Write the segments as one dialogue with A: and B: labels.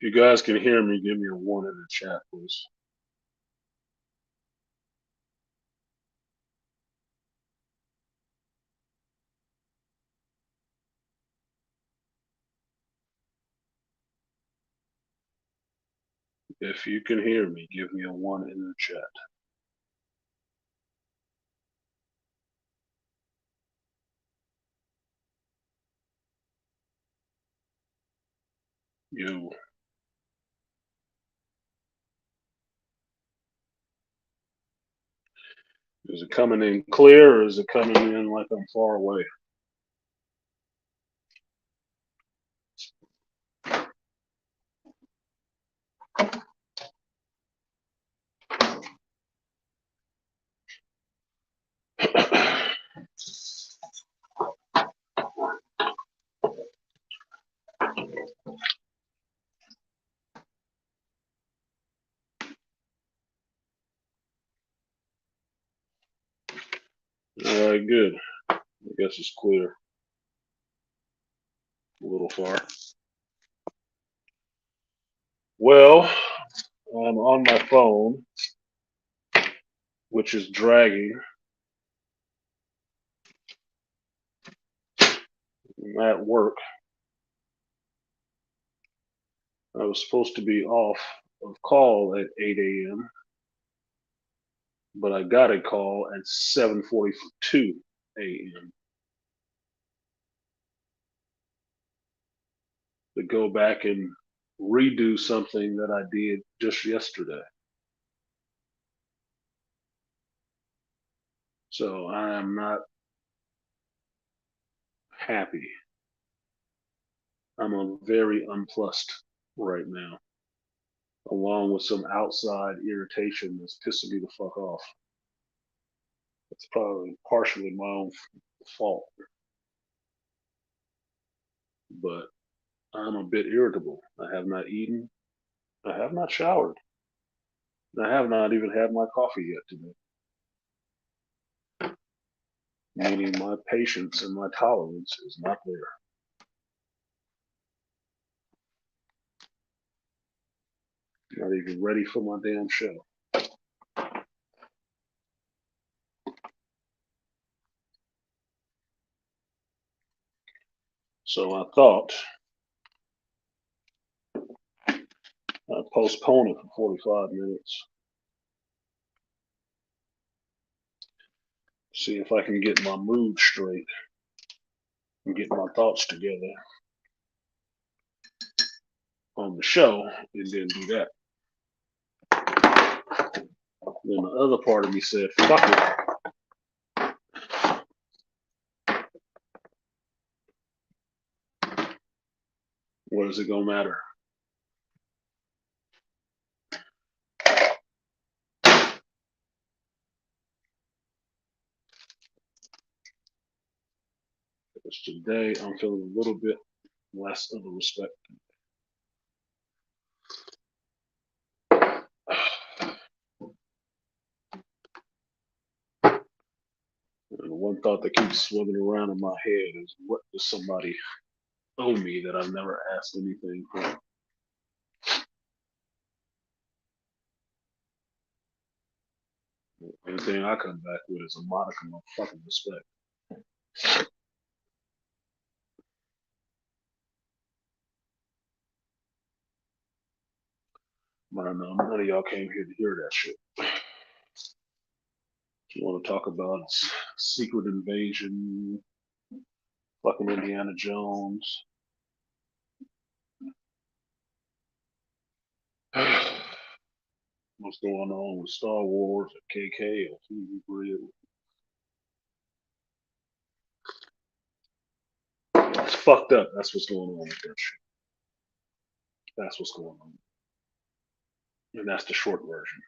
A: If you guys can hear me, give me a one in the chat, please. If you can hear me, give me a one in the chat. You. Is it coming in clear or is it coming in like I'm far away? All right, good. I guess it's clear. A little far. Well, I'm on my phone, which is dragging. I'm at work. I was supposed to be off of call at 8 a.m., but I got a call at 7:42 a.m. to go back and redo something that I did just yesterday. So I am not happy. I'm a very unplussed right now, along with some outside irritation that's pissing me the fuck off. It's probably partially my own fault, but I'm a bit irritable. I have not eaten. I have not showered. I have not even had my coffee yet today, meaning my patience and my tolerance is not there. Not even ready for my damn show. So I thought I'd postpone it for 45 minutes. See if I can get my mood straight and get my thoughts together on the show and then do that. Then the other part of me said, fuck it. What is it gonna matter? Because today I'm feeling a little bit less of a respect. And one thought that keeps swimming around in my head is, what does somebody owe me that I've never asked anything for? Anything I come back with is a modicum of fucking respect. But I know none of y'all came here to hear that shit. You want to talk about secret invasion, fucking Indiana Jones. What's going on with Star Wars or KK or TV Grid? It's fucked up. That's what's going on with that shit. That's what's going on. And that's the short version.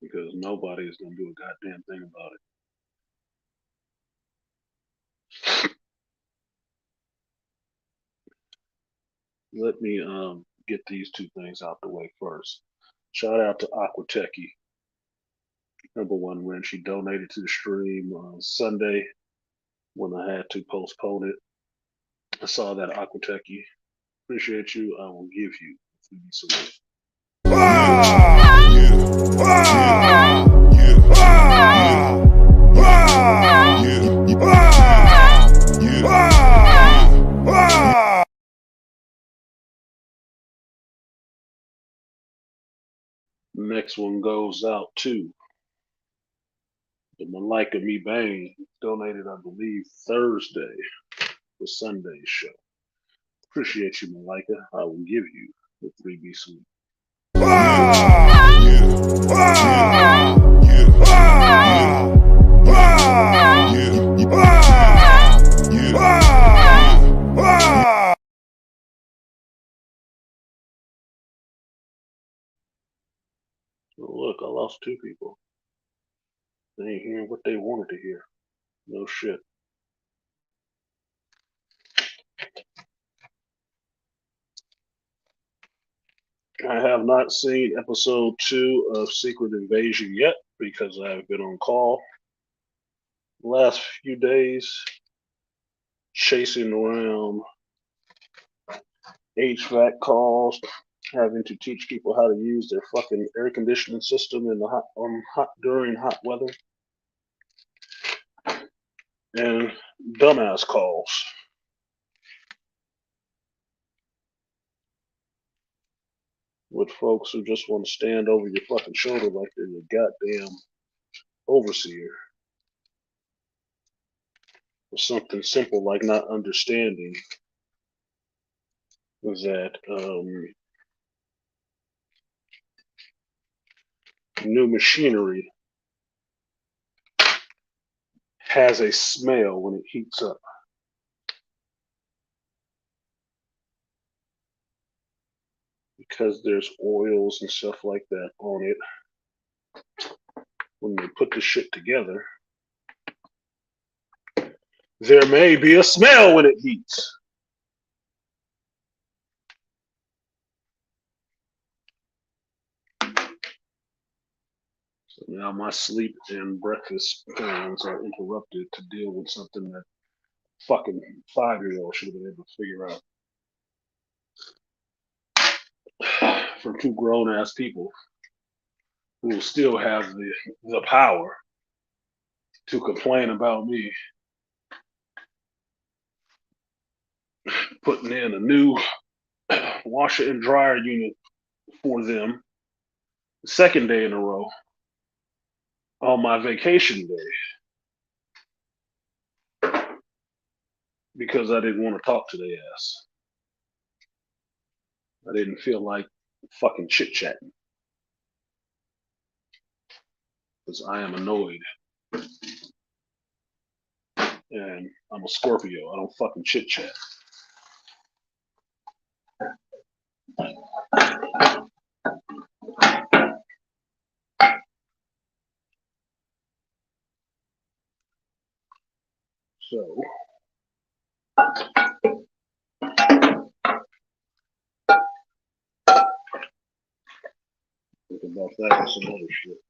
A: Because nobody is going to do a goddamn thing about it. Let me get these two things out the way first. Shout out to Aquatechy, number one when she donated to the stream on Sunday. when I had to postpone it. I saw that Aquatechy. Appreciate you. I will give you 3D Solution. Next one goes out to the Malika Me Bang, donated, I believe, Thursday for Sunday's show. Appreciate you, Malika. I will give you the 3B Sweet. Oh, look, I lost 2 people. They ain't hearing what they wanted to hear. No shit. I have not seen episode 2 of Secret Invasion yet because I've been on call the last few days chasing around HVAC calls, having to teach people how to use their fucking air conditioning system in the during hot weather, and dumbass calls. With folks who just want to stand over your fucking shoulder like they're your goddamn overseer. For something simple like not understanding that new machinery has a smell when it heats up. Because there's oils and stuff like that on it. When they put the shit together, there may be a smell when it heats. So now my sleep and breakfast plans are interrupted to deal with something that fucking 5-year-old should have been able to figure out. From 2 grown ass people who will still have the power to complain about me putting in a new washer and dryer unit for them the 2nd day in a row on my vacation day because I didn't want to talk to their ass. I didn't feel like fucking chit chatting because I am annoyed. And I'm a Scorpio. I don't fucking chit chat. So think about that and some other shit.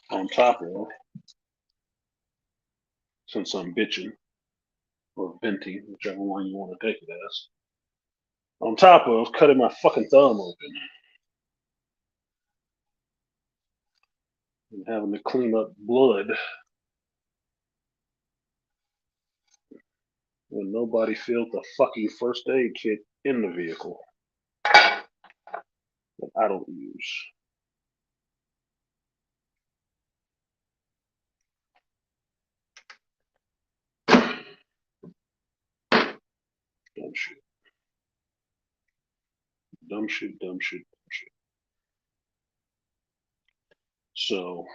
A: On top of, since I'm bitching or venting, whichever one you want to take it as, on top of cutting my fucking thumb open and having to clean up blood when nobody filled the fucking first aid kit in the vehicle that I don't use. Dumb shit. Dumb shit, dumb shit, dumb shit. So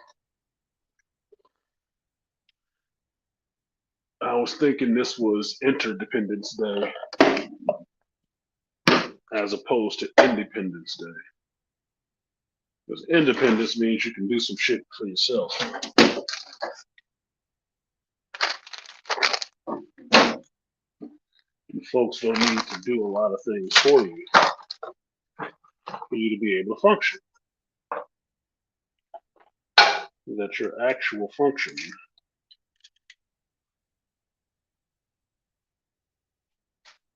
A: I was thinking this was Inter-Dependance Day as opposed to Independence Day. Because independence means you can do some shit for yourself. And folks don't need to do a lot of things for you to be able to function. That your actual function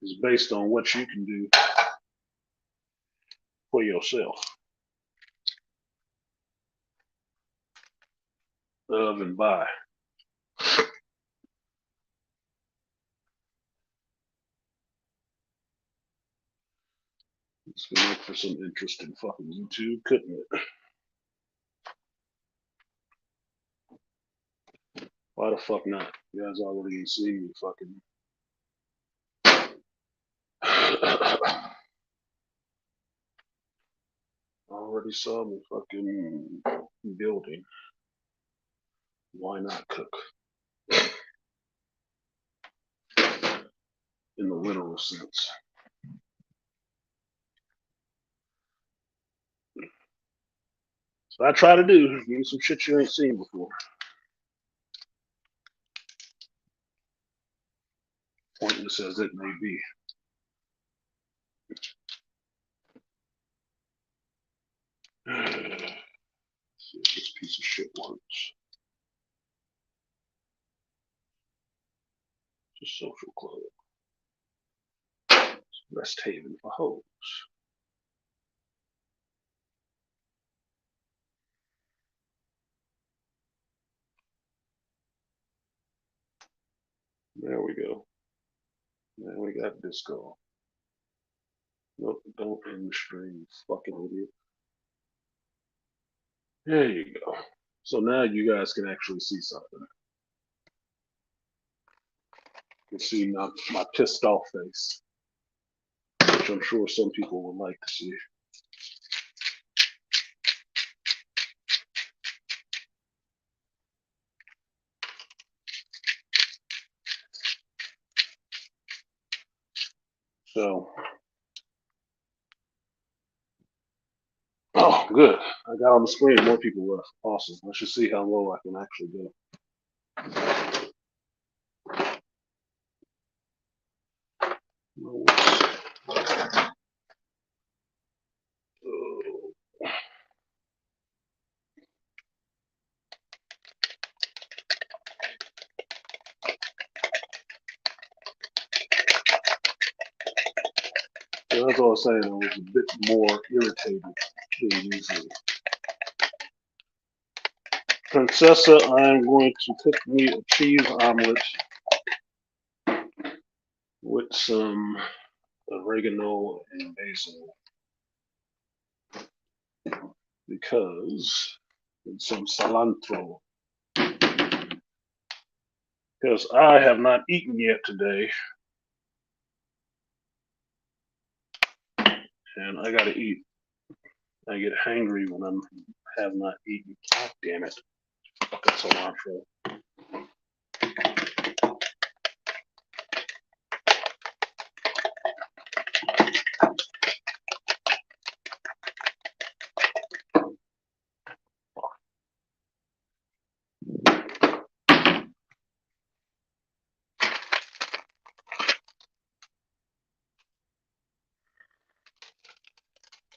A: is based on what you can do for yourself. Of and by. This could make for some interesting fucking YouTube, couldn't it? Why the fuck not? You guys already seen me fucking. Already saw me fucking building. Why not cook? In the literal sense. So I try to do some shit you ain't seen before. Pointless as it may be. See if this piece of shit works. It's a social club. It's a rest haven for hoes. There we go. Now we got disco. Nope, don't end the stream, fucking idiot. There you go. So now you guys can actually see something. You can see my pissed off face, which I'm sure some people would like to see. So, oh, good. I got on the screen. More people left. Awesome. I should see how low I can actually go. So that's all I was saying. I was a bit more irritated than usual. Princessa, I'm going to cook me a cheese omelet with some oregano and basil because and some cilantro because I have not eaten yet today and I gotta eat. I get hangry when I have not eaten. God damn it. Fuck that cilantro.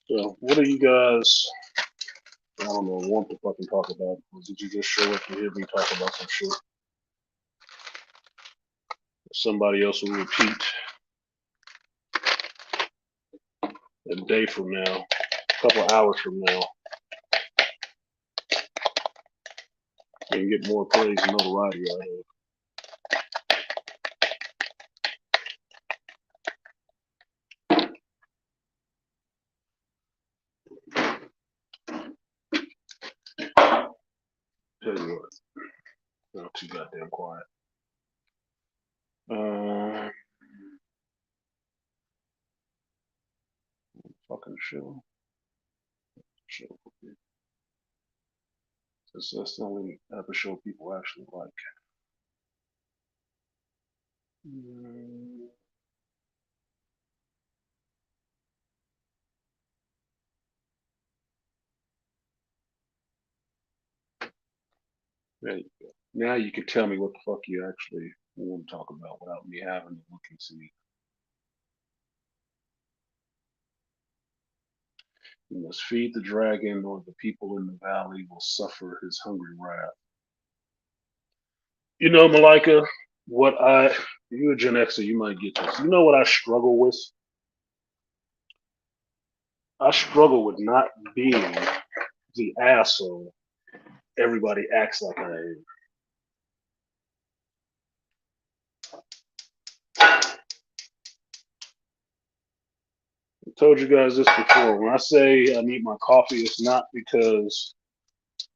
A: So, what do you guys, I don't know, want to fucking talk about? Or did you just show up to hear me talk about some shit? Somebody else will repeat a day from now, a couple hours from now, and get more praise and notoriety out of it. Tell you what, not too goddamn quiet. Fucking show. That's the only type of show people actually like. There you go. Now you can tell me what the fuck you actually want to talk about without me having to look and see. You must feed the dragon, or the people in the valley will suffer his hungry wrath. You know, Malika, You're a Gen Xer, you might get this. You know what I struggle with? I struggle with not being the asshole everybody acts like I am. I told you guys this before. When I say I need my coffee, it's not because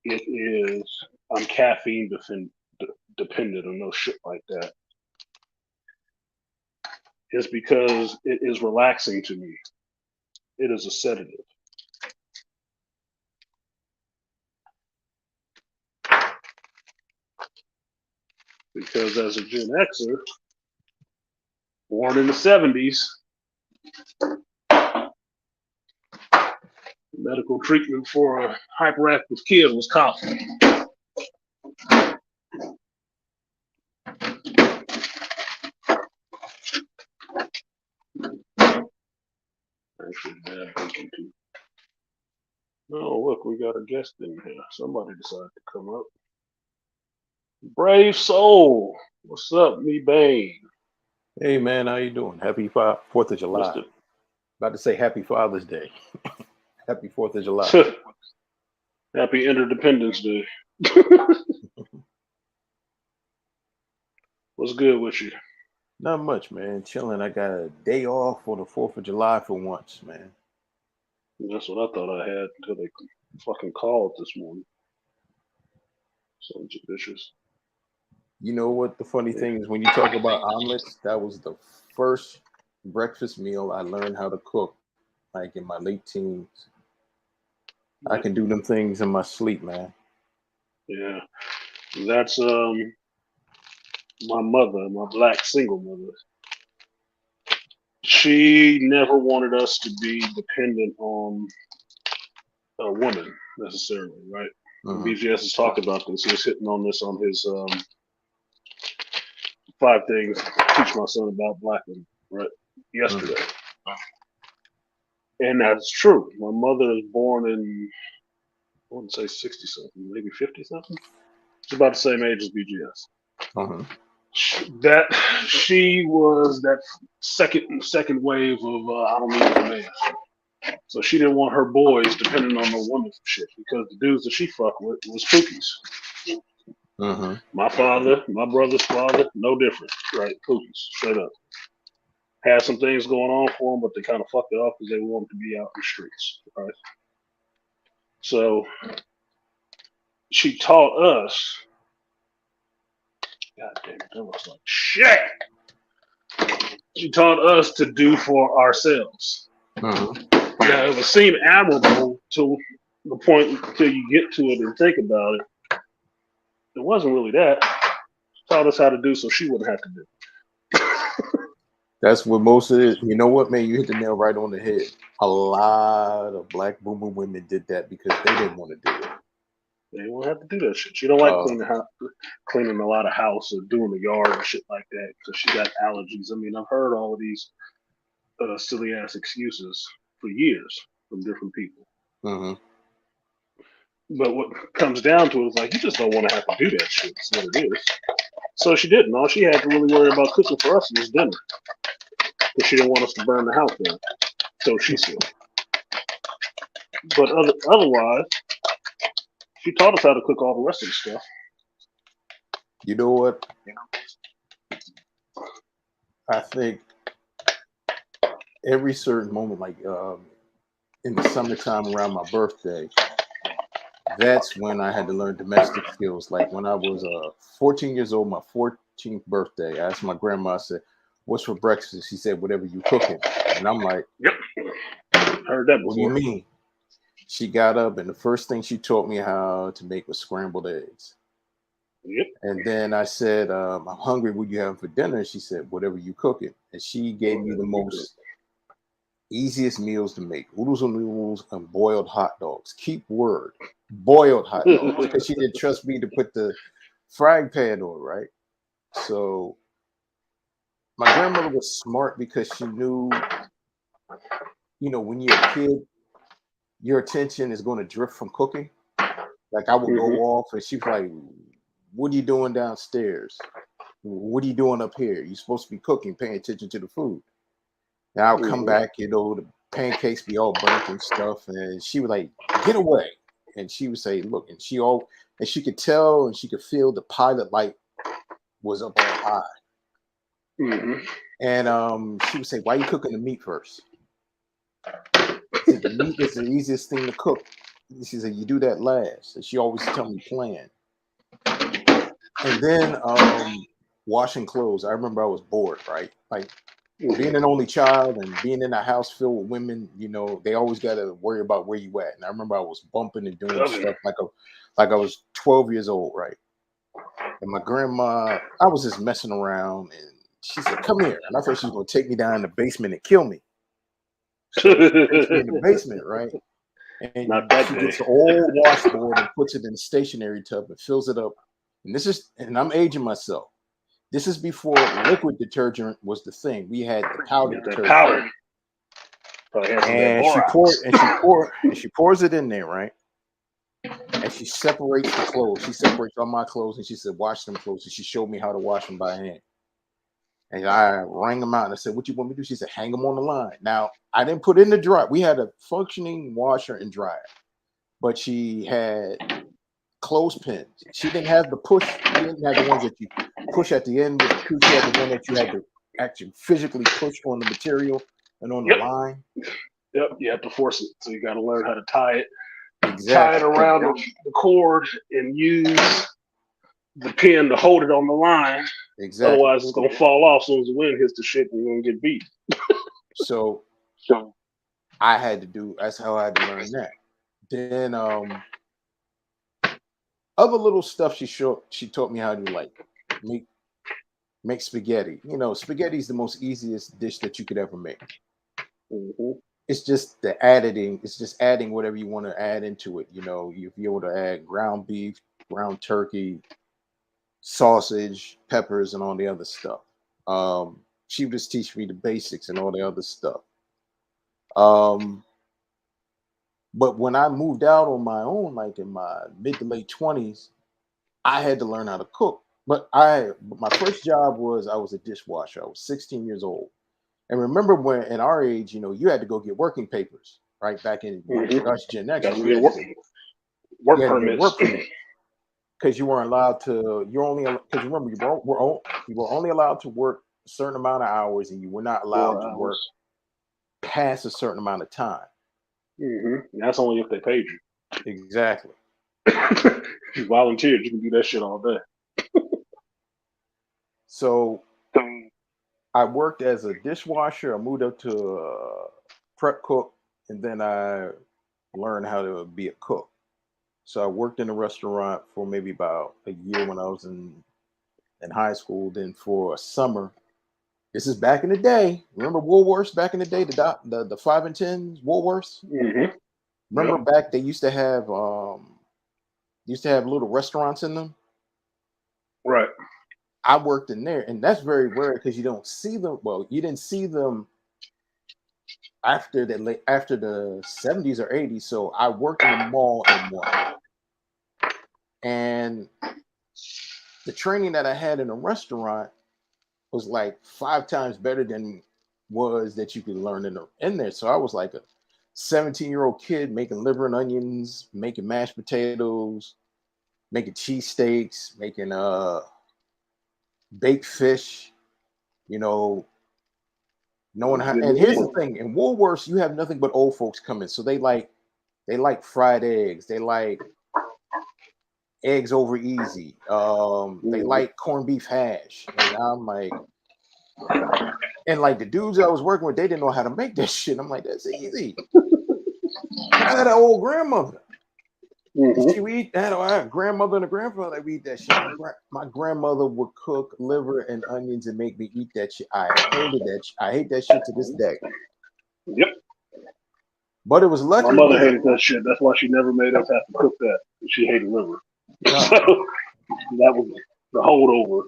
A: it is I'm caffeine dependent or no shit like that. It's because it is relaxing to me. It is a sedative. Because as a Gen Xer, born in the 70s, medical treatment for a hyperactive kid was coffee. Actually, bad thinking too. Oh, look, we got a guest in here. Somebody decided to come up. Brave Soul. What's up, me Bane?
B: Hey man, how you doing? Happy 4th of July. About to say Happy Father's Day. Happy 4th of July.
A: Happy Inter-Dependance Day. What's good with you?
B: Not much, man. Chilling. I got a day off for the 4th of July for once, man.
A: That's what I thought I had until they fucking called this morning. Sons of bitches.
B: You know what the funny thing is? When you talk about omelets, that was the first breakfast meal I learned how to cook, like in my late teens. I can do them things in my sleep, man.
A: Yeah. That's my mother, my black single mother. She never wanted us to be dependent on a woman necessarily, right? BGS has talked about this. He was hitting on this on his 5 things to teach my son about black women, right? Yesterday. And that's true. My mother is born in, I wouldn't say 60 something, maybe 50 something. She's about the same age as BGS. That she was that second wave of I don't need a man. So she didn't want her boys depending on no woman for shit because the dudes that she fucked with was pookies. My father, my brother's father, no different, right? Pookies, straight up. Had some things going on for them, but they kind of fucked it off because they wanted to be out in the streets, right? So she taught us. God damn it, that looks like shit. She taught us to do for ourselves. Yeah, it would seem admirable to the point until you get to it and think about it. It wasn't really that. She taught us how to do so she wouldn't have to do.
B: That's what most of it. You know what, man? You hit the nail right on the head. A lot of black boomer women did that because they didn't want to do it.
A: They won't have to do that shit. She don't like cleaning a lot of house or doing the yard and shit like that because she got allergies. I mean, I've heard all of these silly ass excuses for years from different people. But what comes down to it is like you just don't want to have to do that shit. That's what it is. So she didn't. All she had to really worry about cooking for us was dinner because she didn't want us to burn the house down. So she said. But otherwise, she taught us how to cook all the rest of the stuff.
B: You know what? I think every certain moment, like in the summertime around my birthday, that's when I had to learn domestic skills. Like when I was 14 years old, my 14th birthday, I asked my grandma, I said, "What's for breakfast?" She said, "Whatever you cooking." And I'm like,
A: "Yep, heard that before."
B: What do you mean? She got up and the first thing she taught me how to make was scrambled eggs.
A: Yep.
B: And then I said, "I'm hungry. What you having for dinner?" And she said, "Whatever you cooking." And she gave me the most easiest meals to make: oodles and noodles and boiled hot dogs. Keep word, boiled hot dogs, because she didn't trust me to put the frying pan on, right? So my grandmother was smart because she knew, when you're a kid, your attention is going to drift from cooking. Like I would go off and she was like, "What are you doing downstairs?" What are you doing up here? You're supposed to be cooking, paying attention to the food. And I'll come back, the pancakes be all burnt and stuff. And she would like, get away. And she would say, look, and she could tell and she could feel the pilot light was up on high.
A: Mm-hmm.
B: And she would say, why are you cooking the meat first? She said, the meat is the easiest thing to cook. She said, you do that last. And she always tell me plan. And then washing clothes. I remember I was bored, right? Like being an only child and being in a house filled with women, they always got to worry about where you at. And I remember I was bumping and doing stuff like I was 12 years old, right? And my grandma, I was just messing around, and she said, "Come here." And I thought she was gonna take me down in the basement and kill me. So she takes me in the basement, right? And she gets the old washboard and puts it in the stationary tub and fills it up. And I'm aging myself. This is before liquid detergent was the thing. We had the powder detergent. And she pours it in there, right? And she separates the clothes. She separates all my clothes, and she said, "Wash them clothes." And she showed me how to wash them by hand. And I rang them out, and I said, "What you want me to do?" She said, "Hang them on the line." Now I didn't put in the dryer. We had a functioning washer and dryer, but she had clothespins. She didn't have the push. She didn't have the ones that you push at the end. She had the one that you had to actually physically push on the material and on the line.
A: Yep, you have to force it. So you got to learn how to tie it.
B: Exactly.
A: Tie it around the cord and use the pin to hold it on the line.
B: Exactly.
A: Otherwise, it's going to fall off as soon as the wind hits the shit and you're going to get beat.
B: So I had to do, that's how I had to learn that. Then other little stuff she taught me how to like make spaghetti. Spaghetti is the most easiest dish that you could ever make.
A: Mm-hmm.
B: It's just the editing. It's just adding whatever you want to add into it. You'll be able to add ground beef, ground turkey, sausage, peppers, and all the other stuff. She would just teach me the basics and all the other stuff. But when I moved out on my own, like in my mid to late 20s, I had to learn how to cook. But my first job was I was a dishwasher. I was 16 years old. And remember when in our age, you had to go get working papers, right? Back in us Gen X,
A: work permits.
B: Because you weren't allowed to, because remember, you were only allowed to work a certain amount of hours, and you were not allowed to work past a certain amount of time.
A: Mm-hmm. That's only if they paid you.
B: Exactly.
A: If you volunteered, you can do that shit all day.
B: So I worked as a dishwasher. I moved up to a prep cook, and then I learned how to be a cook. So I worked in a restaurant for maybe about a year when I was in high school. Then for a summer, this is back in the day. Remember Woolworths back in the day, the 5 and 10s Woolworths?
A: Mm-hmm.
B: Remember back they used to have little restaurants in them?
A: Right.
B: I worked in there, and that's very rare because you don't see them. Well, you didn't see them after the 70s or 80s. So I worked in the mall in one. And the training that I had in a restaurant was like 5 times better than was that you could learn in there. So I was like a 17-year-old kid making liver and onions, making mashed potatoes, making cheesesteaks, making baked fish, knowing how. And here's the thing: in Woolworths, you have nothing but old folks coming, so they like fried eggs, they like eggs over easy, they like corned beef hash, and I'm like, and like the dudes I was working with, they didn't know how to make that shit. I'm like, that's easy. I had an old grandmother. Mm-hmm. She would eat that. I had a grandmother and a grandfather that would eat that shit. My grandmother would cook liver and onions and make me eat that shit. I hated that. I hate that shit to this day.
A: Yep.
B: But it was lucky.
A: My mother hated that shit. That's why she never made us have to cook that. She hated liver. No. So that was the holdover.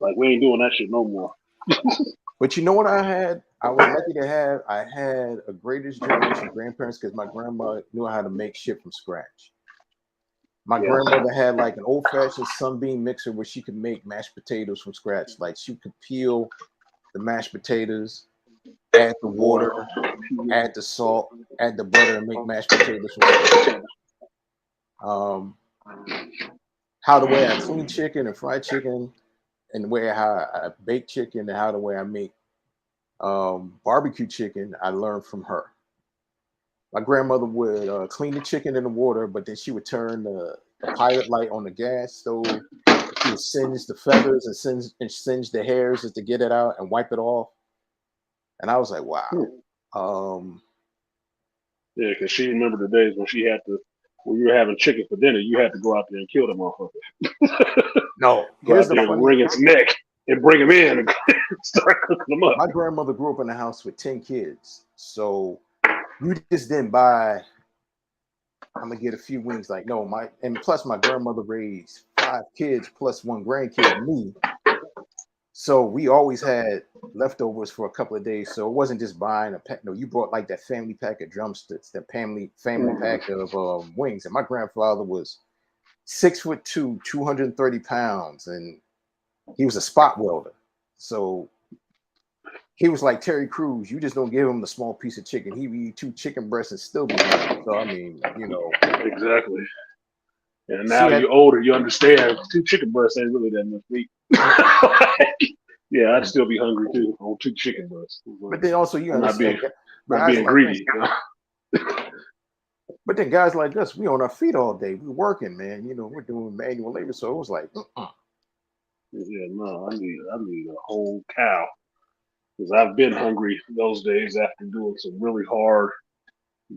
A: Like, we ain't doing that shit no more.
B: But you know what I had? I was lucky to have. I had a greatest generation grandparents because my grandma knew how to make shit from scratch. My
A: Yeah.
B: grandmother had like an old-fashioned sunbeam mixer where she could make mashed potatoes from scratch. Like she could peel the mashed potatoes, add the water, add the salt, add the butter, and make mashed potatoes from scratch. How the way I clean chicken and fry chicken, and the way how I bake chicken, and how the way I make barbecue chicken, I learned from her. My grandmother would clean the chicken in the water, but then she would turn the pilot light on the gas stove. She would singe the feathers and singe the hairs just to get it out and wipe it off. And I was like, wow.
A: Yeah, because she remembered the days when she had to, when you were having chicken for dinner, you had to go out there and kill the motherfucker.
B: No,
A: Go
B: here's
A: out
B: the
A: there and
B: funny.
A: wring its neck and bring him in and start cooking them up.
B: My grandmother grew up in a house with 10 kids. So you just didn't buy, I'm gonna get a few wings. Like, no, and plus my grandmother raised 5 kids plus 1 grandkid, me. So we always had leftovers for a couple of days. So it wasn't just buying a pack. No, you brought like that family pack of drumsticks, that family pack of wings. And my grandfather was 6'2", 230 pounds, and he was a spot welder. So he was like Terry Crews. You just don't give him the small piece of chicken. He would eat 2 chicken breasts and still be hungry. So I mean, you know.
A: Exactly. And now you're older, you understand 2 chicken breasts ain't really that much meat. Yeah, I'd still be hungry too on 2 chicken breasts.
B: But then also you understand,
A: not being greedy.
B: But then guys like us, we on our feet all day. We working, man. You know, we're doing manual labor. So it was like,
A: Yeah, no, I need a whole cow. Because I've been hungry those days after doing some really hard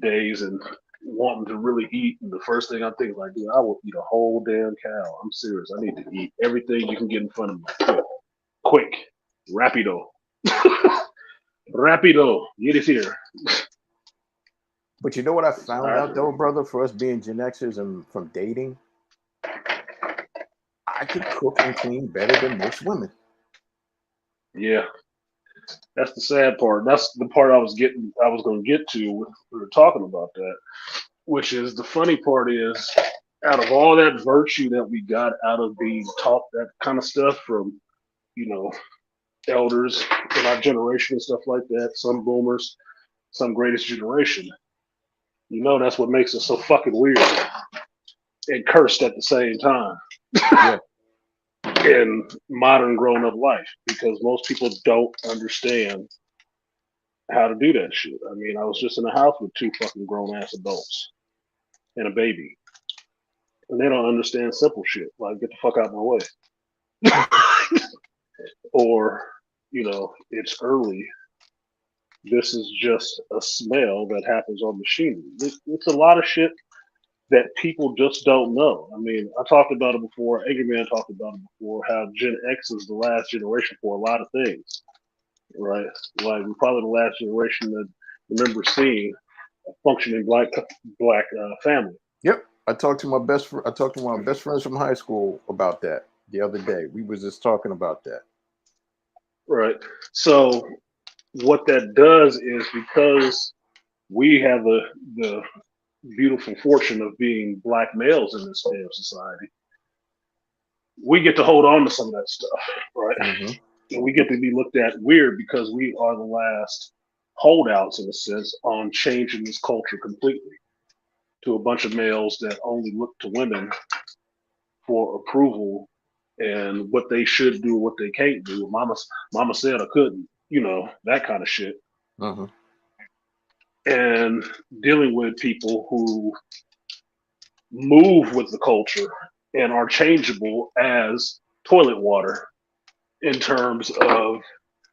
A: days and wanting to really eat. And the first thing I think is like, dude, I will eat a whole damn cow. I'm serious. I need to eat everything you can get in front of me. Quick. Rapido. Rapido. Get it here.
B: But you know what I found out though, brother, for us being Gen Xers and from dating? I could cook and clean better than most women.
A: Yeah. That's the sad part. That's the part I was going to get to when we were talking about that, which is the funny part is out of all that virtue that we got out of being taught that kind of stuff from, you know, elders in our generation and stuff like that, some boomers, some greatest generation, you know, that's what makes us so fucking weird and cursed at the same time.
B: Yeah.
A: In modern grown up life, because most people don't understand how to do that shit. I mean, I was just in a house with 2 fucking grown ass adults and a baby, and they don't understand simple shit like get the fuck out of my way, or you know, it's early. This is just a smell that happens on machinery. It's a lot of shit that people just don't know. I mean, I talked about it before. Angry Man talked about it before. How Gen X is the last generation for a lot of things, right? Like we're probably the last generation that remember seeing a functioning black family.
B: Yep. I talked to my best friends from high school about that the other day. We was just talking about that.
A: Right. So what that does is because we have the beautiful fortune of being black males in this damn society, we get to hold on to some of that stuff, right?
B: Mm-hmm.
A: And we get to be looked at weird because we are the last holdouts, in a sense, on changing this culture completely to a bunch of males that only look to women for approval and what they should do, what they can't do. Mama said I couldn't, you know, that kind of shit.
B: Mm-hmm.
A: And dealing with people who move with the culture and are changeable as toilet water in terms of,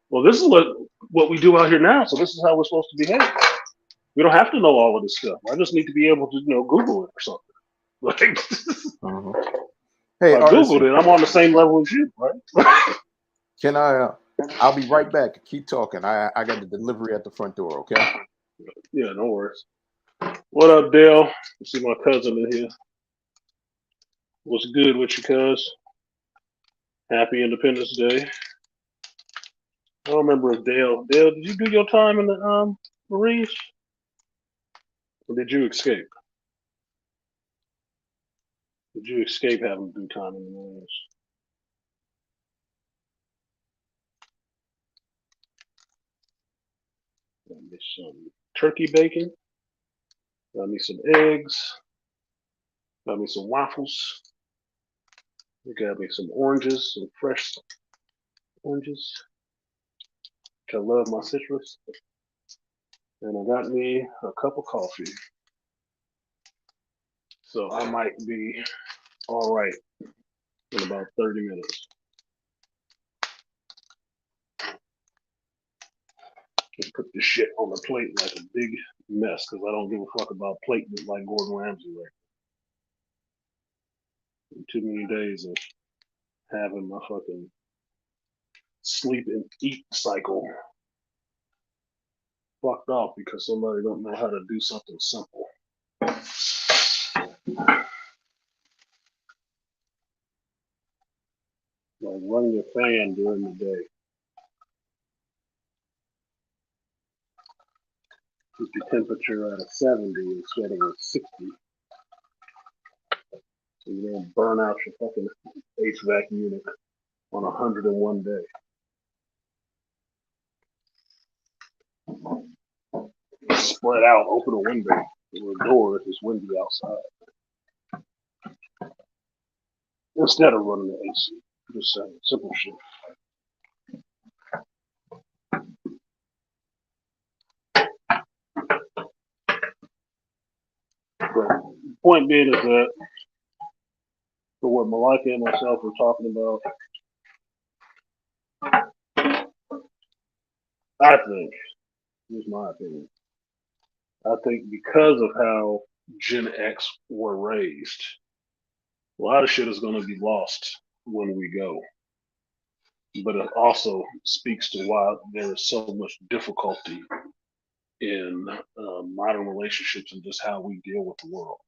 A: well, this is what we do out here now, so this is how we're supposed to behave. We don't have to know all of this stuff. I just need to be able to, you know, Google it or something. Like,
B: Mm-hmm. Hey,
A: I Googled it. I'm on the same level as you, right?
B: Can I? I'll be right back. Keep talking. I got the delivery at the front door. Okay.
A: Yeah, no worries. What up, Dale? You see my cousin in here. What's good with you, cuz? Happy Independence Day. I don't remember if Dale, did you do your time in the Marines? Or did you escape? Did you escape having to do time in the mornings? Got me some turkey bacon. Got me some eggs. Got me some waffles. Got me some oranges, some fresh oranges. I love my citrus. And I got me a cup of coffee. So I might be all right in about 30 minutes. Just put this shit on the plate like a big mess because I don't give a fuck about plating it like Gordon Ramsay right now. Too many days of having my fucking sleep and eat cycle fucked off because somebody don't know how to do something simple. Like running your fan during the day. Keep the temperature at a 70 instead of a 60. So you don't burn out your fucking HVAC unit on 101 day. Spread out, open a window or a door if it's windy outside. Instead of running the AC. Just saying, simple shit. But the point being is that for what Malika and myself were talking about, I think, here's my opinion, I think because of how Gen X were raised, a lot of shit is going to be lost when we go. But it also speaks to why there is so much difficulty in modern relationships and just how we deal with the world.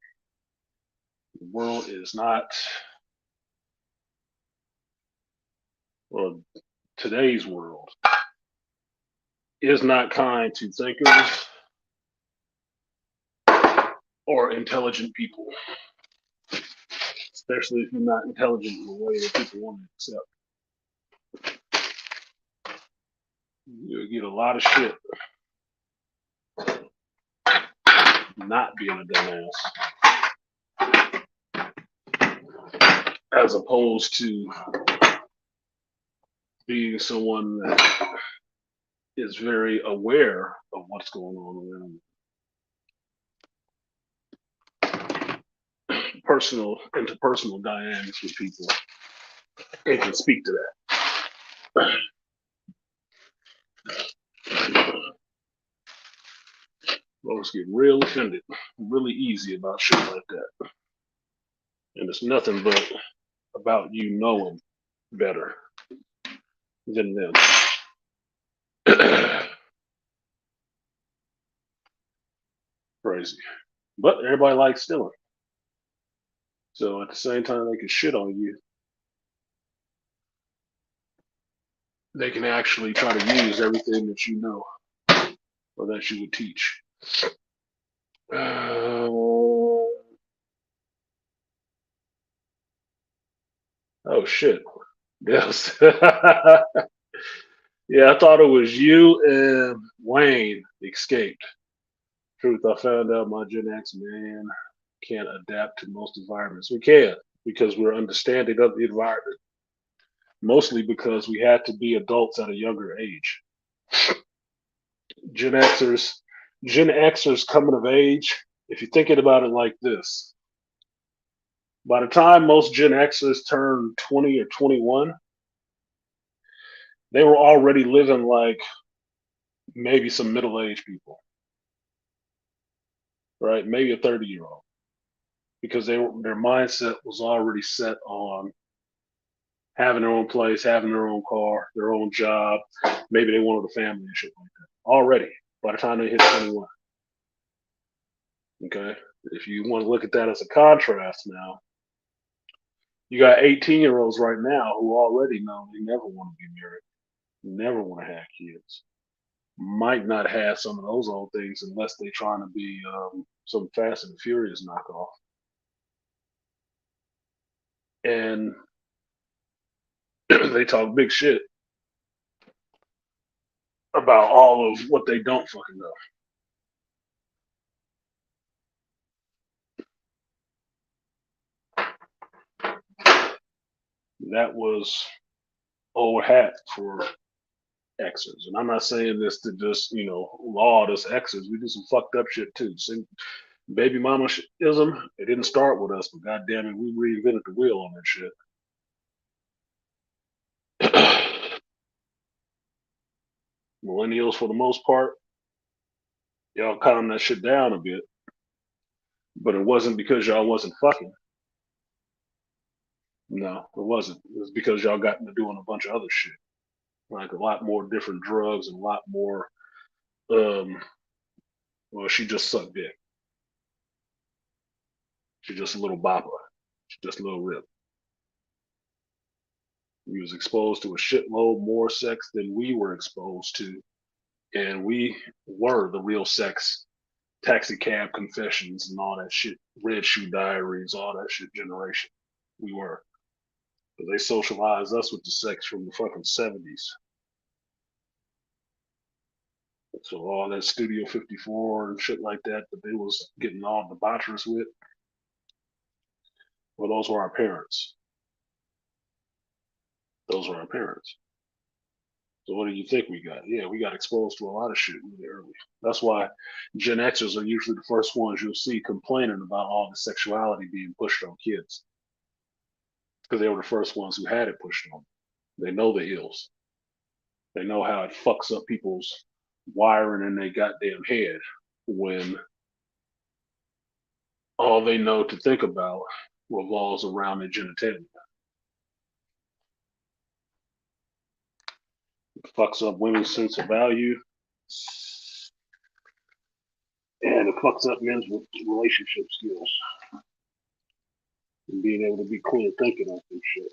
A: The world is not, well, today's world is not kind to thinkers or intelligent people, especially if you're not intelligent in the way that people want to accept. You'll get a lot of shit not being a dumbass, as opposed to being someone that is very aware of what's going on around you. Interpersonal dynamics with people, and can speak to that. Folks get real offended really easy about shit like that. And it's nothing but about you knowing better than them. Crazy. But everybody likes stealing. So at the same time they can shit on you, they can actually try to use everything that you know or that you would teach. Oh shit. Yes. Yeah, I thought it was you and Wayne escaped. Truth, I found out my Gen X man can't adapt to most environments. We can because we're understanding of the environment. Mostly because we had to be adults at a younger age. Gen Xers, Gen Xers coming of age, if you're thinking about it like this, by the time most Gen Xers turned 20 or 21, they were already living like maybe some middle-aged people, right? Maybe a 30-year-old, because their mindset was already set on having their own place, having their own car, their own job. Maybe they wanted a family and shit like that already by the time they hit 21. Okay, if you want to look at that as a contrast now, you got 18-year-olds right now who already know they never want to be married, never want to have kids, might not have some of those old things unless they're trying to be some Fast and Furious knockoff. and they talk big shit about all of what they don't fucking know. That was old hat for Xers. And I'm not saying this to just, laud us Xers. We do some fucked up shit too. See, baby mama ism, it didn't start with us, but goddamn it, we reinvented the wheel on that shit. Millennials, for the most part, y'all calm that shit down a bit. But it wasn't because y'all wasn't fucking. No, it wasn't. It was because y'all got into doing a bunch of other shit. Like a lot more different drugs and a lot more, well, she just sucked dick. She's just a little bopper. She's just a little rip. We was exposed to a shitload more sex than we were exposed to. And we were the real sex, taxi cab confessions and all that shit, red shoe diaries, all that shit generation. We were. But they socialized us with the sex from the fucking 70s. So all that Studio 54 and shit like that they was getting all debaucherous with, well, those were our parents. Those were our parents. So what do you think we got? Yeah, we got exposed to a lot of shit really early. That's why Gen Xers are usually the first ones you'll see complaining about all the sexuality being pushed on kids. Because they were the first ones who had it pushed on them. They know the ills. They know how it fucks up people's wiring in their goddamn head when all they know to think about revolves around their genitalia. It fucks up women's sense of value, and it fucks up men's relationship skills and being able to be clear thinking on some shit.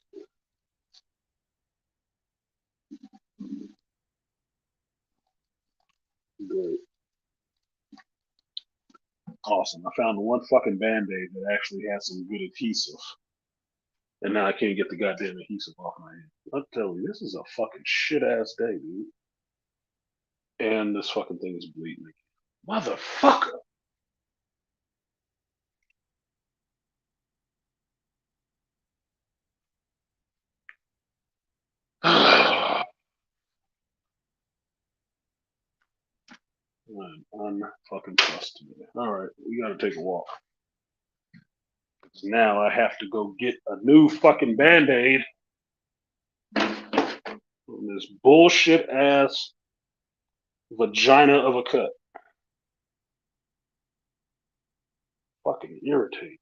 A: Great. Awesome. I found the one fucking band-aid that actually has some good adhesive. And now I can't get the goddamn adhesive off my hand. I'll tell you, this is a fucking shit-ass day, dude. And this fucking thing is bleeding. Motherfucker! I'm unfucking trust me. All right, we gotta take a walk. Now I have to go get a new fucking band-aid on this bullshit ass vagina of a cut. Fucking irritating.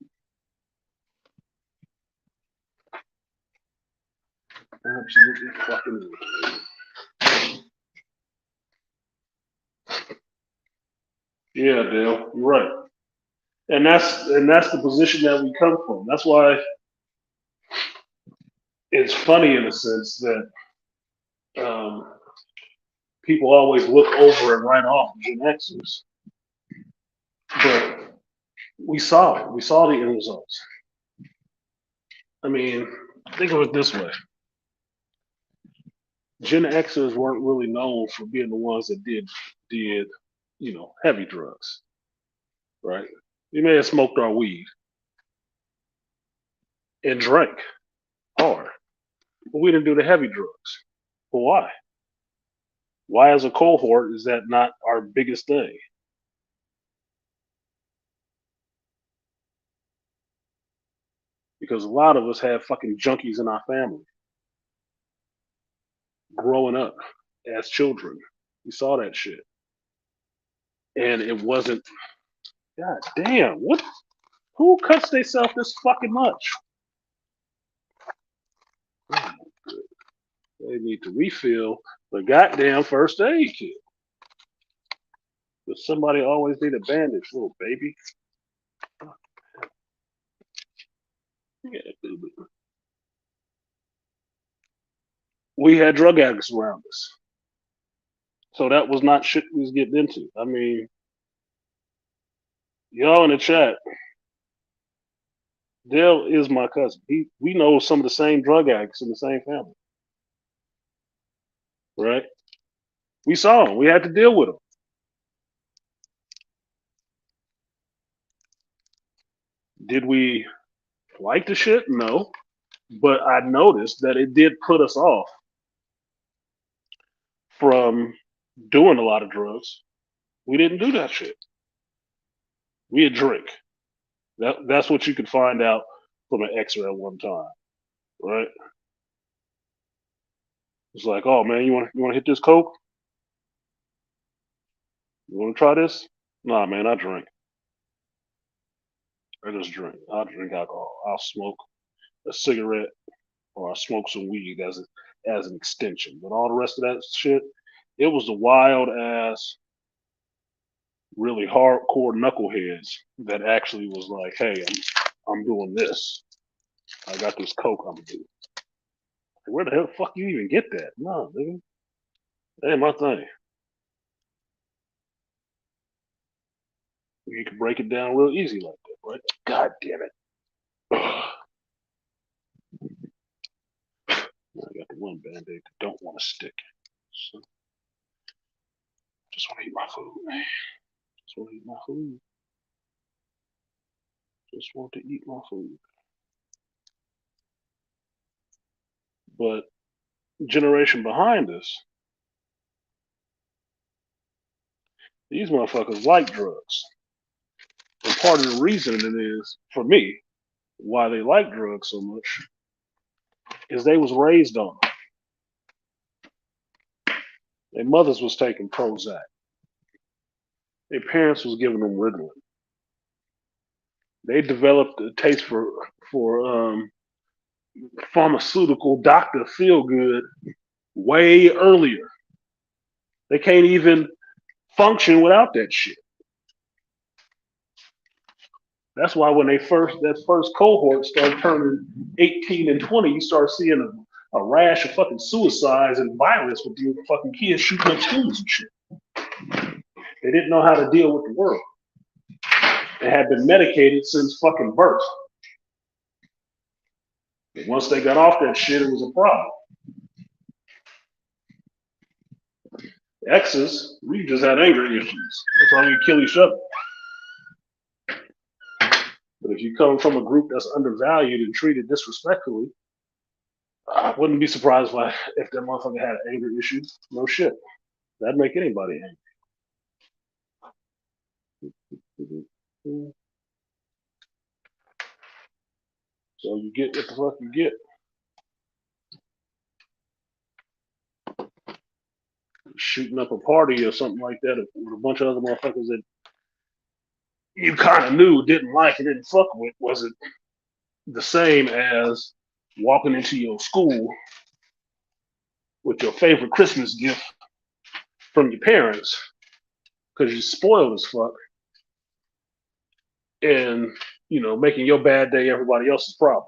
A: Absolutely fucking irritating. Yeah, Dale, you're right. And that's the position that we come from. That's why it's funny in a sense that people always look over and write off Gen Xers. But we saw it. We saw the end results. I mean, think of it this way. Gen Xers weren't really known for being the ones that did heavy drugs, right? We may have smoked our weed and drank hard, but we didn't do the heavy drugs. But why? Why, as a cohort, is that not our biggest thing? Because a lot of us have fucking junkies in our family growing up as children. We saw that shit. And it wasn't, god damn, what? Who cuts themselves this fucking much? They need to refill the goddamn first aid kit. But somebody always need a bandage, little baby. Yeah, baby. We had drug addicts around us. So that was not shit we was getting into. I mean, y'all in the chat, Dale is my cousin. We know some of the same drug addicts in the same family, right? We saw them. We had to deal with them. Did we like the shit? No. But I noticed that it did put us off from doing a lot of drugs. We didn't do that shit. We'd drink. That's what you could find out from an X-ray at one time, right? It's like, oh man, you want to hit this coke? You want to try this? Nah, man, I drink. I just drink. I drink alcohol. I'll smoke a cigarette or I'll smoke some weed as an extension. But all the rest of that shit, it was the wild ass, really hardcore knuckleheads that actually was like, hey, I'm doing this. I got this coke I'm gonna do. Like, where the hell the fuck you even get that? No, nigga. That ain't my thing. You can break it down real easy like that, right? God damn it. I got the one band-aid that don't want to stick. So, just want to eat my food, man. Just want to eat my food. Just want to eat my food. But generation behind us, these motherfuckers like drugs. And part of the reason it is, for me, why they like drugs so much is they was raised on them. Their mothers was taking Prozac. Their parents was giving them Ritalin. They developed a taste for pharmaceutical doctor feel good way earlier. They can't even function without that shit. That's why when that first cohort started turning 18 and 20, you start seeing a rash of fucking suicides and violence with these fucking kids shooting up schools and shit. They didn't know how to deal with the world. They had been medicated since fucking birth. But once they got off that shit, it was a problem. Exes, we just had anger issues. That's why we kill each other. But if you come from a group that's undervalued and treated disrespectfully, I wouldn't be surprised if that motherfucker had anger issues. No shit. That'd make anybody angry. So you get what the fuck you get. Shooting up a party or something like that with a bunch of other motherfuckers that you kind of knew didn't like and didn't fuck with wasn't the same as walking into your school with your favorite Christmas gift from your parents because you spoiled as fuck and, making your bad day everybody else's problem.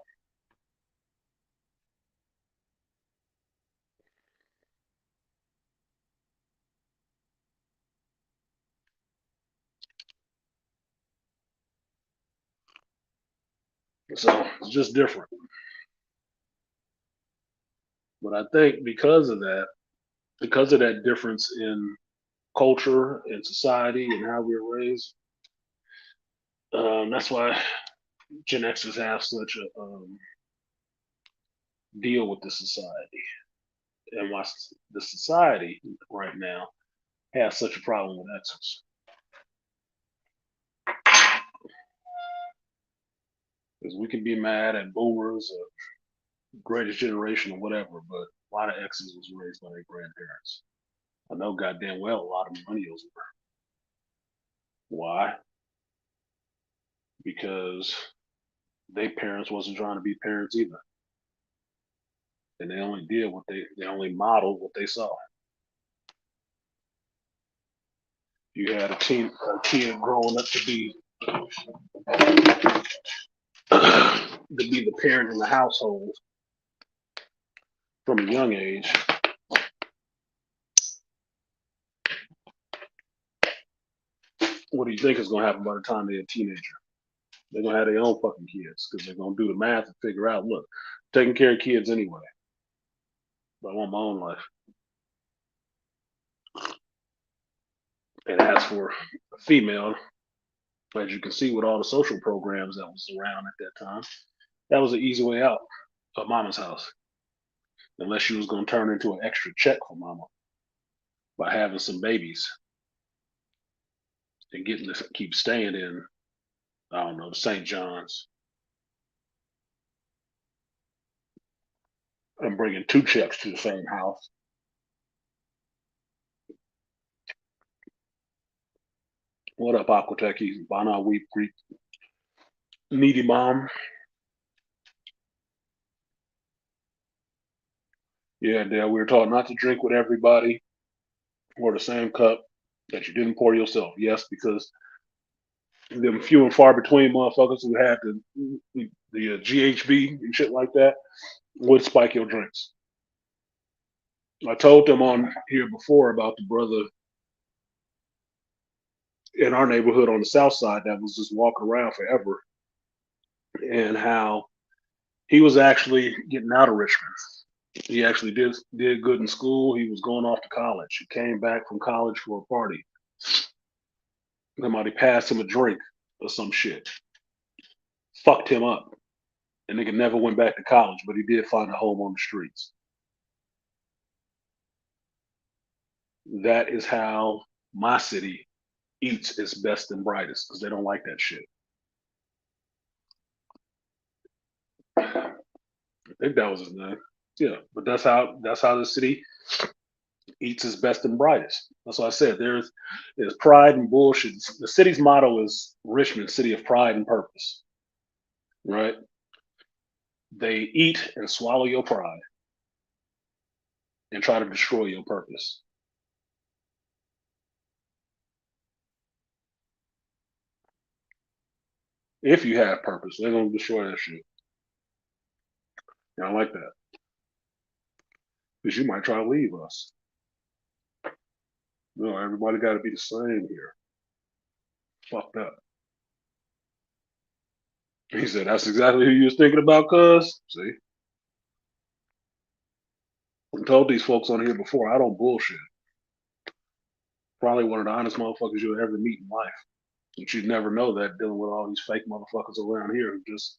A: So it's just different. But I think because of that difference in culture and society and how we were raised, that's why Gen Xers have such a deal with the society, and why the society right now has such a problem with Xers. Because we can be mad at boomers or greatest generation or whatever, but a lot of Xers was raised by their grandparents. I know goddamn well a lot of millennials were. Why? Because their parents wasn't trying to be parents either. And they only did they only modeled what they saw. You had a kid growing up to be the parent in the household from a young age. What do you think is going to happen by the time they're a teenager? They're gonna have their own fucking kids because they're gonna do the math and figure out, look, taking care of kids anyway. But I want my own life. And as for a female, as you can see with all the social programs that was around at that time, that was an easy way out of mama's house. Unless she was gonna turn into an extra check for mama by having some babies and getting to keep staying in, I don't know, the St. John's and bringing two checks to the same house. What up, Aquateki? Bana Weep Greek Needy Mom. Yeah, Dale, we were taught not to drink with everybody or the same cup that you didn't pour yourself. Yes, because them few and far between motherfuckers who had the GHB and shit like that would spike your drinks. I told them on here before about the brother in our neighborhood on the south side that was just walking around forever and how he was actually getting out of Richmond. He actually did good in school. He was going off to college. He came back from college for a party. Somebody passed him a drink or some shit. Fucked him up. And nigga never went back to college, but he did find a home on the streets. That is how my city eats its best and brightest because they don't like that shit. I think that was his name. Yeah, but that's how the city eats its best and brightest. That's what I said. There's pride and bullshit. The city's motto is Richmond, city of pride and purpose. Right? They eat and swallow your pride and try to destroy your purpose. If you have purpose, they're gonna destroy that shit. I don't like that. Because you might try to leave us. No, everybody got to be the same here. Fucked up. He said, that's exactly who you was thinking about, cuz. See? I told these folks on here before, I don't bullshit. Probably one of the honest motherfuckers you'll ever meet in life. But you'd never know that dealing with all these fake motherfuckers around here who just,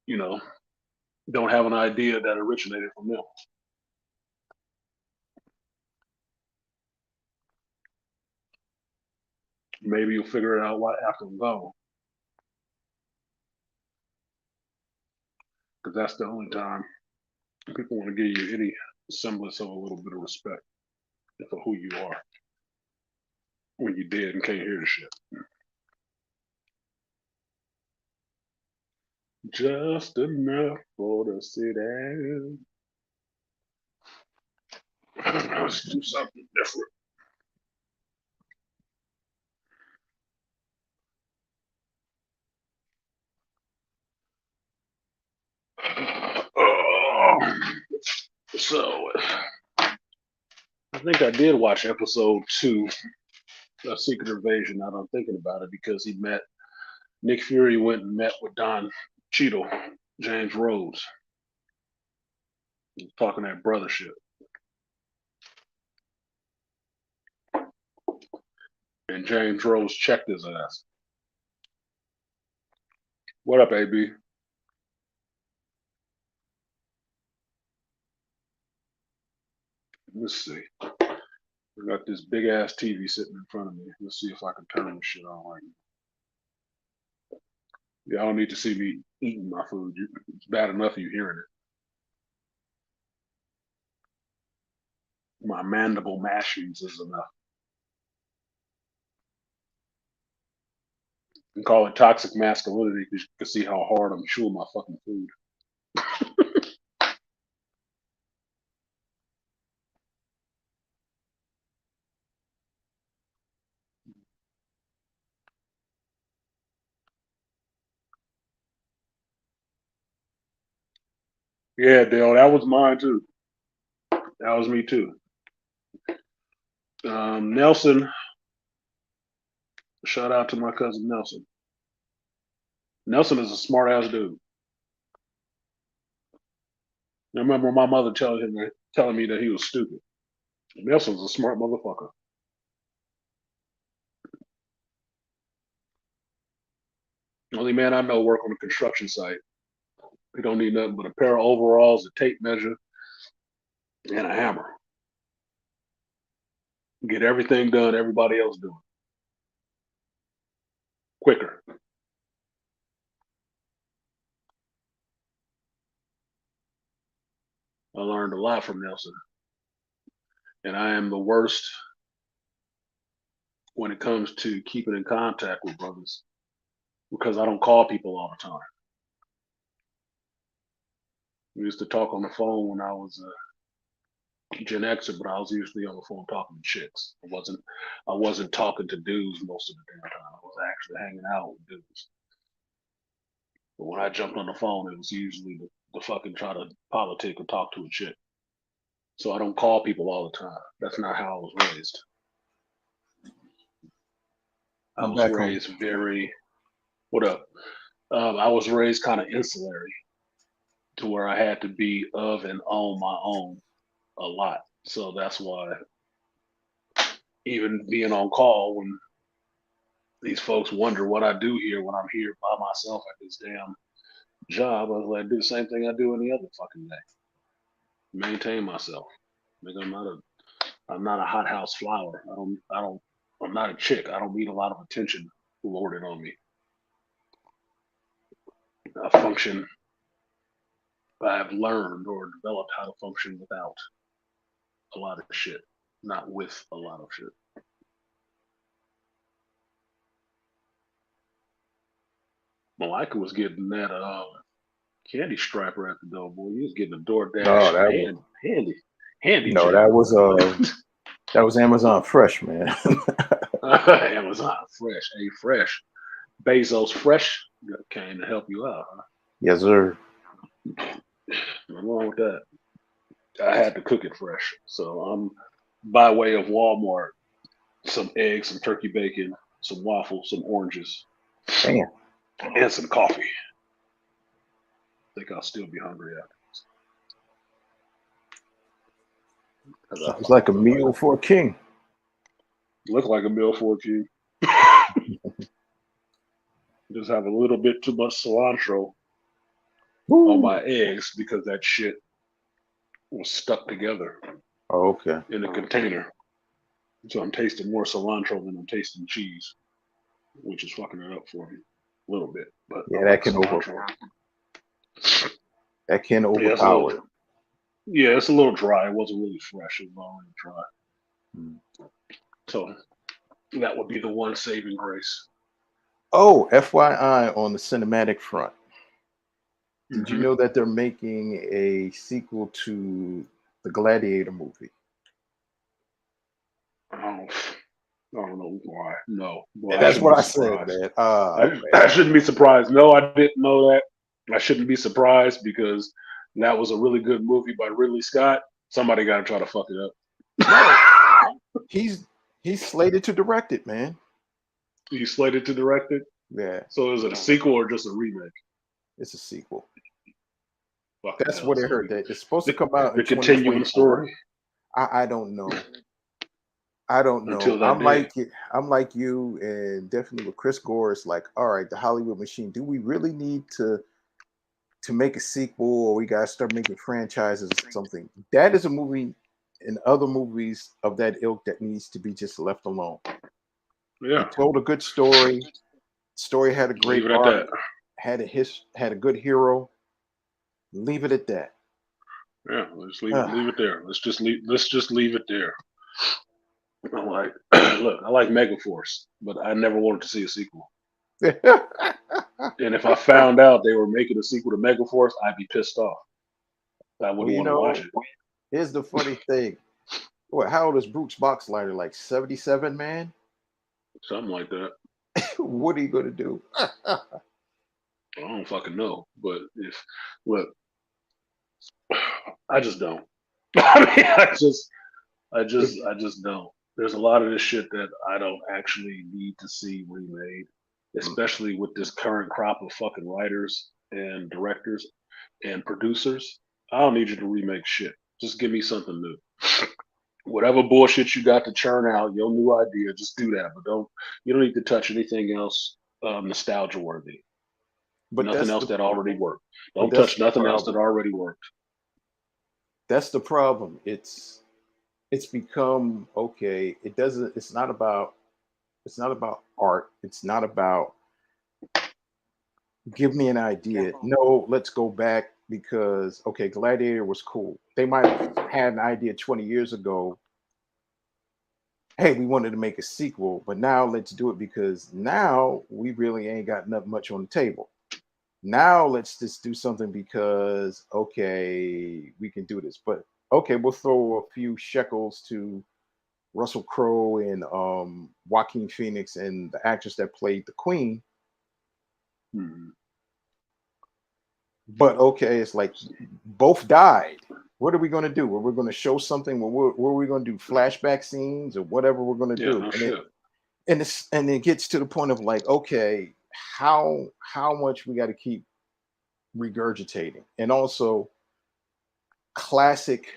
A: you know, don't have an idea that originated from them. Maybe you'll figure it out after I'm gone. Because that's the only time people want to give you any semblance of a little bit of respect for who you are when you're dead and can't hear the shit. Just enough for the city. Let's do something different. So, I think I did watch episode 2 of Secret Invasion. Now that I'm thinking about it, because Nick Fury went and met with Don Cheadle, James Rhodes, talking that brother shit. And James Rhodes checked his ass. What up, AB? Let's see. I got this big ass TV sitting in front of me. Let's see if I can turn this shit on right now. Yeah, I don't need to see me eating my food. It's bad enough you hearing it. My mandible mashings is enough. You can call it toxic masculinity because you can see how hard I'm chewing my fucking food. Yeah, Dale, that was mine too. That was me too. Nelson, shout out to my cousin Nelson. Nelson is a smart ass dude. I remember my mother telling me that he was stupid. Nelson's a smart motherfucker. Only man I know work on a construction site. He don't need nothing but a pair of overalls, a tape measure, and a hammer. Get everything done everybody else doing quicker. I learned a lot from Nelson, and I am the worst when it comes to keeping in contact with brothers because I don't call people all the time. We used to talk on the phone when I was a Gen Xer, but I was usually on the phone talking to chicks. I wasn't talking to dudes most of the damn time. I was actually hanging out with dudes. But when I jumped on the phone, it was usually to fucking try to politic or talk to a chick. So I don't call people all the time. That's not how I was raised. I
B: I'm
A: was
B: back home.
A: raised very, what up? I was raised kind of insulary to where I had to be of and on my own a lot. So that's why even being on call when these folks wonder what I do here when I'm here by myself at this damn job, I was like, I do the same thing I do any other fucking day. Maintain myself. Like I'm not a hothouse flower. I'm not a chick. I don't need a lot of attention loaded on me. I function. I've learned or developed how to function without a lot of shit, not with a lot of shit. Malika was getting that candy striper at the door, boy. He was getting a
B: No,
A: DoorDash
B: that was
A: handy
B: no,
A: job.
B: that was Amazon Fresh, man.
A: Amazon Fresh, fresh. Bezos Fresh came to help you out, huh?
B: Yes, sir.
A: What's wrong with that? I had to cook it fresh. So I'm by way of Walmart, some eggs, some turkey bacon, some waffles, some oranges,
B: Damn.
A: and some coffee. I think I'll still be hungry after.
B: Sounds like a meal for a king.
A: Look like a meal for a king. Just have a little bit too much cilantro on my eggs because that shit was stuck together
B: Oh, okay.
A: in a container. So I'm tasting more cilantro than I'm tasting cheese, which is fucking it up for me a little bit. But
B: Yeah,
A: I
B: that
A: like
B: can
A: cilantro.
B: that can
A: Yeah,
B: overpower it.
A: It's a little dry. It wasn't really fresh. It was already dry.
B: Mm.
A: So that would be the one saving grace.
B: Oh, FYI on the cinematic front. Did you
A: Mm-hmm.
B: know that they're making a sequel to the Gladiator movie?
A: I don't know why. No. Well,
B: And
A: I
B: that's
A: shouldn't
B: what
A: be
B: I said,
A: surprised.
B: man.
A: I shouldn't be surprised. No, I didn't know that. I shouldn't be surprised because that was a really good movie by Ridley Scott. Somebody got to try to fuck it up.
B: No, he's slated to direct it, man.
A: He's slated to direct it.
B: Yeah,
A: So is it a sequel or just a remake?
B: it's a sequel.
A: Fucking
B: That's
A: hell.
B: what I
A: So
B: heard. That it's supposed to come out in
A: the continuing
B: 2024.
A: story
B: I don't know. I don't know.
A: until that day.
B: I'm like you, and definitely with Chris Gore. It's like, all right, the Hollywood machine. Do we really need to make a sequel, or we gotta start making franchises or something? That is a movie, and other movies of that ilk that needs to be just left alone.
A: Yeah.
B: It told a good story. Story had a great
A: Leave it at
B: arc.
A: that.
B: Had a good hero. Leave it at that.
A: Yeah, let's leave it there. Let's just leave it there. I like look, I like Megaforce, but I never wanted to see a sequel. And if I found out they were making a sequel to Megaforce, I'd be pissed off. I
B: Well,
A: wouldn't want to watch it.
B: here's the funny thing. What? How old is Brooks Boxleiter? Like 77, man.
A: Something like that.
B: What are you gonna do?
A: I don't fucking know. But if look, I just don't. I mean, I just don't. There's a lot of this shit that I don't actually need to see remade. especially with this current crop of fucking writers and directors and producers. I don't need you to remake shit. Just give me something new. Whatever bullshit you got to churn out, your new idea, just do that. But you don't need to touch anything else nostalgia worthy.
B: But
A: Nothing
B: that's
A: else
B: the
A: that already worked.
B: but
A: Don't
B: that's
A: touch
B: the
A: nothing else that
B: problem.
A: already worked.
B: That's the problem. It's become okay. It doesn't. It's not about. It's not about art. It's not about give me an idea. No, let's go back because okay, Gladiator was cool. They might have had an idea 20 years ago. Hey, we wanted to make a sequel, but now let's do it because now we really ain't got nothing much on the table. Now let's just do something because okay, we can do this. But okay, we'll throw a few shekels to Russell Crowe and Joaquin Phoenix and the actress that played the Queen.
A: Hmm.
B: But okay, it's like both died. What are we going to do? Are we going to show something? What are we going to do? Flashback scenes or whatever we're going to
A: Yeah,
B: do?
A: no
B: And it
A: shit.
B: and it gets to the point of like, okay, how much we got to keep regurgitating, and also classic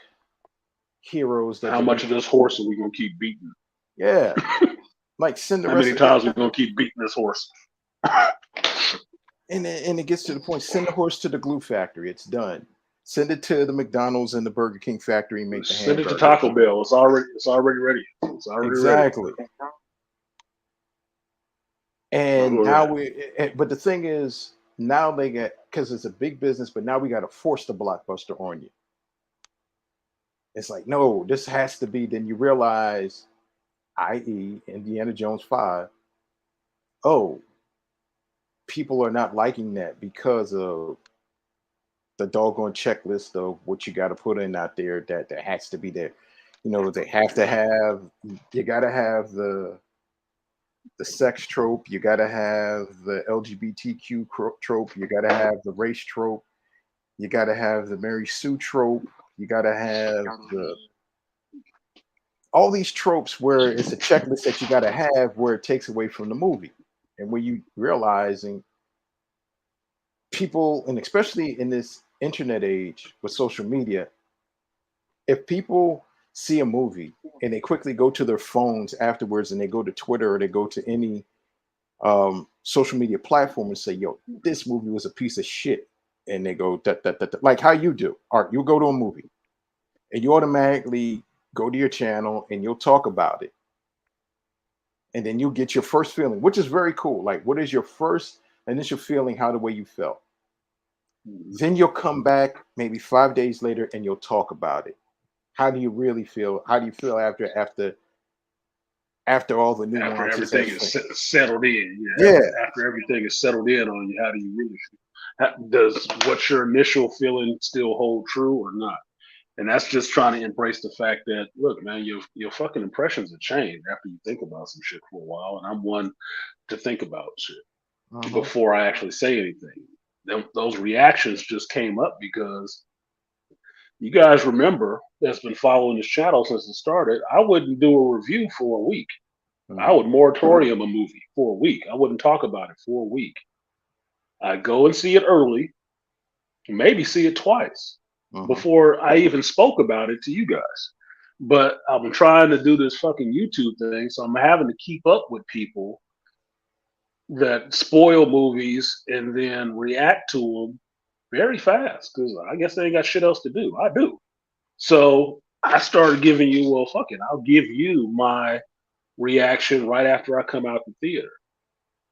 B: heroes that
A: How
B: the
A: much of this horse are we gonna keep beating?
B: yeah, like
A: How many
B: Cinderella.
A: times are we gonna keep beating this horse?
B: And it gets to the point. Send the horse to the glue factory. It's done. Send it to the McDonald's and the Burger King factory and make the
A: Send it to Taco
B: hamburgers.
A: Bell. It's already ready. It's already ready.
B: Exactly. And
A: Go
B: now
A: ahead.
B: but the thing is, now they get because it's a big business, but now we got to force the blockbuster on you. It's like, no, this has to be. Then you realize, i.e., Indiana Jones 5, oh, people are not liking that because of the doggone checklist of what you got to put in out there that has to be there. You know, they have to have you got to have the sex trope, you got to have the LGBTQ trope, you got to have the race trope, you got to have the Mary Sue trope, you got to have the all these tropes where it's a checklist that you got to have where it takes away from the movie and where you realizing people and especially in this internet age with social media, if people see a movie and they quickly go to their phones afterwards and they go to Twitter or they go to any social media platform and say, yo, this movie was a piece of shit. And they go, like how you do. Art, you'll go to a movie and you automatically go to your channel and you'll talk about it. And then you'll get your first feeling, which is very cool. Like, what is your first initial feeling, how the way you felt? Then you'll come back maybe 5 days later and you'll talk about it. How do you really feel? How do you feel after all the
A: After
B: nuances
A: everything
B: has
A: is
B: finished?
A: settled in, yeah.
B: Yeah,
A: After everything is settled in on you, how do you really feel? Does what's your initial feeling still hold true or not? And that's just trying to embrace the fact that look, man, your fucking impressions have changed after you think about some shit for a while, and I'm one to think about shit
B: uh-huh.
A: before I actually say anything. Those reactions just came up because you guys remember that's been following this channel since it started. I wouldn't do a review for a week. I
B: Mhm,
A: would moratorium a movie for a week. I wouldn't talk about it for a week. I'd go and see it early, maybe see it twice
B: mhm.
A: before I even spoke about it to you guys. But I've been trying to do this fucking YouTube thing, so I'm having to keep up with people that spoil movies and then react to them very fast because I guess they ain't got shit else to do. I do. So I started giving you, well, fuck it, I'll give you my reaction right after I come out the theater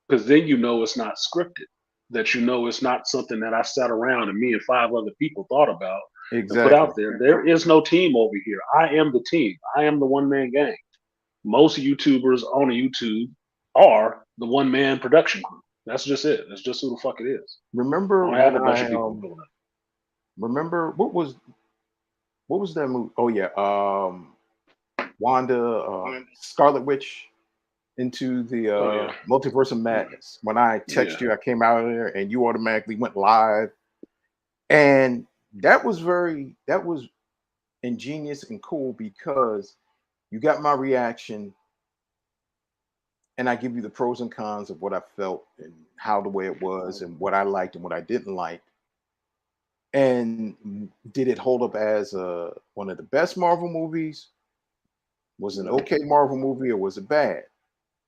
A: because then you know it's not scripted. That you know it's not something that I sat around and me and five other people thought about and put
B: Exactly.
A: out there. There is no team over here. I am the team. I am the one man gang. Most YouTubers on YouTube are the one man production crew. That's just it. That's just who the fuck it is. I
B: Remember
A: don't have
B: when
A: a bunch
B: I
A: of people doing it.
B: remember what was that movie? Oh yeah, Wanda, Scarlet Witch into the
A: Oh yeah,
B: Multiverse of Madness. When I
A: yeah.
B: text you, I came out of there and you automatically went live, and that was ingenious and cool because you got my reaction and I give you the pros and cons of what I felt and how the way it was and what I liked and what I didn't like. And did it hold up as one of the best Marvel movies? Was it an okay Marvel movie or was it bad?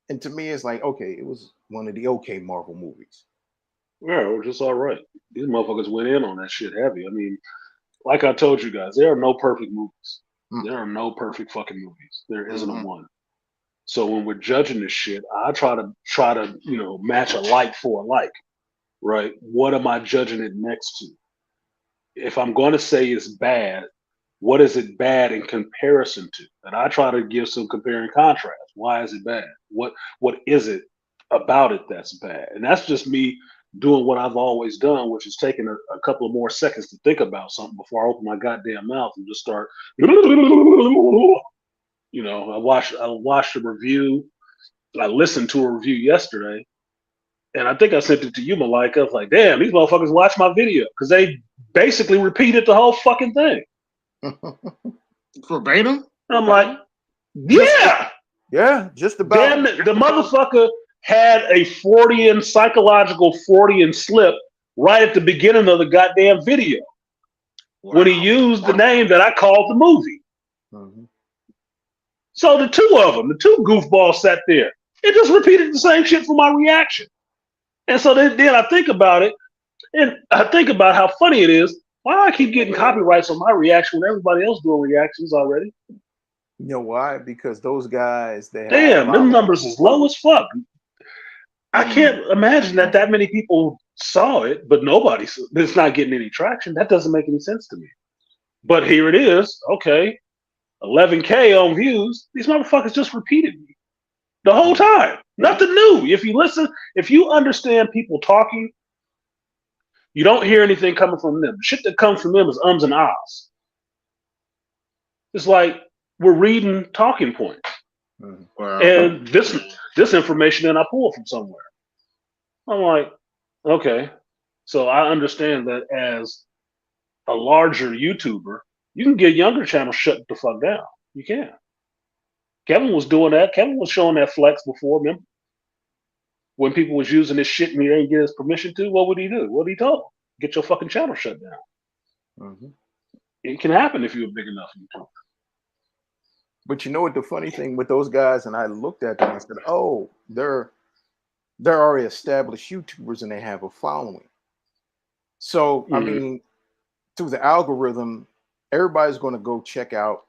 B: And to me, it's like, okay, it was one of the okay Marvel movies.
A: Yeah, it was just all right. These motherfuckers went in on that shit heavy. I mean, like I told you guys, there are no perfect movies. There are no perfect fucking movies. There isn't a one. So when we're judging this shit, I try to match a like for a like, right? What am I judging it next to? If I'm going to say it's bad, what is it bad in comparison to? And I try to give some compare and contrast. Why is it bad? What is it about it that's bad? And that's just me doing what I've always done, which is taking a couple of more seconds to think about something before I open my goddamn mouth and just start. I watched a review. I listened to a review yesterday, and I think I sent it to you, Malika. I was like, damn, these motherfuckers watched my video because they basically repeated the whole fucking thing.
C: Verbatim?
A: I'm like,
B: just about.
A: Damn it, the motherfucker had a Freudian, psychological Freudian slip right at the beginning of the goddamn video when he used the name that I called the movie. So the two of them, the two goofballs sat there and just repeated the same shit for my reaction. And so then I think about it, and I think about how funny it is. Why do I keep getting copyrights on my reaction when everybody else doing reactions already?
B: You know why? Because those guys,
A: them numbers is low as fuck. I can't imagine that many people saw it, but it's not getting any traction. That doesn't make any sense to me. But here it is. Okay, 11K on views. These motherfuckers just repeated me the whole time. Nothing new. If you listen, if you understand people talking, you don't hear anything coming from them. The shit that comes from them is ums and ahs. It's like we're reading talking points. And this information that I pulled from somewhere. I'm like, okay. So I understand that as a larger YouTuber, you can get younger channels shut the fuck down. You can. Kevin was doing that. Kevin was showing that flex before, remember? When people was using this shit and he didn't get his permission to, what would he do? What did he tell them? Get your fucking channel shut down. It can happen if you're a big enough YouTuber.
B: But you know what the funny thing with those guys, and I looked at them and said, oh, they're already established YouTubers and they have a following. So, I mean, through the algorithm, everybody's going to go check out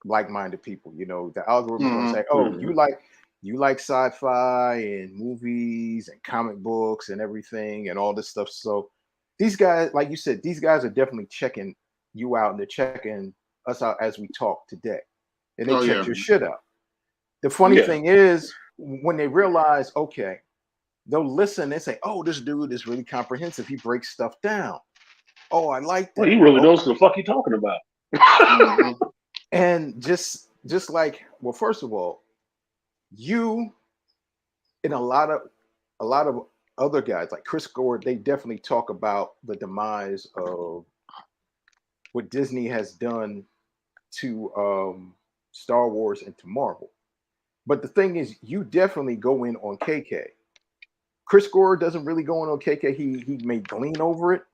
B: like-minded people. You know, the algorithm is going to say, oh, you like sci-fi and movies and comic books and everything and all this stuff. So these guys, like you said, these guys are definitely checking you out and they're checking us out as we talk today. And they check your shit out. The funny thing is, when they realize, okay, they'll listen and say, oh, this dude is really comprehensive. He breaks stuff down. Oh, I like that.
A: Well, he really knows what the fuck he's talking about.
B: And just like, well, first of all, you and a lot of other guys like Chris Gore, they definitely talk about the demise of what Disney has done to Star Wars and to Marvel. But the thing is, you definitely go in on KK. Chris Gore doesn't really go in on KK. He may glean over it,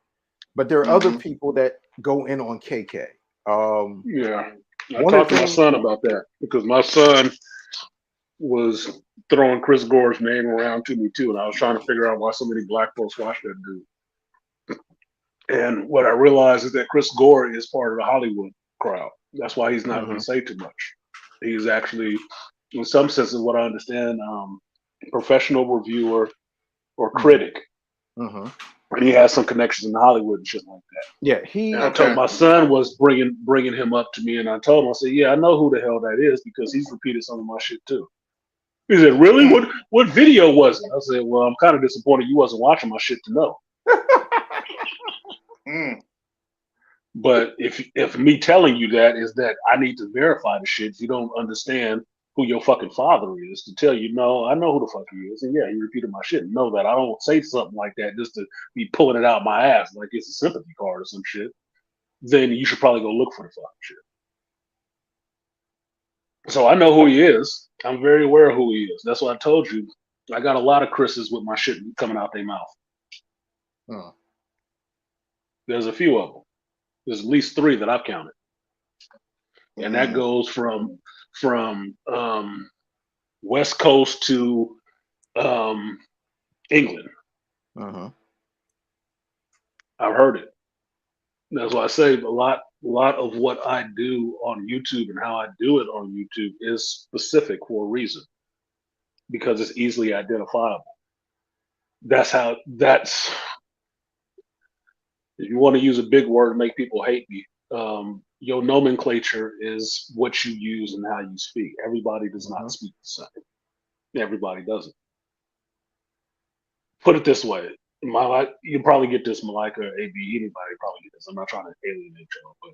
B: but there are other people that go in on KK.
A: I talked to my son about that because my son was throwing Chris Gore's name around to me too, and I was trying to figure out why so many black folks watch that dude. And what I realized is that Chris Gore is part of the Hollywood crowd. That's why he's not going to say too much. He's actually, in some senses, what I understand, professional reviewer or critic. And he has some connections in Hollywood and shit like that.
B: Yeah,
A: I told my son was bringing him up to me, and I told him, I said, yeah, I know who the hell that is because he's repeated some of my shit too. He said, really? What video was it? I said, well, I'm kind of disappointed you wasn't watching my shit to know. But if me telling you that is that I need to verify the shit, you don't understand who your fucking father is to tell you, no, I know who the fuck he is. And yeah, he repeated my shit. Know that I don't say something like that just to be pulling it out my ass like it's a sympathy card or some shit. Then you should probably go look for the fucking shit. So I know who he is. I'm very aware of who he is. That's why I told you. I got a lot of Chris's with my shit coming out their mouth.
B: Huh.
A: There's a few of them. There's at least 3 that I've counted, and that goes from West Coast to um, England.
B: Uh-huh.
A: I've heard it. That's why I say a lot of what I do on YouTube and how I do it on YouTube is specific for a reason because it's easily identifiable. That's if you want to use a big word to make people hate me, your nomenclature is what you use and how you speak. Everybody does
B: Uh-huh.
A: not speak the same. Everybody doesn't. Put it this way. You probably get this, Malika, AB, anybody probably get this. I'm not trying to alienate you, but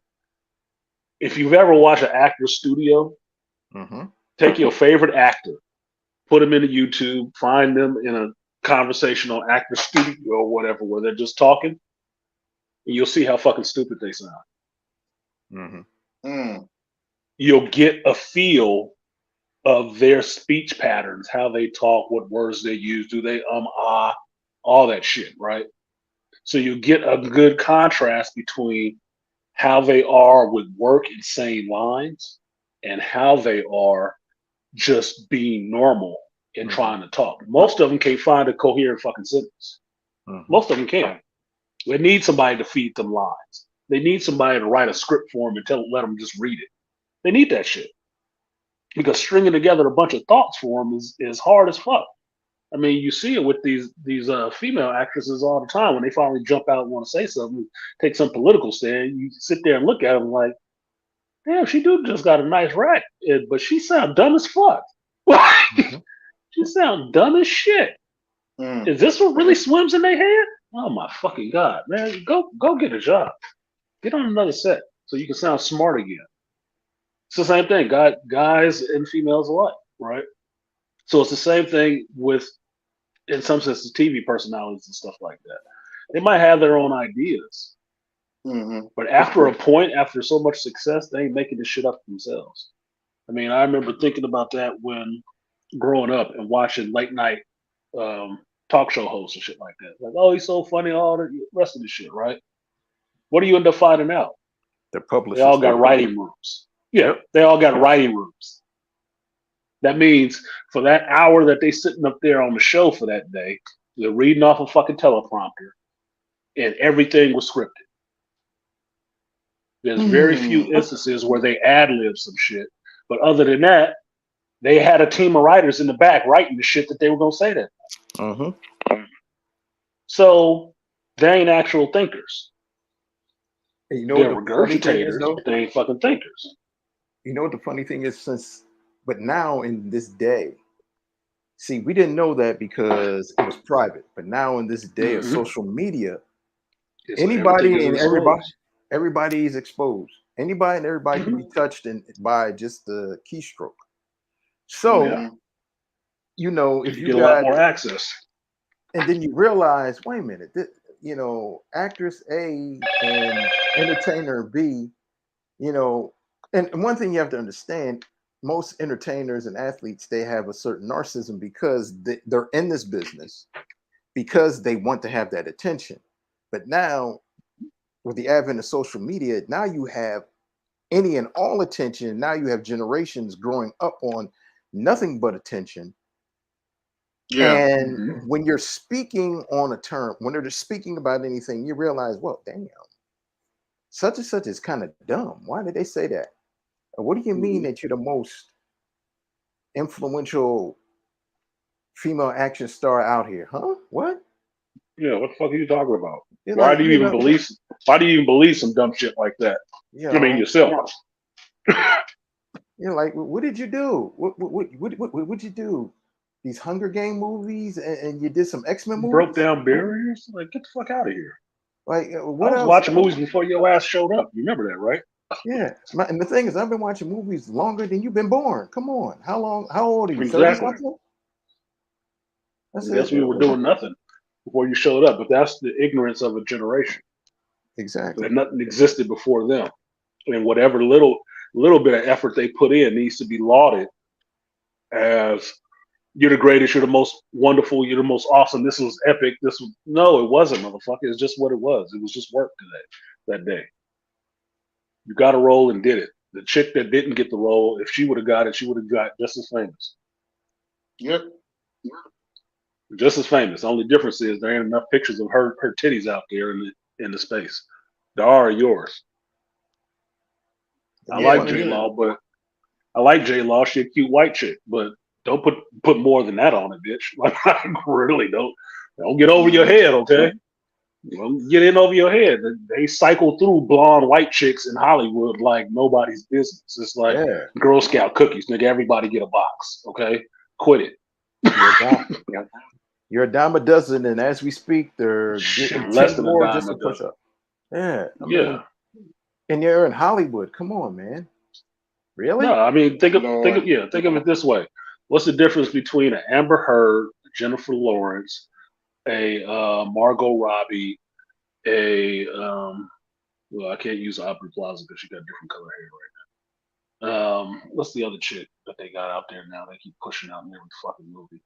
A: if you've ever watched an actor's studio,
B: Uh-huh.
A: take your favorite actor, put them into YouTube, find them in a conversation on actor studio or whatever, where they're just talking, and you'll see how fucking stupid they sound.
B: Mm-hmm.
A: You'll get a feel of their speech patterns, how they talk, what words they use, do they all that shit, right? So you get a good contrast between how they are with work and saying lines and how they are just being normal and trying to talk. Most of them can't find a coherent fucking sentence. Most of them can't. They need somebody to feed them lines. They need somebody to write a script for them and let them just read it. They need that shit because stringing together a bunch of thoughts for them is hard as fuck. I mean, you see it with these female actresses all the time when they finally jump out and want to say something, take some political stand. You sit there and look at them like, damn, she do just got a nice rack, but she sound dumb as fuck. She sound dumb as shit. Is this what really swims in their head? Oh my fucking god, man! Go get a job. Get on another set so you can sound smart again. It's the same thing, guys and females alike, right? So it's the same thing with, in some senses, TV personalities and stuff like that. They might have their own ideas, but after a point, after so much success, they ain't making this shit up themselves. I mean, I remember thinking about that when growing up and watching late night talk show hosts and shit like that. Like, oh, he's so funny, all the rest of the shit, right? What do you end up finding out?
B: The
A: They
B: publishers.
A: all got writing rooms. Yeah,
B: Yep.
A: they all got writing rooms. That means for that hour that they sitting up there on the show for that day, they're reading off a fucking teleprompter, and everything was scripted. There's very few instances where they ad lib some shit, but other than that, they had a team of writers in the back writing the shit that they were gonna say that. So they ain't actual thinkers.
B: And you know
A: They're
B: what the funny thing is,
A: regurgitators,
B: though?
A: but they ain't fucking thinkers.
B: You know what the funny thing is, but now in this day, see, we didn't know that because it was private. But now in this day of social media, anybody and everybody is exposed. Anybody and everybody can be touched by just the keystroke. So, you know, if you
A: get
B: got
A: a lot more access,
B: and then you realize, wait a minute, actress A and entertainer B, and one thing you have to understand, most entertainers and athletes, they have a certain narcissism because they're in this business because they want to have that attention. But now, with the advent of social media, now you have any and all attention. Now you have generations growing up on nothing but attention.
A: yeah.
B: And when you're speaking on a term, when they're just speaking about anything, you realize, well, damn, such and such is kind of dumb. Why did they say that? What do you mean that you're the most influential female action star out here? Huh? What?
A: Yeah, what the fuck are you talking about?
B: You're
A: Why
B: like,
A: do you even believe? Why do you even believe some dumb shit like that? I mean, yourself.
B: You're like, what did you do? What did you do? These Hunger Game movies, and you did some X-Men movies?
A: Broke down barriers? Like, get the fuck out of here.
B: Like,
A: what I was watching movies before your ass showed up. You remember that, right?
B: Yeah. And the thing is, I've been watching movies longer than you've been born. Come on. How long? How old are you?
A: Exactly.
B: 30-something?
A: I guess we were doing nothing before you showed up, but that's the ignorance of a generation.
B: Exactly.
A: That nothing existed before them. And whatever little little bit of effort they put in needs to be lauded as you're the greatest, you're the most wonderful, you're the most awesome. This was epic. This was no, it wasn't, motherfucker. It's just what it was. It was just work today, that day. You got a role and did it. The chick that didn't get the role, if she would have got it, she would have got just as famous.
C: Yep.
A: Just as famous. The only difference is there ain't enough pictures of her titties out there in the space. There are yours. I like J Law, but I like J Law. She a cute white chick, but don't put more than that on it, bitch. Like, really don't get over your head, okay? Don't get in over your head. They cycle through blonde white chicks in Hollywood like nobody's business. It's like Girl Scout cookies, nigga. Everybody get a box, okay? Quit it.
B: You're a dime a dozen, and as we speak, they're getting
A: less
B: 10
A: than
B: more
A: a dime
B: just
A: a
B: to push
A: dozen.
B: up. Yeah, I
A: Yeah.
B: mean, and you're in Hollywood. Come on, man. Really?
A: No, I mean think of it this way. What's the difference between an Amber Heard, Jennifer Lawrence, a Margot Robbie, a well, I can't use Aubrey Plaza because she got different color hair right now. What's the other chick that they got out there now? They keep pushing out in every fucking movie.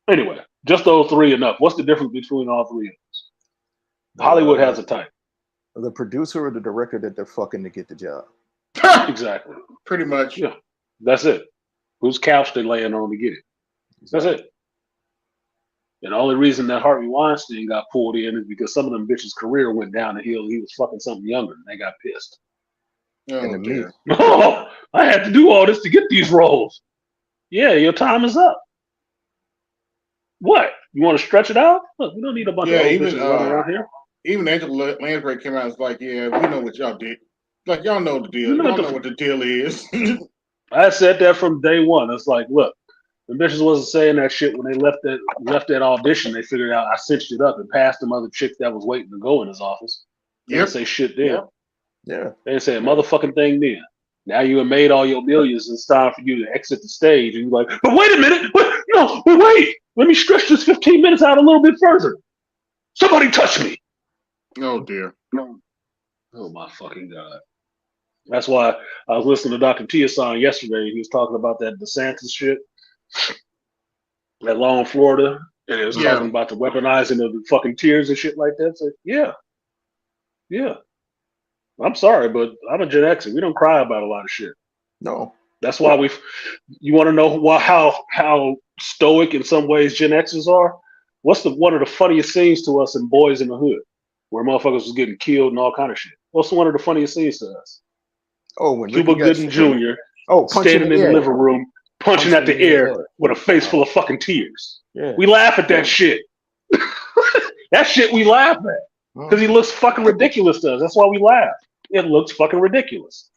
A: Anyway, just those three enough. What's the difference between all three of those? Hollywood has a type.
B: The producer or the director that they're fucking to get the job.
A: Exactly.
C: Pretty much.
A: Yeah. That's it. Whose couch they laying on to get it. That's it. And the only reason that Harvey Weinstein got pulled in is because some of them bitches' career went down the hill. He was fucking something younger and they got pissed.
C: Oh, dear.
A: Oh, I had to do all this to get these roles. Yeah, your time is up. What? You want to stretch it out? Look, we don't need a bunch of old bitches running around here.
C: Even Angela Lansbury came out and was like, yeah, we know what y'all did. Like, y'all know the deal. Y'all know what the deal is.
A: I said that from day one. It's like, look, the bitches wasn't saying that shit when they left that audition. They figured out I cinched it up and passed them other chicks that was waiting to go in his office. They didn't say shit then.
B: Yeah.
A: They didn't say a motherfucking thing then. Now you have made all your millions. It's time for you to exit the stage. And you're like, but wait a minute. Wait. Let me stretch this 15 minutes out a little bit further. Somebody touch me.
C: Oh, dear.
A: Oh, my fucking God. That's why I was listening to Dr. Tiasan yesterday. He was talking about that DeSantis shit at Law in Florida. And it was talking about the weaponizing of the fucking tears and shit like that. So, yeah. I'm sorry, but I'm a Gen Xer. We don't cry about a lot of shit.
B: No.
A: That's why you want to know how stoic in some ways Gen Xers are? What's one of the funniest scenes to us in Boys in the Hood, where motherfuckers was getting killed and all kind of shit? What's one of the funniest scenes to us?
B: Oh, when
A: Cuba Gooding Jr. Standing in the living room, punching at the air with a face full of fucking tears.
B: Yeah.
A: We laugh at that shit. That shit we laugh at. Because he looks fucking ridiculous to us. That's why we laugh. It looks fucking ridiculous.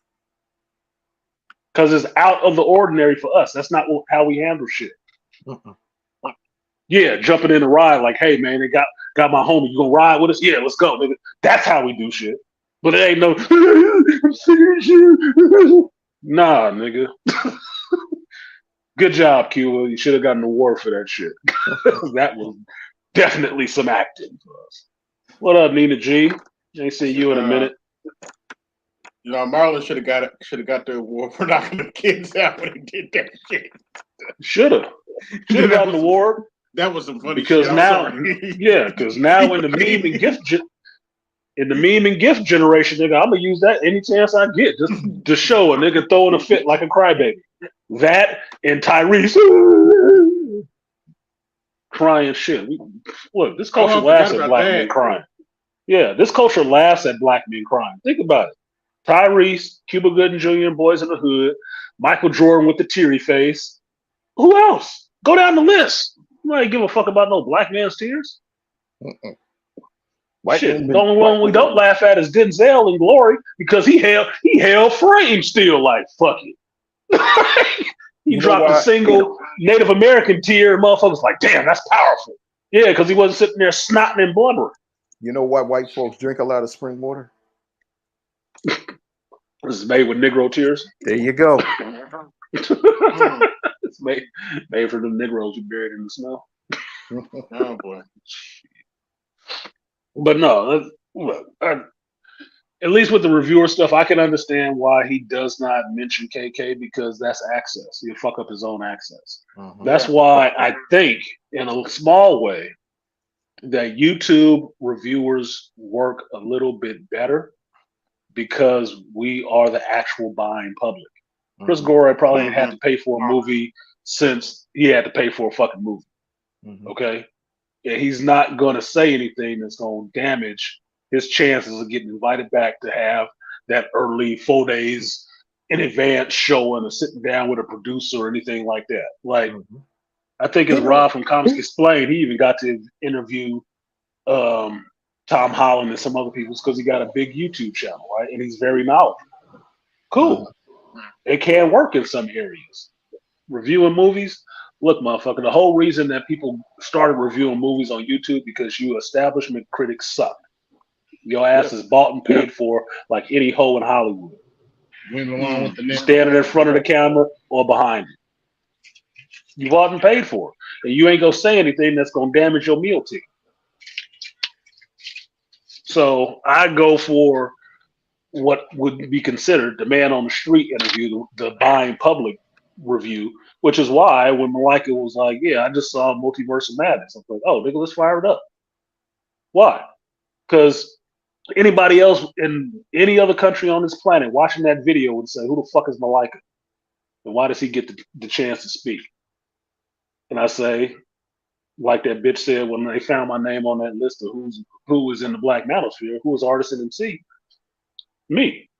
A: Because it's out of the ordinary for us. That's not how we handle shit. Yeah, jumping in the ride like, hey, man, they got my homie. You gonna ride with us? Yeah, let's go, nigga. That's how we do shit. But it ain't no, I'm serious. Nah, nigga. Good job, Cuba. You should have gotten an award for that shit. That was definitely some acting for us. What up, Nina G? Ain't seen you in a minute.
C: Marlon should have got the award for knocking the kids out when he did that shit.
A: Should have got an award.
C: That was some funny
A: because
C: shit.
A: Because now in the meme and gift generation, nigga, I'm gonna use that any chance I get just to show a nigga throwing a fit like a crybaby. That and Tyrese crying shit. Look, this culture laughs at black men crying. Yeah, this culture laughs at black men crying. Think about it. Tyrese, Cuba Gooding Jr., Boys in the Hood, Michael Jordan with the teary face. Who else? Go down the list. Nobody give a fuck about no black man's tears. Shit, the only one we don't laugh at is Denzel in Glory because he held frame still like fuck it. He dropped a single Native American tear and motherfuckers like, damn, that's powerful. Yeah, because he wasn't sitting there snotting and blubbering.
B: You know why white folks drink a lot of spring water?
A: This is made with Negro tears.
B: There you go.
A: It's made for the Negroes who buried in the snow.
C: Oh boy.
A: But no, look, at least with the reviewer stuff, I can understand why he does not mention KK because that's access. He'll fuck up his own access. That's why I think, in a small way, that YouTube reviewers work a little bit better because we are the actual buying public. Chris Gore probably ain't had to pay for a movie since he had to pay for a fucking movie. Okay? Yeah, he's not going to say anything that's going to damage his chances of getting invited back to have that early 4 days in advance showing or sitting down with a producer or anything like that. Like, I think as Rob from Comics Explained, he even got to interview Tom Holland and some other people because he got a big YouTube channel, right? And he's very knowledgeable. Cool. It can work in some areas. Reviewing movies, look, motherfucker, the whole reason that people started reviewing movies on YouTube because you establishment critics suck. Your ass is bought and paid for like any hoe in Hollywood.
C: Along with the
A: standing in front of the camera or behind it. You bought and paid for it. And you ain't gonna say anything that's gonna damage your meal ticket. So I go for what would be considered the man on the street interview, the buying public review, which is why when Malika was like, yeah, I just saw Multiverse of Madness. I'm like, oh, nigga, let's fire it up. Why? Because anybody else in any other country on this planet watching that video would say, who the fuck is Malika? And why does he get the chance to speak? And I say, like that bitch said when they found my name on that list of who was in the Black Manosphere, who was artisanmc? Me.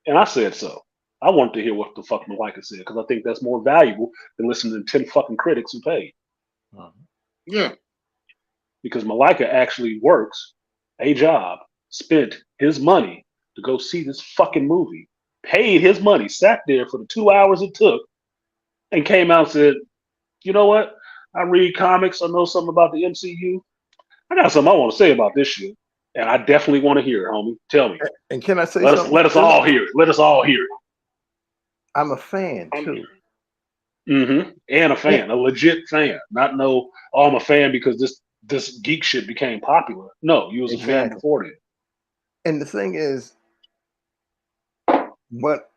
A: And I said so. I wanted to hear what the fuck Malika said because I think that's more valuable than listening to 10 fucking critics who paid.
C: Yeah.
A: Because Malika actually works a job, spent his money to go see this fucking movie, paid his money, sat there for the 2 hours it took, and came out and said, you know what? I read comics. I know something about the MCU. I got something I want to say about this shit. And I definitely want to hear it, homie. Tell me.
B: And can I say
A: something? Let us all hear it. Let us all hear it.
B: I'm a fan, too.
A: And a fan. A legit fan. Not no, oh, I'm a fan because this geek shit became popular. No, you was a fan before that.
B: And the thing is, but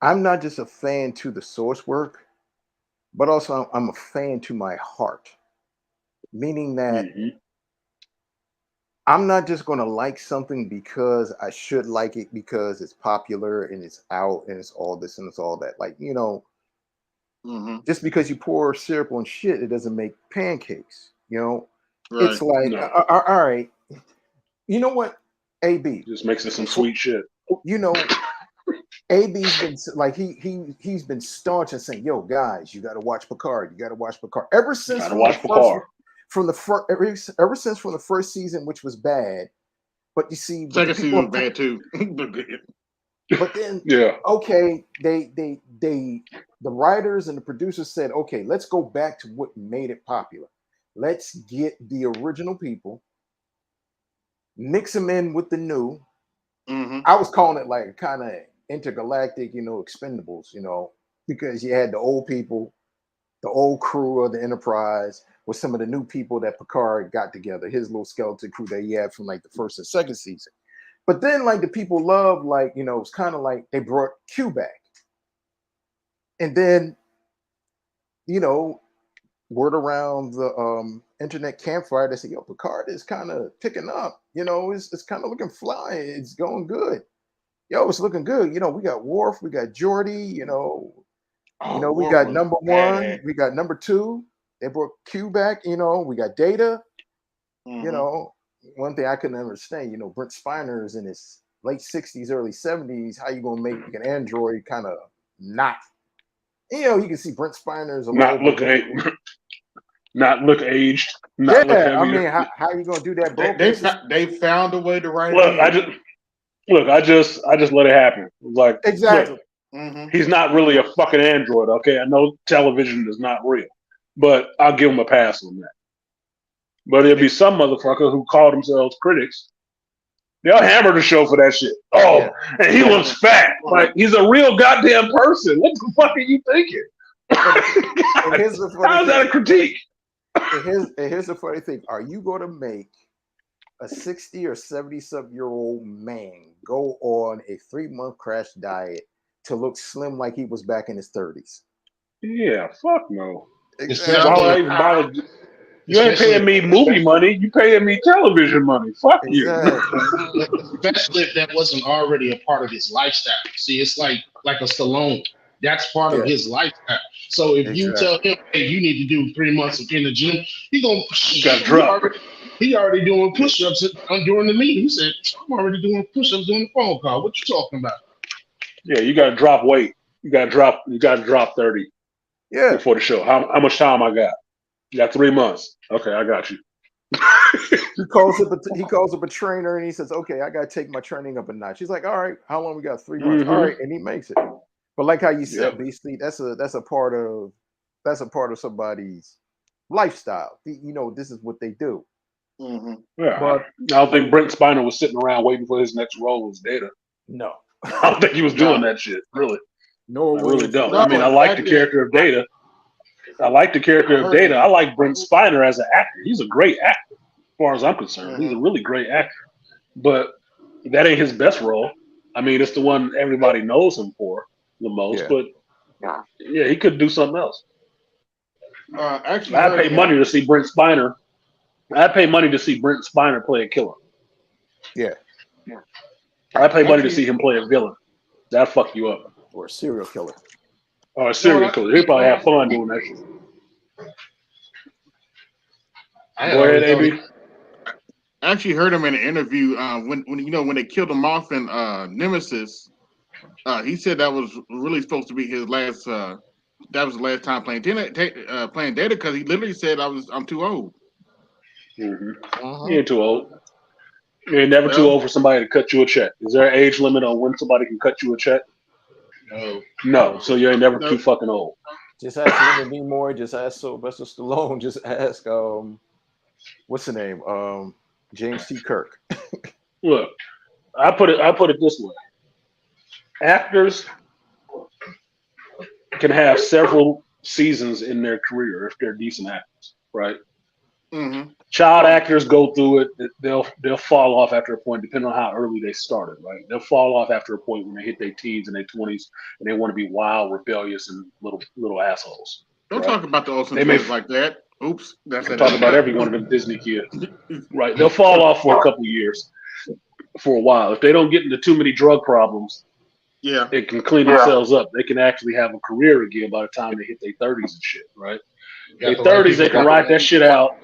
B: I'm not just a fan to the source work, but also I'm a fan to my heart. Meaning that I'm not just going to like something because I should like it because it's popular and it's out and it's all this and it's all that. Like, you know, just because you pour syrup on shit, it doesn't make pancakes. You know, it's like, all right, you know what? AB
A: just makes it some sweet shit.
B: You know, AB's been like he's been staunch and saying, "Yo, guys, you got to watch Picard. You got to watch Picard." Ever since from the first season, which was bad, but you see,
C: second season was bad too.
B: But then, okay, the writers and the producers said, "Okay, let's go back to what made it popular. Let's get the original people, mix them in with the new." I was calling it like kind of intergalactic, you know, Expendables, you know, because you had the old people, the old crew of the Enterprise with some of the new people that Picard got together, his little skeleton crew that he had from like the first and second season. But then like the people love, like, you know, it's kind of like they brought Q back. And then, you know, word around the internet campfire, they say, yo, Picard is kind of picking up, you know, it's kind of looking fly, it's going good. Yo, it's looking good. You know, we got Worf, we got Geordi, you know, we got number one, we got number two. They brought Q back, you know, we got Data. You know, one thing I couldn't understand, you know, Brent Spiner is in his late 60s, early 70s. How you gonna make an android kind of not, you know, you can see Brent Spiner's
A: not look aged. Look
B: I mean, how you gonna do that, bro?
C: They found a way to write
A: it. I just let it happen. Like,
B: exactly.
A: He's not really a fucking android. Okay, I know television is not real, but I'll give him a pass on that. But there'll be some motherfucker who call themselves critics. They'll hammer the show for that shit. Oh, and he looks fat. Like, he's a real goddamn person. What the fuck are you thinking? How's that a critique?
B: Here's the funny thing. Are you going to make a 60 or 70-something-year-old man go on a 3-month crash diet to look slim like he was back in his 30s.
A: Yeah, fuck no.
B: Exactly.
A: Why would I
D: Especially,
A: even bother? You ain't
D: especially,
A: paying me movie money. You paying me television money. Fuck you.
D: especially if that wasn't already a part of his lifestyle. See, it's like a Stallone. That's part of his lifestyle. So if you tell him, hey, you need to do 3 months in the gym, he
A: got dropped.
D: He already doing push-ups during the meeting. He said, I'm already doing push-ups during the phone call. What you talking about?
A: Yeah, you got to drop weight. You got to drop 30 before the show. How much time I got? You got 3 months. Okay, I got you.
B: He calls up a trainer and he says, okay, I got to take my training up a notch. He's like, all right, how long we got? 3 months. All right. And he makes it. But like how you said, basically, that's a part of somebody's lifestyle. This is what they do.
C: Mm-hmm.
A: Yeah, but I don't think Brent Spiner was sitting around waiting for his next role as Data.
B: No.
A: I don't think he was doing that shit, really.
B: No,
A: I really don't.
C: No,
A: I mean, I like the character of Data. I like Brent Spiner as an actor. He's a great actor, as far as I'm concerned. He's a really great actor. But that ain't his best role. I mean, it's the one everybody knows him for the most. But yeah, he could do something else.
C: Actually,
A: I'd pay money to see Brent Spiner. I'd pay money to see Brent Spiner play a killer.
B: Yeah.
A: I'd pay money to see him play a villain. That'd fuck you up.
B: Or a serial killer.
A: Or a serial killer. He'd probably have fun doing that shit. Go ahead, AB.
C: I actually heard him in an interview when they killed him off in Nemesis. He said that was really supposed to be his last. That was the last time playing Data because he literally said I'm too old.
A: Mm-hmm. You ain't too old. You ain't never too old for somebody to cut you a check. Is there an age limit on when somebody can cut you a check? No. So you ain't never too fucking old.
B: Just ask Leonard Nimoy. Just ask Sylvester Stallone. Just ask what's the name? James T. Kirk.
A: Look, I put it this way: actors can have several seasons in their career if they're decent actors, right?
C: Mm-hmm.
A: Child actors go through it; they'll fall off after a point, depending on how early they started, right? They'll fall off after a point when they hit their teens and their 20s, and they want to be wild, rebellious, and little assholes.
C: Don't talk about the Olsen twins like that. Oops, that's
A: I'm talking about every one of them Disney kids, right? They'll fall off for a couple of years, for a while. If they don't get into too many drug problems, they can clean themselves up. They can actually have a career again by the time they hit their 30s and shit, right? Their 30s, they can ride that shit out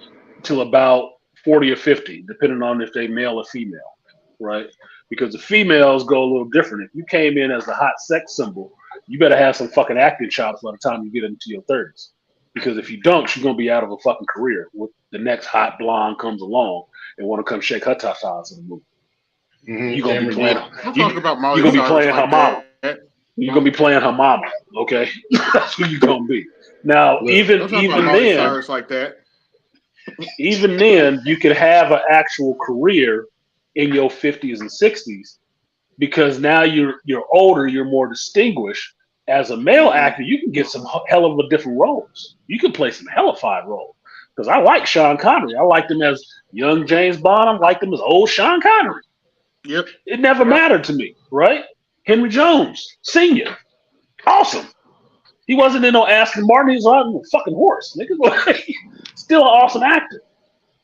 A: till about 40 or 50, depending on if they male or female, right? Because the females go a little different. If you came in as the hot sex symbol, you better have some fucking acting chops by the time you get into your 30s. Because if you don't, she's gonna be out of a fucking career. When the next hot blonde comes along and want to come shake her tatas in the movie, you're gonna be playing. You're gonna be playing her mama. You're gonna be playing her mama. Okay, that's who you're gonna be. Now, even then,
C: like that.
A: Even then, you could have an actual career in your 50s and 60s because now you're older, you're more distinguished. As a male actor, you can get some hell of a different roles. You can play some hellified roles. Because I like Sean Connery. I liked him as young James Bond. I liked him as old Sean Connery.
C: Yep.
A: It never mattered to me, right? Henry Jones, Sr. Awesome. He wasn't in no Aston Martin. He was on a fucking horse. Nigga. Still an awesome actor.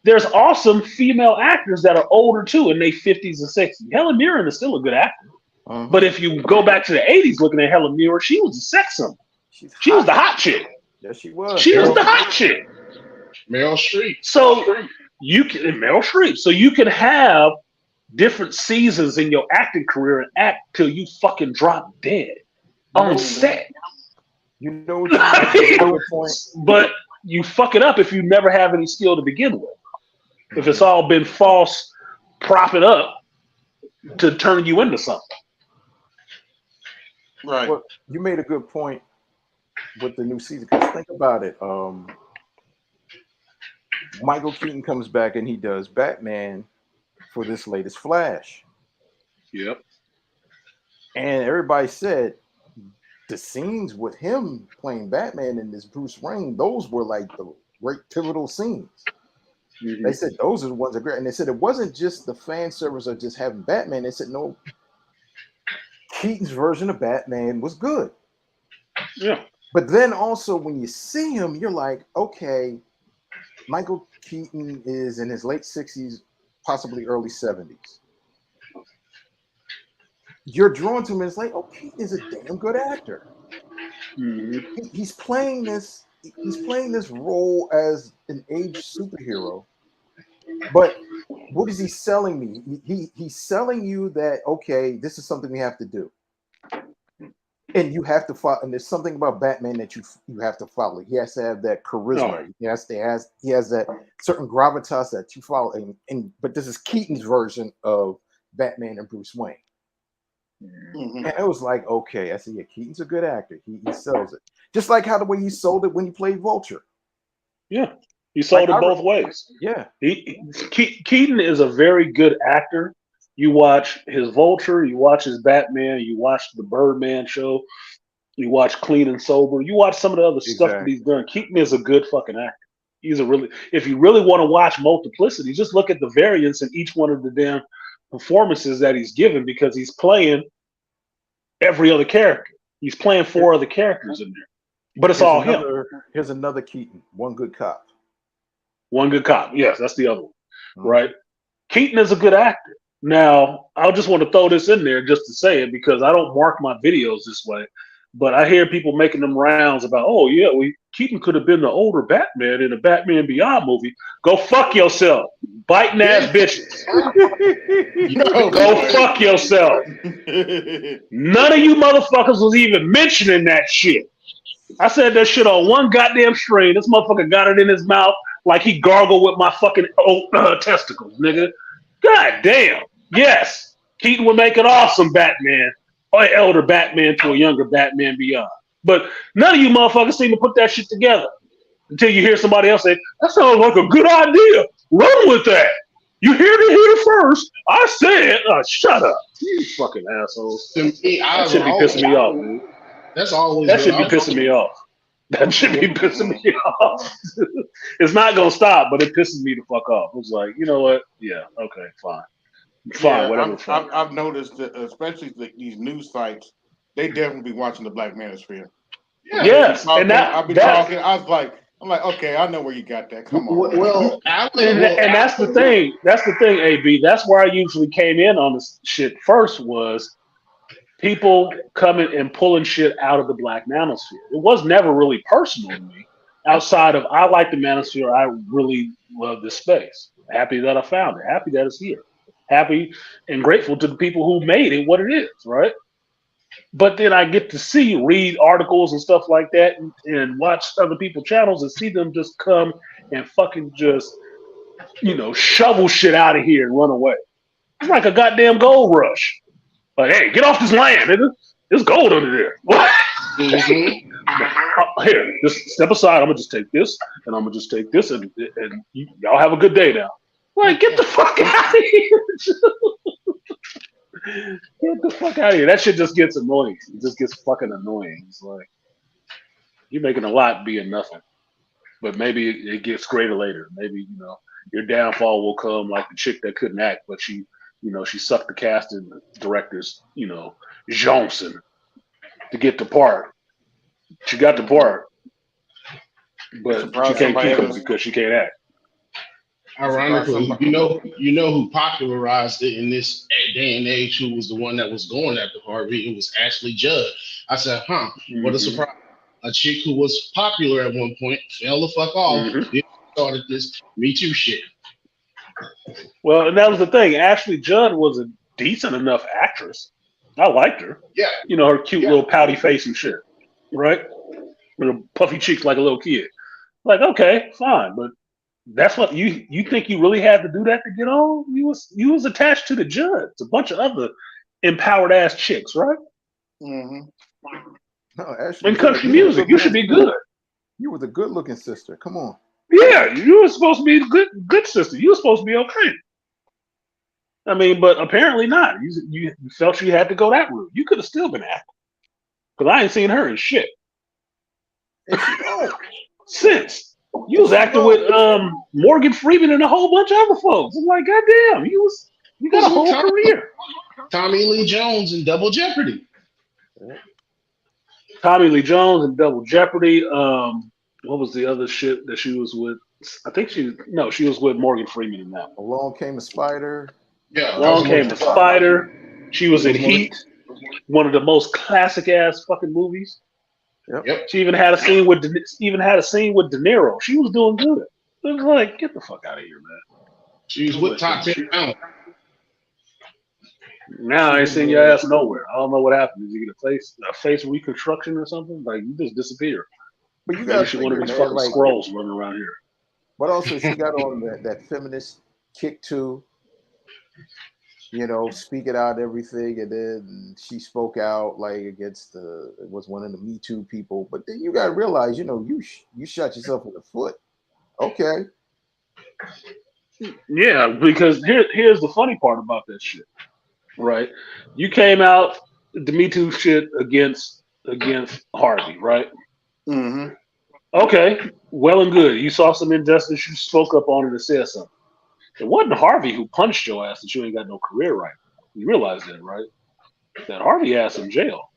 A: There's awesome female actors that are older too in their 50s and 60s. Helen Mirren is still a good actor. But if you go back to the 80s looking at Helen Mirren, she was a sex symbol. She was the hot chick.
B: Yes, she was.
A: She was the hot chick.
D: Meryl Streep.
A: So you can Meryl Streep. So you can have different seasons in your acting career and act till you fucking drop dead on set.
B: You know what
A: but you fuck it up if you never have any skill to begin with. If it's all been false, prop it up to turn you into something.
C: Right.
B: Well, you made a good point with the new season. Because think about it. Michael Keaton comes back and he does Batman for this latest Flash.
A: Yep.
B: And everybody said the scenes with him playing Batman in this Bruce Wayne, those were like the great pivotal scenes. They said those are the ones that are great. And they said it wasn't just the fan service of just having Batman. They said, no, Keaton's version of Batman was good.
A: Yeah.
B: But then also when you see him, you're like, okay, Michael Keaton is in his late 60s, possibly early 70s. You're drawn to him, and it's like, oh, Keaton is a damn good actor.
A: Mm-hmm.
B: He's playing this role as an aged superhero. But what is he selling me? He's selling you that, okay, this is something we have to do. And you have to follow, and there's something about Batman that you have to follow. He has to have that charisma. He has that certain gravitas that you follow. But this is Keaton's version of Batman and Bruce Wayne.
C: Mm-hmm.
B: And it was like, okay, I said, yeah, Keaton's a good actor. He sells it. Just like how the way he sold it when he played Vulture.
A: Yeah. He sold it both ways.
B: Yeah.
A: Keaton is a very good actor. You watch his Vulture, you watch his Batman, you watch the Birdman show, you watch Clean and Sober, you watch some of the other stuff that he's done. Keaton is a good fucking actor. If you really want to watch multiplicity, just look at the variance in each one of the damn performances that he's given, because he's playing every other character. He's playing 4 other characters in there. But it's all him.
B: Here's another Keaton, One Good Cop.
A: One Good Cop. Yes, that's the other one. Right? Keaton is a good actor. Now, I just want to throw this in there just to say it, because I don't mark my videos this way. But I hear people making them rounds about, oh, yeah, Keaton could have been the older Batman in a Batman Beyond movie. Go fuck yourself. Biting ass bitches. Go fuck yourself. None of you motherfuckers was even mentioning that shit. I said that shit on one goddamn stream. This motherfucker got it in his mouth like he gargled with my fucking testicles, nigga. God damn. Yes. Keaton would make an awesome Batman, or an elder Batman to a younger Batman Beyond. But none of you motherfuckers seem to put that shit together until you hear somebody else say, that sounds like a good idea. Run with that. You hear it first. I said, shut up. You fucking assholes.
D: To me,
A: that should be pissing me off, dude.
D: That's always
A: that should be pissing me off. That should be pissing me off. It's not gonna stop, but it pisses me the fuck off. It's like, you know what? Yeah, okay, fine,
C: Yeah,
A: whatever.
C: I've noticed that, especially these news sites, they definitely be watching the Black Manosphere.
A: Yes, and
C: I've been talking. I'm like, okay, I know where you got that. Come on.
D: Well,
A: and that's the thing. That's the thing, AB. That's where I usually came in on this shit first, was people coming and pulling shit out of the Black Manosphere. It was never really personal to me, outside of I like the Manosphere. I really love this space. Happy that I found it. Happy that it's here. Happy and grateful to the people who made it what it is, right? But then I get to read articles and stuff like that, and watch other people's channels and see them just come and fucking just, shovel shit out of here and run away. It's like a goddamn gold rush. Like, hey, get off this land, nigga. There's gold under there. What? Here, just step aside. I'm gonna just take this, and I'm gonna just take this, and y'all have a good day now. Like, get the fuck out of here. Get the fuck out of here. That shit just gets annoying. It just gets fucking annoying. It's like, you're making a lot being nothing. But maybe it gets greater later. Maybe, your downfall will come like the chick that couldn't act, but she sucked the casting directors, Johnson, to get the part. She got the part, but she can't keep it because she can't act.
D: Ironically, you know who popularized it in this day and age, who was the one that was going after Harvey? It was Ashley Judd. I said, what a surprise. A chick who was popular at one point fell the fuck off. Started this Me Too shit.
A: Well, and that was the thing. Ashley Judd was a decent enough actress. I liked her.
D: Yeah.
A: Her cute little pouty face and shit. Right? With her puffy cheeks like a little kid. Like, okay, fine. But that's what you think you really had to do that to get on? You was attached to the Judds. A bunch of other empowered ass chicks, right?
B: No, Ashley,
A: in country music, you should be good.
B: You were the good looking sister. Come on.
A: Yeah, you were supposed to be a good sister. You were supposed to be okay. I mean, but apparently not. You felt you had to go that route. You could have still been acting. Because I ain't seen her in shit. Since. You was acting with Morgan Freeman and a whole bunch of other folks. I'm like, goddamn, you You got a whole career.
D: Tommy Lee Jones in Double Jeopardy.
A: Tommy Lee Jones and Double Jeopardy. What was the other shit that she was with? I think she was with Morgan Freeman in that.
B: Along Came a Spider.
D: Yeah.
A: Along Came a Spider. She was in Heat, one of the most classic ass fucking movies.
D: Yep.
A: She even had a scene with De Niro. She was doing good. It was like, get the fuck out of here, man.
D: She was with Top 10 Pound.
A: Now I ain't seen your ass nowhere. I don't know what happened. Did you get a face reconstruction or something? Like you just disappeared.
B: But you
A: Maybe
B: got
A: she one of these fucking scrolls running around here.
B: But also she got on that feminist kick too. You know, speak it out, everything, and then she spoke out like against it was one of the Me Too people. But then you got to realize, you know, you shot yourself in the foot. Okay.
A: Yeah, because here's the funny part about that shit, right? You came out the Me Too shit against Harvey, right?
C: Mm-hmm.
A: Okay, well and good. You saw some injustice, you spoke up on it and said something. It wasn't Harvey who punched your ass that you ain't got no career right. You realize that, right? That Harvey ass in jail.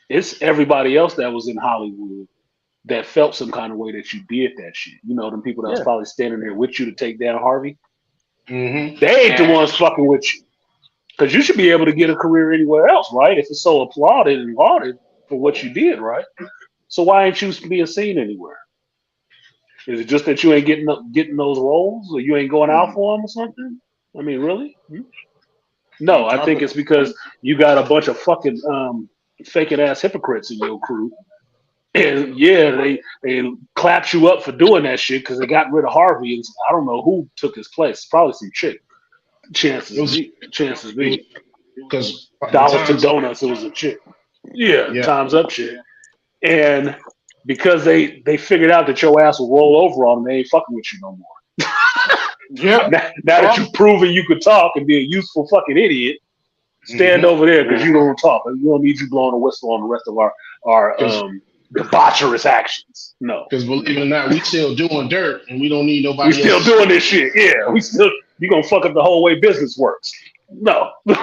A: It's everybody else that was in Hollywood that felt some kind of way that you did that shit. You know, them people that was probably standing there with you to take down Harvey.
D: Mm-hmm.
A: They ain't the ones fucking with you. Because you should be able to get a career anywhere else, right? If it's so applauded and lauded for what you did, right? So why ain't you being seen anywhere? Is it just that you ain't getting those roles, or you ain't going out for them, or something? I mean, really? No, I think it's because you got a bunch of fucking faking ass hypocrites in your crew, and yeah, they clapped you up for doing that shit because they got rid of Harvey, and I don't know who took his place. Probably some chick. Chances be.
D: Because
A: Dollars to Donuts, it was a chick. Yeah, Time's Up shit. And because they figured out that your ass will roll over on them, they ain't fucking with you no more.
C: Yeah.
A: Now that you've proven you could talk and be a useful fucking idiot, stand over there because you don't talk. We don't need you blowing a whistle on the rest of our debaucherous actions. No.
D: Because believe it or not, we still doing dirt and we don't need nobody
A: We still doing this shit. Yeah, you gonna fuck up the whole way business works. No. A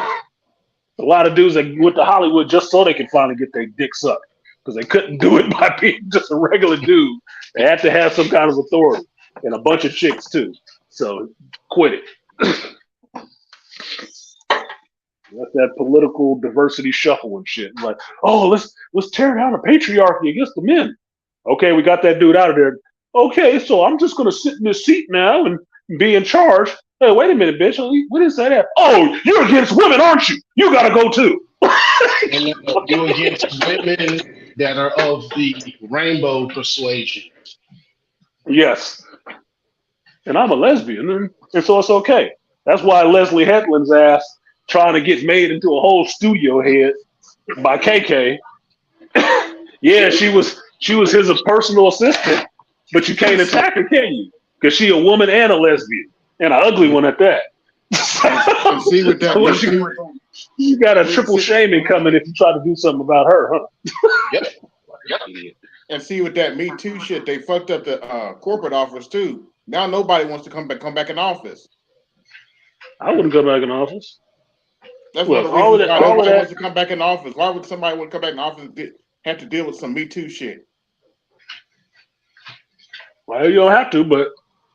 A: lot of dudes that went to Hollywood just so they could finally get their dick sucked. Because they couldn't do it by being just a regular dude. They had to have some kind of authority. And a bunch of chicks too. So quit it. That's that political diversity shuffle and shit. Like, oh, let's tear down the patriarchy against the men. Okay, we got that dude out of there. Okay, so I'm just gonna sit in this seat now and be in charge. Hey, wait a minute, bitch. We didn't say that. Oh, you're against women, aren't you? You gotta go too.
D: And you're against women that are of the rainbow persuasion.
A: Yes. And I'm a lesbian, and so it's okay. That's why Leslie Hetland's ass trying to get made into a whole studio head by KK. Yeah, she was his personal assistant, but you can't attack her, can you? Because she a woman and a lesbian, and an ugly one at that.
C: And see what that
A: you got a triple shaming coming if you try to do something about her, huh?
C: Yep. And see with that Me Too shit, they fucked up the corporate office too. Now nobody wants to come back in office.
A: I wouldn't go back in office.
C: That's one of the reasons why nobody wants to come back in office. Why would somebody want to come back in office and have to deal with some Me Too shit?
A: Well, you don't have to, but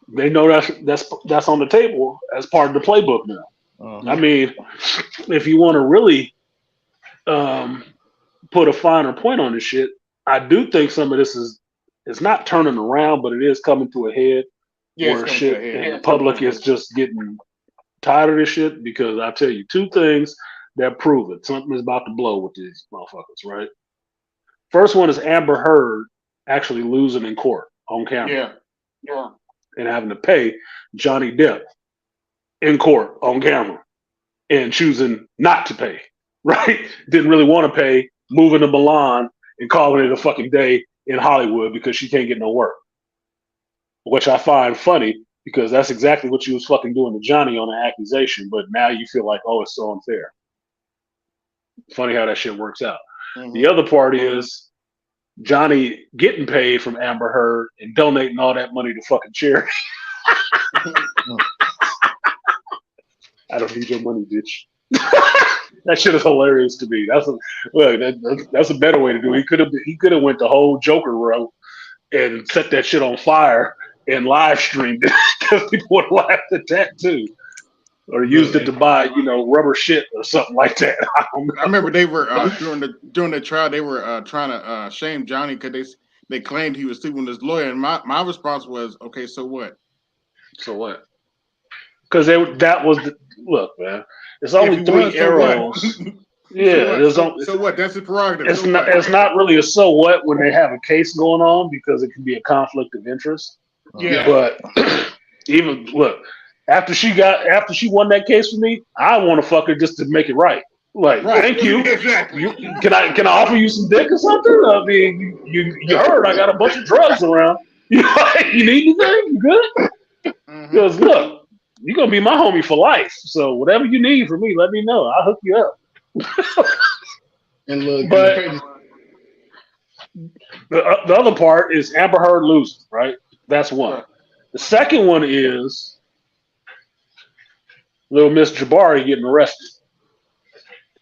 A: they know that's on the table as part of the playbook now. I mean, if you want to really put a finer point on this shit, I do think some of this is not turning around, but it is coming to a head.
C: Yeah,
A: where shit and the public is just getting tired of this shit, because I tell you two things that prove it. Something is about to blow with these motherfuckers, right? First one is Amber Heard actually losing in court on camera.
C: Yeah.
A: And having to pay Johnny Depp in court on camera and choosing not to pay, right? Didn't really want to pay, moving to Milan and calling it a fucking day in Hollywood because she can't get no work. Which I find funny, because that's exactly what you was fucking doing to Johnny on an accusation, but now you feel like, oh, it's so unfair. Funny how that shit works out. The other part is Johnny getting paid from Amber Heard and donating all that money to fucking charity. I don't need your money, bitch. That shit is hilarious to me. That's a better way to do it. He could have went the whole Joker route and set that shit on fire and live streamed it because people would have laughed at that too. Or used it to buy, rubber shit or something like that. I don't know.
C: I remember they were during the trial they were trying to shame Johnny because they claimed he was sleeping with his lawyer, and my response was, okay, so what?
A: So what? Because look, man. It's only 3 arrows. Yeah,
C: so what? That's his prerogative.
A: It's not really a so what when they have a case going on because it can be a conflict of interest.
C: Yeah.
A: But even look, after she won that case for me, I want to fuck her just to make it right. Like, thank you.
C: Exactly.
A: Can I offer you some dick or something? I mean, you heard I got a bunch of drugs around. You need anything? You good? Because look, you're gonna be my homie for life. So whatever you need from me, let me know. I'll hook you up.
D: And look,
A: but the other part is Amber Heard losing, right? That's one. The second one is little Miss Jabari getting arrested.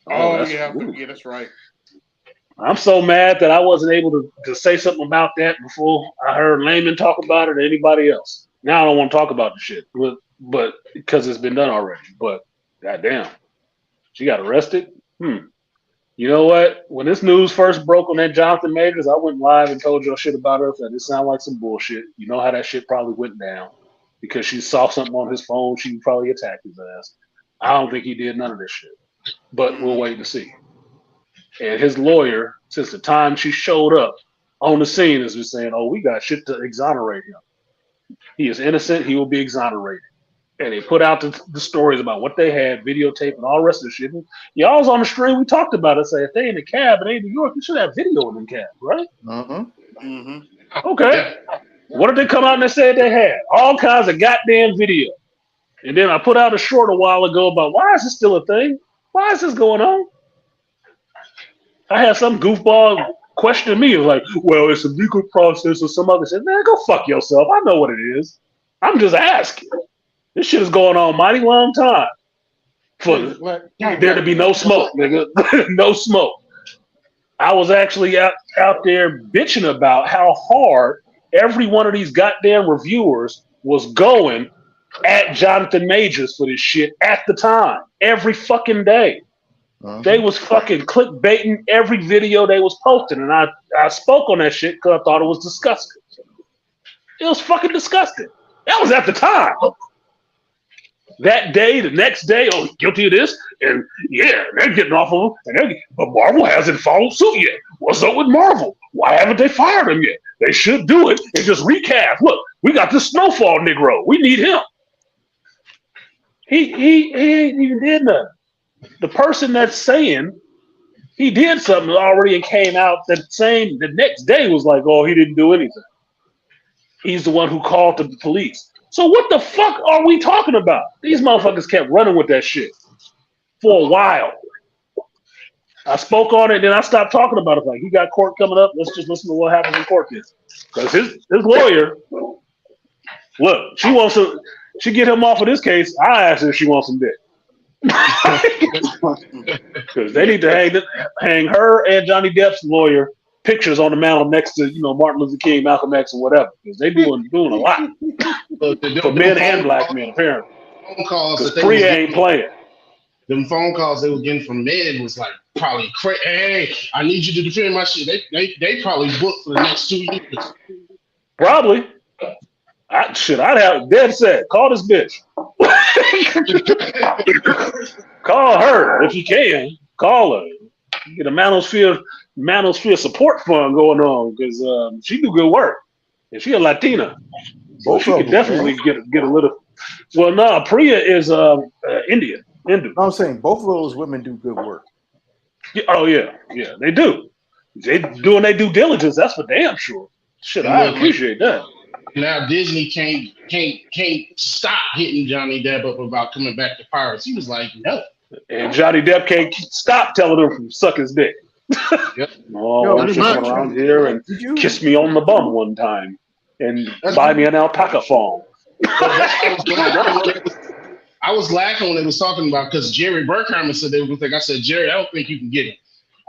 C: Yeah, that's right.
A: I'm so mad that I wasn't able to say something about that before I heard Layman talk about it or anybody else. Now I don't want to talk about the shit, but because it's been done already. But goddamn, she got arrested. You know what? When this news first broke on that Jonathan Majors, I went live and told y'all shit about her. That it sounded like some bullshit. You know how that shit probably went down because she saw something on his phone. She probably attacked his ass. I don't think he did none of this shit, but we'll wait to see. And his lawyer, since the time she showed up on the scene, has been saying, "Oh, we got shit to exonerate him. He is innocent. He will be exonerated." And they put out the stories about what they had, videotape, and all the rest of the shit. Y'all was on the stream. We talked about it. Say if they in the cab and they in New York, you should have video in the cab, right? Okay. What did they come out and they said they had? All kinds of goddamn video. And then I put out a short a while ago about why is this still a thing? Why is this going on? I had some goofball question me like, well, it's a legal process or some other shit. Man, go fuck yourself. I know what it is. I'm just asking. This shit is going on a mighty long time for there to be no smoke, nigga. No smoke. I was actually out there bitching about how hard every one of these goddamn reviewers was going at Jonathan Majors for this shit at the time. Every fucking day. They was fucking clickbaiting every video they was posting. And I spoke on that shit because I thought it was disgusting. It was fucking disgusting. That was at the time. That day, the next day, oh, guilty of this, and yeah, they're getting off of him. But Marvel hasn't followed suit yet. What's up with Marvel? Why haven't they fired him yet? They should do it and just recast. Look, we got this Snowfall Negro. We need him. He ain't even did nothing. The person that's saying he did something already and came out the next day was like, oh, he didn't do anything. He's the one who called the police. So what the fuck are we talking about? These motherfuckers kept running with that shit for a while. I spoke on it, then I stopped talking about it. Like, he got court coming up. Let's just listen to what happens in court then. Because his lawyer, look, she get him off of this case. I asked her if she wants some dick. Because they need to hang her and Johnny Depp's lawyer pictures on the mantle next to Martin Luther King, Malcolm X, or whatever. Because they doing a lot for men and black men apparently.
D: Phone calls
A: because Priya ain't playing.
D: Them phone calls they were getting from men was like probably crazy. Hey, I need you to defend my shit. They probably booked for the next 2 years.
A: Probably. I'd have dead set. Call this bitch. Call her if you can. Call her. Get a Manosphere support fund going on because she do good work and she a Latina, so she could definitely get a little. Well, no, Priya is Indian. Hindu.
B: I'm saying both of those women do good work.
A: Yeah, oh yeah, they do. They doing their due diligence. That's for damn sure. Shit, I appreciate that.
D: Now Disney can't stop hitting Johnny Depp up about coming back to Pirates. He was like, no. And
A: Johnny Depp can't stop telling him to suck his dick.
D: Yep.
A: Oh, why don't you come around here and kiss me on the bum one time and buy me an alpaca phone?
D: I I was laughing when they was talking about because Jerry Burkheimer said they were going to think. I said, Jerry, I don't think you can get him.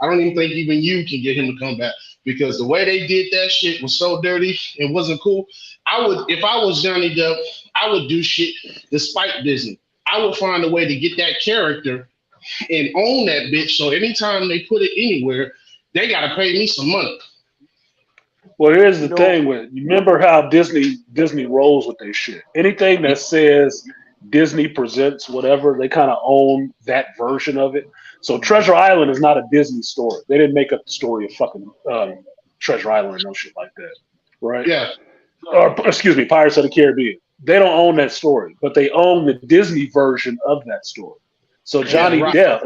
D: I don't even think even you can get him to come back because the way they did that shit was so dirty and wasn't cool. I would, if I was Johnny Depp, I would do shit despite Disney. I would find a way to get that character and own that bitch. So anytime they put it anywhere, they got to pay me some money.
A: Well, here's the thing with you remember how Disney rolls with their shit. Anything that says Disney presents whatever, they kind of own that version of it. So Treasure Island is not a Disney story. They didn't make up the story of fucking Treasure Island or no shit like that, right?
D: Yeah.
A: Or excuse me, Pirates of the Caribbean. They don't own that story, but they own the Disney version of that story. So Johnny Depp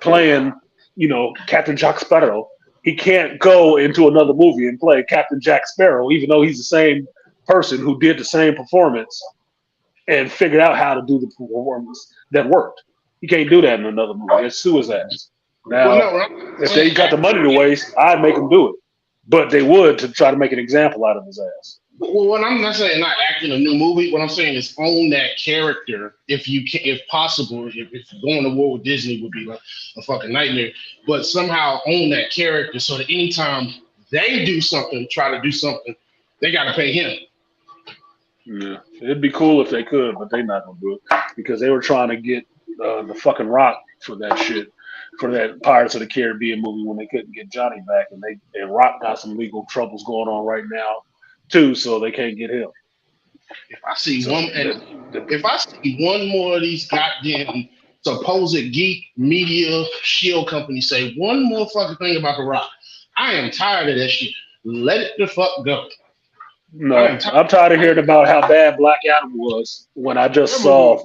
A: playing, you know, Captain Jack Sparrow. He can't go into another movie and play Captain Jack Sparrow, even though he's the same person who did the same performance and figured out how to do the performance that worked. He can't do that in another movie. That's sue his ass. Now, if they got the money to waste, I'd make them do it. But they would to try to make an example out of his ass.
D: Well, what I'm not saying not acting a new movie. What I'm saying is own that character if you can, if possible. If going to war with Disney would be like a fucking nightmare, but somehow own that character so that anytime they do something, try to do something, they got to pay him.
A: Yeah, it'd be cool if they could, but they're not gonna do it because they were trying to get the fucking Rock for that shit, for that Pirates of the Caribbean movie when they couldn't get Johnny back, and Rock got some legal troubles going on right now too, so they can't get him.
D: If I see one more of these goddamn supposed geek media shield companies say one more fucking thing about the Rock, I am tired of that shit. Let it the fuck go.
A: No, I'm tired of hearing about how bad Black Adam was when I just saw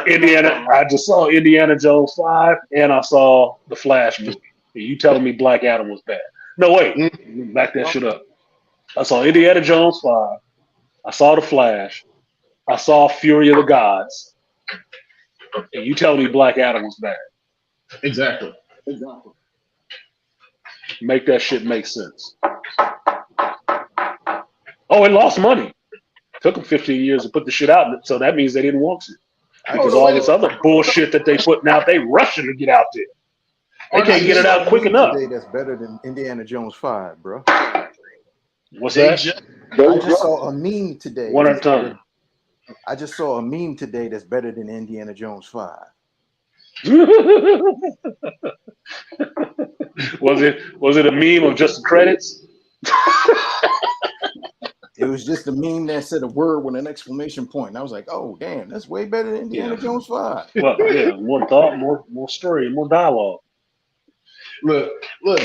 A: Indiana. I just saw Indiana Jones 5 and I saw the Flash movie. And you telling me Black Adam was bad? No, wait, back that shit up. I saw Indiana Jones 5. I saw the Flash. I saw Fury of the Gods. And you telling me Black Adam was bad?
D: Exactly.
A: Make that shit make sense. Oh, it lost money. Took them 15 years to put the shit out, so that means they didn't want to. Because all this other bullshit that they putting out, they rushing to get out there. They can't get it out quick enough.
B: Today that's better than Indiana Jones 5, bro.
A: What's that?
B: I just saw a meme today.
A: One at a time.
B: I just saw a meme today that's better than Indiana Jones 5.
A: Was it a meme of just the credits?
B: It was just a meme that said a word with an exclamation point. And I was like, oh, damn, that's way better than Indiana Jones 5.
A: Well, yeah, more thought, more story, more dialogue.
D: Look,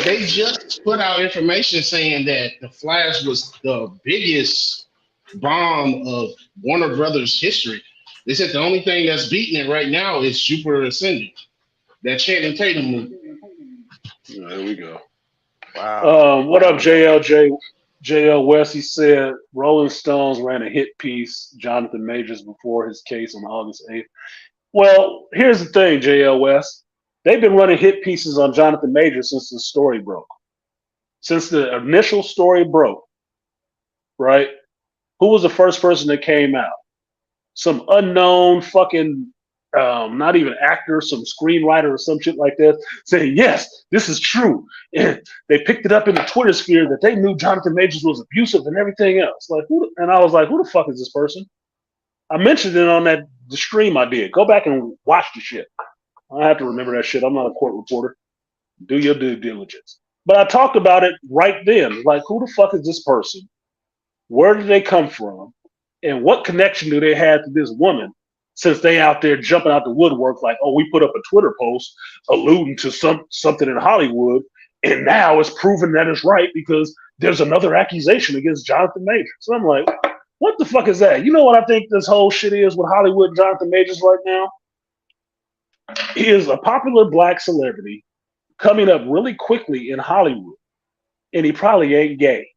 D: they just put out information saying that the Flash was the biggest bomb of Warner Brothers history. They said the only thing that's beating it right now is Jupiter Ascending, that Channing Tatum movie.
A: There we go.
B: Wow.
A: What up, JL West? He said Rolling Stones ran a hit piece, Jonathan Majors, before his case on August 8th. Well, here's the thing, JL West. They've been running hit pieces on Jonathan Majors since the story broke. Since the initial story broke, right? Who was the first person that came out? Some unknown fucking, not even actor, some screenwriter or some shit like that, saying, yes, this is true. And they picked it up in the Twitter sphere that they knew Jonathan Majors was abusive and everything else. And I was like, who the fuck is this person? I mentioned it on the stream I did. Go back and watch the shit. I have to remember that shit. I'm not a court reporter. Do your due diligence. But I talked about it right then. Like, who the fuck is this person? Where did they come from? And what connection do they have to this woman since they out there jumping out the woodwork like, oh, we put up a Twitter post alluding to something in Hollywood, and now it's proven that it's right because there's another accusation against Jonathan Majors. So I'm like, what the fuck is that? You know what I think this whole shit is with Hollywood and Jonathan Majors right now? He is a popular black celebrity coming up really quickly in Hollywood, and he probably ain't gay.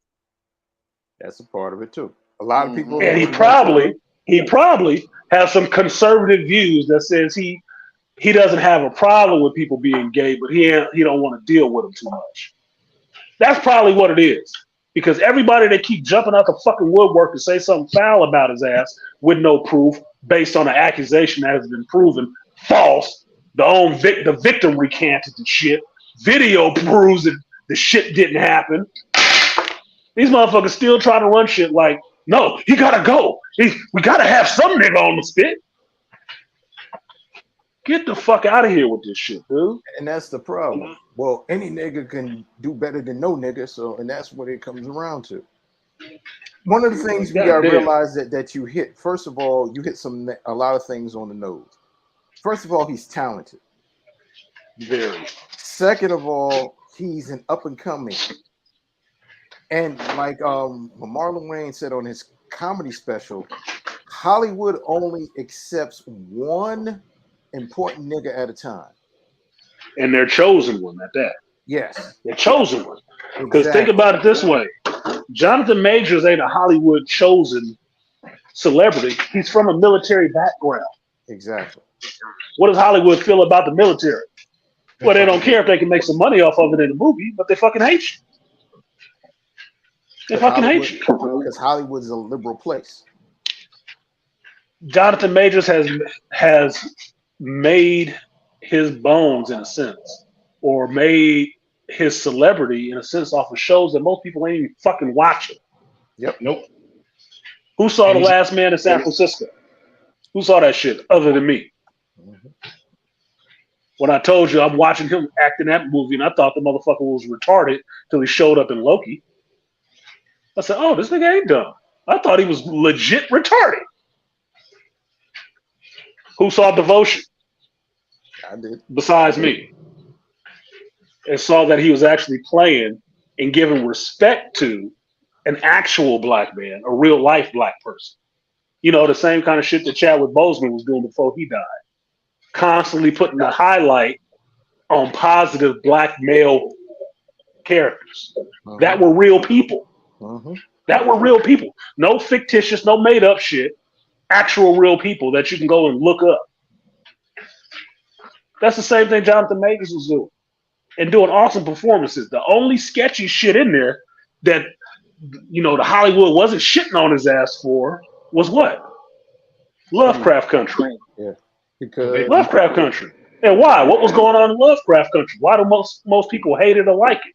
B: That's a part of it too. A lot of people,
A: and he probably has some conservative views that says he doesn't have a problem with people being gay, but he don't want to deal with them too much. That's probably what it is, because everybody that keep jumping out the fucking woodwork to say something foul about his ass with no proof based on an accusation that has been proven false. The victim recanted the shit. Video proves that the shit didn't happen. These motherfuckers still trying to run shit like, no, he gotta go. We gotta have some nigga on the spit. Get the fuck out of here with this shit, dude.
B: And that's the problem. Well, any nigga can do better than no nigga, so and that's what it comes around to. One of the things we gotta realize that you hit, first of all, you hit a lot of things on the nose. First of all, he's talented.
A: Very.
B: Second of all, he's an up and coming. And like Marlon Wayne said on his comedy special, Hollywood only accepts one important nigga at a time.
A: And they're chosen one at that.
B: Yes.
A: They're chosen one. Because think about it this way. Jonathan Majors ain't a Hollywood chosen celebrity. He's from a military background.
B: Exactly.
A: What does Hollywood feel about the military? Well, they don't care if they can make some money off of it in the movie, but they fucking hate you. They fucking hate you.
B: Because Hollywood is a liberal place.
A: Jonathan Majors has made his bones in a sense, or made his celebrity in a sense off of shows that most people ain't even fucking watching.
B: Yep.
D: Nope.
A: Who saw The Last Man in San Francisco? Who saw that shit other than me?
B: Mm-hmm.
A: When I told you I'm watching him act in that movie and I thought the motherfucker was retarded till he showed up in Loki. I said, oh, this nigga ain't dumb. I thought he was legit retarded. Who saw Devotion?
B: I did.
A: Besides me. And saw that he was actually playing and giving respect to an actual black man, a real life black person. You know, the same kind of shit that Chadwick Boseman was doing before he died. Constantly putting the highlight on positive black male characters that were real people. That were real people. No fictitious, no made up shit. Actual real people that you can go and look up. That's the same thing Jonathan Majors was doing. And doing awesome performances. The only sketchy shit in there that, you know, the Hollywood wasn't shitting on his ass for was what? Lovecraft Country.
B: Yeah. Because
A: Lovecraft Country. And why? What was going on in Lovecraft Country? Why do most people hate it or like it?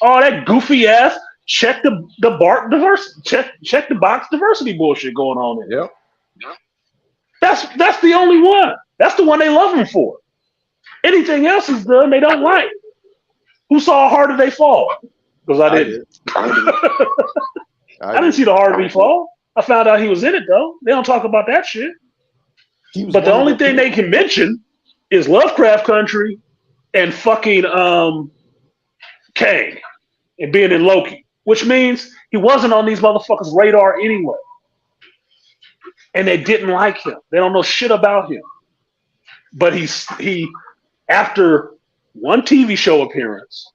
A: Oh, that goofy ass check the box diversity bullshit going on in.
B: Yep.
A: That's the only one. That's the one they love him for. Anything else is done they don't like. Who saw Harder They Fall? Because I didn't. I didn't see the Harder They Fall. I found out he was in it though. They don't talk about that shit. But the only thing they can mention is Lovecraft Country and fucking Kang and being in Loki, which means he wasn't on these motherfuckers' radar anyway. And they didn't like him. They don't know shit about him. But he after one TV show appearance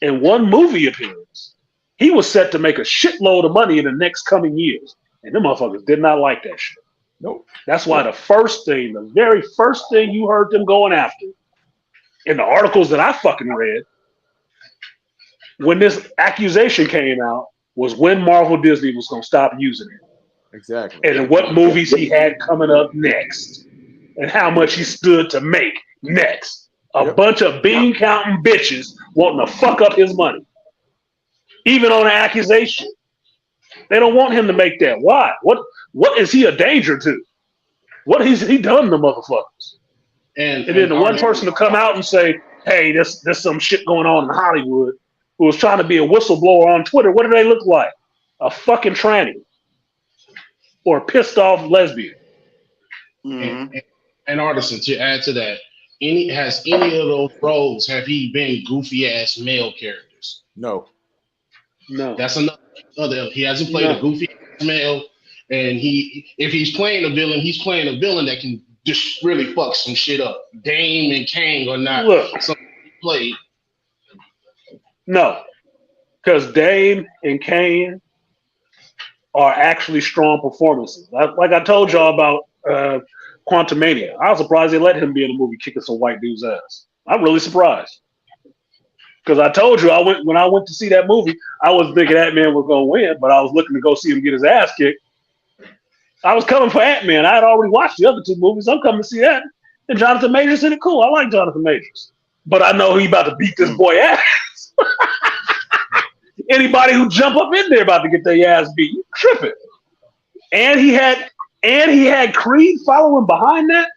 A: and one movie appearance, he was set to make a shitload of money in the next coming years. And them motherfuckers did not like that shit.
B: Nope.
A: That's why the very first thing you heard them going after in the articles that I fucking read when this accusation came out was when Marvel Disney was going to stop using it.
B: Exactly.
A: And what movies he had coming up next and how much he stood to make next. A bunch of bean counting bitches wanting to fuck up his money. Even on an accusation. They don't want him to make that. Why? What is he a danger to? What has he done to motherfuckers? And then the one person to come out and say, hey, there's some shit going on in Hollywood, who was trying to be a whistleblower on Twitter, what do they look like? A fucking tranny. Or a pissed off lesbian.
D: And Artisan, to add to that, has any of those roles have he been goofy ass male characters?
B: No.
D: That's another. He hasn't played a goofy ass male, and if he's playing a villain, he's playing a villain that can just really fuck some shit up. Dame and Kang are not something he played.
A: No, because Dame and Kang are actually strong performances. Like I told y'all about Quantumania. I was surprised they let him be in a movie kicking some white dude's ass. I'm really surprised. Because I told you, when I went to see that movie, I was thinking that man was going to win, but I was looking to go see him get his ass kicked. I was coming for Ant-Man. I had already watched the other two movies. I'm coming to see that. And Jonathan Majors said it cool. I like Jonathan Majors. But I know he about to beat this boy ass. Anybody who jump up in there about to get their ass beat, you tripping. And he had Creed following behind that.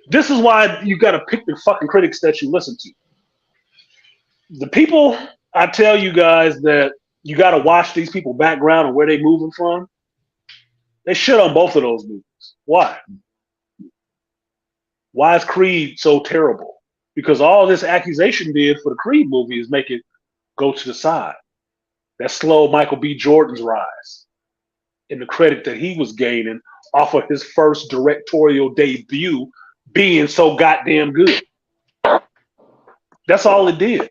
A: This is why you got to pick the fucking critics that you listen to. The people, I tell you guys that you got to watch these people background and where they moving from. They shit on both of those movies. Why? Why is Creed so terrible? Because all this accusation did for the Creed movie is make it go to the side. That slowed Michael B. Jordan's rise and the credit that he was gaining off of his first directorial debut being so goddamn good. That's all it did.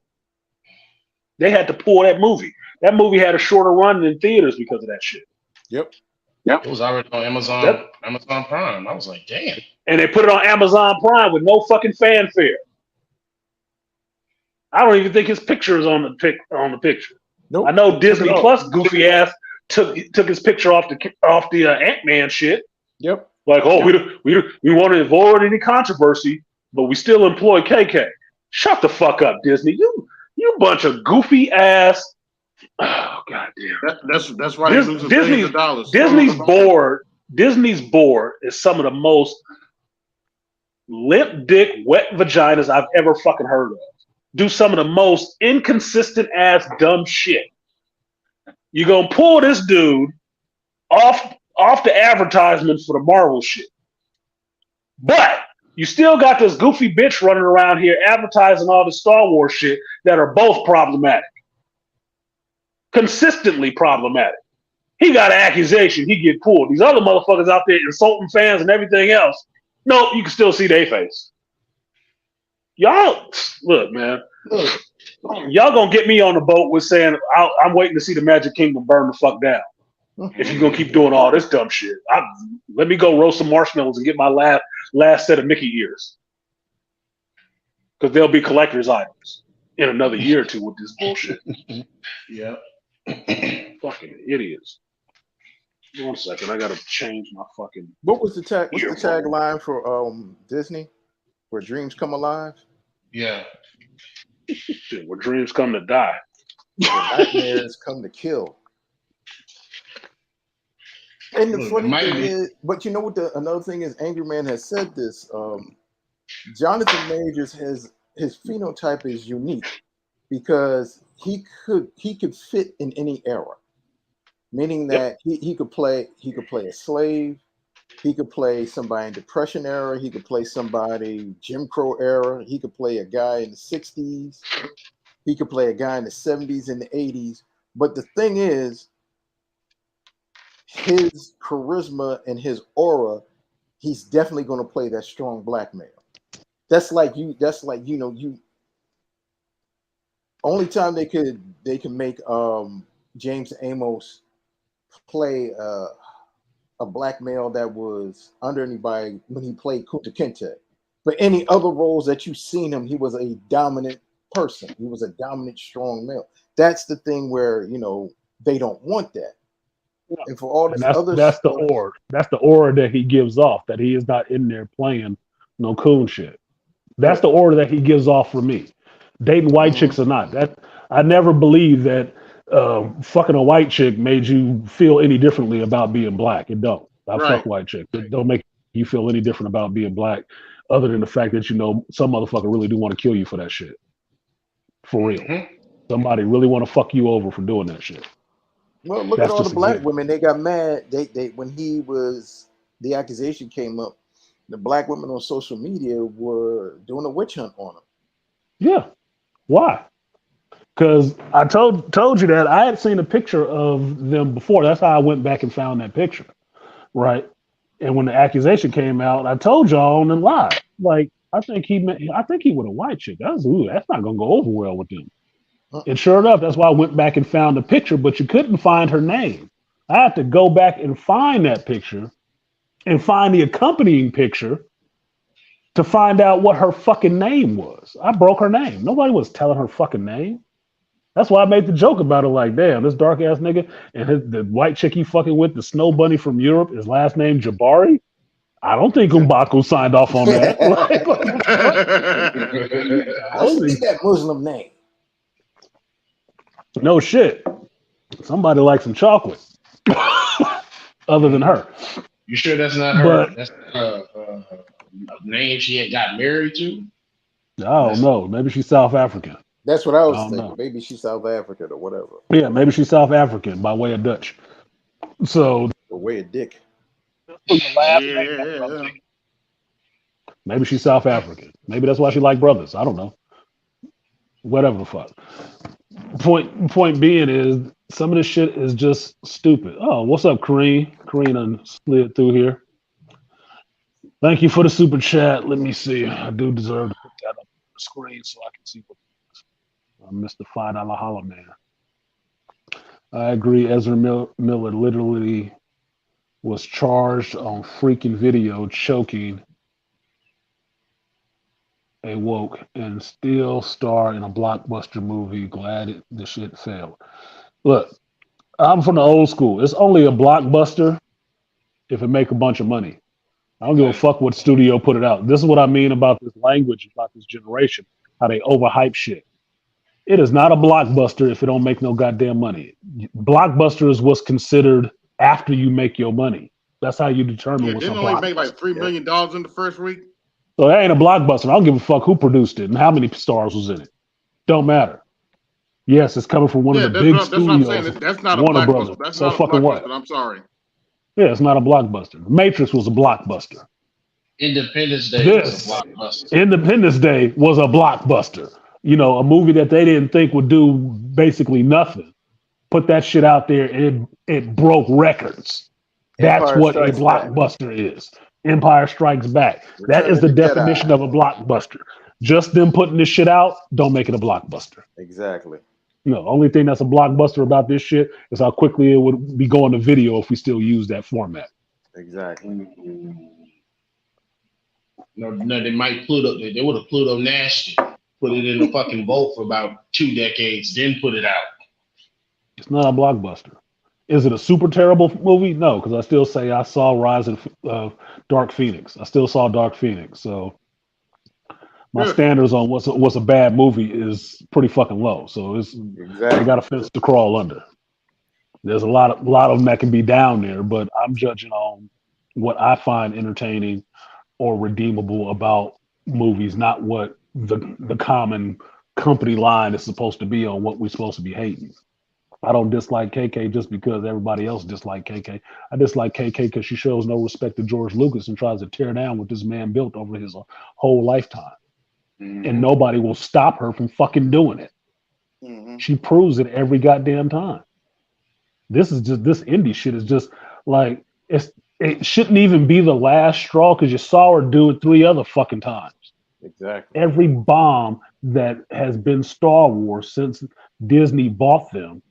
A: They had to pull that movie. That movie had a shorter run in theaters because of that shit.
B: Yep.
D: It was already on Amazon Prime. I was like, damn.
A: And they put it on Amazon Prime with no fucking fanfare. I don't even think his picture is on the picture.
B: Nope.
A: I know Disney Plus goofy ass took his picture off the Ant-Man shit.
B: Yep.
A: Like, oh, we want to avoid any controversy, but we still employ KK. Shut the fuck up, Disney. You bunch of goofy ass. Oh god damn.
C: That's why they losing billions of dollars.
A: Disney's board is some of the most limp dick wet vaginas I've ever fucking heard of. Do some of the most inconsistent ass dumb shit. You gonna pull this dude off the advertisements for the Marvel shit. But you still got this goofy bitch running around here advertising all the Star Wars shit that are both problematic. Consistently problematic. He got an accusation, he get pulled. These other motherfuckers out there insulting fans and everything else. Nope, you can still see their face. Y'all, look, man. Y'all gonna get me on the boat with saying I'm waiting to see the Magic Kingdom burn the fuck down. If you're gonna keep doing all this dumb shit, let me go roast some marshmallows and get my last set of Mickey ears, because they'll be collector's items in another year or two with this bullshit.
D: Yeah.
A: Fucking idiots. 1 second, I gotta change my fucking.
B: What's the tagline for Disney? Where dreams come alive?
D: Yeah.
A: Shit, where dreams come to die.
B: Where nightmares come to kill. And the funny thing is, but you know what? Another thing is, Angry Man has said this. Jonathan Majors his phenotype is unique because he could fit in any era, meaning that he could play a slave, he could play somebody in Depression era, he could play somebody Jim Crow era, he could play a guy in the 60s, he could play a guy in the 70s and the 80s. But the thing is, his charisma and his aura, he's definitely going to play that strong black male. That's like only time they can make James Amos play a black male that was under anybody when he played Kunta Kinte. But any other roles that you've seen him, he was a dominant person. He was a dominant, strong male. That's the thing where they don't want that.
E: Yeah.
B: And for all this
E: that's the aura. That's the aura that he gives off, that he is not in there playing no coon shit. That's the aura that he gives off for me. Dating white chicks or not. That I never believed that fucking a white chick made you feel any differently about being black. It don't. I fuck white chicks. It don't make you feel any different about being black, other than the fact that some motherfucker really do want to kill you for that shit. For real. Somebody really want to fuck you over for doing that shit.
B: Well, look at all the black women. They got mad. They when the accusation came up, the black women on social media were doing a witch hunt on him.
E: Yeah. Why? Because I told you that I had seen a picture of them before. That's how I went back and found that picture. Right. And when the accusation came out, I told y'all on the live, like, I think he with a white chick. That's not gonna go over well with them. And sure enough, that's why I went back and found the picture, but you couldn't find her name. I had to go back and find that picture and find the accompanying picture to find out what her fucking name was. I broke her name. Nobody was telling her fucking name. That's why I made the joke about it. Like, damn, this dark ass nigga and the white chick he fucking with, the snow bunny from Europe, his last name Jabari. I don't think M'Baku signed off on that. Like, what the fuck? I
B: What's
E: don't think.
B: that Muslim name?
E: No shit. Somebody likes some chocolate. Other than her.
D: You sure that's not her?
E: But-
D: That's a name she had got married to?
E: I don't know. Maybe she's South African.
B: That's what I was
E: I don't
B: thinking.
E: know.
B: Maybe she's South African or whatever.
E: Yeah, maybe she's South African by way of Dutch. So
B: Or way of dick.
C: Yeah.
E: maybe she's South African. Maybe that's why she like brothers. I don't know. Whatever the fuck. Point being is some of this shit is just stupid. Oh, what's up, Kareem? Kareem done slid through here. Thank you for the super chat. Let me see. I do deserve to put that up on the screen so I can see what Mr. $5 Holla Man. I agree. Ezra Miller literally was charged on freaking video choking a woke and still star in a blockbuster movie. Glad the shit failed. Look, I'm from the old school. It's only a blockbuster if it make a bunch of money. I don't give a fuck what studio put it out. This is what I mean about this language, about this generation, how they overhype shit. It is not a blockbuster if it don't make no goddamn money. Blockbuster is what's considered after you make your money. That's how you determine
C: Yeah,
E: what's a
C: didn't only
E: blockbuster.
C: make like $3 million in the first week.
E: So that ain't a blockbuster. I don't give a fuck who produced it and how many stars was in it. Don't matter. Yes, it's coming from one of the big
C: that's what I'm
E: studios.
C: saying. That's not a
E: Warner
C: blockbuster.
E: Brothers.
C: That's
E: So
C: not a
E: fucking
C: blockbuster.
E: what?
C: I'm sorry.
E: Yeah, it's not a blockbuster. The Matrix was a blockbuster.
D: Independence Day
E: This
D: was a blockbuster.
E: Independence Day was a blockbuster. You know, a movie that they didn't think would do basically nothing. Put that shit out there and it broke records. That's
B: Empire
E: what a
B: Strikes Back.
E: blockbuster is. Empire Strikes Back.
B: Return
E: That is
B: of
E: the
B: the
E: definition
B: Jedi.
E: of a blockbuster. Just them putting this shit out, don't make it a blockbuster.
B: Exactly.
E: No, only thing that's a blockbuster about this shit is how quickly it would be going to video if we still use that format.
B: Exactly.
D: No, they might Pluto. They would have Pluto Nash it, put it in the fucking vault for about 2 decades, then put it out.
E: It's not a blockbuster. Is it a super terrible movie? No, because I still say I saw Rise of Dark Phoenix. I still saw Dark Phoenix. So my
C: Good.
E: standards on what's a bad movie is pretty fucking low. So they
B: Exactly.
E: got a fence to crawl under. There's a lot of them that can be down there, but I'm judging on what I find entertaining or redeemable about movies, not what the common company line is supposed to be on what we're supposed to be hating. I don't dislike KK just because everybody else dislike KK. I dislike KK because she shows no respect to George Lucas and tries to tear down what this man built over his whole lifetime. And nobody will stop her from fucking doing it. She proves it every goddamn time. This indie shit is just like it shouldn't even be the last straw because you saw her do it 3 other fucking times.
B: Exactly.
E: Every bomb that has been Star Wars since Disney bought them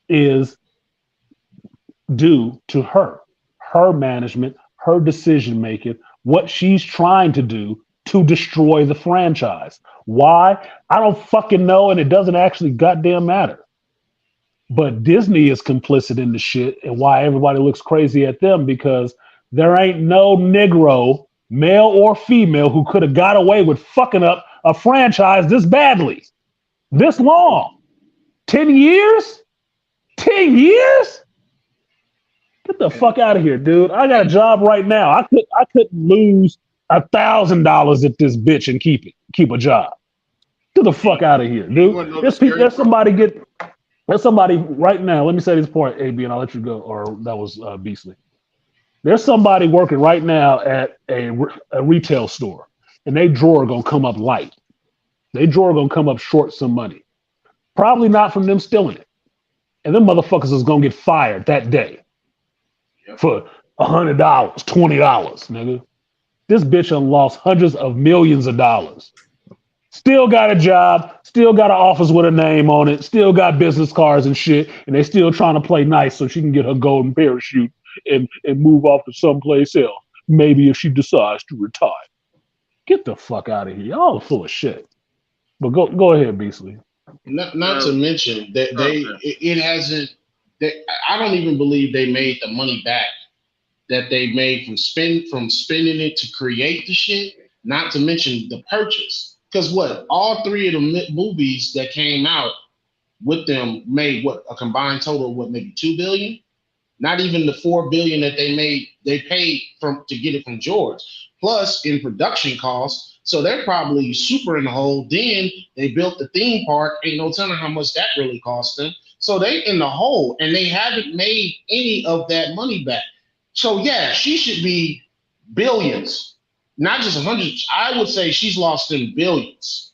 E: is due to her management, her decision making, what she's trying to do to destroy the franchise. Why? I don't fucking know, and it doesn't actually goddamn matter. But Disney is complicit in the shit, and why everybody looks crazy at them because there ain't no Negro, male or female, who could have got away with fucking up a franchise this badly, this long. 10 years? 10 years? Get the fuck out of here, dude. I got a job right now. I couldn't lose $1,000 at this bitch and keep a job. Get the fuck out of here, dude. There's somebody right now. Let me say this part, AB, and I'll let you go. Or that was Beastly. There's somebody working right now at a retail store, and they drawer gonna come up light. They drawer gonna come up short some money. Probably not from them stealing it. And them motherfuckers is gonna get fired that day for $100, $20, nigga. This bitch done lost hundreds of millions of dollars. Still got a job, still got an office with a name on it, still got business cards and shit, and they still trying to play nice so she can get her golden parachute and move off to someplace else. Maybe if she decides to retire. Get the fuck out of here. Y'all are full of shit. But go ahead, Beastly.
D: Not to mention that it hasn't. I don't even believe they made the money back that they made from spending it to create the shit. Not to mention the purchase, because what all three of the movies that came out with them made what a combined total of what maybe $2 billion. Not even the $4 billion that they paid to get it from George, plus in production costs. So they're probably super in the hole. Then they built the theme park. Ain't no telling how much that really cost them. So they in the hole, and they haven't made any of that money back. So yeah, she should be billions, not just hundreds. I would say she's lost in billions.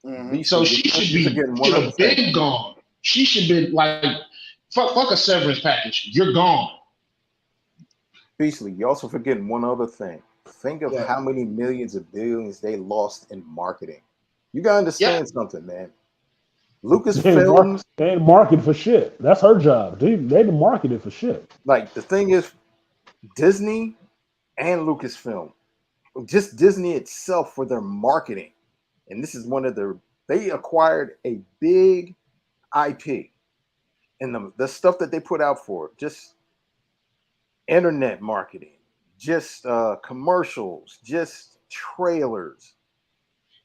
D: Mm-hmm. So she should have been gone. She should be like. Fuck a severance package. You're gone.
B: Beasley, you're also forgetting one other thing. Think of how many millions of billions they lost in marketing. You gotta understand something, man. Lucasfilms,
E: they ain't market for shit. That's her job. They market it for shit.
B: Like the thing is, Disney and Lucasfilm, just Disney itself for their marketing, and this is one of they acquired a big IP. And the stuff that they put out for just internet marketing, just commercials, just trailers,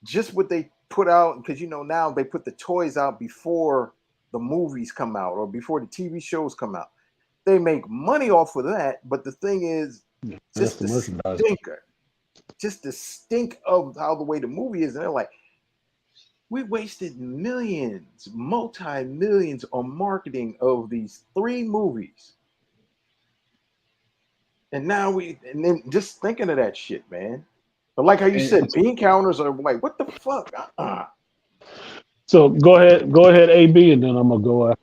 B: just what they put out, because now they put the toys out before the movies come out or before the TV shows come out. They make money off of that, but the thing is, just the stinker, just the stink of how the way the movie is, and they're like, we wasted millions, multi-millions on marketing of these 3 movies. And now then just thinking of that shit, man. But like how you said, bean counters are like, what the fuck?
E: So go ahead, AB, and then I'm gonna go after.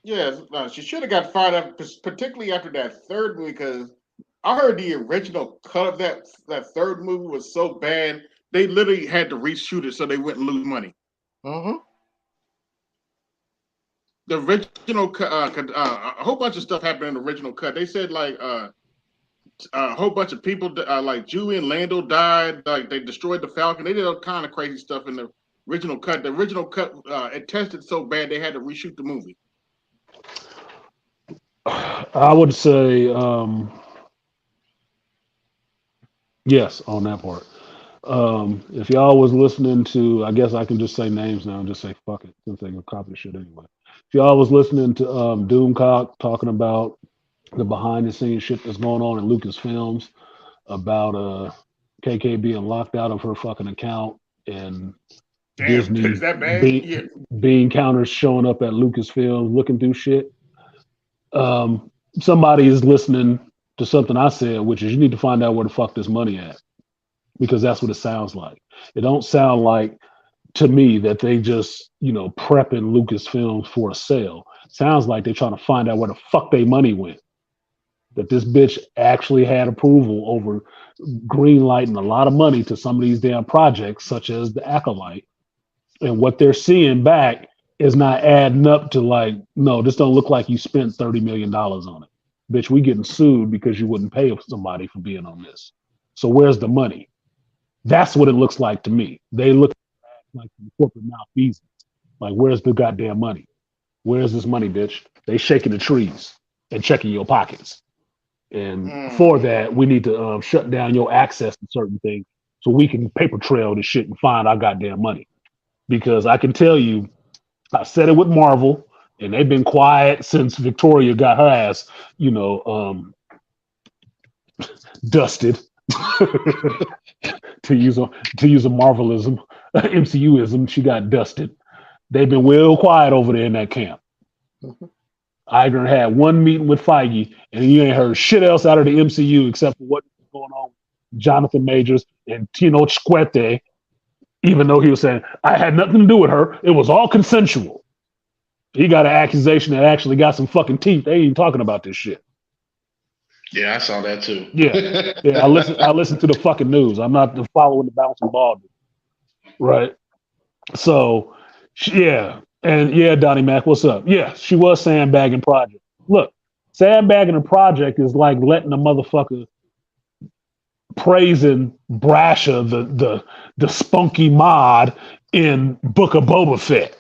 C: Yeah, she should have got fired up, particularly after that third movie, because I heard the original cut of that third movie was so bad. They literally had to reshoot it so they wouldn't lose money.
B: Mm-hmm.
C: The original cut, a whole bunch of stuff happened in the original cut. They said like a whole bunch of people, like Chewie and Lando died. Like they destroyed the Falcon. They did all kind of crazy stuff in the original cut. The original cut, it tested so bad they had to reshoot the movie.
E: I would say yes on that part. If y'all was listening to, I guess I can just say names now and just say fuck it, since they can copy the shit anyway. If y'all was listening to Doomcock talking about the behind the scenes shit that's going on in Lucasfilms about KK being locked out of her fucking account and Disney
C: is that bad?
E: Bean counters showing up at Lucasfilms looking through shit. Somebody is listening to something I said, which is you need to find out where the fuck this money at. Because that's what it sounds like. It don't sound like to me that they just, prepping Lucasfilms for a sale. It sounds like they're trying to find out where the fuck their money went. That this bitch actually had approval over green lighting a lot of money to some of these damn projects, such as the Acolyte. And what they're seeing back is not adding up to like, no, this don't look like you spent $30 million on it. Bitch, we getting sued because you wouldn't pay somebody for being on this. So where's the money? That's what it looks like to me. They look like corporate malfeasance. Like, where's the goddamn money? Where's this money, bitch? They shaking the trees and checking your pockets. And for that, we need to shut down your access to certain things so we can paper trail this shit and find our goddamn money. Because I can tell you, I said it with Marvel, and they've been quiet since Victoria got her ass, dusted. to use a Marvelism, MCUism, she got dusted. They've been real quiet over there in that camp. Mm-hmm. Iger had one meeting with Feige, and you ain't heard shit else out of the MCU except for what's going on with Jonathan Majors and Tino Chiquete, even though he was saying, I had nothing to do with her. It was all consensual. He got an accusation that actually got some fucking teeth. They ain't even talking about this shit.
D: Yeah, I saw that too.
E: Yeah. I listen to the fucking news. I'm not following the bouncing ball, right? So, yeah, and yeah, Donnie Mac, what's up? Yeah, she was sandbagging project. Look, sandbagging a project is like letting a motherfucker praising Brasher, the spunky mod, in Book of Boba Fett,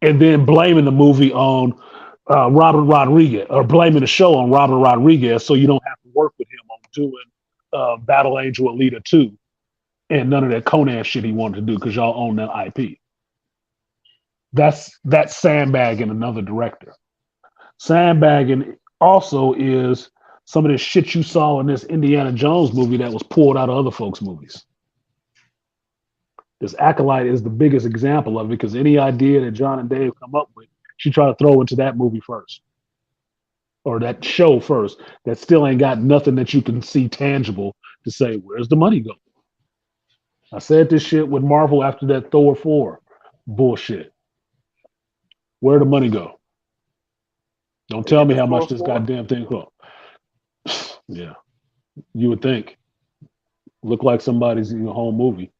E: and then blaming the movie on Robert Rodriguez, or blaming the show on Robert Rodriguez, so you don't have to work with him on doing Battle Angel Alita 2 and none of that Conan shit he wanted to do because y'all own that IP. That's sandbagging another director. Sandbagging also is some of the shit you saw in this Indiana Jones movie that was pulled out of other folks' movies. This Acolyte is the biggest example of it because any idea that John and Dave come up with, she try to throw into that movie first. Or that show first. That still ain't got nothing that you can see tangible to say, where's the money go? I said this shit with Marvel after that Thor 4 bullshit. Where'd the money go? Don't tell me how much this goddamn thing cost. Yeah, you would think. Look like somebody's in a home movie.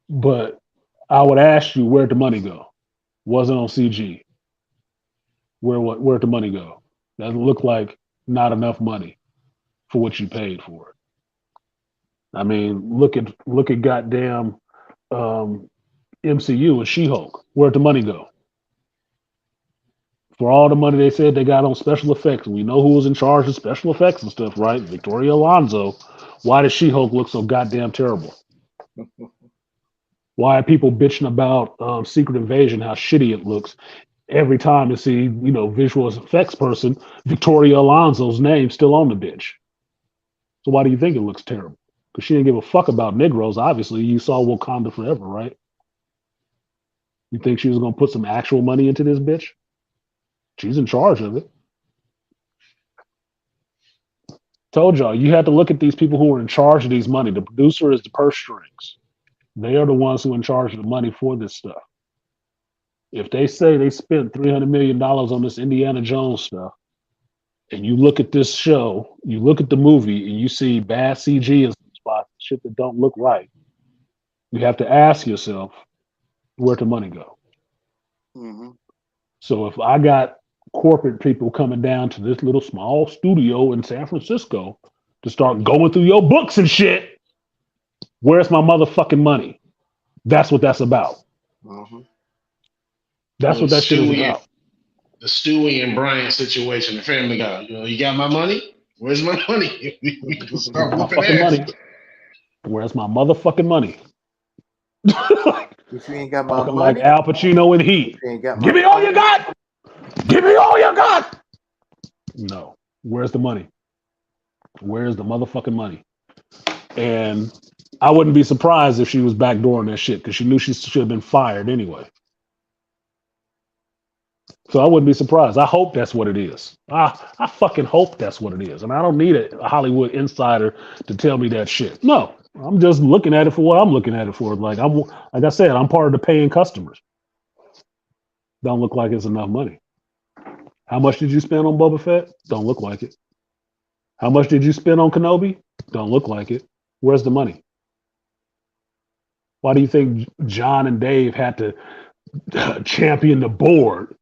E: But I would ask you, where'd the money go? Wasn't on CG. Where'd the money go? That looked like not enough money for what you paid for it. I mean, look at goddamn MCU and She-Hulk. Where'd the money go? For all the money they said they got on special effects, and we know who was in charge of special effects and stuff, right? Victoria Alonso. Why does She-Hulk look so goddamn terrible? Why are people bitching about Secret Invasion, how shitty it looks? Every time you see, visual effects person, Victoria Alonso's name still on the bitch. So why do you think it looks terrible? Because she didn't give a fuck about Negroes. Obviously, you saw Wakanda Forever, right? You think she was going to put some actual money into this bitch? She's in charge of it. Told y'all, you had to look at these people who are in charge of these money. The producer is the purse strings. They are the ones who are in charge of the money for this stuff. If they say they spent $300 million on this Indiana Jones stuff, and you look at this show, you look at the movie, and you see bad CG in some spots, shit that don't look right, you have to ask yourself, where'd the money go?
C: Mm-hmm.
E: So if I got corporate people coming down to this little small studio in San Francisco to start going through your books and shit, where's my motherfucking money? That's what that's about.
B: Mm-hmm.
E: That's what that shit is about.
D: The Stewie and Brian situation, the Family Guy. You got my money? Where's my money? We can start
E: My
D: whooping
E: fucking
D: ass.
E: money. Where's my motherfucking money?
B: If you ain't got my
E: Talking
B: money,
E: like Al Pacino in Heat.
B: if you ain't got my
E: Give me all you
B: money,
E: got. Give me all you got. No. Where's the money? Where's the motherfucking money? And I wouldn't be surprised if she was backdooring that shit because she knew she should have been fired anyway. So I wouldn't be surprised. I hope that's what it is. I fucking hope that's what it is. And I don't need a Hollywood insider to tell me that shit. No, I'm just looking at it for what I'm looking at it for. Like I said, I'm part of the paying customers. Don't look like it's enough money. How much did you spend on Boba Fett? Don't look like it. How much did you spend on Kenobi? Don't look like it. Where's the money? Why do you think John and Dave had to champion the board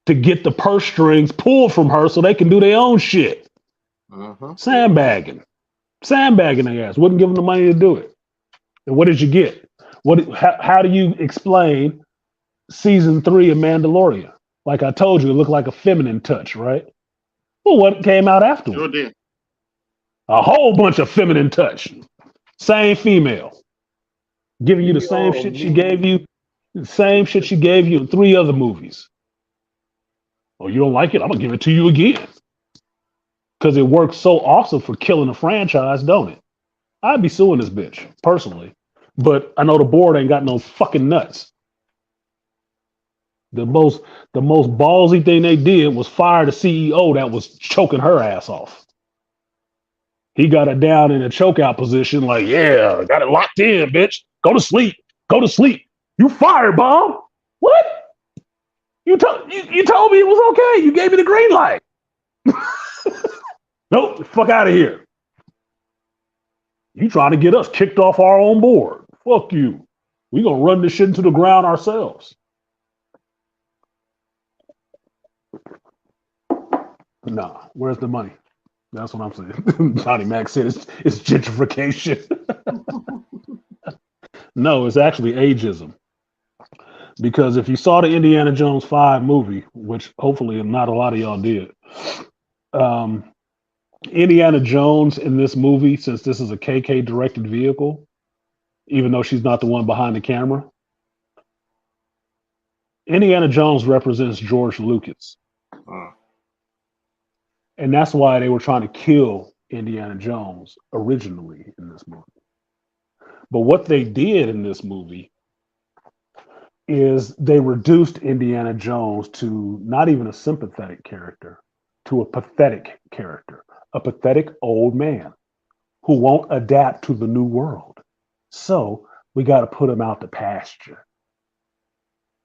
E: to get the purse strings pulled from her so they can do their own shit? Sandbagging their ass. Wouldn't give them the money to do it. And what did you get? How do you explain season 3 of Mandalorian? Like I told you, it looked like a feminine touch, right? Well, what came out afterwards?
C: Sure did.
E: A whole bunch of feminine touch. Same female. Giving you the same shit she gave you. The same shit she gave you in 3 other movies. Oh, you don't like it? I'm going to give it to you again. Because it works so awesome for killing a franchise, don't it? I'd be suing this bitch, personally. But I know the board ain't got no fucking nuts. The most ballsy thing they did was fire the CEO that was choking her ass off. He got her down in a chokeout position, like, yeah, got it locked in, bitch. Go to sleep. Go to sleep. You fired, Bob. What? You told me it was okay. You gave me the green light. Nope, fuck out of here. You trying to get us kicked off our own board. Fuck you. We gonna run this shit into the ground ourselves. Nah, where's the money? That's what I'm saying. Johnny Mac said it's gentrification. No, it's actually ageism. Because if you saw the Indiana Jones 5 movie, which hopefully not a lot of y'all did, Indiana Jones in this movie, since this is a KK directed vehicle, even though she's not the one behind the camera, Indiana Jones represents George Lucas. And that's why they were trying to kill Indiana Jones originally in this movie. But what they did in this movie is they reduced Indiana Jones to not even a sympathetic character, to a pathetic character, a pathetic old man who won't adapt to the new world. So we got to put him out to pasture.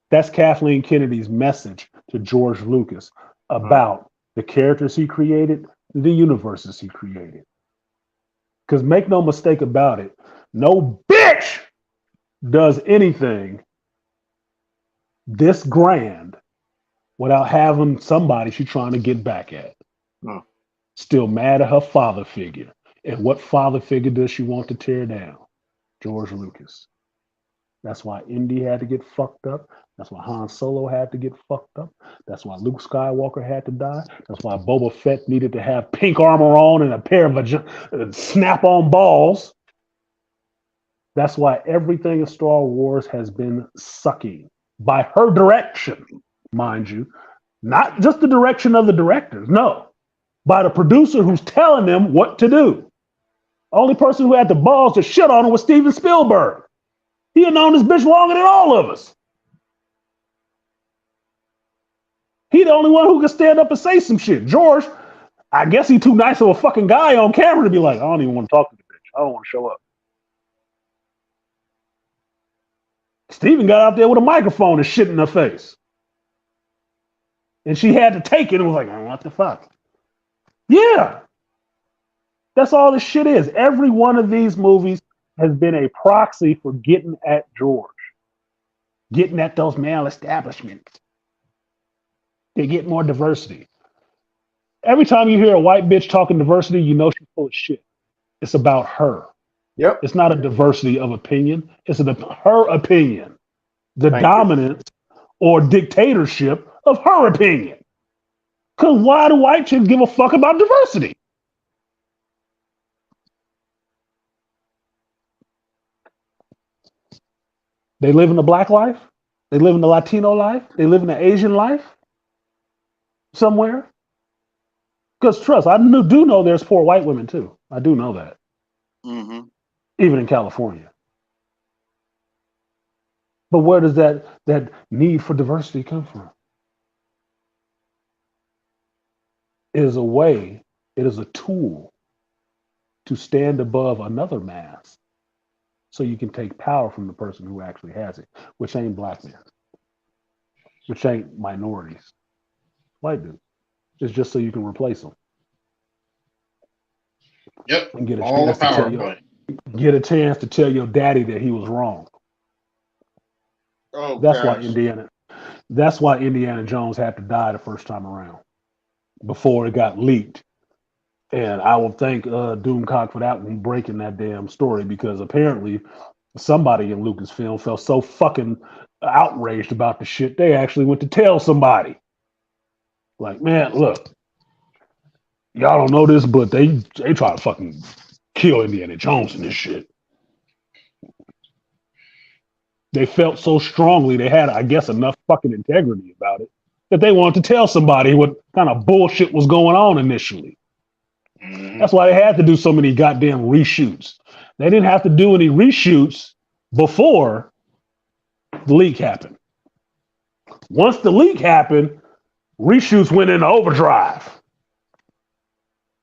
E: That's Kathleen Kennedy's message to George Lucas about the characters he created, the universes he created. Because make no mistake about it, no bitch does anything this grand without having somebody she's trying to get back at. Still mad at her father figure. And what father figure does she want to tear down? George Lucas. That's why Indy had to get fucked up. That's why Han Solo had to get fucked up. That's why Luke Skywalker had to die. That's why Boba Fett needed to have pink armor on and a pair of snap-on balls. That's why everything in Star Wars has been sucking by her direction, mind you. Not just the direction of the directors, no. By the producer who's telling them what to do. Only person who had the balls to shit on him was Steven Spielberg. He had known this bitch longer than all of us. He the only one who could stand up and say some shit. George, I guess he too nice of a fucking guy on camera to be like, I don't even want to talk to the bitch. I don't want to show up. Steven got out there with a microphone and shit in her face. And she had to take it and was like, oh, what the fuck? Yeah. That's all this shit is. Every one of these movies has been a proxy for getting at George. Getting at those male establishments. They get more diversity. Every time you hear a white bitch talking diversity, you know she's full of shit. It's about her.
B: Yep.
E: It's not a diversity of opinion. It's her opinion. The dominance or dictatorship of her opinion. Because why do white chicks give a fuck about diversity? They live in the black life. They live in the Latino life. They live in the Asian life. Somewhere. Because trust, I do know there's poor white women too. I do know that.
C: Mm-hmm.
E: Even in California. But where does that need for diversity come from? It is a way, it is a tool to stand above another mass so you can take power from the person who actually has it, which ain't black men, which ain't minorities. White dudes. It's just so you can replace them.
D: Yep.
E: And get a
D: All the
E: chance to
D: power
E: tell
D: play.
E: get a chance to tell your daddy that he was wrong.
C: Oh,
E: That's
C: gosh.
E: why Indiana Jones had to die the first time around before it got leaked. And I will thank Doomcock for that one breaking that damn story, because apparently somebody in Lucasfilm felt so fucking outraged about the shit they actually went to tell somebody. Like, man, look, y'all don't know this, but they try to fucking kill Indiana Jones in this shit. They felt so strongly, they had, I guess, enough fucking integrity about it that they wanted to tell somebody what kind of bullshit was going on initially.
D: Mm-hmm.
E: That's why they had to do so many goddamn reshoots. They didn't have to do any reshoots before the leak happened. Once the leak happened, reshoots went into overdrive.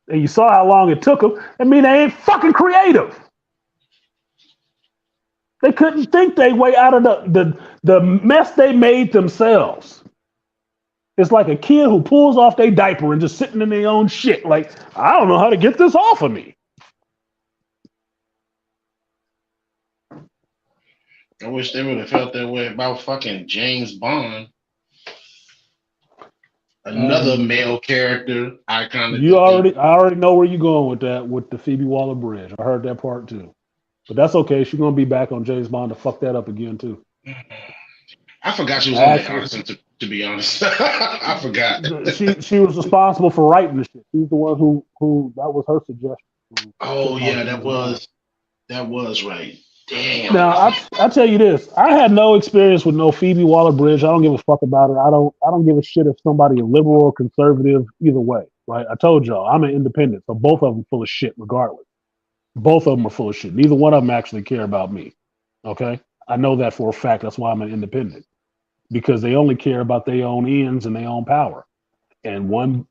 E: And you saw how long it took them. I mean, they ain't fucking creative. They couldn't think their way out of the mess they made themselves. It's like a kid who pulls off their diaper and just sitting in their own shit. Like, I don't know how to get this off of me.
D: I wish they would have felt that way about fucking James Bond. Another male character, icon.
E: I already know where you're going with that, with the Phoebe Waller-Bridge. I heard that part too. But that's okay. She's going to be back on James Bond to fuck that up again too.
D: I forgot she was on the Artisan. To be honest, I forgot.
E: She was responsible for writing the shit. She's the one who that was her suggestion.
D: Oh yeah, that was right. Damn.
E: Now I tell you this, I had no experience with no Phoebe Waller-Bridge. I don't give a fuck about it. I don't give a shit if somebody is liberal or conservative. Either way, right? I told y'all I'm an independent, so both of them full of shit. Regardless, both of them are full of shit. Neither one of them actually care about me. Okay, I know that for a fact. That's why I'm an independent, because they only care about their own ends and their own power. And one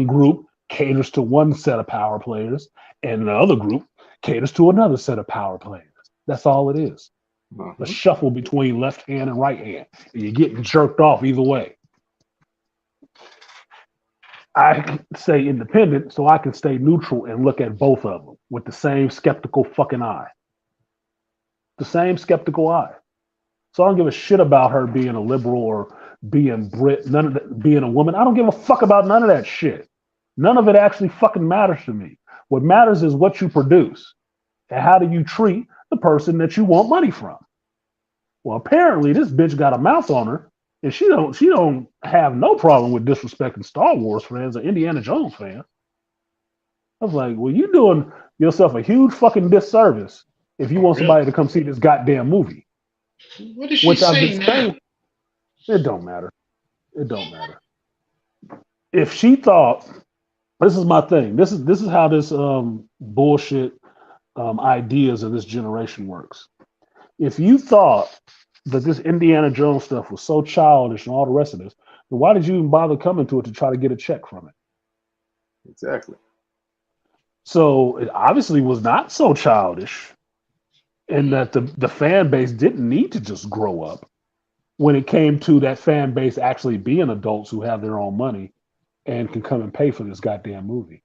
E: group caters to one set of power players, and the other group caters to another set of power players. That's all it is. A shuffle between left hand and right hand. And you're getting jerked off either way. I say independent so I can stay neutral and look at both of them with the same skeptical fucking eye. The same skeptical eye. So I don't give a shit about her being a liberal or being being a woman. I don't give a fuck about none of that shit. None of it actually fucking matters to me. What matters is what you produce. And how do you treat the person that you want money from? Well, apparently this bitch got a mouth on her, and she don't have no problem with disrespecting Star Wars fans or Indiana Jones fans. I was like, well, you doing yourself a huge fucking disservice if you want somebody to come see this goddamn movie.
D: What did she say now?
E: It don't matter. It don't matter. If she thought, this is my thing. This is how this bullshit ideas of this generation works. If you thought that this Indiana Jones stuff was so childish and all the rest of this, then why did you even bother coming to it to try to get a check from it?
B: Exactly.
E: So it obviously was not so childish, and that the fan base didn't need to just grow up when it came to that fan base actually being adults who have their own money and can come and pay for this goddamn movie.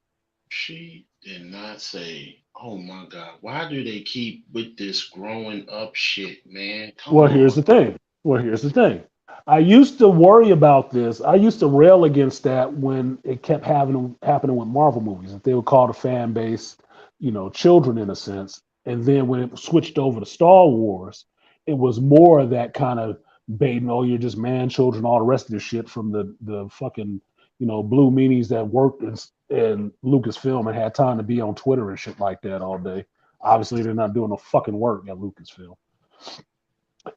D: She did not say, oh my God, why do they keep with this growing up shit, man? Come on.
E: Here's the thing. I used to worry about this. I used to rail against that when it kept happening with Marvel movies. If they would call the fan base, children in a sense. And then when it switched over to Star Wars, it was more of that kind of baiting, oh, you're just man children, all the rest of the shit from the fucking, blue meanies that worked in Lucasfilm and had time to be on Twitter and shit like that all day. Obviously, they're not doing no fucking work at Lucasfilm.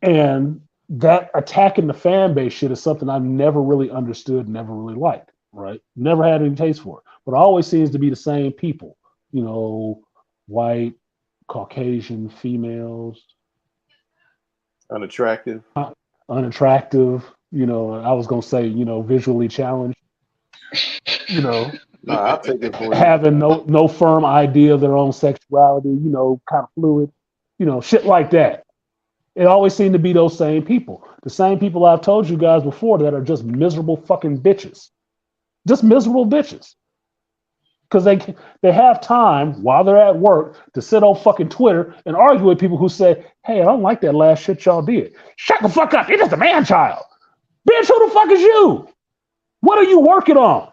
E: And that attacking the fan base shit is something I've never really understood, never really liked, right? Never had any taste for it. But it always seems to be the same people, white, Caucasian, females.
B: Unattractive.
E: Unattractive, I was going to say, visually challenged,
B: Nah, I'll take it for you.
E: having no firm idea of their own sexuality, kind of fluid, shit like that. It always seemed to be those same people. The same people I've told you guys before that are just miserable fucking bitches. Just miserable bitches. Because they have time while they're at work to sit on fucking Twitter and argue with people who say, hey, I don't like that last shit y'all did. Shut the fuck up. You're just a man child. Bitch, who the fuck is you? What are you working on?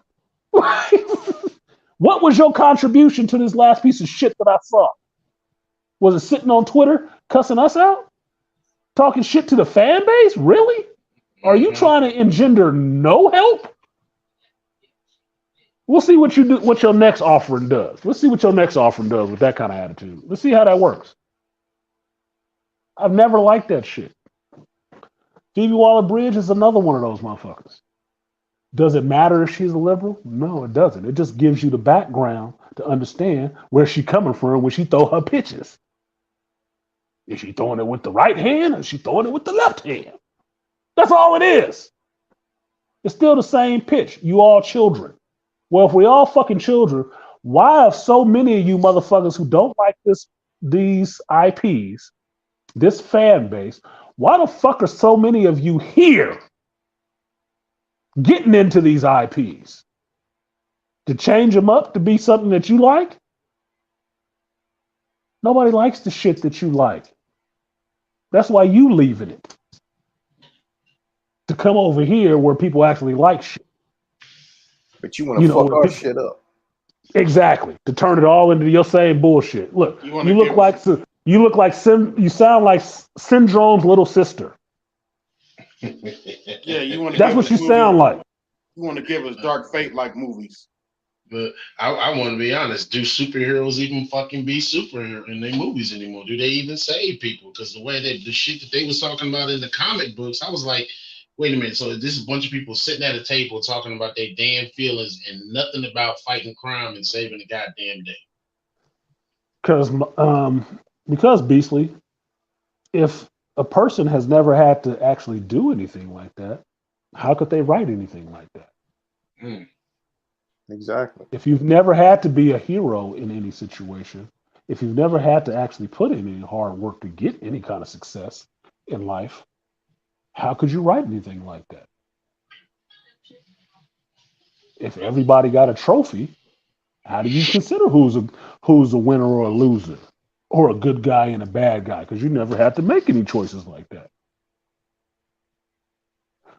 E: What was your contribution to this last piece of shit that I saw? Was it sitting on Twitter cussing us out? Talking shit to the fan base? Really? Are you trying to engender no help? We'll see what your next offering does. Let's see what your next offering does with that kind of attitude. Let's see how that works. I've never liked that shit. Phoebe Waller-Bridge is another one of those motherfuckers. Does it matter if she's a liberal? No, it doesn't. It just gives you the background to understand where she's coming from when she throw her pitches. Is she throwing it with the right hand or is she throwing it with the left hand? That's all it is. It's still the same pitch. You all children. Well, if we all fucking children, why have so many of you motherfuckers who don't like these IPs, this fan base, why the fuck are so many of you here getting into these IPs? To change them up to be something that you like? Nobody likes the shit that you like. That's why you leaving it. To come over here where people actually like shit.
B: But you want to fuck our shit up.
E: Exactly. To turn it all into your same bullshit. Look, you sound like Syndrome's little sister.
C: Yeah, you want to
E: That's
C: give
E: what
C: us
E: you
C: movies.
E: sound like.
C: You want to give us Dark Fate like movies.
D: But I want to be honest. Do superheroes even fucking be superhero in their movies anymore? Do they even save people? Because the shit that they was talking about in the comic books, I was like, wait a minute. So this is a bunch of people sitting at a table talking about their damn feelings and nothing about fighting crime and saving the goddamn day.
E: Because Beastly, if a person has never had to actually do anything like that, how could they write anything like that?
B: Exactly.
E: If you've never had to be a hero in any situation, if you've never had to actually put in any hard work to get any kind of success in life, how could you write anything like that? If everybody got a trophy, how do you consider who's a winner or a loser, or a good guy and a bad guy? Because you never had to make any choices like that.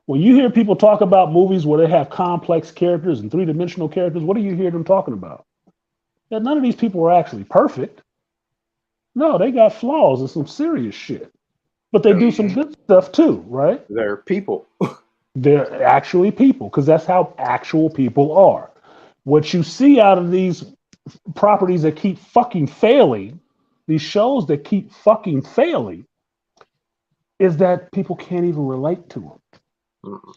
E: When you hear people talk about movies where they have complex characters and three-dimensional characters, what do you hear them talking about? That none of these people are actually perfect. No, they got flaws and some serious shit. But they do some good stuff too, right?
B: They're people.
E: They're actually people, because that's how actual people are. What you see out of these properties that keep fucking failing, these shows that keep fucking failing, is that people can't even relate to them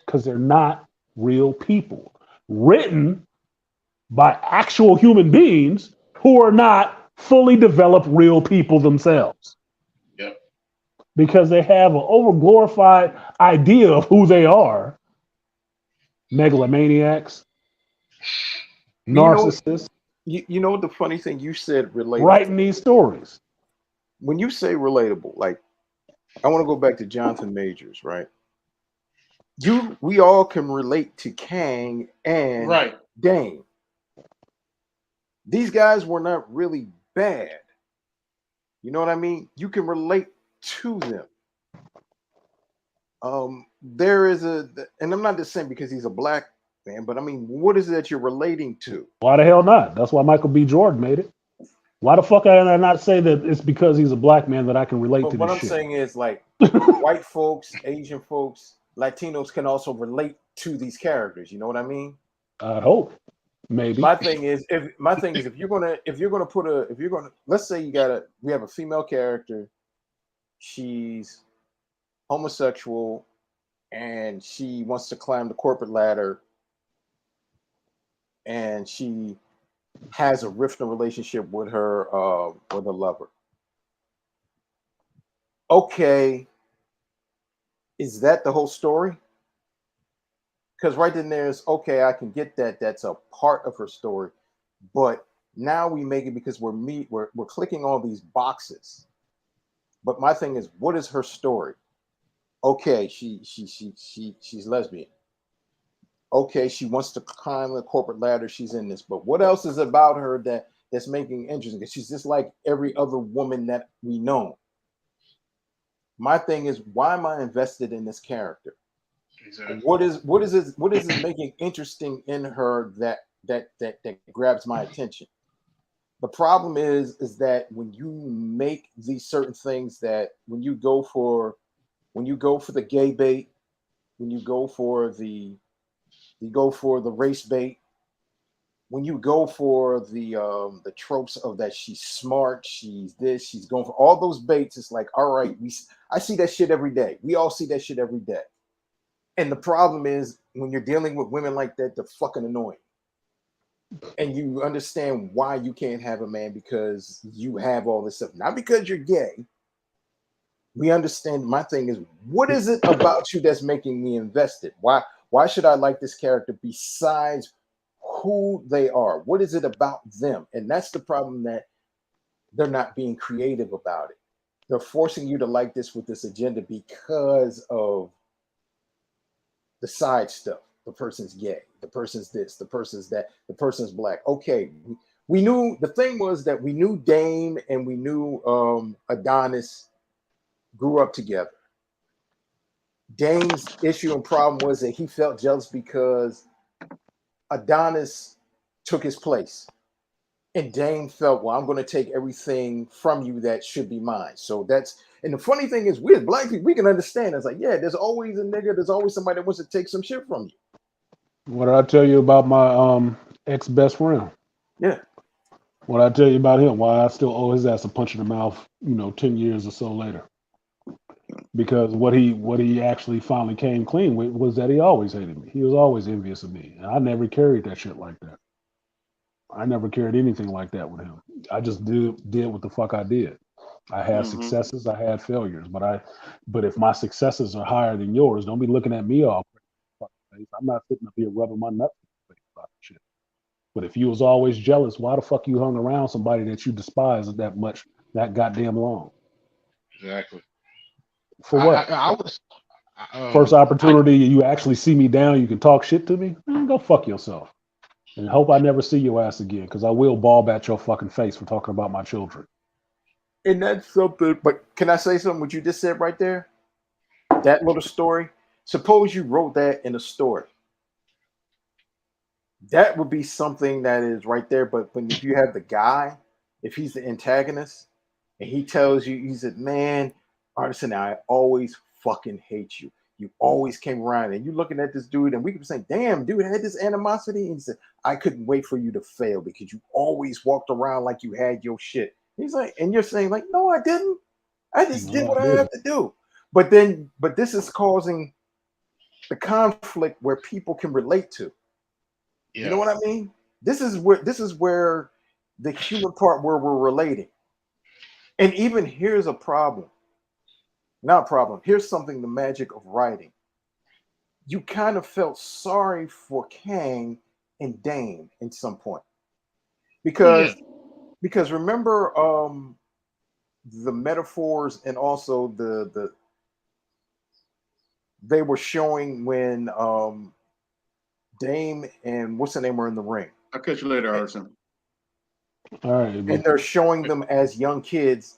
E: because they're not real people written by actual human beings who are not fully developed real people themselves.
D: Yep.
E: Because they have an overglorified idea of who they are. Megalomaniacs, narcissists,
B: You know what the funny thing you said relatable.
E: writing these stories.
B: When you say relatable, like I want to go back to Jonathan Majors, right? We all can relate to Kang and
C: Right.
B: Dane. These guys were not really bad. You know what I mean? You can relate to them. There is and I'm not just saying because he's a black man, but I mean, what is it that you're relating to?
E: Why the hell not? That's why Michael B. Jordan made it. Why the fuck did I not say that it's because he's a black man that I can relate
B: But
E: to
B: what
E: this
B: I'm
E: shit?
B: saying is, like, white folks, Asian folks, Latinos can also relate to these characters. You know what I mean?
E: I hope. Maybe.
B: My thing is, if you're gonna let's say we have a female character, she's homosexual, and she wants to climb the corporate ladder, and she has a rift in a relationship with her lover. Okay, is that the whole story? Because right then there's okay, I can get that. That's a part of her story, but now we make it because we're clicking all these boxes. But my thing is, what is her story? Okay, she's lesbian. Okay, she wants to climb the corporate ladder. She's in this, but what else is about her that's making it interesting? Because she's just like every other woman that we know. My thing is, why am I invested in this character?
D: Exactly.
B: What is it making interesting in her that grabs my attention? The problem is that when you make these certain things, that when you go for the gay bait, when you go for the race bait, when you go for the tropes of that she's smart, she's this, she's going for all those baits, it's like, all right, I see that shit every day. We all see that shit every day. And the problem is when you're dealing with women like that, they're fucking annoying. And you understand why you can't have a man, because you have all this stuff. Not because you're gay. We understand. My thing is, what is it about you that's making me invested? Why should I like this character besides who they are? What is it about them? And that's the problem, that they're not being creative about it. They're forcing you to like this with this agenda because of the side stuff. The person's gay, the person's this, the person's that, the person's black. Okay, we knew, the thing was that we knew Dame and we knew Adonis grew up together. Dame's issue and problem was that he felt jealous because Adonis took his place. And Dame felt, well, I'm going to take everything from you that should be mine. So that's, and the funny thing is, we as black people, we can understand. It's like, yeah, there's always a nigga, there's always somebody that wants to take some shit from you.
E: What did I tell you about my ex best friend?
B: Yeah.
E: What did I tell you about him? Why I still owe his ass a punch in the mouth, 10 years or so later. Because what he actually finally came clean with was that he always hated me. He was always envious of me. And I never carried that shit like that. I never carried anything like that with him. I just did what the fuck I did. I had successes, I had failures, but if my successes are higher than yours, don't be looking at me all face. I'm not sitting up here rubbing my nuts about shit. But if you was always jealous, why the fuck you hung around somebody that you despise that much that goddamn long?
D: Exactly.
E: For what?
D: I was
E: First opportunity, you actually see me down, you can talk shit to me? Go fuck yourself. And hope I never see your ass again, because I will ball bat your fucking face for talking about my children.
B: And that's something, but can I say something? What you just said right there? That little story. Suppose you wrote that in a story. That would be something that is right there. But when if you have the guy, if he's the antagonist, and he tells you, he said, man, Artisan, I always fucking hate you. You always came around, and you looking at this dude, and we could be saying, damn, dude, I had this animosity. And he said, I couldn't wait for you to fail because you always walked around like you had your shit. He's like, and you're saying, like, no, I didn't. I just did what I have to do. But this is causing the conflict where people can relate to. Yeah. You know what I mean? This is where the human part where we're relating. And even here's a problem. Not a problem. Here's something, the magic of writing. You kind of felt sorry for Kang and Dane at some point. Because remember the metaphors and also the they were showing when Dame and what's the name were in the ring.
C: I'll catch you later, Arson.
E: All right.
B: And they're showing them as young kids,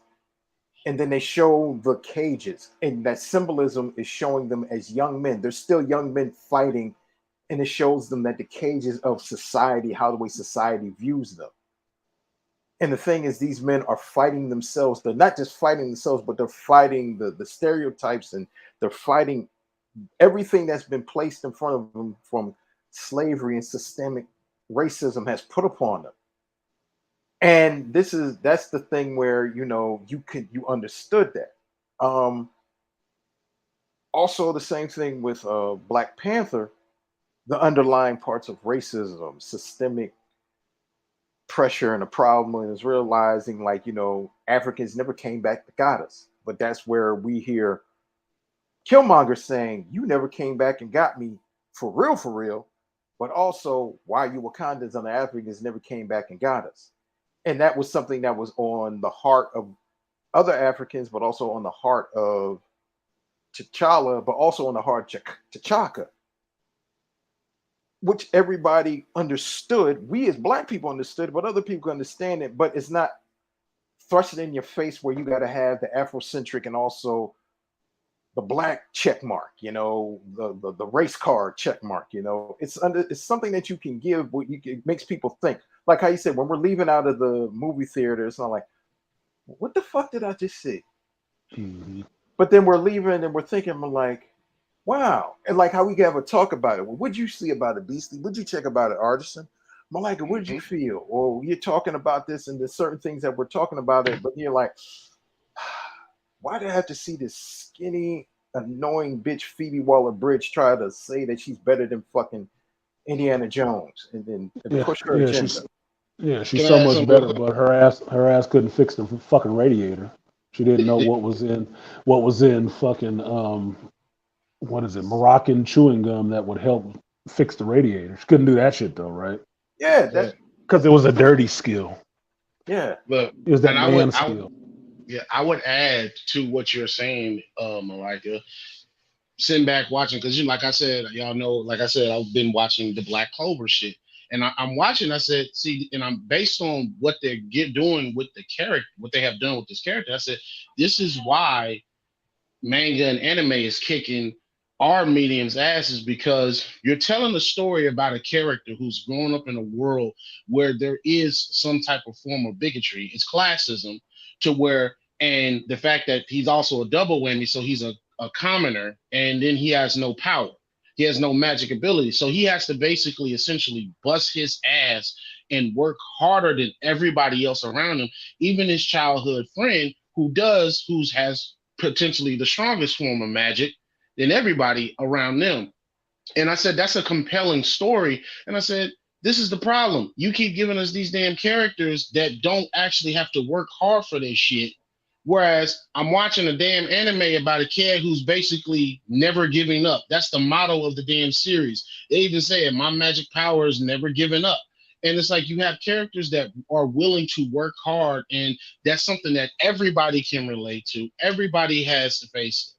B: and then they show the cages, and that symbolism is showing them as young men. They're still young men fighting, and it shows them that the cages of society, how the way society views them. And the thing is, these men are fighting themselves. They're not just fighting themselves, but they're fighting the stereotypes, and they're fighting everything that's been placed in front of them from slavery and systemic racism has put upon them. And that's the thing where you understood that. Also the same thing with Black Panther, the underlying parts of racism, systemic pressure, and the problem is realizing Africans never came back to got us. But that's where we hear Killmonger saying, you never came back and got me for real, but also why you Wakandans and the Africans never came back and got us. And that was something that was on the heart of other Africans, but also on the heart of T'Challa, but also on the heart of T'Chaka, which everybody understood. We as Black people understood, but other people understand it, but it's not thrust in your face where you got to have the Afrocentric and also the Black check mark, the race card check mark, it's something that you can give, but it makes people think. Like how you said, when we're leaving out of the movie theater, it's not like, what the fuck did I just see? Mm-hmm. But then we're leaving and we're thinking, we're like, wow. And like how we have a talk about it. Well, what'd you see about it, Beastly? What'd you check about it, Artisan? Malika, what did you feel? Or you're talking about this and there's certain things that we're talking about it, but you're like, why do I have to see this skinny, annoying bitch Phoebe Waller-Bridge try to say that she's better than fucking Indiana Jones and push her agenda?
E: She's so much better, but her ass couldn't fix the fucking radiator. She didn't know what was in fucking what is it, Moroccan chewing gum that would help fix the radiator. She couldn't do that shit though, right?
B: Yeah, that's
E: because it was a dirty skill.
B: Yeah,
D: but
E: it was that man skill.
D: I would add to what you're saying, Malika. Sitting back watching, because like I said, y'all know, like I said, I've been watching the Black Clover shit, and I'm watching. I said, see, and I'm based on what they're doing with the character, what they have done with this character. I said, this is why manga and anime is kicking our medium's ass is because you're telling a story about a character who's grown up in a world where there is some type of form of bigotry. It's classism to where, and the fact that he's also a double whammy. So he's a commoner, and then he has no power. He has no magic ability. So he has to basically essentially bust his ass and work harder than everybody else around him, even his childhood friend who has potentially the strongest form of magic than everybody around them. And I said, that's a compelling story. And I said, this is the problem. You keep giving us these damn characters that don't actually have to work hard for their shit. Whereas I'm watching a damn anime about a kid who's basically never giving up. That's the motto of the damn series. They even say it, my magic power is never giving up. And it's like you have characters that are willing to work hard, and that's something that everybody can relate to. Everybody has to face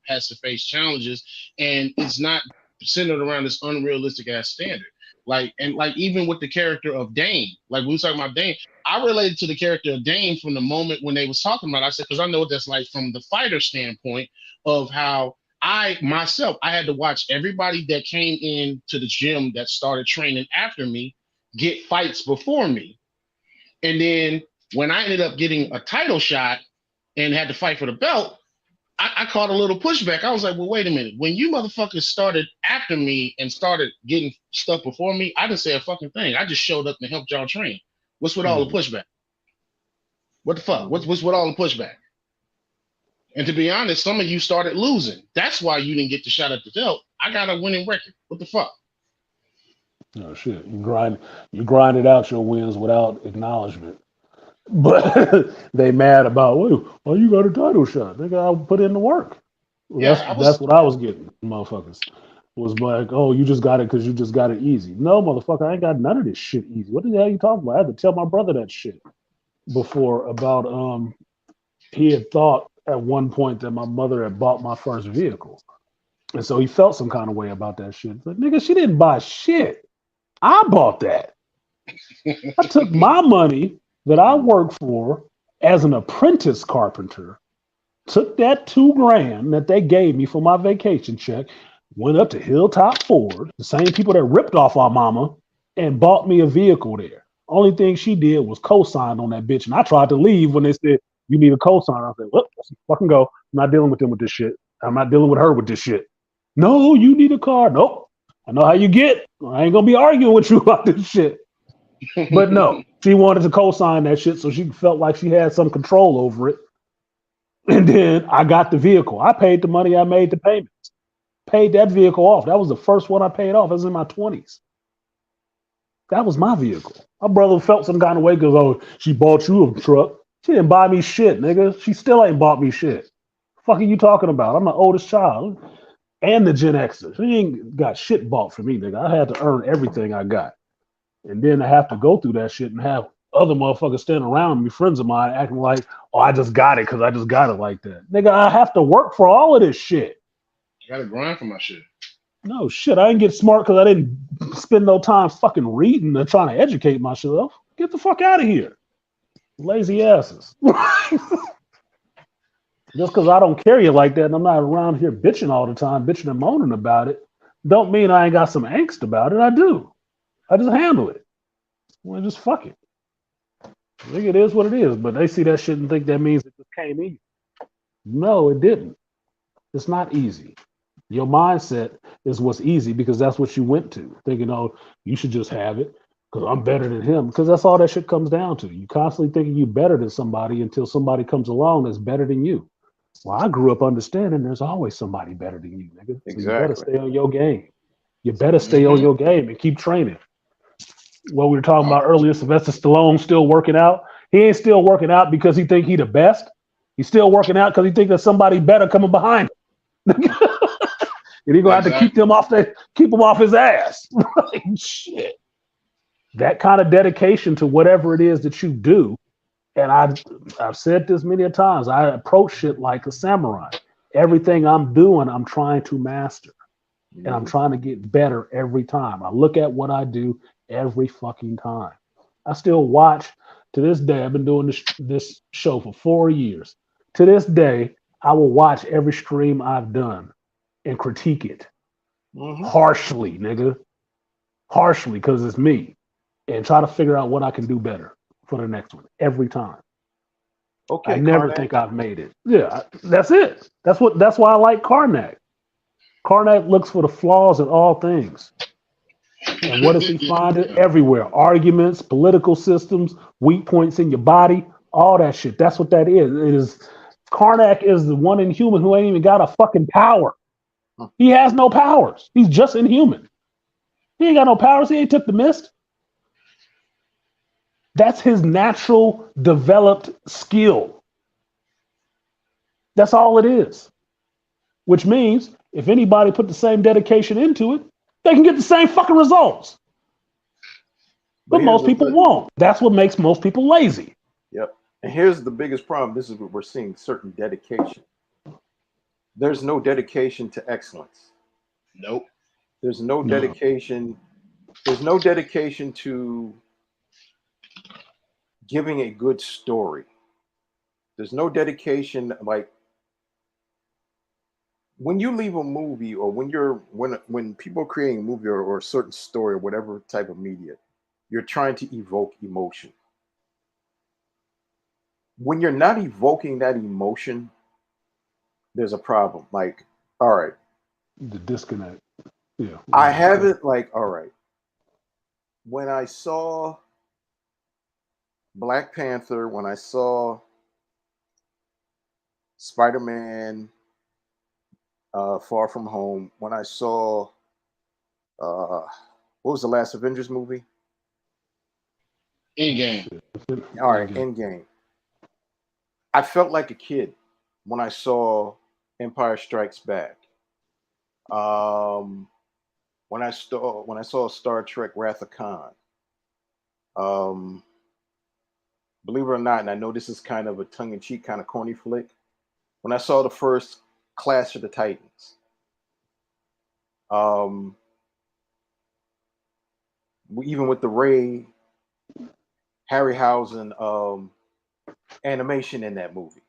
D: challenges, and it's not centered around this unrealistic ass standard. Like even with the character of Dane, like we were talking about Dane, I related to the character of Dane from the moment when they was talking about it. I said, because I know what that's like from the fighter standpoint of how I myself, I had to watch everybody that came in to the gym that started training after me get fights before me. And then when I ended up getting a title shot and had to fight for the belt, I caught a little pushback. I was like, well, wait a minute. When you motherfuckers started after me and started getting stuff before me, I didn't say a fucking thing. I just showed up and helped y'all train. What's with all the pushback? What the fuck? What's with all the pushback? And to be honest, some of you started losing. That's why you didn't get the shot at the belt. I got a winning record. What the fuck?
E: Oh shit! You grinded out your wins without acknowledgement. But they mad about, oh, you got a title shot. Nigga, I put in the work.
D: Yeah,
E: that's what I was getting, motherfuckers. Was like, oh, you just got it because you just got it easy. No, motherfucker, I ain't got none of this shit easy. What the hell you talking about? I had to tell my brother that shit before about he had thought at one point that my mother had bought my first vehicle. And so he felt some kind of way about that shit. Like, nigga, she didn't buy shit. I bought that. I took my money that I worked for as an apprentice carpenter, took that $2,000 that they gave me for my vacation check, went up to Hilltop Ford, the same people that ripped off our mama, and bought me a vehicle there. Only thing she did was co-sign on that bitch. And I tried to leave when they said, you need a co-sign. I said, look, let's fucking go. I'm not dealing with them with this shit. I'm not dealing with her with this shit. No, you need a car. Nope. I know how you get. I ain't going to be arguing with you about this shit. But no, she wanted to co-sign that shit so she felt like she had some control over it. And then I got the vehicle. I paid the money, I made the payments. Paid that vehicle off. That was the first one I paid off. I was in my 20s. That was my vehicle. My brother felt some kind of way because, oh, she bought you a truck. She didn't buy me shit, nigga. She still ain't bought me shit. The fuck are you talking about? I'm the oldest child and the Gen Xer. She ain't got shit bought for me, nigga. I had to earn everything I got. And then I have to go through that shit and have other motherfuckers standing around me, friends of mine, acting like, oh, I just got it because I just got it like that. Nigga, I have to work for all of this shit.
D: I gotta grind for my shit.
E: No shit, I didn't get smart because I didn't spend no time fucking reading and trying to educate myself. Get the fuck out of here. Lazy asses. Just because I don't carry it like that and I'm not around here bitching all the time, bitching and moaning about it, don't mean I ain't got some angst about it. I do. I just handle it. Well, just fuck it. I think it is what it is, but they see that shit and think that means it just came easy. No, it didn't. It's not easy. Your mindset is what's easy because that's what you went to, thinking, oh, you should just have it because I'm better than him. Because that's all that shit comes down to. You constantly thinking you're better than somebody until somebody comes along that's better than you. Well, I grew up understanding there's always somebody better than you, nigga. So you better stay on your game. You better stay on your game and keep training. What we were talking about earlier, Sylvester Stallone still working out. He ain't still working out because he think he the best. He's still working out because he think there's somebody better coming behind him. And he gonna have to keep him off his ass. Like, shit. That kind of dedication to whatever it is that you do. And I've said this many a times. I approach shit like a samurai. Everything I'm doing, I'm trying to master. And I'm trying to get better every time. I look at what I do every fucking time. I still watch to this day. I've been doing this show for 4 years. To this day, I will watch every stream I've done and critique it harshly, nigga, harshly, because it's me, and try to figure out what I can do better for the next one every time.
B: Okay,
E: I never
B: Karnak.
E: think I've made it. Yeah, that's it. That's why I like Karnak. Karnak looks for the flaws in all things. And what does he find? It everywhere. Arguments, political systems, weak points in your body, all that shit. That's what that is. It is Karnak is the one inhuman who ain't even got a fucking power. He has no powers. He's just inhuman. He ain't got no powers. He ain't took the mist. That's his natural developed skill. That's all it is. Which means if anybody put the same dedication into it, they can get the same fucking results. But most people won't. That's what makes most people lazy.
B: Yep. And here's the biggest problem. This is what we're seeing: certain dedication. There's no dedication to excellence.
D: Nope.
B: There's no dedication. There's no dedication to giving a good story. There's no dedication. Like when you leave a movie, or when people are creating a movie or a certain story or whatever type of media, you're trying to evoke emotion. When you're not evoking that emotion, there's a problem. Like, all right,
E: The disconnect. Yeah.
B: I haven't, like, all right. When I saw Black Panther, when I saw Spider-Man Far From Home, when I saw what was the last Avengers movie?
D: Endgame.
B: All right, Endgame. I felt like a kid when I saw Empire Strikes Back. When I saw Star Trek Wrath of Khan. Believe it or not, and I know this is kind of a tongue-in-cheek, kind of corny flick. When I saw the first Clash of the Titans, even with the Ray Harryhausen animation in that movie,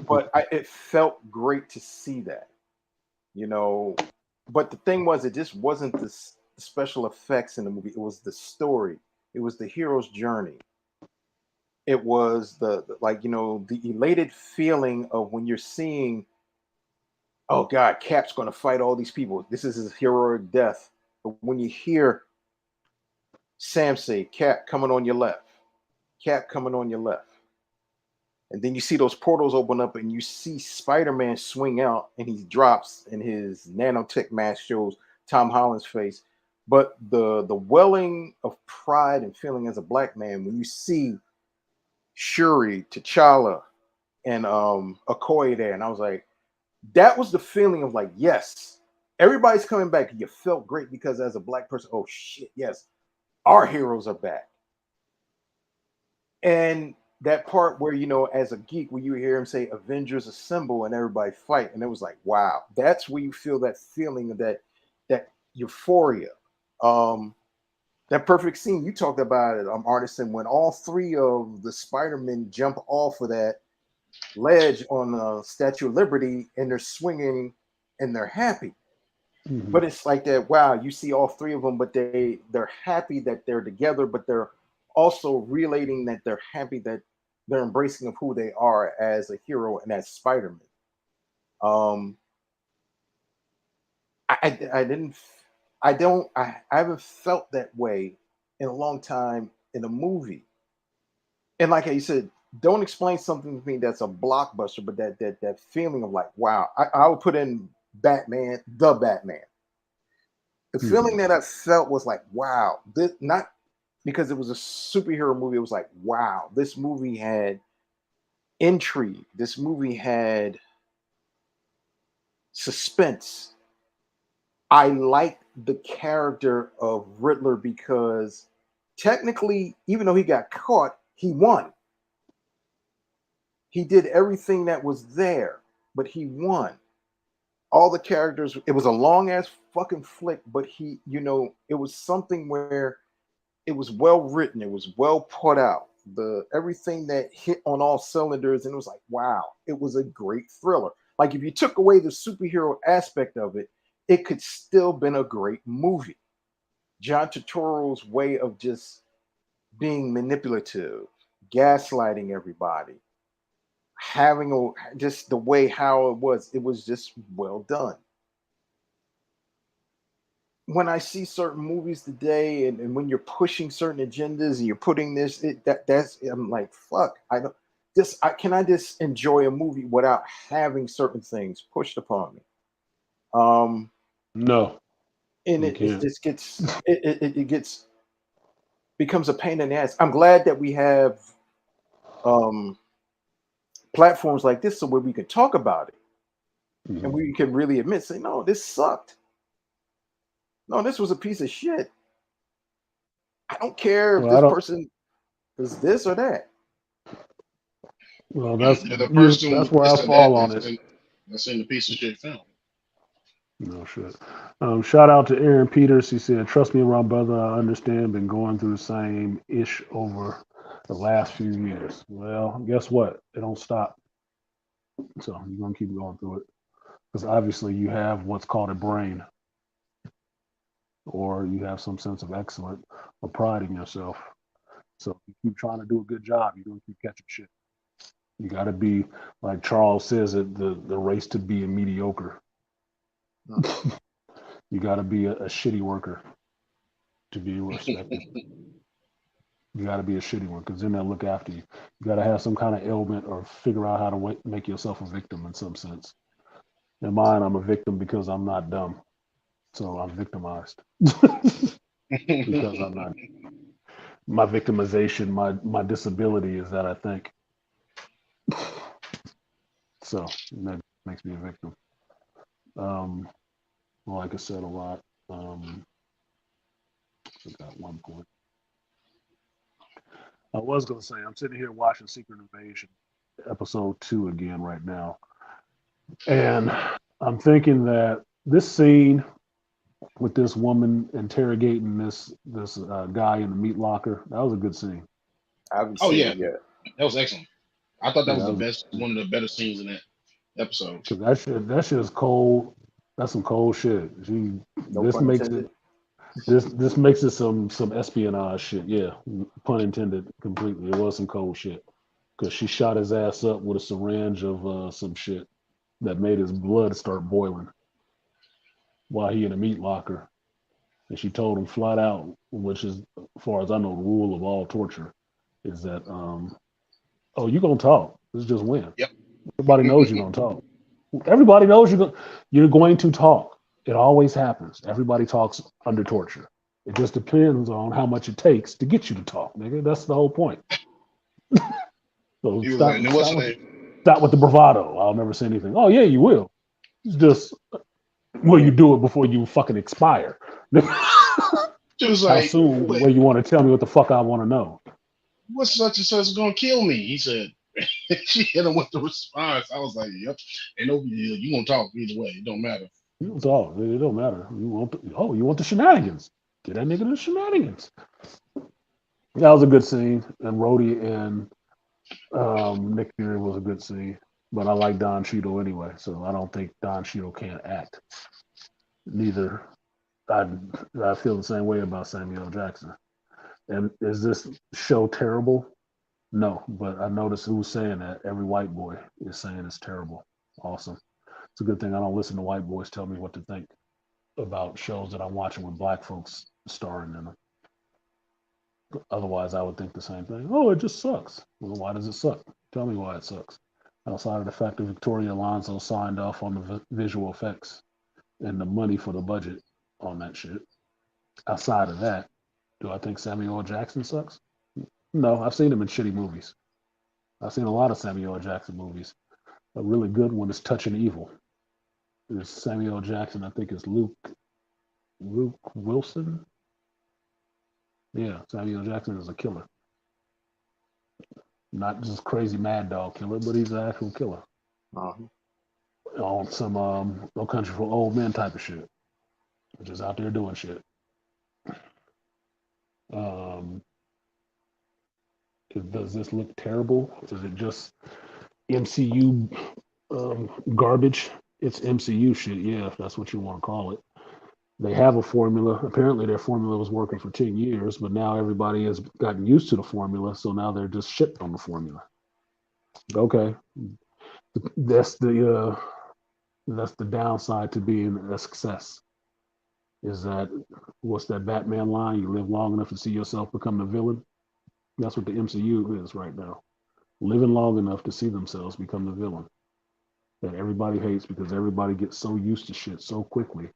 B: but it felt great to see that, you know. But the thing was, it just wasn't the special effects in the movie. It was the story. It was the hero's journey. It was the like, you know, the elated feeling of when you're seeing, oh God, Cap's going to fight all these people. This is his heroic death. But when you hear Sam say, Cap coming on your left, Cap coming on your left, and then you see those portals open up and you see Spider-Man swing out and he drops and his nanotech mask shows Tom Holland's face. But the welling of pride and feeling as a black man when you see Shuri, T'Challa, and Okoye there, and I was like, that was the feeling of like, yes, everybody's coming back. You felt great because as a black person, oh shit, yes, our heroes are back. And that part where, you know, as a geek, when you hear him say Avengers Assemble and everybody fight, and it was like, wow, that's where you feel that feeling of that euphoria. That perfect scene you talked about it, Artisan, when all three of the Spider-Men jump off of that ledge on the Statue of Liberty and they're swinging and they're happy. Mm-hmm. But it's like that, wow, you see all three of them, but they're happy that they're together, but they're also relating that they're happy that they're embracing of who they are as a hero and as Spider-Man. I haven't felt that way in a long time in a movie. And like I said, don't explain something to me that's a blockbuster, but that feeling of like, wow, I would put in Batman, the Batman. The feeling that I felt was like, wow, this, not because it was a superhero movie. It was like, wow, this movie had intrigue. This movie had suspense. I liked the character of Riddler because technically, even though he got caught, he won. He did everything that was there, but he won. All the characters, it was a long ass fucking flick, but he, you know, it was something where it was well written, it was well put out. The everything that hit on all cylinders, and it was like, wow, it was a great thriller. Like if you took away the superhero aspect of it, it could still been a great movie. John Turturro's way of just being manipulative, gaslighting everybody, having just the way how it was just well done. When I see certain movies today, and when you're pushing certain agendas and you're putting this, that's I'm like, fuck. I don't just can I just enjoy a movie without having certain things pushed upon me?
E: No,
B: And
E: you
B: it
E: can't.
B: just gets it gets becomes a pain in the ass. I'm glad that we have platforms like this so where we can talk about it and we can really admit, say, no, this sucked. No, this was a piece of shit. I don't care if
E: Well, I
B: this
E: don't.
B: person is this or that.
E: Well, that's
D: The
E: you.
D: person who
E: That's where I
D: listed that
E: fall on it.
D: that's in the piece of shit film.
E: No shit. Shout out to Aaron Peters. He said, "Trust me, my brother. I understand. Been going through the same ish over the last few years. Well, guess what? It don't stop. So you're gonna keep going through it because obviously you have what's called a brain, or you have some sense of excellence or pride in yourself. So if you keep trying to do a good job, you're gonna keep catching shit. You got to be like Charles says it, the race to be a mediocre. You got to be a shitty worker to be respected. You got to be a shitty one because then they'll look after you. You got to have some kind of ailment or figure out how to make yourself a victim in some sense. In mine, I'm a victim because I'm not dumb. So I'm victimized because I'm not. My victimization, my disability is that I think. So that makes me a victim. Like I said a lot. Forgot one point. I was going to say, I'm sitting here watching Secret Invasion, episode 2 again right now. And I'm thinking that this scene with this woman interrogating this guy in the meat locker, that was a good scene.
B: I haven't
D: Oh
B: seen
D: yeah,
B: it yet.
D: that was excellent. I thought that
E: Yeah,
D: was
E: that
D: the
E: was
D: best, one of the better scenes in that episode.
E: because that shit is cold. That's some cold shit.
B: No
E: This
B: pun
E: makes it
B: intended.
E: this makes it some espionage shit. Yeah, pun intended completely. It was some cold shit because she shot his ass up with a syringe of some shit that made his blood start boiling while he in a meat locker. And she told him flat out, which is, as far as I know, the rule of all torture, is that, oh, you're gonna talk. Let's just win.
D: Yep.
E: Everybody knows you're gonna talk. Everybody knows you're going to talk. It always happens. Everybody talks under torture. It just depends on how much it takes to get you to talk, nigga. That's the whole point. So
D: He was like, "And what's her name?"
E: stop with the bravado. I'll never say anything. Oh yeah, you will. It's just will you do it before you fucking expire?
D: She was
E: How
D: like,
E: soon?
D: "Wait,
E: Where you want to tell me what the fuck I want to know?
D: what's such and such is gonna kill me?" He said. She hit him with the response. I was like, "Yep, ain't no big deal. You gonna talk either way. It don't matter."
E: It's all. It don't matter. You want the shenanigans? Get that nigga the shenanigans. That was a good scene, and Rhodey and Nick Fury was a good scene. But I like Don Cheadle anyway, so I don't think Don Cheadle can't act. Neither. I feel the same way about Samuel L. Jackson. And is this show terrible? No, but I noticed who's saying that. Every white boy is saying it's terrible. Awesome. It's a good thing I don't listen to white boys tell me what to think about shows that I'm watching with black folks starring in them. Otherwise, I would think the same thing. Oh, it just sucks. Well, why does it suck? Tell me why it sucks. Outside of the fact that Victoria Alonso signed off on the visual effects and the money for the budget on that shit. Outside of that, do I think Samuel L. Jackson sucks? No, I've seen him in shitty movies. I've seen a lot of Samuel L. Jackson movies. A really good one is Touching Evil. There's Samuel L. Jackson, I think is Luke Wilson. Yeah, Samuel L. Jackson is a killer. Not just crazy mad dog killer, but he's an actual killer. On some No Country for Old Men type of shit. Just out there doing shit. Does this look terrible? Is it just MCU garbage? It's MCU shit, yeah, if that's what you want to call it. They have a formula. Apparently, their formula was working for 10 years, but now everybody has gotten used to the formula, so now they're just shit on the formula. Okay, that's the downside to being a success. Is that what's that Batman line? You live long enough to see yourself become the villain. That's what the MCU is right now. Living long enough to see themselves become the villain that everybody hates because everybody gets so used to shit so quickly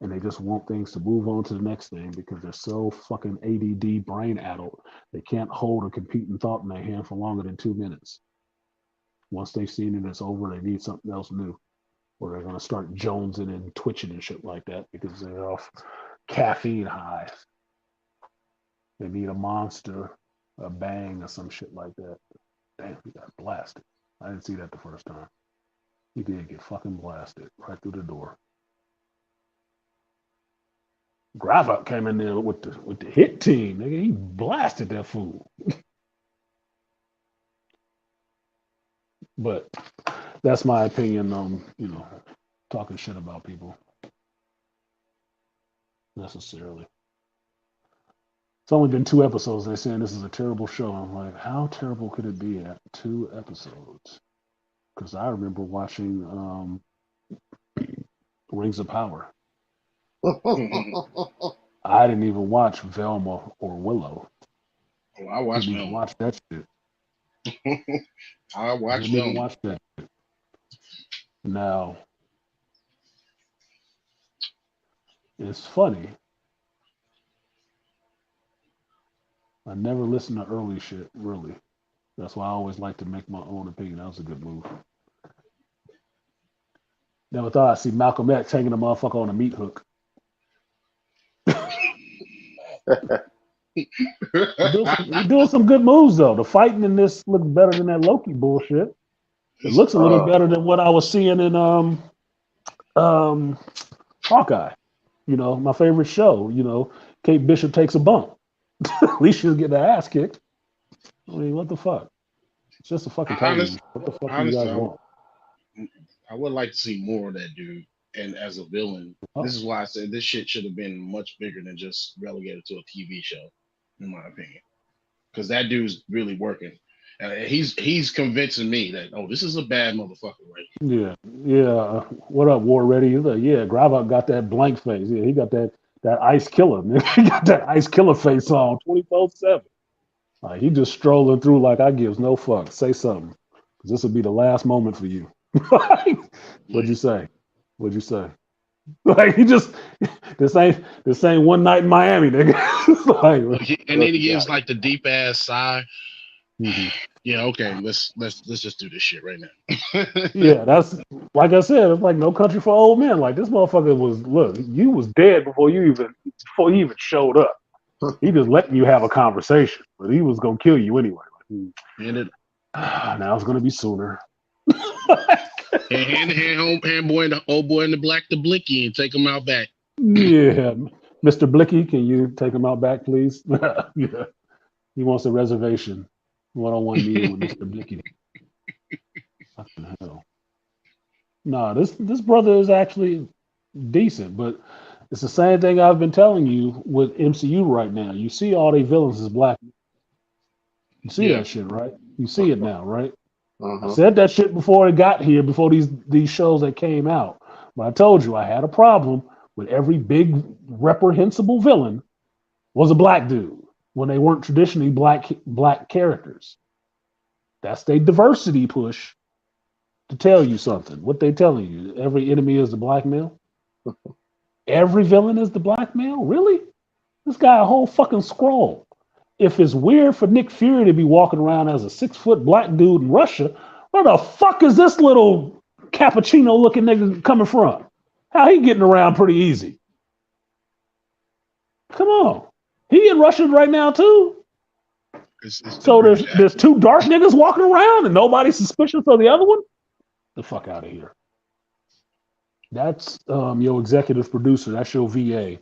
E: and they just want things to move on to the next thing because they're so fucking ADD brain addled. They can't hold a competing thought in their hand for longer than 2 minutes. Once they've seen it, it's over. They need something else new, or they're gonna start jonesing and twitching and shit like that because they're off caffeine highs. They need a monster, a bang, or some shit like that. Damn, he got blasted. I didn't see that the first time. He did get fucking blasted right through the door. Gravok came in there with the hit team, nigga. He blasted that fool. But that's my opinion on, talking shit about people. Necessarily. It's only been 2 episodes. They're saying this is a terrible show. I'm like, how terrible could it be at 2 episodes? Because I remember watching Rings of Power. I didn't even watch Velma or Willow.
D: Oh, I watched
E: Didn't even watch that shit.
D: I watched
E: Didn't even watch that shit. Now, it's funny. I never listened to early shit, really. That's why I always like to make my own opinion. That was a good move. Never thought I'd see Malcolm X hanging a motherfucker on a meat hook. He's doing some good moves though. The fighting in this looks better than that Loki bullshit. It looks a little better than what I was seeing in Hawkeye. My favorite show. Kate Bishop takes a bump. At least she'll get her ass kicked. I mean, what the fuck? It's just a fucking television. What the fuck do you guys want?
D: I would like to see more of that dude. And as a villain, This is why I said this shit should have been much bigger than just relegated to a TV show, in my opinion. Because that dude's really working. He's convincing me that this is a bad motherfucker, right?
E: Yeah. What up, War Ready? He's like, yeah, Gravok got that blank face. Yeah, he got that ice killer. Man. He got that ice killer face on 24/7. He just strolling through like I gives no fuck. Say something, because this will be the last moment for you. What'd you say? Like he just this ain't one night in Miami, nigga.
D: And then he gives like the deep ass sigh.
E: Mm-hmm.
D: Yeah, okay, let's just do this shit right now.
E: Yeah, that's like I said, it's like No Country for Old Men. Like this motherfucker you was dead before you even showed up. He just letting you have a conversation, but he was gonna kill you anyway. Now it's gonna be sooner.
D: hand old boy in the black to Blicky and take him out back.
E: Yeah, Mr. Blicky, can you take him out back, please? Yeah, he wants a reservation. One-on-one meeting with Mr. Blicky. Fucking hell. No, this brother is actually decent, but it's the same thing I've been telling you with MCU right now. You see all the villains as black. You see that shit, right? You see it now, right? I said that shit before it got here, before these shows that came out. But I told you I had a problem with every big reprehensible villain was a black dude when they weren't traditionally black characters. That's their diversity push to tell you something. What they telling you? Every enemy is the black male? Every villain is the black male? Really? This guy a whole fucking scroll. If it's weird for Nick Fury to be walking around as a 6-foot black dude in Russia, where the fuck is this little cappuccino looking nigga coming from? How he getting around pretty easy? Come on. He in Russia right now too. So there's 2 dark niggas walking around and nobody's suspicious of the other one? The fuck out of here. That's your executive producer. That's your VA.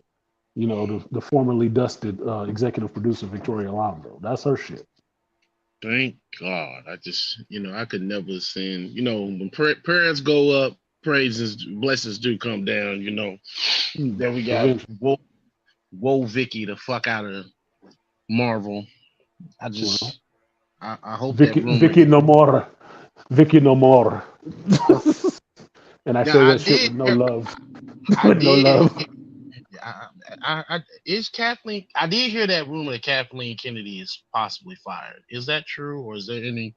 E: The formerly dusted executive producer, Victoria Alonso. That's her shit.
D: Thank God. I just, I could never send, when prayers go up praises, blessings do come down. You know, then we got
E: Eventually.
D: Whoa Vicky the fuck out of Marvel. I just I hope
E: Vicky,
D: that rumor.
E: Vicky no more. Vicky no more. And I say that shit with no love. With no love.
D: Is Kathleen? I did hear that rumor that Kathleen Kennedy is possibly fired. Is that true, or is there any?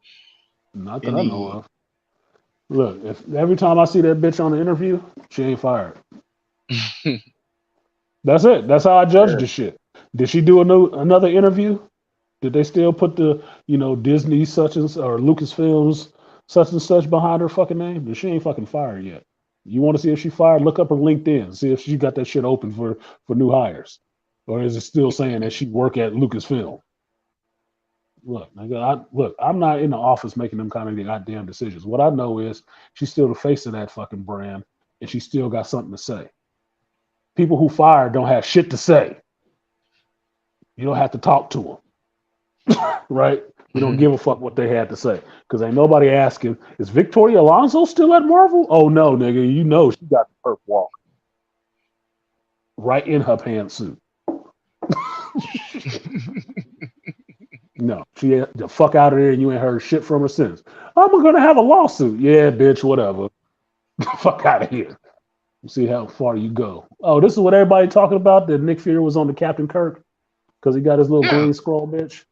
E: Not that I know of. Look, if every time I see that bitch on the interview, she ain't fired. That's it. That's how I judge the shit. Did she do another interview? Did they still put the Disney such and or Lucasfilms such and such behind her fucking name? But she ain't fucking fired yet. You want to see if she fired? Look up her LinkedIn. See if she got that shit open for new hires, or is it still saying that she work at Lucasfilm? Look, nigga, I'm not in the office making them kind of goddamn decisions. What I know is she's still the face of that fucking brand, and she still got something to say. People who fire don't have shit to say. You don't have to talk to them, right? We don't give a fuck what they had to say because ain't nobody asking, is Victoria Alonso still at Marvel? Oh no, nigga, you know she got the perp walk right in her pantsuit. No, she had the fuck out of there, and you ain't heard shit from her since. I'm gonna have a lawsuit. Yeah, bitch, whatever. Fuck out of here. We'll see how far you go. Oh, this is what everybody talking about. That Nick Fury was on the Captain Kirk because he got his little green scroll, bitch.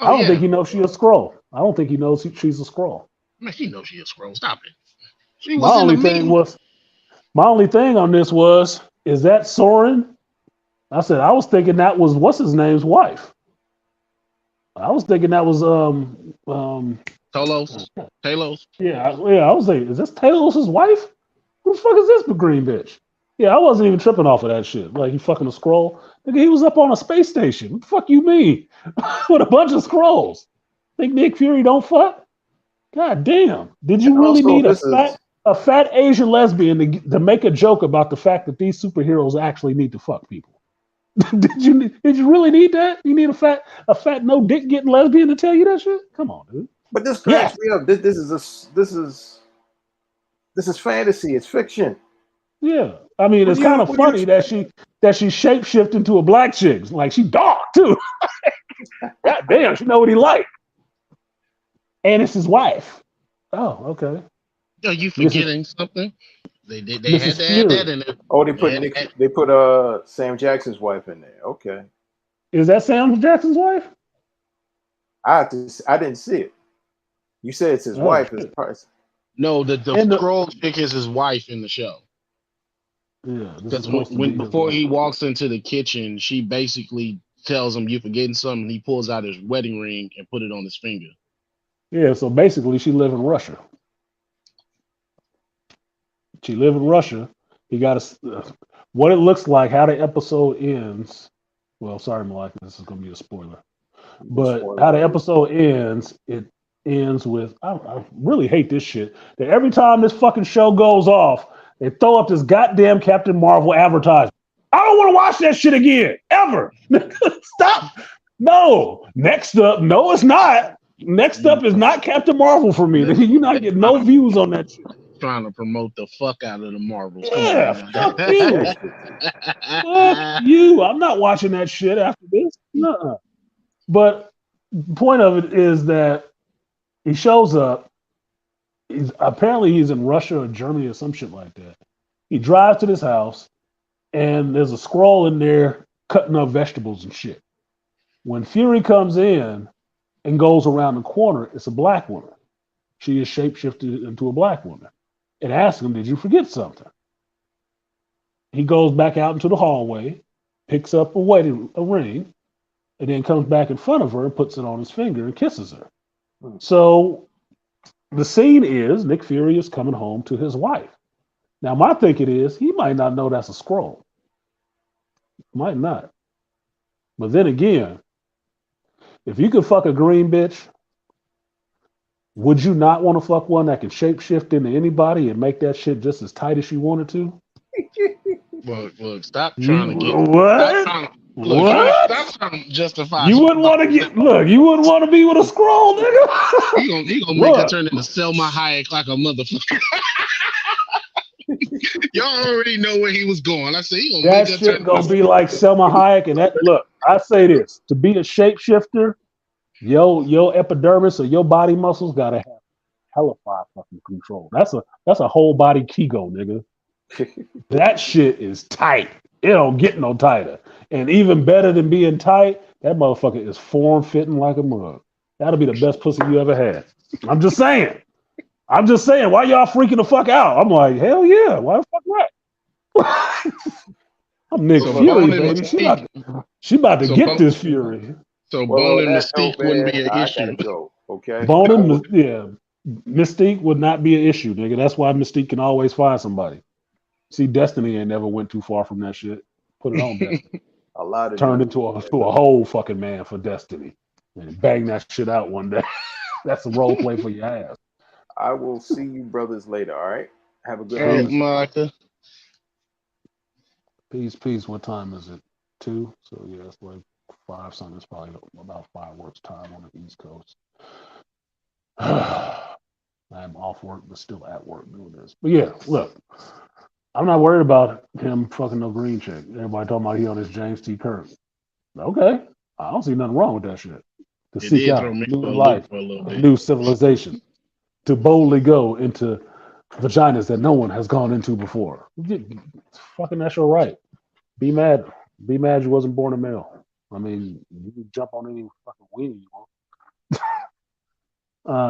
E: I don't think he knows she's a scroll. I don't think he knows she's a scroll.
D: Man, he knows she's a scroll. Stop it.
E: My only thing on this was, is that Soren? I said I was thinking that was what's his name's wife. I was thinking that was
D: Talos.
E: Yeah. I was thinking, is this Talos' wife? Who the fuck is this green bitch? Yeah, I wasn't even tripping off of that shit. Like, he fucking a scroll. Nigga, he was up on a space station. What the fuck you mean? With a bunch of scrolls. Think Nick Fury don't fuck? God damn. Did you really need a fat Asian lesbian to make a joke about the fact that these superheroes actually need to fuck people? Did you really need that? You need a fat no dick getting lesbian to tell you that shit? Come on, dude.
B: But this cracks me up. This is fantasy. It's fiction.
E: Yeah, I mean, it's kind of funny that she shapeshift into a black chick. Like, she dark too. God damn, she know what he like. And it's his wife. Oh, okay.
D: Are you forgetting something? They had to add that in there.
B: Oh, they put Sam Jackson's wife in there. Okay.
E: Is that Sam Jackson's wife?
B: I didn't see it. You said it's his wife.
D: No, the scroll chick is his wife in the show.
E: Yeah.
D: Because before he walks into the kitchen, she basically tells him, "You forgetting something." He pulls out his wedding ring and put it on his finger.
E: Yeah. So basically, she live in Russia. She live in Russia. He got what it looks like, how the episode ends. Well, sorry, Malika, this is going to be a spoiler. But how the episode ends, it ends with, I really hate this shit, that every time this fucking show goes off, they throw up this goddamn Captain Marvel advertisement. I don't want to watch that shit again, ever. Stop. No. Next up, no, it's not. Next up is not Captain Marvel for me. You're not getting no views on that shit.
D: Trying to promote the fuck out of the Marvels.
E: Yeah, fuck you. Fuck you. I'm not watching that shit after this. Nuh-uh. But the point of it is that he shows up. Apparently he's in Russia or Germany or some shit like that. He drives to this house, and there's a scroll in there cutting up vegetables and shit. When Fury comes in and goes around the corner, it's a black woman. She is shapeshifted into a black woman. And asks him, did you forget something? He goes back out into the hallway, picks up a ring, and then comes back in front of her and puts it on his finger and kisses her. So the scene is Nick Fury is coming home to his wife. Now, my thinking is he might not know that's a scroll. Might not. But then again, if you could fuck a green bitch, would you not want to fuck one that can shapeshift into anybody and make that shit just as tight as you wanted to?
D: Look, stop trying to get
E: what?
D: Stop trying to justify.
E: You wouldn't want to get you wouldn't want to be with a scroll, nigga.
D: He gonna make her turn into Selma Hayek like a motherfucker. Y'all already know where he was going. I said he gonna
E: That
D: make that
E: shit
D: turn.
E: gonna be like Selma Hayek. And that look, I say this to be a shapeshifter, your epidermis or your body muscles gotta have hella fucking control. That's a whole body Kigo, nigga. That shit is tight. It don't get no tighter. And even better than being tight, that motherfucker is form fitting like a mug. That'll be the best pussy you ever had. I'm just saying. I'm just saying. Why y'all freaking the fuck out? I'm like, hell yeah. Why the fuck not? I'm Nick
D: So
E: Fury,
D: Bone and
E: baby.
D: Mystique.
E: She about to
D: So
E: get
D: Bone,
E: this Fury.
D: so
B: Well,
D: Bone
B: on
D: and
B: that note,
D: Mystique wouldn't be
B: man,
D: an
B: I
D: issue.
B: gotta go. Okay.
E: Bone and yeah, Mystique would not be an issue, nigga. That's why Mystique can always find somebody. See, Destiny ain't never went too far from that shit. Put it on Destiny.
B: A lot of
E: Turned
B: dudes.
E: into a whole fucking man for Destiny. And bang that shit out one day. That's a role play for your ass.
B: I will see you brothers later. All right. Have a good
D: All right,
B: holiday.
E: Peace.
D: Martha.
E: Peace. What time is it? 2? So yeah, it's like 5 something. It's probably about fireworks time on the East Coast. I'm off work, but still at work doing this. But yeah, look, I'm not worried about him fucking no green chick. Everybody talking about he on his James T. Kirk. Okay. I don't see nothing wrong with that shit. To
D: It
E: seek
D: did throw
E: out
D: me
E: new
D: for a loop
E: life,
D: for a little bit.
E: new civilization, to boldly go into vaginas that no one has gone into before. Fucking that's your right. Be mad. Be mad you wasn't born a male. I mean, you can jump on any fucking weenie you want.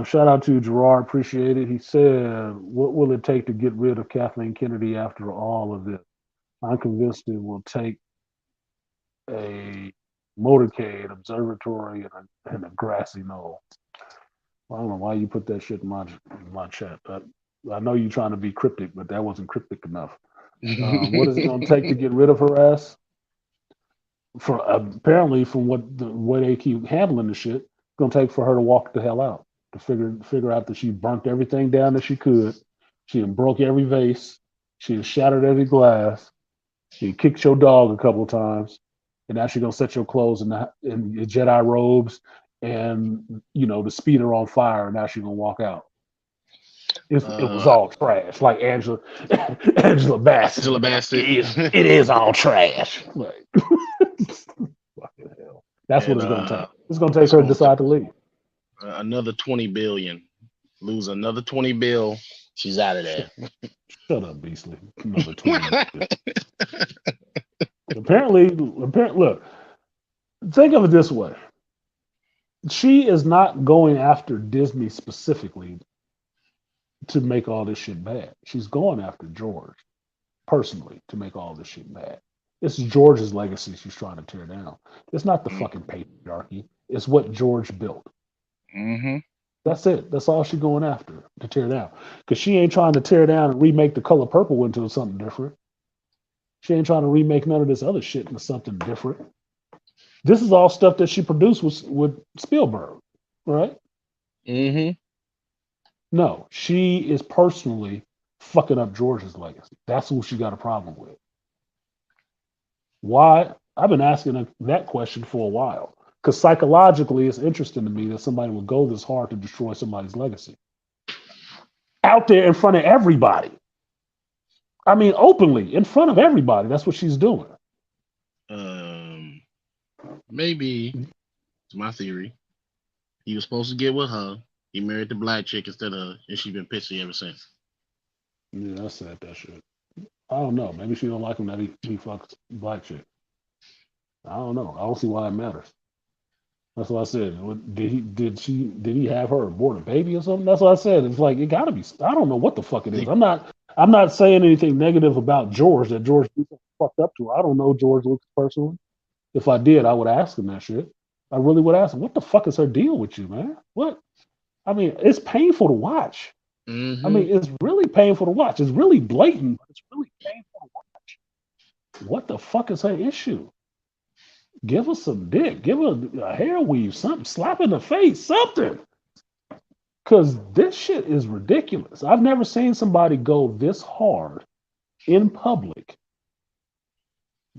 E: Shout out to Gerard, appreciate it. He said, "What will it take to get rid of Kathleen Kennedy after all of this? I'm convinced it will take a motorcade, observatory, and a grassy knoll." Well, I don't know why you put that shit in my chat. I know you're trying to be cryptic, but that wasn't cryptic enough. What is it going to take to get rid of her ass? For apparently, from what the way they keep handling the shit, it's going to take for her to walk the hell out to figure out that she burnt everything down that she could. She done broke every vase. She done shattered every glass. She kicked your dog a couple of times, and now she's gonna set your clothes in your Jedi robes and the speeder on fire, and now she's gonna walk out. It was all trash, like Angela Bassett.
D: Angela Bassett.
E: It is all trash. Like, fucking hell. That's what it's gonna take. It's gonna take her to decide to leave.
D: Another 20 billion. Lose another 20 bill. She's out of there.
E: Shut up, Beastly. Another 20. Apparently, look. Think of it this way. She is not going after Disney specifically to make all this shit bad. She's going after George personally to make all this shit bad. It's George's legacy she's trying to tear down. It's not the fucking patriarchy. It's what George built.
D: Mm-hmm.
E: That's it. That's all she's going after to tear down. Because she ain't trying to tear down and remake The Color Purple into something different. She ain't trying to remake none of this other shit into something different. This is all stuff that she produced with Spielberg, right?
D: Mm-hmm.
E: No, she is personally fucking up George's legacy. That's who she got a problem with. Why? I've been asking that question for a while. Because psychologically, it's interesting to me that somebody would go this hard to destroy somebody's legacy. Out there in front of everybody. I mean, openly, in front of everybody. That's what she's doing.
D: Maybe it's my theory. He was supposed to get with her. He married the black chick instead of her, and she's been pissy ever since.
E: Yeah, I said that shit. I don't know. Maybe she don't like him that he fucks black chick. I don't know. I don't see why it matters. That's what I said. Did he have her abort a baby or something? That's what I said. It's like it gotta be. I don't know what the fuck it is. I'm not saying anything negative about George that George fucked up to her. I don't know George Lucas personally. If I did, I would ask him that shit. I really would ask him, what the fuck is her deal with you, man? What? I mean, it's painful to watch.
D: Mm-hmm.
E: I mean, it's really painful to watch. It's really blatant, but it's really painful to watch. What the fuck is her issue? Give her some dick. Give her a hair weave, something. Slap in the face, something. Because this shit is ridiculous. I've never seen somebody go this hard in public,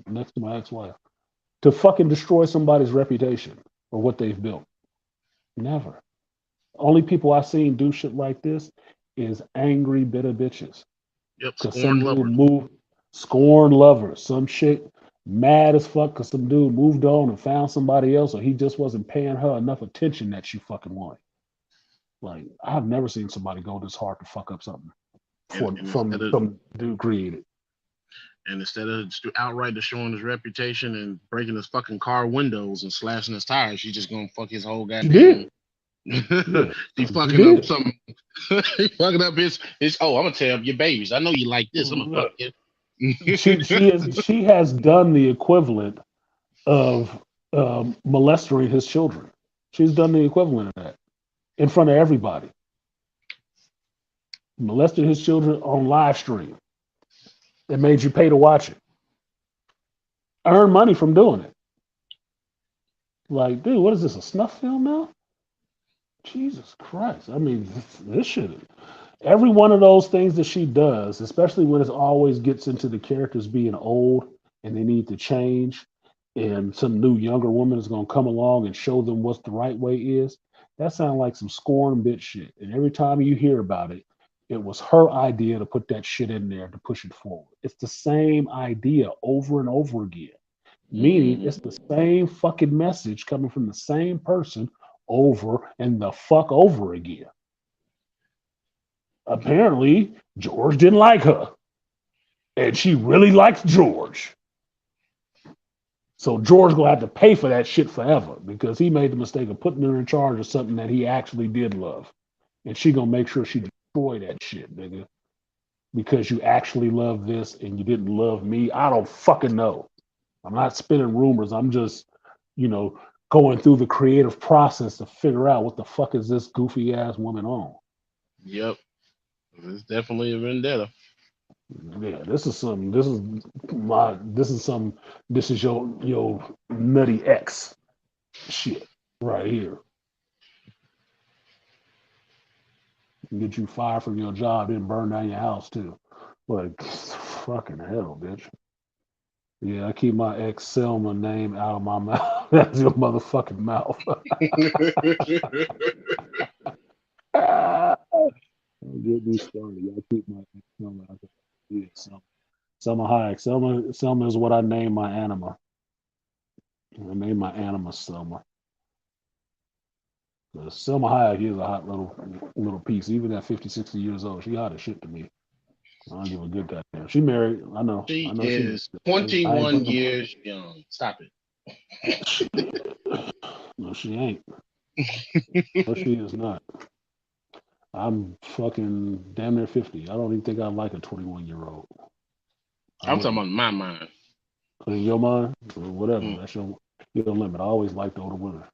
E: next to my ex-wife, to fucking destroy somebody's reputation or what they've built. Never. Only people I've seen do shit like this is angry, bitter bitches.
D: Yep,
E: Because
D: scorn
E: some dude
D: lovers.
E: moved, scorn lovers, some chick mad as fuck because some dude moved on and found somebody else, or he just wasn't paying her enough attention that she fucking wanted. Like, I've never seen somebody go this hard to fuck up something
D: And
E: from
D: instead of
E: some dude created.
D: outright destroying his reputation and breaking his fucking car windows and slashing his tires, she's just gonna fuck his whole
E: She
D: goddamn.
E: did. Yeah,
D: She
E: she
D: fucking up
E: did.
D: some. He fucking up his. Oh, I'm gonna tell your babies. I know you like this. I'm gonna fuck
E: Look,
D: you.
E: she has done the equivalent of molesting his children. She's done the equivalent of that in front of everybody. Molested his children on live stream. It made you pay to watch it. Earn money from doing it. Like, dude, what is this? A snuff film now? Jesus Christ! I mean, this shit. Every one of those things that she does, especially when it always gets into the characters being old and they need to change, and some new younger woman is going to come along and show them what the right way is. That sounds like some scorn bitch shit. And every time you hear about it, it was her idea to put that shit in there to push it forward. It's the same idea over and over again. Meaning it's the same fucking message coming from the same person over and the fuck over again. Apparently, George didn't like her. And she really likes George. So George gonna have to pay for that shit forever because he made the mistake of putting her in charge of something that he actually did love. And she gonna make sure she destroy that shit, nigga. Because you actually love this and you didn't love me. I don't fucking know. I'm not spinning rumors. I'm just, going through the creative process to figure out what the fuck is this goofy ass woman on.
D: Yep, it's definitely a vendetta.
E: Yeah, this is your nutty ex shit right here. Get you fired from your job and burn down your house too. Like, fucking hell, bitch. Yeah, I keep my ex Selma name out of my mouth. That's your motherfucking mouth. Don't get me started. I keep my ex Selma out of yeah, Selma Hayek. Selma is what I named my anima. I named my anima Selma. Selma Hayek is a hot little piece. Even at 50, 60 years old, she hot as shit to me. I don't give a good goddamn. She married. I know.
D: She
E: She
D: is
E: married.
D: 21 years young. Stop it.
E: No, she ain't. No, she is not. I'm fucking damn near 50. I don't even think I like a 21-year-old.
D: I'm talking about my mind.
E: In your mind, or whatever. That's your limit. I always liked older women.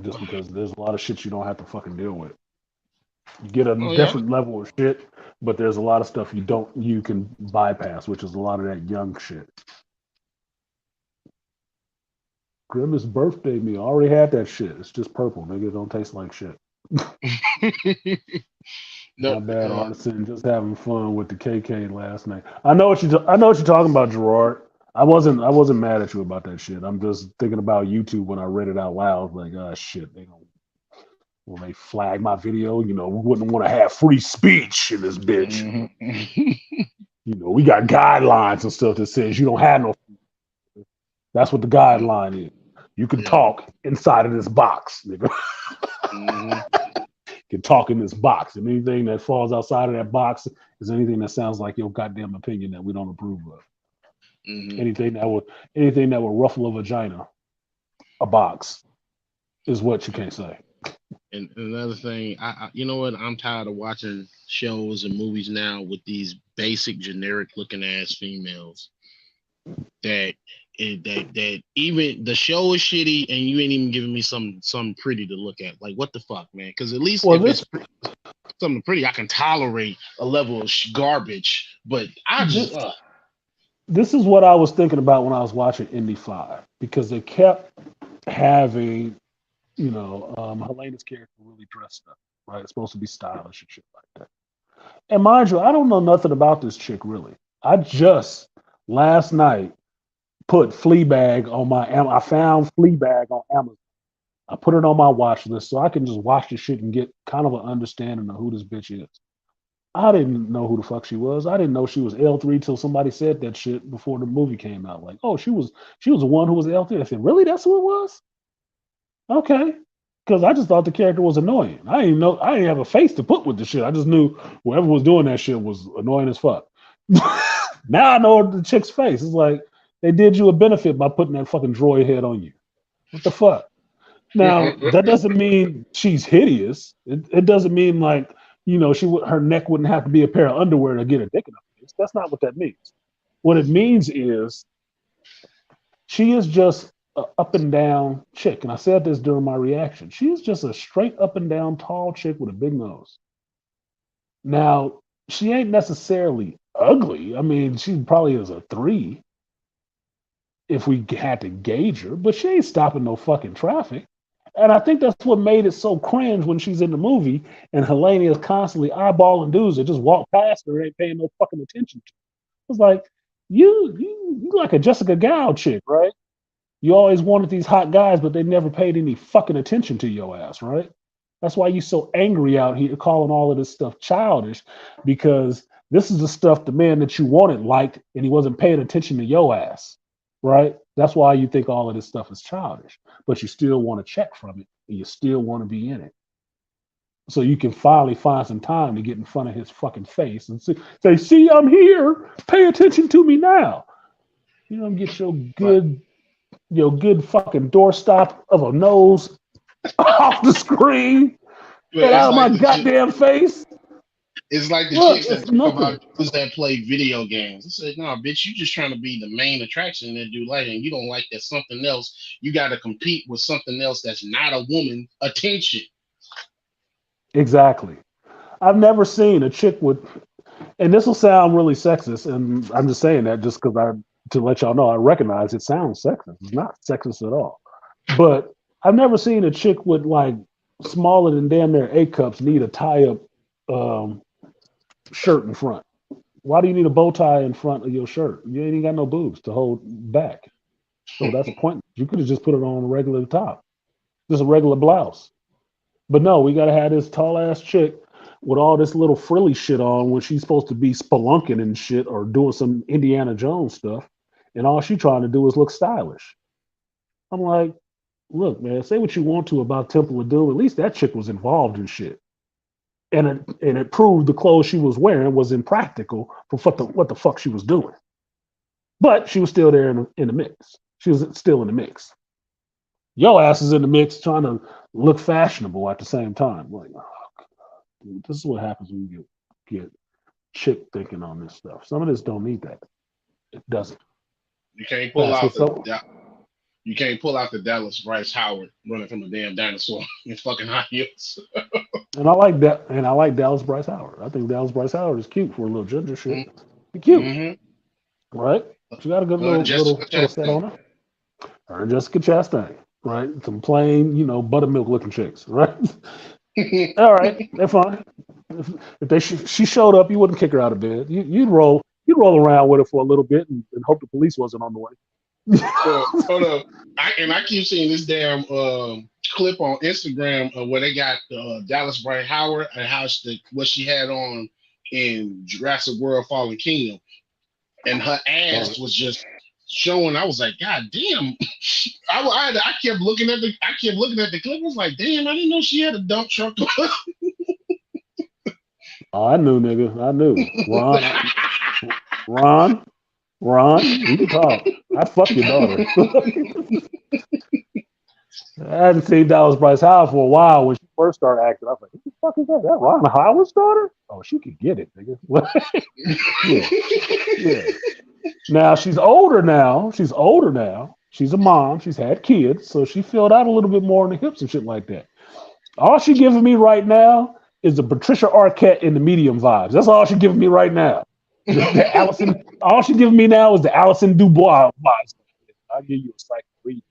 E: Just because there's a lot of shit you don't have to fucking deal with. You get a different level of shit, but there's a lot of stuff you can bypass, which is a lot of that young shit. Grimace birthday meal. I already had that shit. It's just purple, nigga. It don't taste like shit. Not bad, artisan. Just having fun with the KK last night. I know what you're talking about, Gerard. I wasn't mad at you about that shit. I'm just thinking about YouTube when I read it out loud. Like, oh shit, will they flag my video? We wouldn't want to have free speech in this bitch. We got guidelines and stuff that says you don't have no. That's what the guideline is. You can talk inside of this box, nigga. You can talk in this box, and anything that falls outside of that box is anything that sounds like your goddamn opinion that we don't approve of. Anything that would ruffle a vagina, a box, is what you can't say.
D: And another thing, you know what? I'm tired of watching shows and movies now with these basic, generic looking ass females. That even the show is shitty, and you ain't even giving me some pretty to look at. Like, what the fuck, man? Because at least if it's something pretty, I can tolerate a level of garbage. But I just.
E: This is what I was thinking about when I was watching Indy 5, because they kept having, Helena's character really dressed up, right? It's supposed to be stylish and shit like that. And mind you, I don't know nothing about this chick really. I just last night put Fleabag on I found Fleabag on Amazon. I put it on my watch list so I can just watch the shit and get kind of an understanding of who this bitch is. I didn't know who the fuck she was. I didn't know she was L3 till somebody said that shit before the movie came out. Like, oh, she was the one who was L3. I said, really? That's who it was? Okay. Because I just thought the character was annoying. I didn't have a face to put with the shit. I just knew whoever was doing that shit was annoying as fuck. Now I know the chick's face. It's like they did you a benefit by putting that fucking droid head on you. What the fuck? Now that doesn't mean she's hideous. It doesn't mean like, you know, her neck wouldn't have to be a pair of underwear to get her dick in her face. That's not what that means. What it means is she is just an up and down chick. And I said this during my reaction. She is just a straight up and down tall chick with a big nose. Now, she ain't necessarily ugly. I mean, she probably is a 3 if we had to gauge her, but she ain't stopping no fucking traffic. And I think that's what made it so cringe when she's in the movie and Helena is constantly eyeballing dudes that just walk past her and ain't paying no fucking attention to. It's like, you like a Jessica Gao chick, right? You always wanted these hot guys, but they never paid any fucking attention to your ass, right? That's why you so angry out here calling all of this stuff childish, because this is the stuff the man that you wanted liked, and he wasn't paying attention to your ass, right? That's why you think all of this stuff is childish, but you still want a check from it, and you still want to be in it. So you can finally find some time to get in front of his fucking face and say, see, I'm here. Pay attention to me now. You don't get your good fucking doorstop of a nose off the screen. Get out of my goddamn face.
D: It's like the chicks that talk about dudes that play video games. I said, no, bitch, you just trying to be the main attraction that do like, and you don't like that something else. You got to compete with something else that's not a woman attention.
E: Exactly. I've never seen a chick with, and this will sound really sexist, and I'm just saying that just because to let y'all know, I recognize it sounds sexist. It's not sexist at all. But I've never seen a chick with like smaller than damn near A cups need a tie-up shirt in front. Why do you need a bow tie in front of your shirt? You ain't got no boobs to hold back. So that's a point. You could have just put it on a regular top, just a regular blouse. But no, we got to have this tall ass chick with all this little frilly shit on when she's supposed to be spelunking and shit or doing some Indiana Jones stuff. And all she's trying to do is look stylish. I'm like, look, man, say what you want to about Temple of Doom. At least that chick was involved in shit. And it proved the clothes she was wearing was impractical for what the fuck she was doing. But she was still there in the mix. She was still in the mix. Your ass is in the mix trying to look fashionable at the same time. Like, oh, God, dude, this is what happens when you get chick thinking on this stuff. Some of this don't need that. It doesn't.
D: You can't pull out the Dallas Bryce Howard running from a damn dinosaur in fucking high heels.
E: And I like that. And I like Dallas Bryce Howard. I think Dallas Bryce Howard is cute for a little ginger shit. Mm-hmm. Cute, right? She got a good little set on her. Her and Jessica Chastain, right? Some plain, buttermilk looking chicks, right? All right, they're fine. If she showed up, you wouldn't kick her out of bed. You'd roll around with her for a little bit and hope the police wasn't on the way.
D: Hold up. I keep seeing this damn clip on Instagram where they got Dallas Bryce Howard and what she had on in Jurassic World Fallen Kingdom, and her ass was just showing. I was like, God damn! I kept looking at the clip. I was like, damn! I didn't know she had a dump truck.
E: Oh, I knew, nigga. I knew. Ron, you can talk. I'd fuck your daughter. I hadn't seen Dallas Bryce Howard for a while. When she first started acting, I was like, who the fuck is that? That Ron Howard's daughter? Oh, she could get it, nigga. Yeah. Now, she's older now. She's a mom. She's had kids. So she filled out a little bit more on the hips and shit like that. All she giving me right now is the Patricia Arquette in the Medium vibes. That's all she giving me right now. All she giving me now is the Alison Dubois vibes. I'll give you a psychic read.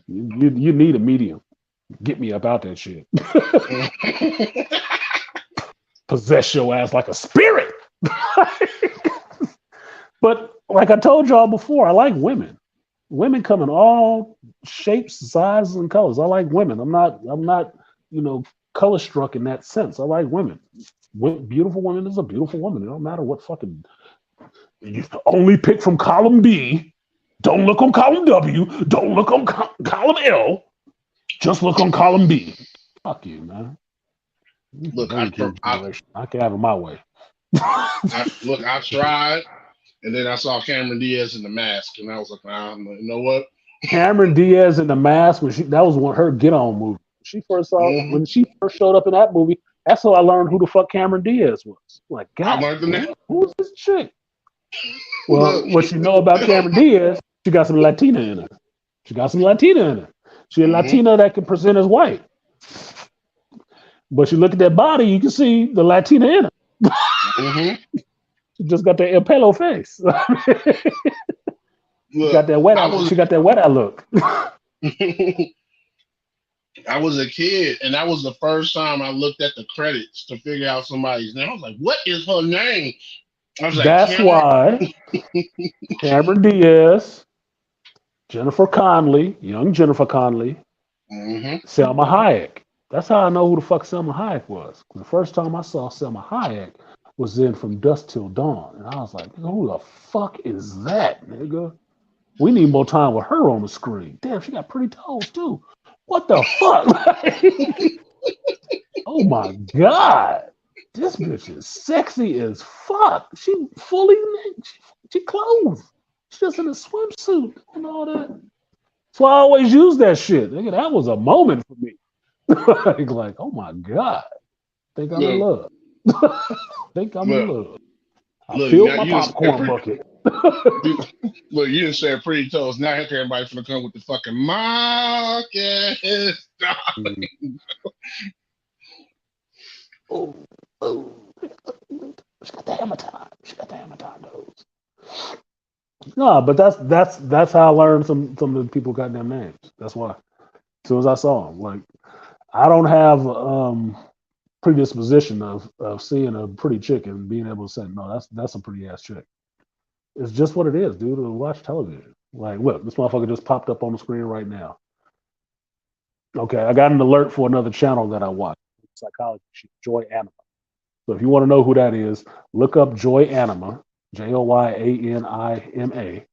E: You need a medium. Get me about that shit. Possess your ass like a spirit. But like I told y'all before, I like women. Women come in all shapes, sizes, and colors. I like women. I'm not, color struck in that sense. I like women. Beautiful women is a beautiful woman. It don't matter what fucking. You only pick from column B. Don't look on column W. Don't look on column L. Just look on column B. Fuck you, man.
D: Look,
E: I can have it my way.
D: I tried, and then I saw Cameron Diaz in The Mask, and I was like, nah, you know what?
E: Cameron Diaz in The Mask, that was one her get on movie. When she first showed up in that movie, that's how I learned who the fuck Cameron Diaz was. Like, God,
D: I learned the name.
E: Who's this chick? Well, what you know about Cameron Diaz, she got some Latina in her. She a Latina that can present as white. But you look at that body, you can see the Latina in her. She just got that El Pelo face. She got that wet eye look.
D: I was a kid, and that was the first time I looked at the credits to figure out somebody's name. I was like, what is her name? I was like,
E: that's why Cameron Diaz, Jennifer Connelly, young Jennifer Connelly, Selma Hayek. That's how I know who the fuck Selma Hayek was. The first time I saw Selma Hayek was in From Dusk Till Dawn. And I was like, who the fuck is that, nigga? We need more time with her on the screen. Damn, she got pretty toes, too. What the fuck? Oh, my God. This bitch is sexy as fuck. She fully naked. She clothed. She's just in a swimsuit and all that. So I always use that shit. Nigga, that was a moment for me. like, oh my God. Think I'm in love. Think I'm in love. I filled my popcorn bucket.
D: Look, you didn't say pretty toes. Now everybody's gonna come with the fucking Marcus. She got the hammer time nose.
E: No, but that's how I learned some of the people goddamn names. That's why. As soon as I saw them, like, I don't have predisposition of seeing a pretty chick and being able to say, no, that's a pretty ass chick. It's just what it is, dude. To watch television. Like, look, this motherfucker just popped up on the screen right now. Okay, I got an alert for another channel that I watch. Psychology shit, Joy Anima. So if you want to know who that is, look up Joy Anima, Joyanima,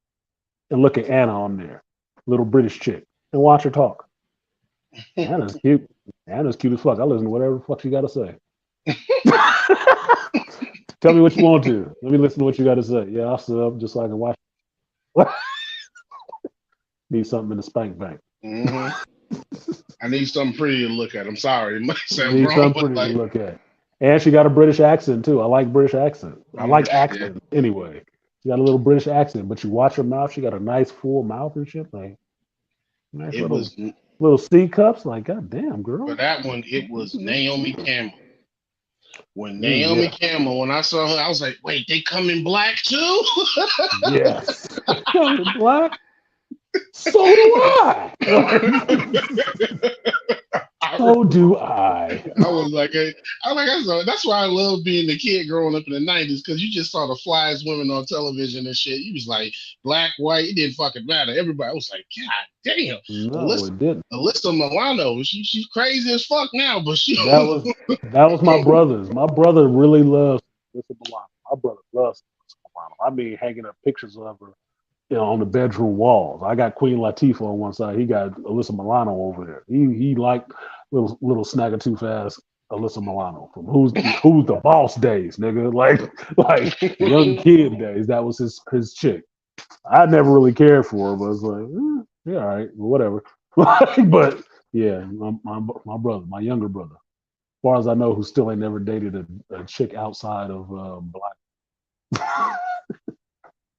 E: and look at Anna on there, little British chick, and watch her talk. Anna's cute. Anna's cute as fuck. I listen to whatever the fuck she got to say. Tell me what you want to. Let me listen to what you got to say. Yeah, I'll sit up just so I can watch. Need something in the spank bank.
D: I need something pretty to look at. I'm sorry. It might sound
E: need
D: wrong,
E: something pretty to look at. And she got a British accent too. I like British accent. I like accent anyway. She got a little British accent, but you watch her mouth. She got a nice full mouth and shit. Like, nice little C cups. Like, god damn, girl.
D: For that one, it was Naomi Campbell. When Naomi Campbell, when I saw her, I was like, wait, they come in black too?
E: Yes. Come in black? So do I. So do I.
D: I was like, that's why I love being the kid growing up in the 90s, because you just saw the flyest women on television and shit. You was like, black, white, it didn't fucking matter. Everybody was like, God damn.
E: No, it didn't.
D: Alyssa Milano, she's crazy as fuck now, but she
E: that was my brother's. My brother really loves Alyssa Milano. My brother loves Alyssa Milano. I mean, hanging up pictures of her, on the bedroom walls. I got Queen Latifah on one side. He got Alyssa Milano over there. He liked little snagger too fast Alyssa Milano from Who's the Boss days, nigga. Like young kid days. That was his chick. I never really cared for her, but it's like, yeah, all right, whatever. But yeah, my brother, my younger brother, as far as I know, who still ain't never dated a chick outside of black.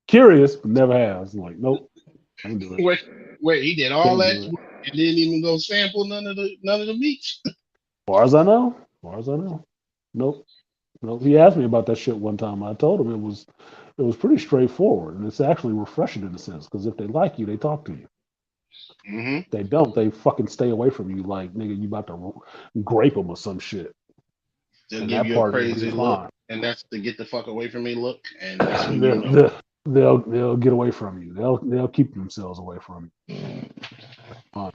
E: Curious, but never has. Like, nope. Can't do it.
D: Wait, he did all that and didn't even go sample none of the meats.
E: As far as I know. Nope. He asked me about that shit one time. I told him it was pretty straightforward, and it's actually refreshing in a sense, because if they like you, they talk to you. If they don't, they fucking stay away from you. Like, nigga, you about to grape them or some shit.
D: They'll give you a crazy look, and that's the get the fuck away from me look. And that's when you know.
E: they'll get away from you. They'll keep themselves away from you. Fine.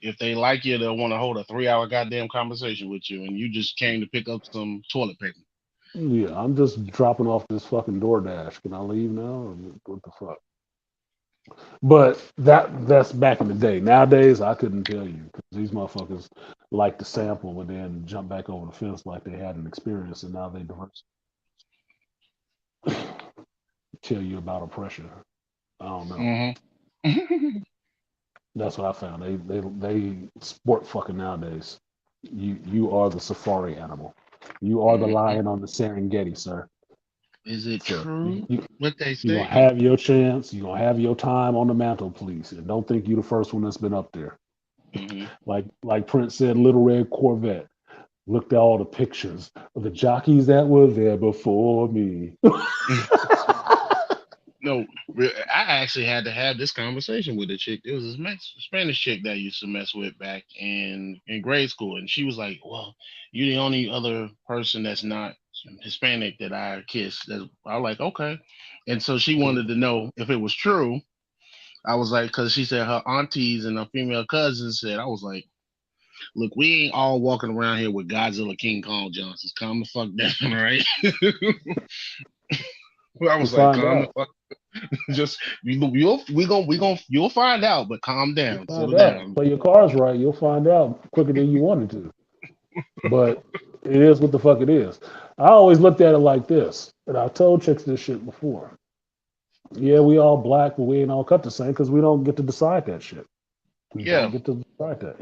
D: If they like you, they'll want to hold a 3-hour goddamn conversation with you, and you just came to pick up some toilet paper.
E: Yeah, I'm just dropping off this fucking DoorDash. Can I leave now? Or what the fuck? But that's back in the day. Nowadays, I couldn't tell you because these motherfuckers like to sample and then jump back over the fence like they had an experience, and now they diverse. Tell you about oppression. I don't know.
D: Mm-hmm.
E: That's what I found. They sport fucking nowadays. You are the safari animal. You are the lion on the Serengeti, sir.
D: Is it
E: So
D: true what they
E: you're
D: say?
E: gonna have your chance. You're gonna have your time on the mantle, please, and don't think you're the first one that's been up there.
D: Mm-hmm.
E: Like Prince said, Little Red Corvette. Looked at all the pictures of the jockeys that were there before me.
D: No, I actually had to have this conversation with a chick. It was this Spanish chick that I used to mess with back in grade school, and she was like, "Well, you're the only other person that's not Hispanic that I kissed." I was like, "Okay," and so she wanted to know if it was true. I was like, because she said her aunties and her female cousins said, I was like, "Look, we ain't all walking around here with Godzilla, King Kong Johnsons. Calm the fuck down, right?" I was like,
E: Find
D: "Calm the
E: out.
D: fuck." Just you'll find out, but calm
E: You'll
D: down,
E: find
D: settle
E: out.
D: down.
E: Play your cards right. You'll find out quicker than you wanted to. But it is what the fuck it is. I always looked at it like this, and I told chicks this shit before. Yeah, we all black, but we ain't all cut the same because we don't get to decide that shit. We don't
D: Yeah.
E: get to decide that.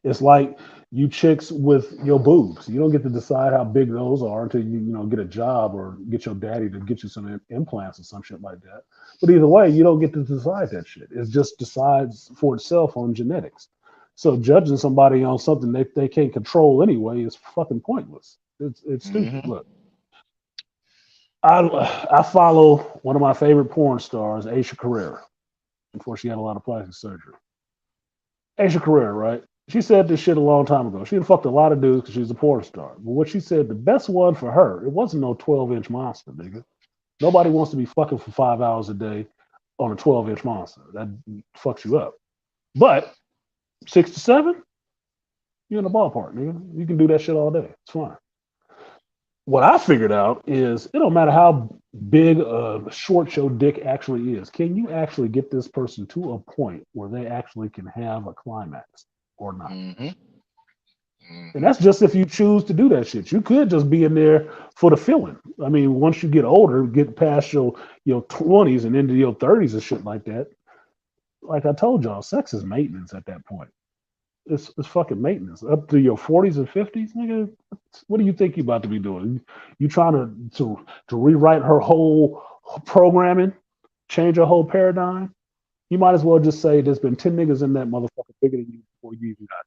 E: It's like you chicks with your boobs. You don't get to decide how big those are until you get a job or get your daddy to get you some implants or some shit like that. But either way, you don't get to decide that shit. It just decides for itself on genetics. So judging somebody on something they can't control anyway is fucking pointless. It's stupid.
D: Mm-hmm.
E: Look, I follow one of my favorite porn stars, Aisha Carrera, before she had a lot of plastic surgery. Aisha Carrera, right? She said this shit a long time ago. She had fucked a lot of dudes because she's a porn star. But what she said, the best one for her, it wasn't no 12-inch monster, nigga. Nobody wants to be fucking for 5 hours a day on a 12-inch monster. That fucks you up. But 6 to 7, you're in the ballpark, nigga. You can do that shit all day. It's fine. What I figured out is it don't matter how big a short your dick actually is. Can you actually get this person to a point where they actually can have a climax or not?
D: Mm-hmm.
E: And that's just if you choose to do that shit. You could just be in there for the feeling. I mean, once you get older, get past your 20s and into your 30s and shit like that. Like I told y'all, sex is maintenance at that point. It's fucking maintenance. Up to your 40s and 50s, nigga, what do you think you about to be doing? You trying to rewrite her whole programming, change her whole paradigm? You might as well just say there's been 10 niggas in that motherfucker bigger than you before you even got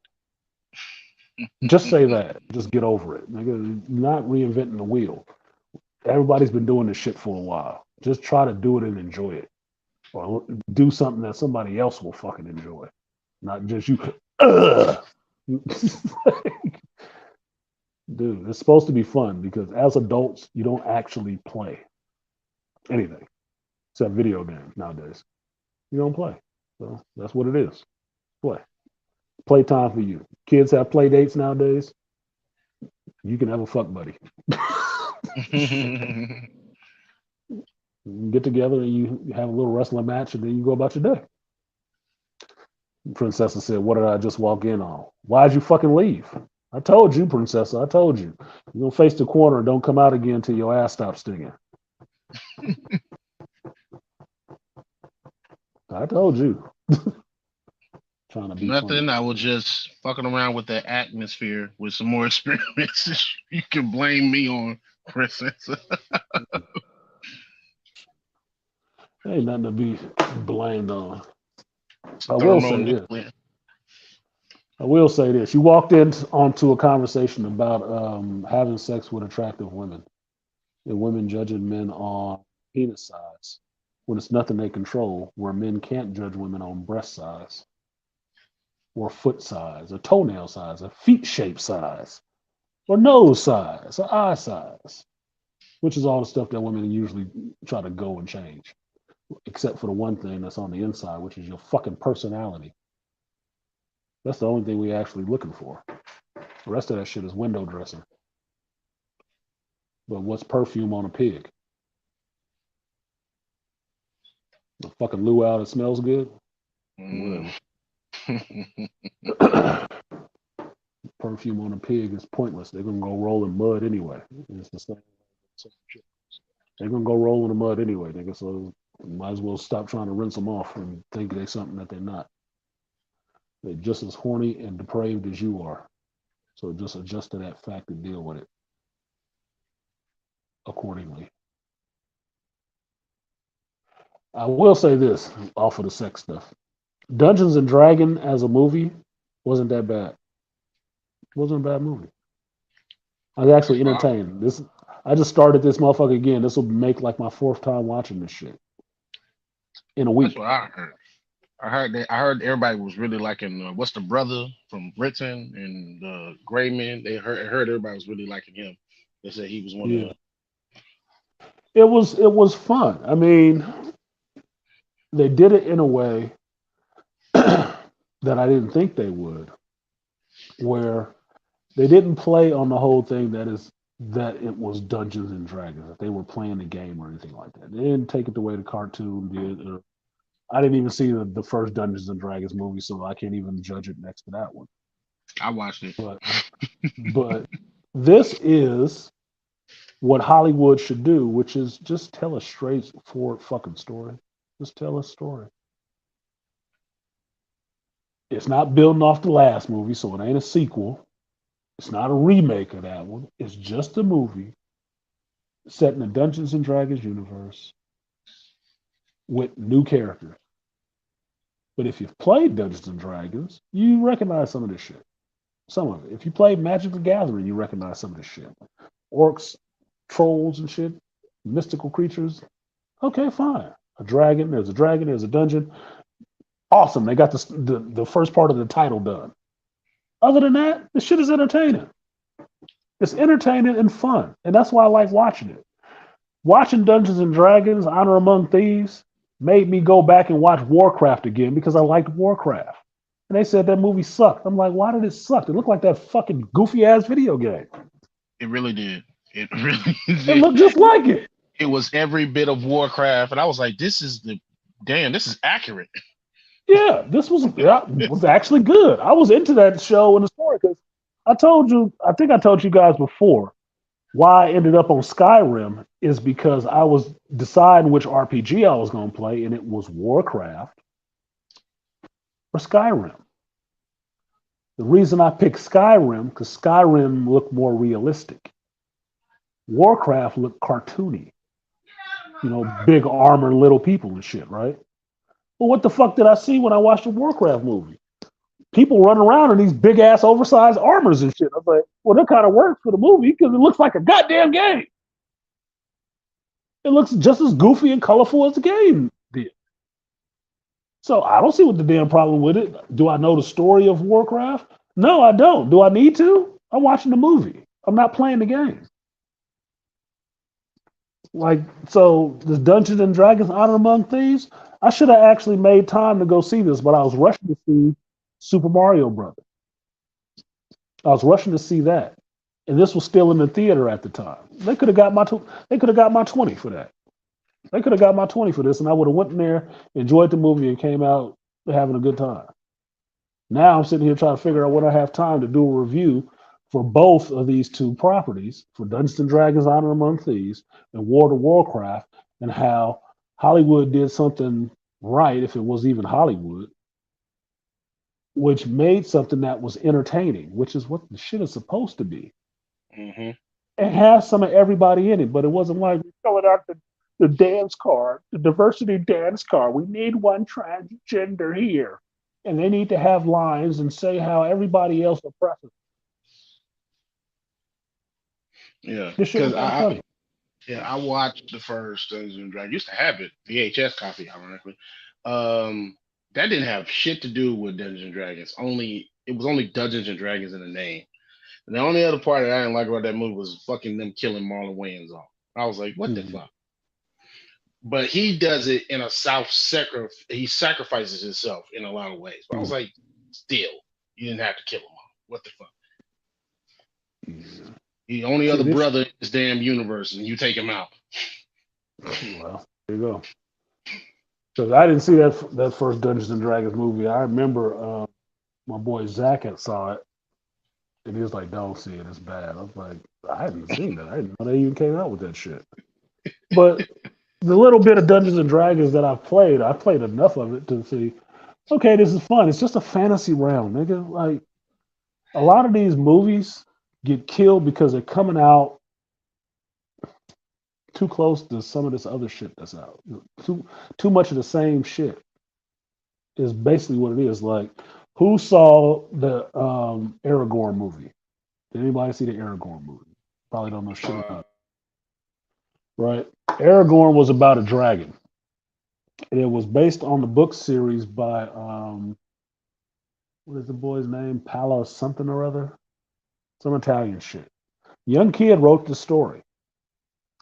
E: there. Just say that. Just get over it. Nigga, you're not reinventing the wheel. Everybody's been doing this shit for a while. Just try to do it and enjoy it. Or do something that somebody else will fucking enjoy. Not just you. Dude, it's supposed to be fun because as adults, you don't actually play anything except video games nowadays. You don't play. So that's what it is. Play. Playtime for you. Kids have play dates nowadays. You can have a fuck buddy. You get together and you have a little wrestling match and then you go about your day. Princessa said, "What did I just walk in on? Why'd you fucking leave?" I told you, Princessa. I told you. You're going to face the corner and don't come out again until your ass stops stinging. I told you. Trying to be
D: Nothing.
E: funny.
D: I was just fucking around with the atmosphere with some more experiments. You can blame me on, Princess.
E: Ain't nothing to be blamed on.
D: It's
E: I will say this.
D: thermonuclear.
E: I will say this. You walked in onto a conversation about having sex with attractive women and women judging men on penis size when it's nothing they control, where men can't judge women on breast size or foot size or toenail size or feet shape size or nose size or eye size. which is all the stuff that women usually try to go and change, except for the one thing that's on the inside, which is your fucking personality. That's the only thing we actually looking for. The rest of that shit is window dressing. But what's perfume on a pig? A fucking luau that smells good?
D: Mm.
E: Whatever. Perfume on a pig is pointless. They're gonna go roll in mud anyway. It's the same shit. They're gonna go roll in the mud anyway, nigga. So might as well stop trying to rinse them off and think they're something that they're not. They're just as horny and depraved as you are. So just adjust to that fact and deal with it accordingly. I will say this off of the sex stuff. Dungeons and Dragon as a movie wasn't that bad. It wasn't a bad movie. I was actually entertained. I just started this motherfucker again. This will make like my fourth time watching this shit in a week.
D: That's what I heard. I heard everybody was really liking what's the brother from Britain and Gray Men. They heard everybody was really liking him. They said he was one of the.
E: It was fun. I mean, they did it in a way that I didn't think they would, where they didn't play on the whole thing that it was Dungeons and Dragons, that they were playing the game or anything like that. They didn't take it the way the cartoon did. Or I didn't even see the first Dungeons and Dragons movie, so I can't even judge it next to that one.
D: I watched it.
E: But this is what Hollywood should do, which is just tell a straightforward fucking story. Just tell a story. It's not building off the last movie, so it ain't a sequel. It's not a remake of that one. It's just a movie set in the Dungeons and Dragons universe with new characters. But if you've played Dungeons and Dragons, you recognize some of this shit. Some of it. If you played Magic the Gathering, you recognize some of this shit. Orcs, trolls and shit, mystical creatures. Okay, fine. There's a dungeon. Awesome. They got the first part of the title done. Other than that, the shit is entertaining. It's entertaining and fun. And that's why I like watching it. Watching Dungeons and Dragons, Honor Among Thieves, made me go back and watch Warcraft again because I liked Warcraft. And they said that movie sucked. I'm like, why did it suck? It looked like that fucking goofy ass video game.
D: It really did. It really did.
E: It looked just like it.
D: It was every bit of Warcraft. And I was like, this is accurate.
E: Yeah, this was actually good. I was into that show and the story because I think I told you guys before, why I ended up on Skyrim is because I was deciding which RPG I was going to play, and it was Warcraft or Skyrim. The reason I picked Skyrim, because Skyrim looked more realistic. Warcraft looked cartoony. Big armor, little people and shit, right? Well, what the fuck did I see when I watched the Warcraft movie? People running around in these big ass oversized armors and shit. I was like, well, that kind of works for the movie because it looks like a goddamn game. It looks just as goofy and colorful as the game did. So I don't see what the damn problem with it. Do I know the story of Warcraft? No, I don't. Do I need to? I'm watching the movie. I'm not playing the game. So the Dungeons and Dragons Honor Among Thieves, I should have actually made time to go see this, but I was rushing to see Super Mario Brothers. I was rushing to see that, and this was still in the theater at the time. They could have got my 20 for that. They could have got my 20 for this, and I would have went in there, enjoyed the movie, and came out having a good time. Now I'm sitting here trying to figure out when I have time to do a review for both of these two properties, for Dungeons and Dragons Honor Among Thieves and World of Warcraft, and how Hollywood did something right, if it was even Hollywood, which made something that was entertaining, which is what the shit is supposed to be.
D: Mm-hmm.
E: It has some of everybody in it, but it wasn't like we filling out the dance card, the diversity dance card. We need one transgender here. And they need to have lines and say how everybody else oppresses.
D: Yeah,
E: This shit was funny.
D: I watched the first Dungeons and Dragons. Used to have it, VHS copy, ironically. That didn't have shit to do with Dungeons and Dragons. It was only Dungeons and Dragons in the name. And the only other part that I didn't like about that movie was fucking them killing Marlon Wayans off. I was like, what the fuck? But he does it in a he sacrifices himself in a lot of ways. But I was like, still, you didn't have to kill him off. What the fuck? The only other brother in this damn universe, and you take him out.
E: Well, there you go. Because I didn't see that first Dungeons and Dragons movie. I remember my boy Zach had saw it, and he was like, "Don't see it, it's bad." I was like, "I hadn't seen that. I didn't know they even came out with that shit." But the little bit of Dungeons and Dragons that I played enough of it to see, okay, this is fun. It's just a fantasy realm, nigga. Like a lot of these movies get killed because they're coming out too close to some of this other shit that's out. Too much of the same shit is basically what it is. Like, who saw the Aragorn movie? Did anybody see the Aragorn movie? Probably don't know shit about it. Right? Aragorn was about a dragon. And it was based on the book series by what is the boy's name? Paolo something or other? Some Italian shit. Young kid wrote the story.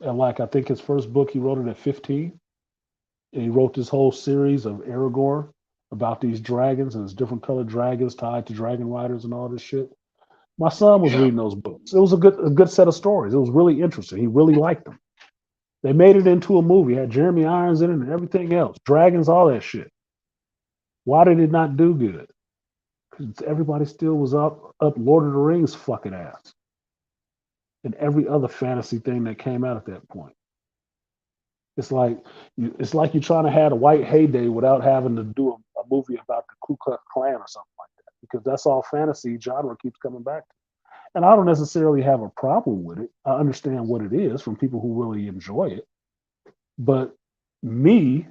E: And like I think his first book, he wrote it at 15. And he wrote this whole series of Aragorn about these dragons and his different colored dragons tied to dragon riders and all this shit. My son was reading those books. It was a good set of stories. It was really interesting. He really liked them. They made it into a movie. It had Jeremy Irons in it and everything else. Dragons, all that shit. Why did it not do good? Because everybody still was up Lord of the Rings fucking ass. And every other fantasy thing that came out at that point. It's like you're trying to have a white heyday without having to do a movie about the Ku Klux Klan or something like that. Because that's all fantasy genre keeps coming back to. And I don't necessarily have a problem with it. I understand what it is from people who really enjoy it. But me,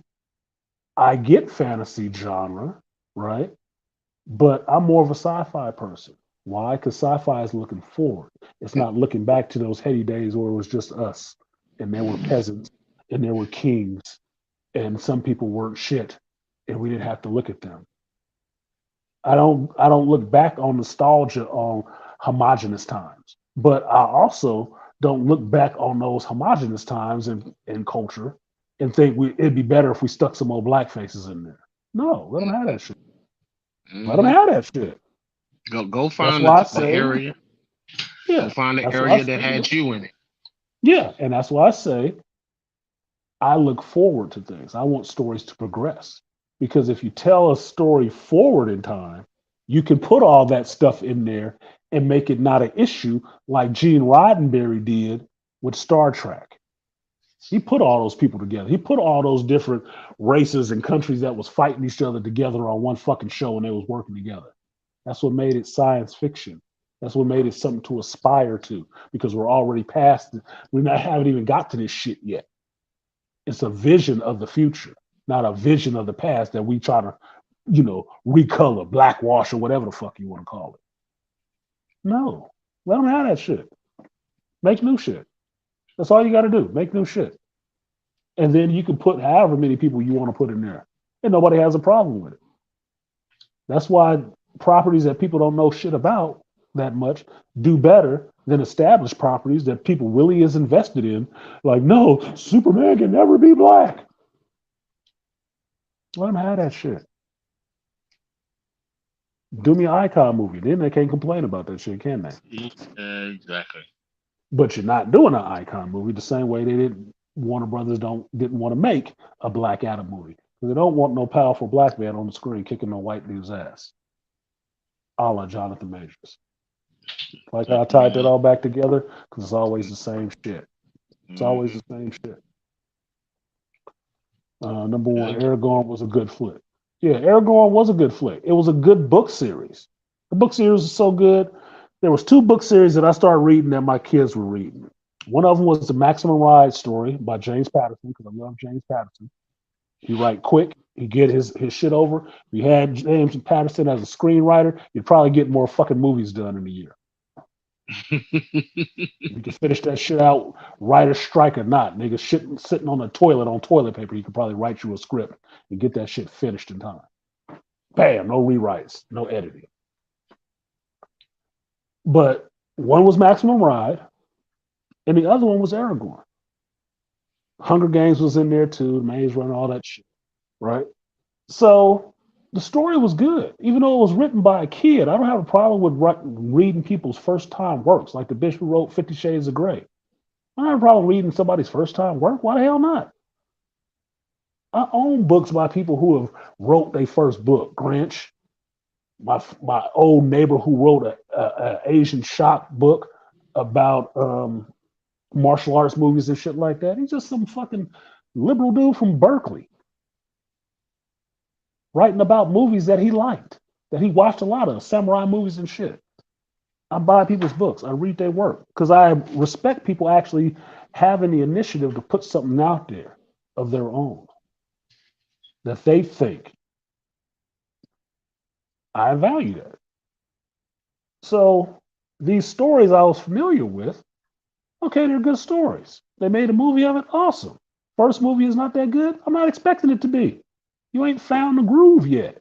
E: I get fantasy genre, right? But I'm more of a sci-fi person. Why? Because sci-fi is looking forward. It's not looking back to those heady days where it was just us and there were peasants and there were kings and some people weren't shit and we didn't have to look at them. I don't look back on nostalgia on homogenous times, but I also don't look back on those homogenous times in culture and think it'd be better if we stuck some old black faces in there. No, let them have that shit. Let them have that shit.
D: Go find the area.
E: Yeah,
D: go find the area that had you in it.
E: Yeah, and that's why I say I look forward to things. I want stories to progress. Because if you tell a story forward in time, you can put all that stuff in there and make it not an issue like Gene Roddenberry did with Star Trek. He put all those people together. He put all those different races and countries that was fighting each other together on one fucking show and they was working together. That's what made it science fiction. That's what made it something to aspire to because we're already past it. Haven't even got to this shit yet. It's a vision of the future, not a vision of the past that we try to, recolor, blackwash, or whatever the fuck you want to call it. No, let them have that shit. Make new shit. That's all you got to do. Make new shit. And then you can put however many people you want to put in there. And nobody has a problem with it. That's why properties that people don't know shit about that much do better than established properties that people really is invested in. Like, no, Superman can never be black. Let them have that shit. Do me an Icon movie. Then they can't complain about that shit, can they?
D: Exactly.
E: But you're not doing an Icon movie the same way Warner Brothers didn't want to make a Black Adam movie. Because they don't want no powerful black man on the screen kicking no white dude's ass. A la Jonathan Majors. Like I tied that all back together because it's always the same shit. It's always the same shit. Number one, Aragorn was a good flick. Yeah, Aragorn was a good flick. It was a good book series. The book series is so good. There was 2 book series that I started reading that my kids were reading. One of them was the Maximum Ride story by James Patterson because I love James Patterson. He write quick. He get his shit over. If you had James Patterson as a screenwriter, you'd probably get more fucking movies done in a year. You can finish that shit out, writer strike or not. Nigga sitting on the toilet on toilet paper, you could probably write you a script and get that shit finished in time. Bam, no rewrites, no editing. But one was Maximum Ride, and the other one was Aragorn. Hunger Games was in there too. Maze Runner, all that shit, right? So the story was good, even though it was written by a kid. I don't have a problem with reading people's first time works, like the bitch who wrote 50 Shades of Grey. I don't have a problem reading somebody's first time work. Why the hell not? I own books by people who have wrote their first book. Grinch, my old neighbor who wrote a Asian shock book about martial arts movies and shit like that. He's just some fucking liberal dude from Berkeley writing about movies that he liked, that he watched a lot of, samurai movies and shit. I buy people's books. I read their work because I respect people actually having the initiative to put something out there of their own that they think. I value that. So these stories I was familiar with, okay, they're good stories. They made a movie of it, awesome. First movie is not that good. I'm not expecting it to be. You ain't found the groove yet.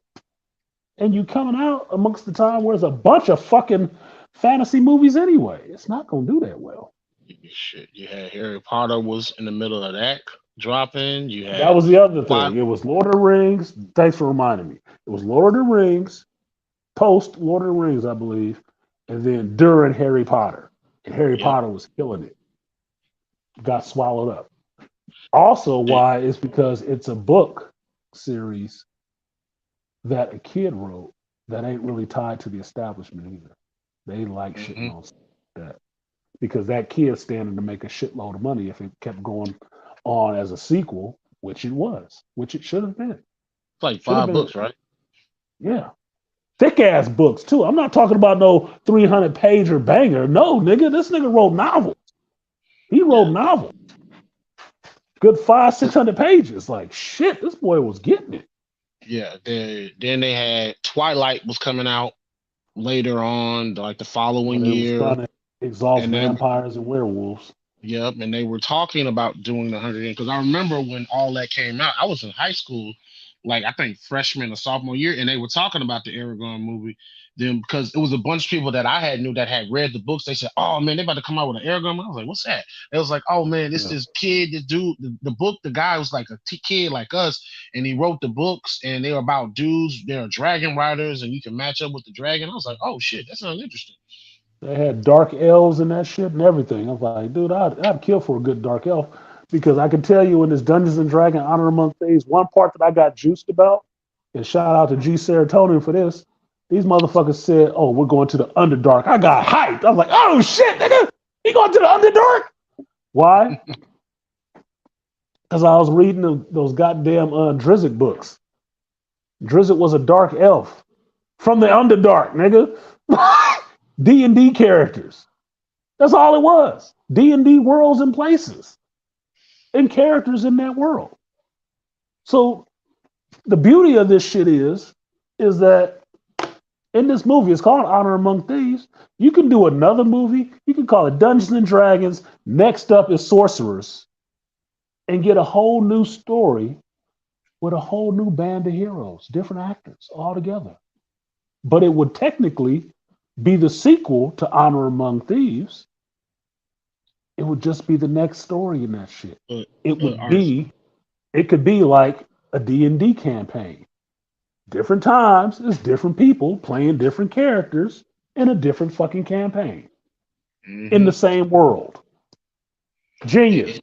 E: And you coming out amongst the time where there's a bunch of fucking fantasy movies anyway. It's not going to do that well.
D: Shit, you had Harry Potter was in the middle of that dropping. You had
E: that was the other thing. It was Lord of the Rings. Thanks for reminding me. It was Lord of the Rings, post Lord of the Rings, I believe, and then during Harry Potter. And Harry Potter was killing it. Got swallowed up. Also, why is because it's a book series that a kid wrote that ain't really tied to the establishment either. They like shitting on that because that kid's standing to make a shitload of money if it kept going on as a sequel, which it was, which it should have been.
D: It's like 5 books, right?
E: Yeah. Thick ass books too. I'm not talking about no 300 pager banger. No, nigga, this nigga wrote novels. He wrote novels. Good 500-600 pages. Like shit, this boy was getting it.
D: Yeah. Then they had Twilight was coming out later on, like the following year.
E: Was trying to exhaust vampires and werewolves.
D: Yep, and they were talking about doing the 100 because I remember when all that came out, I was in high school, like I think freshman or sophomore year, and they were talking about the Aragorn movie. Then because it was a bunch of people that I had knew that had read the books, they said, "Oh man, they about to come out with an Aragorn." I was like, "What's that?" It was like, "Oh man, this kid, this dude, the book, the guy was like a kid like us, and he wrote the books, and they were about dudes, they're dragon riders, and you can match up with the dragon." I was like, "Oh shit, that sounds interesting."
E: They had dark elves and that shit and everything. I was like, dude, I'd kill for a good dark elf because I can tell you in this Dungeons and Dragons Honor Among Thieves, one part that I got juiced about, and shout out to G Serotonin for this. These motherfuckers said, "Oh, we're going to the Underdark." I got hyped. I was like, "Oh shit, nigga, he going to the Underdark?" Why? Because I was reading those goddamn Drizzt books. Drizzt was a dark elf from the Underdark, nigga. D&D characters. That's all it was. D&D worlds and places and characters in that world. So the beauty of this shit is that in this movie, it's called Honor Among Thieves. You can do another movie. You can call it Dungeons and Dragons. Next up is Sorcerers and get a whole new story with a whole new band of heroes, different actors all together. But it would technically be the sequel to Honor Among Thieves. It would just be the next story in that shit. It could be like a D&D campaign. Different times, it's different people playing different characters in a different fucking campaign in the same world. Genius.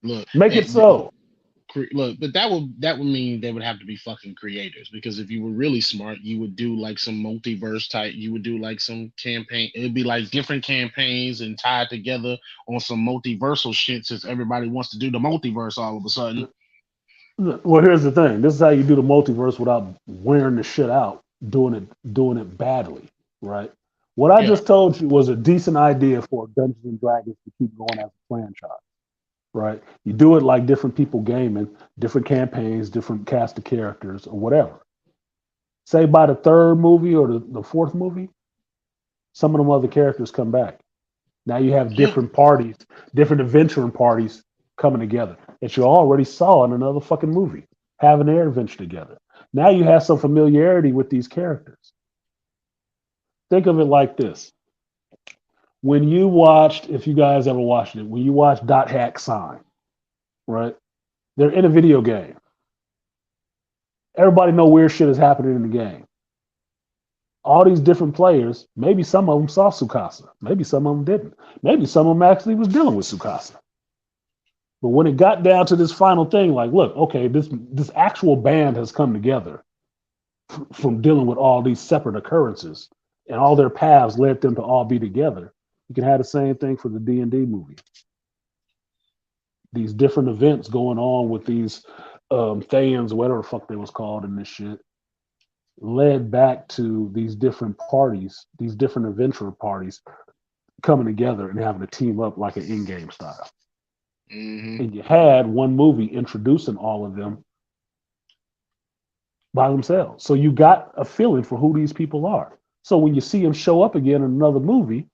E: Make it so.
D: Look, but that would mean they would have to be fucking creators because if you were really smart, you would do like some multiverse type. You would do like some campaign. It'd be like different campaigns and tied together on some multiversal shit since everybody wants to do the multiverse all of a sudden.
E: Well, here's the thing. This is how you do the multiverse without wearing the shit out, doing it badly, right? What I just told you was a decent idea for Dungeons and Dragons to keep going as a franchise. Right? You do it like different people gaming, different campaigns, different cast of characters, or whatever. Say by the third movie or the fourth movie, some of them other characters come back. Now you have different parties, different adventuring parties coming together that you already saw in another fucking movie, having their adventure together. Now you have some familiarity with these characters. Think of it like this. When you watched, if you guys ever watched it, when you watched Dot Hack Sign, right? They're in a video game. Everybody know weird shit is happening in the game. All these different players, maybe some of them saw Tsukasa. Maybe some of them didn't. Maybe some of them actually was dealing with Tsukasa. But when it got down to this final thing, like, look, okay, this actual band has come together from dealing with all these separate occurrences, and all their paths led them to all be together. You can have the same thing for the D&D movie. These different events going on with these Thayans, whatever the fuck they was called in this shit, led back to these different parties, these different adventure parties coming together and having to team up like an in-game style.
D: Mm-hmm.
E: And you had one movie introducing all of them by themselves. So you got a feeling for who these people are. So when you see them show up again in another movie,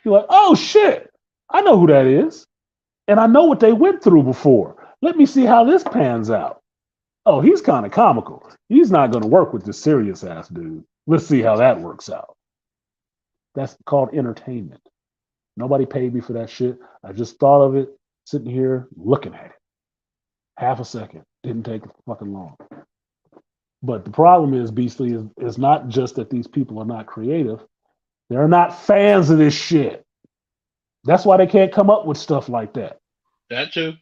E: you're like, oh shit, I know who that is. And I know what they went through before. Let me see how this pans out. Oh, he's kind of comical. He's not going to work with this serious ass dude. Let's see how that works out. That's called entertainment. Nobody paid me for that shit. I just thought of it sitting here looking at it. Half a second. Didn't take fucking long. But the problem is, Beastly, is not just that these people are not creative. They're not fans of this shit. That's why they can't come up with stuff like that.
D: That too.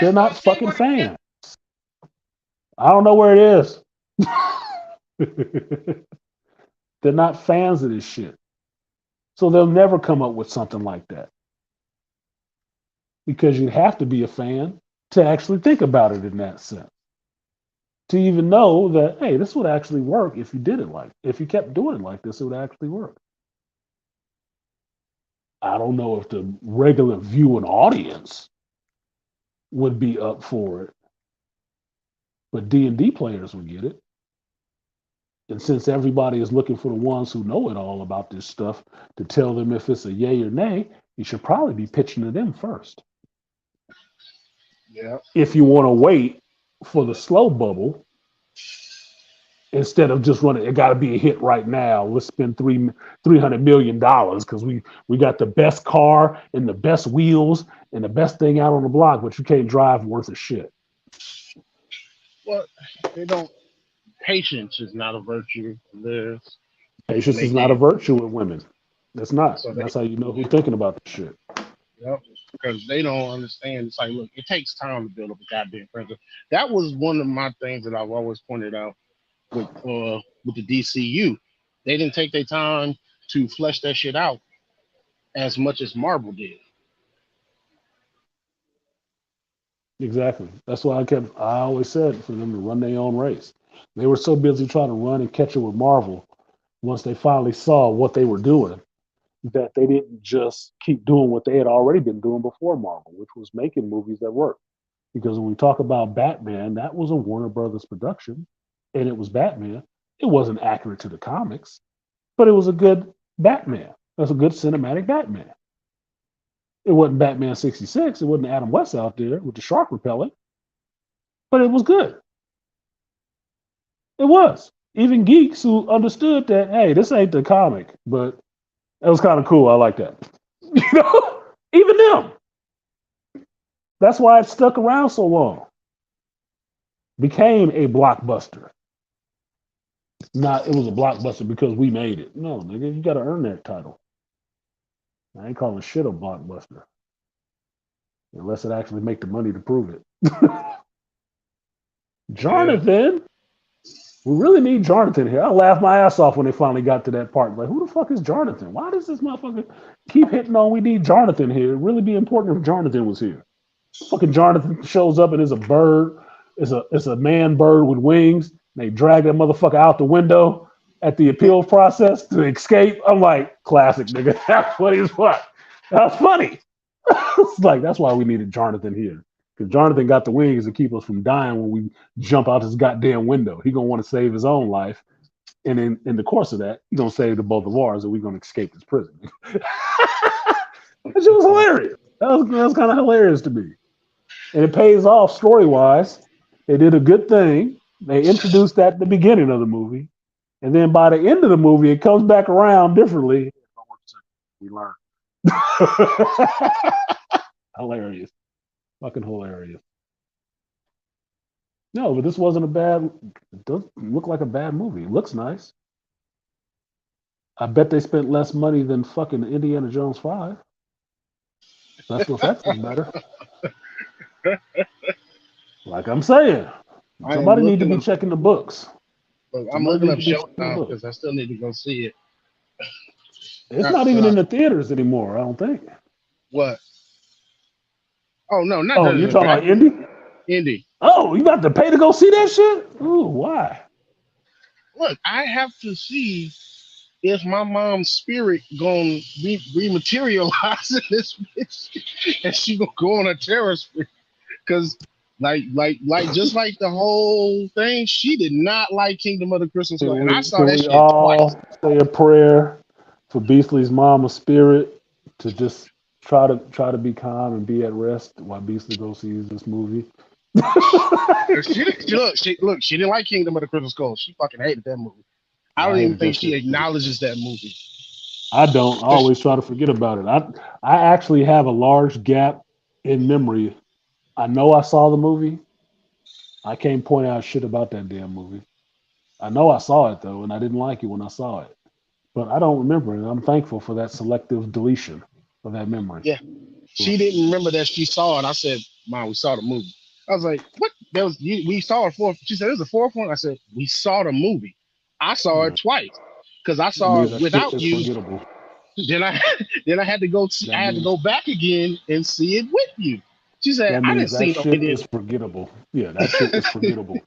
E: They're not fucking fans. I don't know where it is. They're not fans of this shit. So they'll never come up with something like that. Because you'd have to be a fan to actually think about it in that sense. To even know that, hey, this would actually work if you did it if you kept doing it like this, it would actually work. I don't know if the regular viewing audience would be up for it, but D&D players would get it. And since everybody is looking for the ones who know it all about this stuff to tell them if it's a yay or nay, you should probably be pitching to them first.
D: Yeah.
E: If you want to wait for the slow bubble, instead of just running, it got to be a hit right now. Let's spend $300 million because we got the best car and the best wheels and the best thing out on the block, but you can't drive worth a shit.
D: Well, they don't. Patience is not a virtue. Liz.
E: Patience is not a virtue with women. That's not.
D: So
E: That's how you know who's thinking about the shit.
D: Yep. Because they don't understand. It's like, look, it takes time to build up a goddamn friendship. That was one of my things that I've always pointed out with the DCU. They didn't take their time to flesh that shit out as much as Marvel did.
E: Exactly. That's why I always said for them to run their own race. They were so busy trying to run and catch it with Marvel once they finally saw what they were doing that they didn't just keep doing what they had already been doing before Marvel, which was making movies that work. Because when we talk about Batman, that was a Warner Brothers production and it was Batman. It wasn't accurate to the comics, but it was a good Batman. That's a good cinematic Batman. It wasn't Batman 66. It wasn't Adam West out there with the shark repellent, but it was good. It was. Even geeks who understood that, hey, this ain't the comic, but it was kind of cool. I like that. You know, even them. That's why it stuck around so long. Became a blockbuster. Not it was a blockbuster because we made it. No, nigga, you got to earn that title. I ain't calling shit a blockbuster unless it actually make the money to prove it. Jonathan, we really need Jonathan here. I laughed my ass off when they finally got to that part. Like, who the fuck is Jonathan? Why does this motherfucker keep hitting on? We need Jonathan here. It'd really be important if Jonathan was here. Fucking Jonathan shows up and is a bird. It's a man bird with wings. They drag that motherfucker out the window at the appeal process to escape. I'm like, classic, nigga. That's funny as fuck. That's funny. It's like, that's why we needed Jonathan here. Because Jonathan got the wings to keep us from dying when we jump out this goddamn window. He gonna want to save his own life. And in the course of that, he's gonna save the both of ours and we're gonna escape this prison. That shit was hilarious. That was kind of hilarious to me. And it pays off story-wise. They did a good thing. They introduced that at the beginning of the movie. And then by the end of the movie, it comes back around differently. We learned. Hilarious. Fucking hilarious. No, but this wasn't a bad. It doesn't look like a bad movie. It looks nice. I bet they spent less money than fucking Indiana Jones 5. Special effects was better. Like I'm saying,
D: I am
E: somebody need to
D: looking
E: be
D: up.
E: checking the books.
D: I'm
E: Somebody
D: looking
E: need
D: up
E: to be checking the
D: Showtime
E: books.
D: because I still need to go see it.
E: It's
D: Not
E: not
D: so
E: even
D: I,
E: in the theaters anymore. I don't think.
D: what? Oh no, not
E: Oh,
D: none of
E: you're
D: the
E: talking
D: back.
E: about Indy?
D: Indy.
E: Oh, you about to pay to go see that shit? Ooh, why?
D: Look, I have to see if my mom's spirit gonna rematerialize in this bitch, and she gonna go on a terror spree. Because, just like the whole thing, she did not like Kingdom of the Crystal Skull, and I saw
E: Can
D: that
E: we
D: shit twice.
E: all say a prayer for Beasley's mama's spirit to just try to be calm and be at rest while Beasley goes sees this movie?
D: She didn't like Kingdom of the Crystal Skull. She fucking hated that movie. I
E: I
D: don't even
E: hated that
D: think she
E: shit too.
D: acknowledges that movie.
E: I don't. I always try to forget about it. I actually have a large gap in memory. I know I saw the movie. I can't point out shit about that damn movie. I know I saw it though, and I didn't like it when I saw it. But I don't remember it. I'm thankful for that selective deletion of that memory.
D: Yeah, she didn't remember that she saw it. I said, "Mom, we saw the movie." I was like, "What? There was we saw a fourth." She said, "There's a fourth one." I said, "We saw the movie. I saw it twice because I
E: That
D: saw
E: means
D: it
E: that shit
D: without
E: is
D: you.
E: forgettable.
D: Then I then I had to go. I
E: That
D: had to
E: means
D: go back again and see it with you." She said,
E: that
D: "I didn't
E: means that
D: see no
E: shit
D: Indian."
E: is forgettable. Yeah, that shit is forgettable.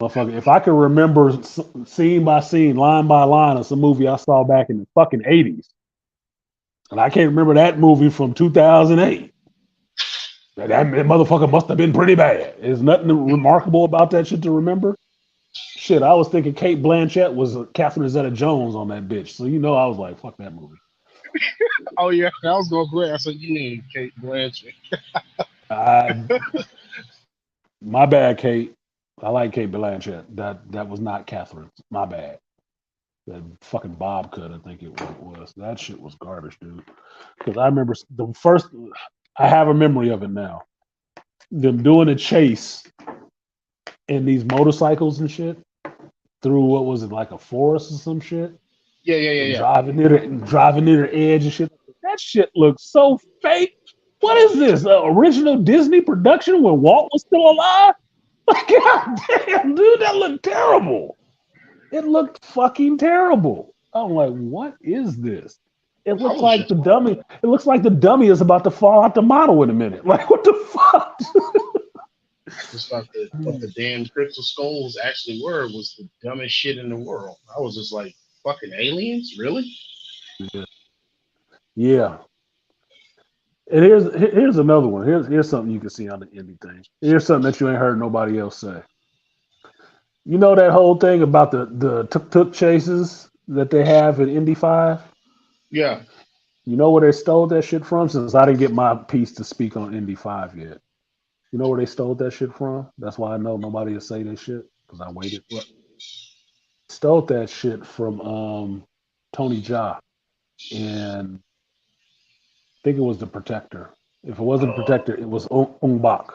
E: Motherfucker, if I could remember scene by scene, line by line of some movie I saw back in the fucking 80s, and I can't remember that movie from 2008, that motherfucker must have been pretty bad. There's nothing remarkable about that shit to remember. Shit, I was thinking Kate Blanchett was Catherine Zeta-Jones on that bitch. So I was like, fuck that movie.
D: Oh yeah, I was going great. I said, "You need Kate Blanchett."
E: I, my bad, Kate. I like Kate Blanchett. That was not Catherine. My bad. That fucking Bob cut, I think it was. That shit was garbage, dude. Because I remember the first. I have a memory of it now. Them doing a chase in these motorcycles and shit through what was it, like a forest or some shit, and
D: Yeah.
E: driving near the edge and shit. That shit looks so fake. What is this? Original Disney production when Walt was still alive? God damn, dude, that looked terrible. It looked fucking terrible. I'm like, what is this? It
D: I
E: looks
D: was
E: like
D: just
E: the dummy. It looks like the dummy is about to fall out the model in a minute. Like, what the fuck?
D: thought that what the damn crystal skulls actually were was the dumbest shit in the world. I was just like, fucking aliens, really?
E: Yeah. And here's another one. Here's something you can see on the indie thing. Here's something that you ain't heard nobody else say. You know that whole thing about the tuk-tuk chases that they have in Indy 5?
D: Yeah.
E: You know where they stole that shit from? Since I didn't get my piece to speak on Indy 5 yet. You know where they stole that shit from? That's why I know nobody will say that shit, because I waited.
D: What?
E: Stole that shit from Tony Jaa, and I think it was the Protector. If it wasn't Protector, it was Ong Bak,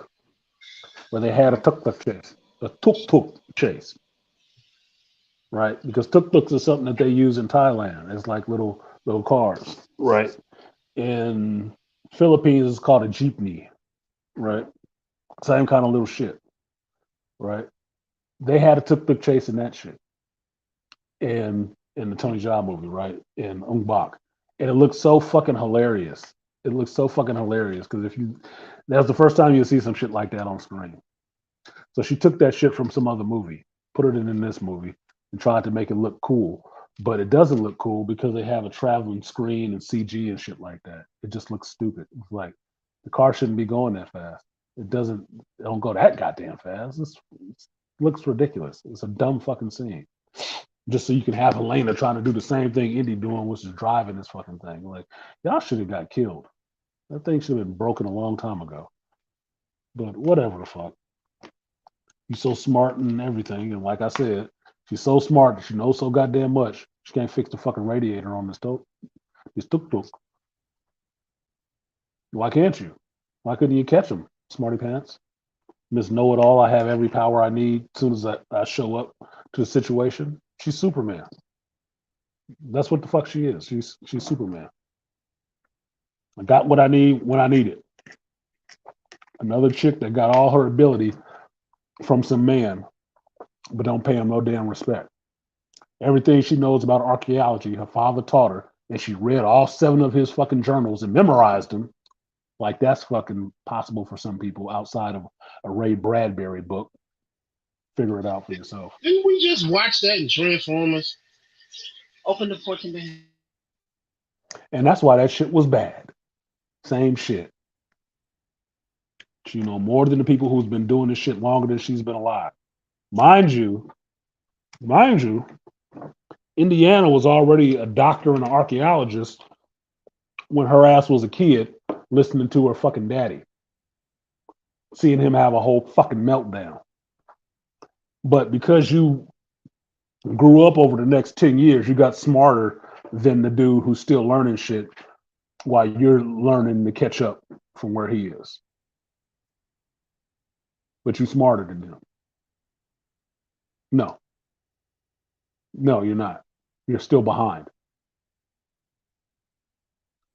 E: where they had a tuk-tuk chase. A tuk-tuk chase. Right? Because tuk-tuks are something that they use in Thailand. It's like little cars. Right? In Philippines, it's called a jeepney. Right? Same kind of little shit. Right? They had a tuk-tuk chase in that shit. In the Tony Jaa movie, right? In Ong Bak. And it looks so fucking hilarious. It looks so fucking hilarious because that was the first time you see some shit like that on screen. So she took that shit from some other movie, put it in this movie, and tried to make it look cool. But it doesn't look cool because they have a traveling screen and CG and shit like that. It just looks stupid. It's like the car shouldn't be going that fast. It don't go that goddamn fast. It looks ridiculous. It's a dumb fucking scene. Just so you can have Helena trying to do the same thing Indy doing, which is driving this fucking thing. Like, y'all should have got killed. That thing should have been broken a long time ago. But whatever the fuck. She's so smart and everything. And like I said, she's so smart that she knows so goddamn much. She can't fix the fucking radiator on this tuk-tuk. Why can't you? Why couldn't you catch him? Smarty Pants. Miss Know It All. I have every power I need as soon as I show up to a situation. She's Superman. That's what the fuck she is. She's Superman. I got what I need when I need it. Another chick that got all her ability from some man, but don't pay him no damn respect. Everything she knows about archaeology, her father taught her, and she read all 7 of his fucking journals and memorized them. Like that's fucking possible for some people outside of a Ray Bradbury book. Figure it out for yourself.
D: Didn't we just watch that in Transformers?
F: Open the porch and then.
E: And that's why that shit was bad. Same shit. She know more than the people who's been doing this shit longer than she's been alive. Mind you, Indiana was already a doctor and an archaeologist when her ass was a kid listening to her fucking daddy. Seeing him have a whole fucking meltdown. But because you grew up over the next 10 years, you got smarter than the dude who's still learning shit while you're learning to catch up from where he is. But you're smarter than him. No, you're not. You're still behind.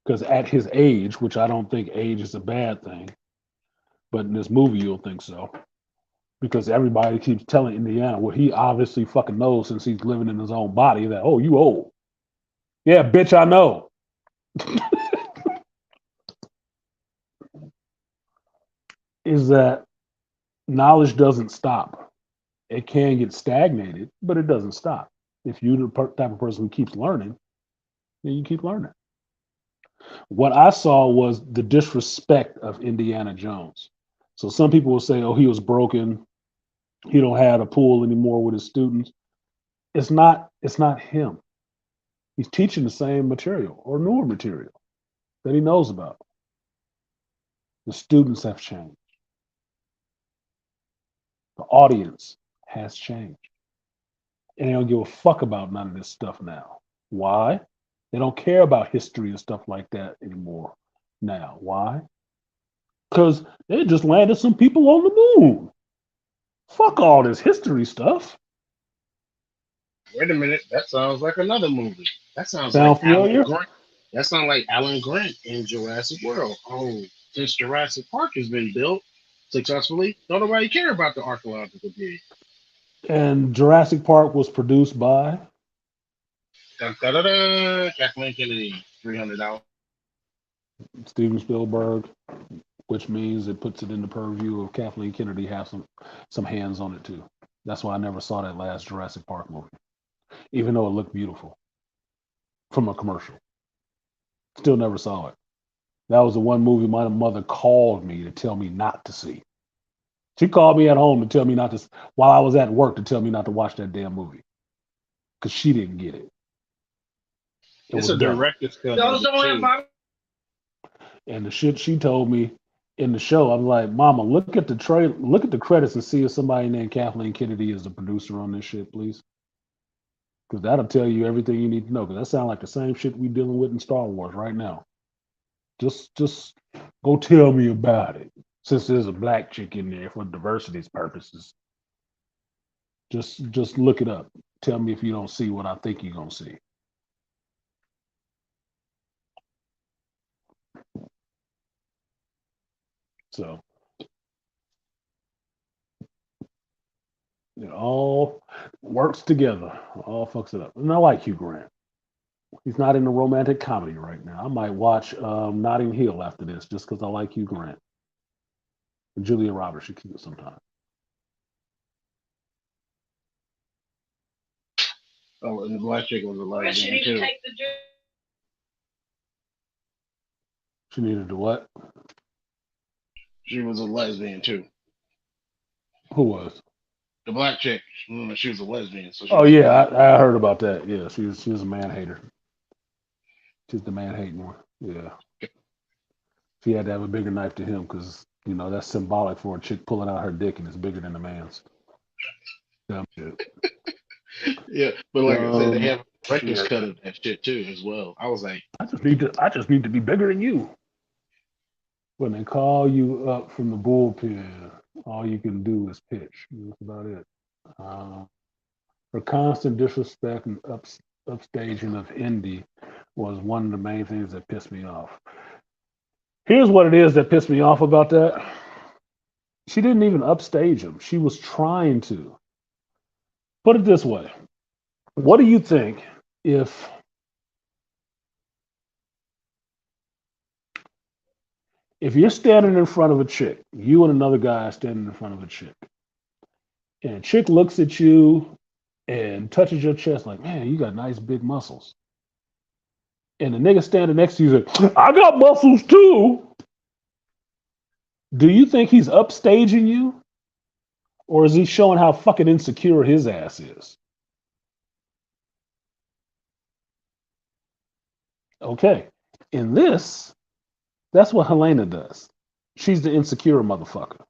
E: Because at his age, which I don't think age is a bad thing, but in this movie you'll think so. Because everybody keeps telling Indiana what he obviously fucking knows since he's living in his own body that, oh, you old. Yeah, bitch, I know. Is that knowledge doesn't stop. It can get stagnated, but it doesn't stop. If you're the type of person who keeps learning, then you keep learning. What I saw was the disrespect of Indiana Jones. So some people will say, oh, he was broken. He don't have a pool anymore with his students. It's not him. He's teaching the same material or newer material that he knows about. The students have changed. The audience has changed. And they don't give a fuck about none of this stuff now. Why? They don't care about history and stuff like that anymore now. Why? Because they just landed some people on the moon. Fuck all this history stuff.
D: Wait a minute, that sounds like another movie. That sounds
E: Sound
D: like Alan
E: familiar?
D: Grant. That sounds like Alan Grant in Jurassic World. Oh, since Jurassic Park has been built successfully, don't nobody care about the archaeological dig.
E: And Jurassic Park was produced by
D: Dun, da, da, da, Kathleen Kennedy, $300.
E: Steven Spielberg, which means it puts it in the purview of Kathleen Kennedy have some hands on it too. That's why I never saw that last Jurassic Park movie, even though it looked beautiful from a commercial. Still never saw it. That was the one movie my mother called me to tell me not to see. She called me at home to tell me not to, while I was at work, to tell me not to watch that damn movie because she didn't get it.
D: It's a director's cut.
E: And the shit she told me in the show, I'm like, Mama, look at the credits and see if somebody named Kathleen Kennedy is the producer on this shit, please. Because that'll tell you everything you need to know. Because that sounds like the same shit we dealing with in Star Wars right now. Just go tell me about it. Since there's a black chick in there for diversity's purposes. Just look it up. Tell me if you don't see what I think you're gonna see. So it all works together. All fucks it up. And I like Hugh Grant. He's not in a romantic comedy right now. I might watch Notting Hill after this just because I like Hugh Grant. And Julia Roberts should keep it sometime.
D: Oh, and the black chick was a lesbian too.
E: She needed to what?
D: She was a lesbian too.
E: Who was?
D: The black chick. She was a lesbian. So
E: Oh yeah, I heard about that. Yeah, she was a man hater. She's the man hating one. Yeah. She had to have a bigger knife to him because that's symbolic for a chick pulling out her dick and it's bigger than a man's. Dumb shit.
D: Yeah, but like I said, they have director's cut of that shit too as well. I was like,
E: I just need to be bigger than you. When they call you up from the bullpen, all you can do is pitch. That's about it. Her constant disrespect and upstaging of Indy was one of the main things that pissed me off. Here's what it is that pissed me off about that. She didn't even upstage him. She was trying to. Put it this way. What do you think if you're standing in front of a chick, you and another guy are standing in front of a chick, and a chick looks at you and touches your chest like, man, you got nice big muscles. And the nigga standing next to you is like, I got muscles too. Do you think he's upstaging you? Or is he showing how fucking insecure his ass is? Okay. In this, that's what Helena does. She's the insecure motherfucker,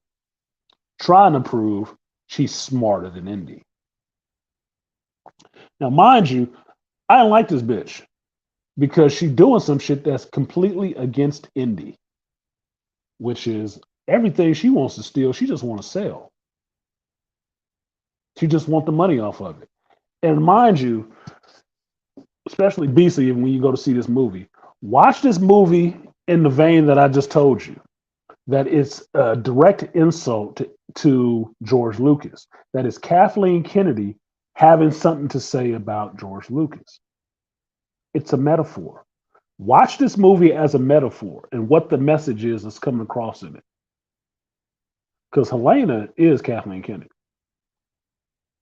E: trying to prove she's smarter than Indy. Now, mind you, I don't like this bitch because she's doing some shit that's completely against Indy, which is everything she wants to steal, she just want to sell. She just want the money off of it. And mind you, especially BC, when you go to see this movie, watch this movie in the vein that I just told you, that it's a direct insult to George Lucas. That is Kathleen Kennedy having something to say about George Lucas. It's a metaphor. Watch this movie as a metaphor and what the message is that's coming across in it. Because Helena is Kathleen Kennedy.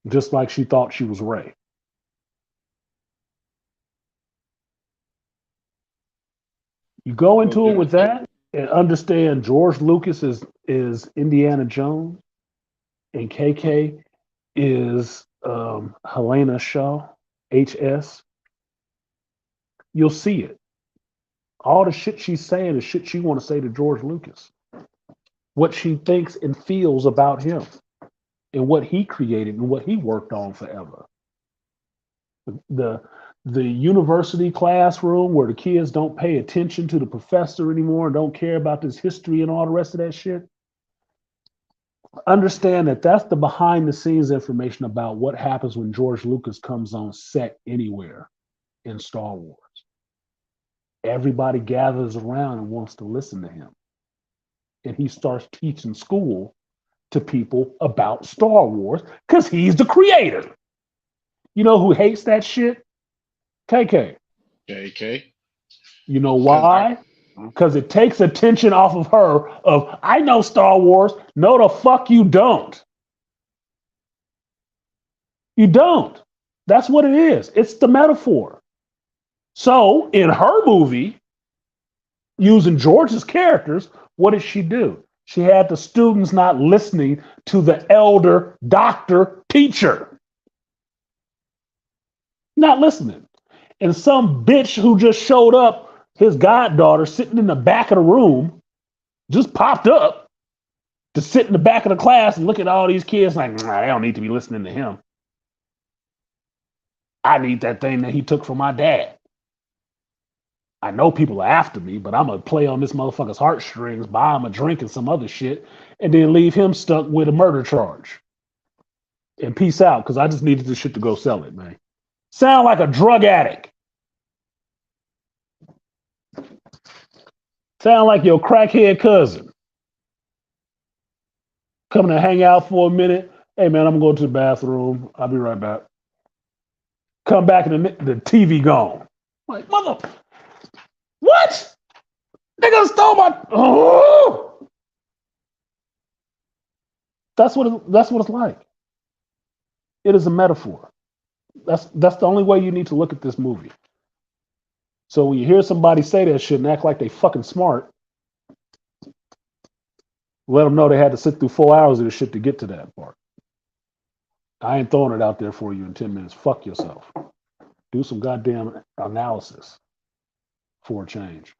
E: Just like she thought she was Ray. You go into it with that and understand George Lucas is Indiana Jones and KK is Helena Shaw, HS. You'll see it. All the shit she's saying is shit she want to say to George Lucas. What she thinks and feels about him and what he created and what he worked on forever. The university classroom where the kids don't pay attention to the professor anymore and don't care about this history and all the rest of that shit. Understand that that's the behind the scenes information about what happens when George Lucas comes on set anywhere in Star Wars. Everybody gathers around and wants to listen to him. And he starts teaching school to people about Star Wars because he's the creator. You know who hates that shit? KK.
D: KK.
E: You know why? Because it takes attention off of her of, I know Star Wars. No, the fuck you don't. You don't. That's what it is. It's the metaphor. So in her movie, using George's characters, what did she do? She had the students not listening to the elder doctor teacher. Not listening. And some bitch who just showed up, his goddaughter sitting in the back of the room, just popped up to sit in the back of the class and look at all these kids like, nah, they don't need to be listening to him. I need that thing that he took from my dad. I know people are after me, but I'm going to play on this motherfucker's heartstrings, buy him a drink and some other shit, and then leave him stuck with a murder charge. And peace out, because I just needed this shit to go sell it, man. Sound like a drug addict. Sound like your crackhead cousin. Coming to hang out for a minute. Hey, man, I'm going to the bathroom. I'll be right back. Come back and the TV gone. Like, mother... What? Nigga stole my... Oh! That's what it's like. It is a metaphor. That's the only way you need to look at this movie. So when you hear somebody say that shit and act like they fucking smart, let them know they had to sit through 4 hours of this shit to get to that part. I ain't throwing it out there for you in 10 minutes. Fuck yourself. Do some goddamn analysis for a change.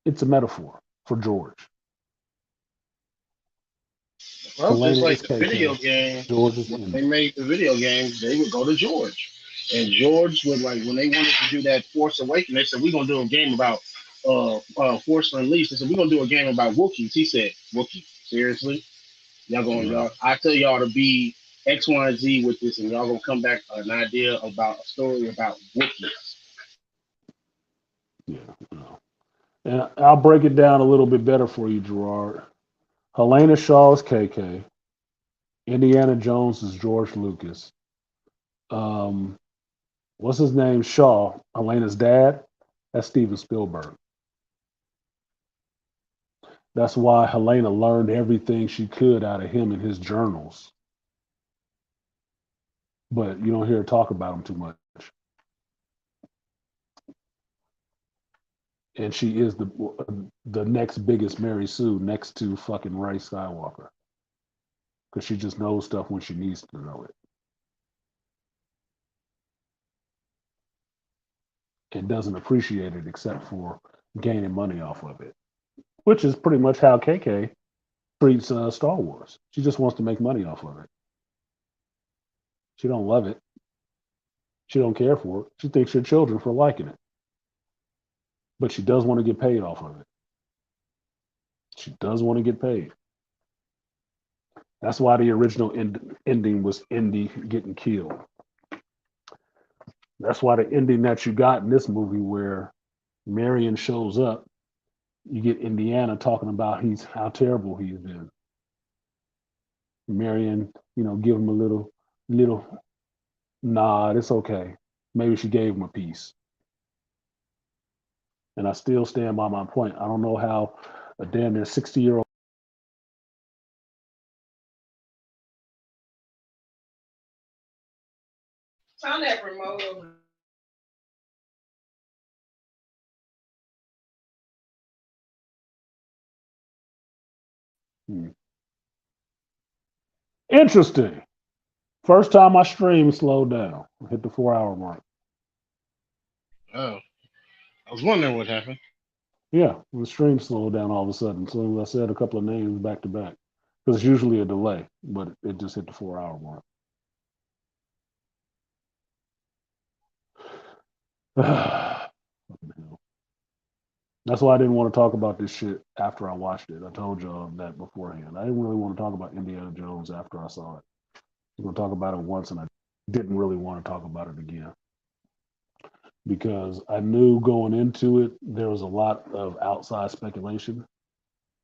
E: It's a metaphor for George.
D: Well,
E: Helena
D: just like
E: is
D: the
E: KK.
D: video game,
E: George is
D: when
E: Indy.
D: they made the video games, they would go to George. And George would, like, when they wanted to do that Force Awakens, they said, we're going to do a game about Force Unleashed. I said, we're gonna do a game about Wookiees. He said, Wookie, seriously?
B: Wow.
D: I tell y'all to be X, Y, and Z with this, and y'all gonna come back an idea about a story about Wookiees.
E: Yeah. No. And I'll break it down a little bit better for you, Gerard. Helena Shaw is KK. Indiana Jones is George Lucas. Um, what's his name? Shaw, Helena's dad. That's Steven Spielberg. That's why Helena learned everything she could out of him in his journals. But you don't hear her talk about him too much. And she is the next biggest Mary Sue next to fucking Ray Skywalker. Because she just knows stuff when she needs to know it. And doesn't appreciate it except for gaining money off of it. Which is pretty much how KK treats Star Wars. She just wants to make money off of it. She don't love it. She don't care for it. She thinks you're children for liking it. But she does want to get paid off of it. She does want to get paid. That's why the original ending was Indy getting killed. That's why the ending that you got in this movie where Marion shows up, you get Indiana talking about how terrible he's been. Marion, give him a little nod. It's okay. Maybe she gave him a piece. And I still stand by my point. I don't know how a damn near 60-year-old.
F: Turn that remote over.
E: Interesting. First time my stream slowed down. Hit the 4-hour mark.
D: Oh, I was wondering what happened.
E: Yeah, the stream slowed down all of a sudden. So I said a couple of names back to back. Because it's usually a delay, but it just hit the 4-hour mark. That's why I didn't want to talk about this shit after I watched it. I told y'all that beforehand. I didn't really want to talk about Indiana Jones after I saw it. I was going to talk about it once, and I didn't really want to talk about it again. Because I knew going into it, there was a lot of outside speculation,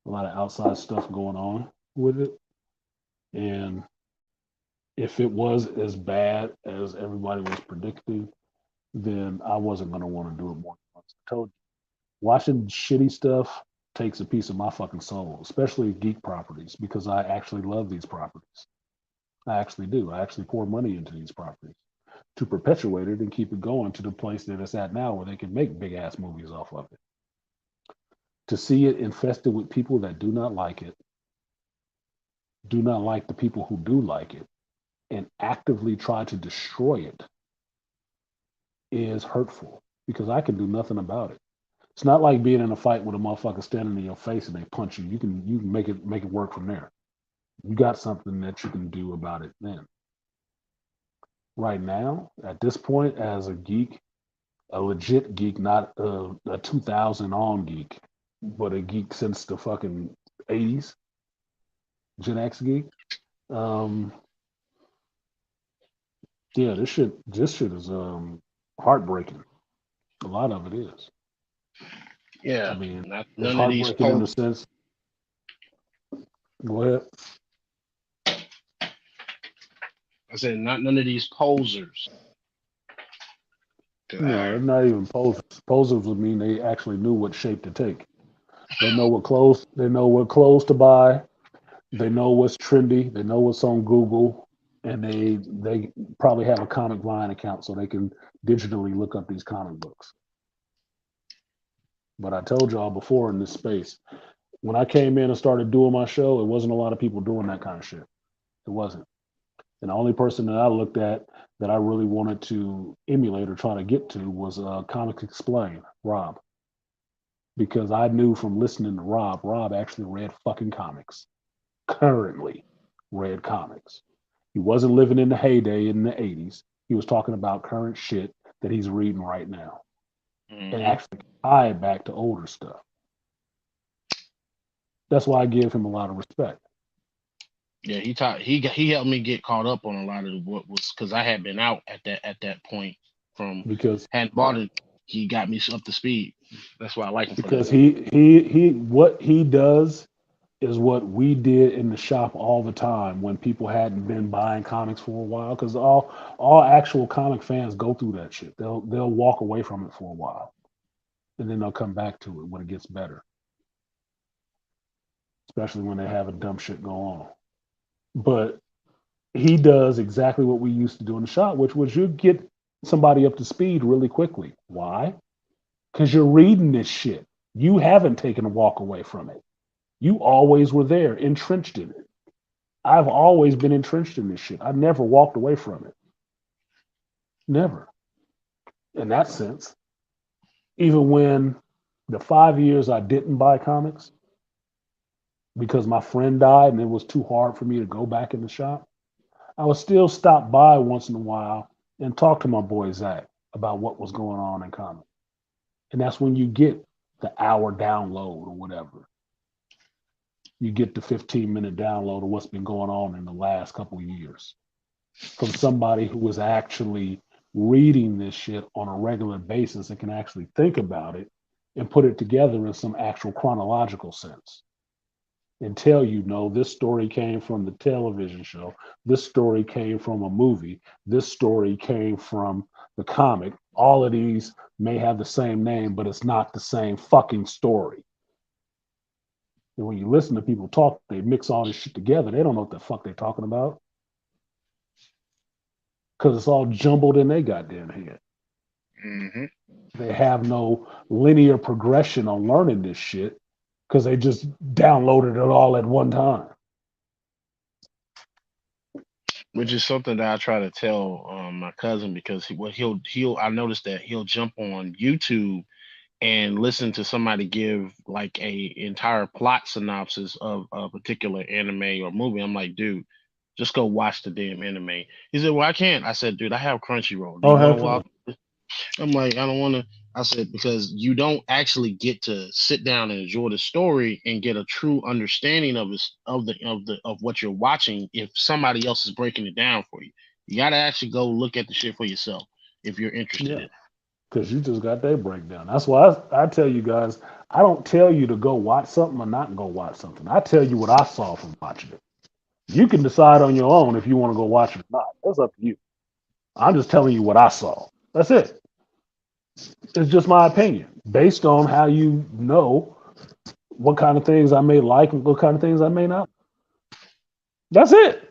E: a lot of outside stuff going on with it. And if it was as bad as everybody was predicting, then I wasn't going to want to do it more than once. I told you, watching shitty stuff takes a piece of my fucking soul, especially geek properties, because I actually love these properties. I actually do. I actually pour money into these properties to perpetuate it and keep it going to the place that it's at now where they can make big ass movies off of it. To see it infested with people that do not like it, do not like the people who do like it, and actively try to destroy it is hurtful because I can do nothing about it. It's not like being in a fight with a motherfucker standing in your face and they punch you. You can make it work from there. You got something that you can do about it then. Right now, at this point, as a geek, a legit geek, not a 2000 on geek, but a geek since the fucking 80s, Gen X geek. Yeah, this shit is heartbreaking. A lot of it is.
D: Yeah,
E: I mean, it's
D: none of these
E: heartbreaking in the sense. Go ahead.
D: I said not none of these posers.
E: No, they're not even posers. Posers would mean they actually knew what shape to take. They know what clothes. They know what clothes to buy. They know what's trendy. They know what's on Google, and they probably have a Comic Vine account so they can digitally look up these comic books. But I told y'all before in this space, when I came in and started doing my show, it wasn't a lot of people doing that kind of shit. It wasn't. And the only person that I looked at that I really wanted to emulate or try to get to was Comics Explain, Rob. Because I knew from listening to Rob actually read fucking comics. Currently read comics. He wasn't living in the heyday in the 80s. He was talking about current shit that he's reading right now. and actually tie it back to older stuff. That's why I give him a lot of respect.
D: Yeah, he helped me get caught up on a lot of what was, because I had been out at that point from
E: Because
D: hadn't bought it. He got me up to speed. That's why I like him for
E: because
D: that.
E: he what he does is what we did in the shop all the time when people hadn't been buying comics for a while. Because all actual comic fans go through that shit. They'll walk away from it for a while, and then they'll come back to it when it gets better. Especially when they have a dumb shit go on. But he does exactly what we used to do in the shop, which was you get somebody up to speed really quickly. Why? Because you're reading this shit. You haven't taken a walk away from it. You always were there, entrenched in it. I've always been entrenched in this shit. I never walked away from it. Never. In that sense, even when the 5 years I didn't buy comics because my friend died and it was too hard for me to go back in the shop, I would still stop by once in a while and talk to my boy Zach about what was going on in comics. And that's when you get the hour download or whatever. You get the 15-minute download of what's been going on in the last couple of years from somebody who was actually reading this shit on a regular basis and can actually think about it and put it together in some actual chronological sense and tell you, no, this story came from the television show. This story came from a movie. This story came from the comic. All of these may have the same name, but it's not the same fucking story. And when you listen to people talk, they mix all this shit together. They don't know what the fuck they're talking about. Because it's all jumbled in their goddamn head.
D: Mm-hmm.
E: They have no linear progression on learning this shit because they just downloaded it all at one time.
D: Which is something that I try to tell my cousin, because he'll I noticed that he'll jump on YouTube and listen to somebody give like a entire plot synopsis of a particular anime or movie. I'm like, dude, just go watch the damn anime. He said, well, I can't. I said, dude, I have Crunchyroll. Do you want to watch? I'm like, I don't want to. I said, because you don't actually get to sit down and enjoy the story and get a true understanding of what you're watching if somebody else is breaking it down for you. You got to actually go look at the shit for yourself if you're interested in it.
E: Because you just got that breakdown. That's why I tell you guys, I don't tell you to go watch something or not go watch something. I tell you what I saw from watching it. You can decide on your own if you want to go watch it or not. That's up to you. I'm just telling you what I saw. That's it. It's just my opinion based on how you know what kind of things I may like and what kind of things I may not. That's it.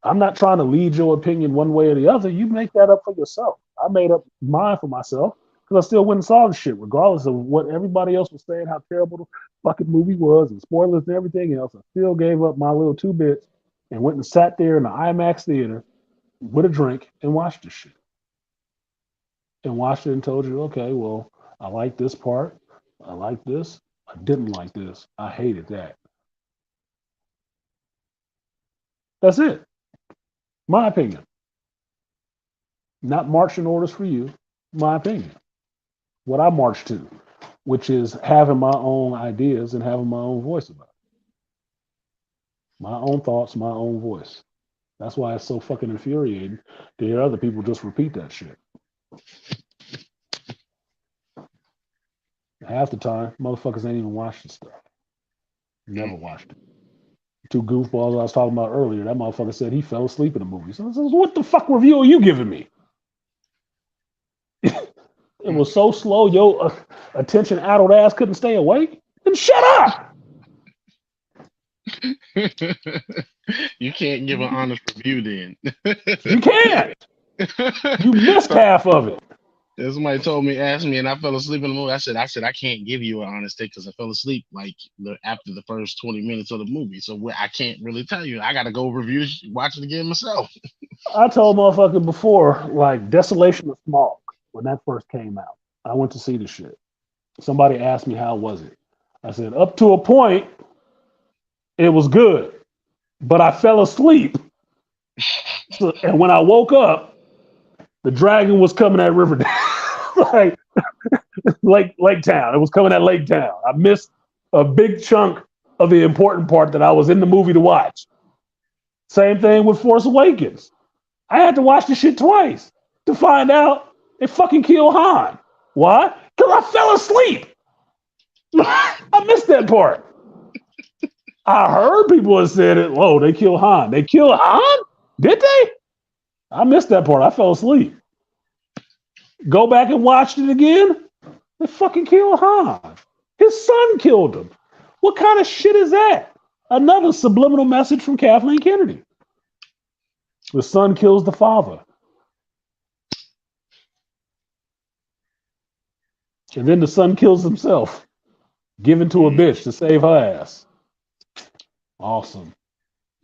E: I'm not trying to lead your opinion one way or the other. You make that up for yourself. I made up mine for myself because I still went and saw the shit, regardless of what everybody else was saying, how terrible the fucking movie was and spoilers and everything else. I still gave up my little 2 bits and went and sat there in the IMAX theater with a drink and watched the shit. And watched it and told you, okay, well, I like this part. I like this. I didn't like this. I hated that. That's it. My opinion. Not marching orders for you. My opinion. What I march to, which is having my own ideas and having my own voice about it. My own thoughts, my own voice. That's why it's so fucking infuriating to hear other people just repeat that shit. Half the time, motherfuckers ain't even watched the stuff. Never watched it. 2 goofballs I was talking about earlier, that motherfucker said he fell asleep in the movie. So I said, what the fuck review are you giving me? It was so slow, your attention-addled ass couldn't stay awake? Then shut up!
D: You can't give an honest review then.
E: You can't! You missed half of it.
D: Somebody asked me, and I fell asleep in the movie. I said, I can't give you an honest take because I fell asleep after the first 20 minutes of the movie. So I can't really tell you. I got to go watch it again myself.
E: I told motherfucker before, like, Desolation of Smog, when that first came out. I went to see the shit. Somebody asked me, how was it? I said, up to a point, it was good. But I fell asleep. And when I woke up, The dragon was coming at Riverdale, like Lake Town. It was coming at Lake Town. I missed a big chunk of the important part that I was in the movie to watch. Same thing with Force Awakens. I had to watch the shit twice to find out they fucking killed Han. Why? Because I fell asleep. I missed that part. I heard people have said it. Whoa, they killed Han. They killed Han? Did they? I missed that part. I fell asleep. Go back and watch it again. They fucking killed Han. His son killed him. What kind of shit is that? Another subliminal message from Kathleen Kennedy. The son kills the father. And then the son kills himself. Given to a bitch to save her ass. Awesome.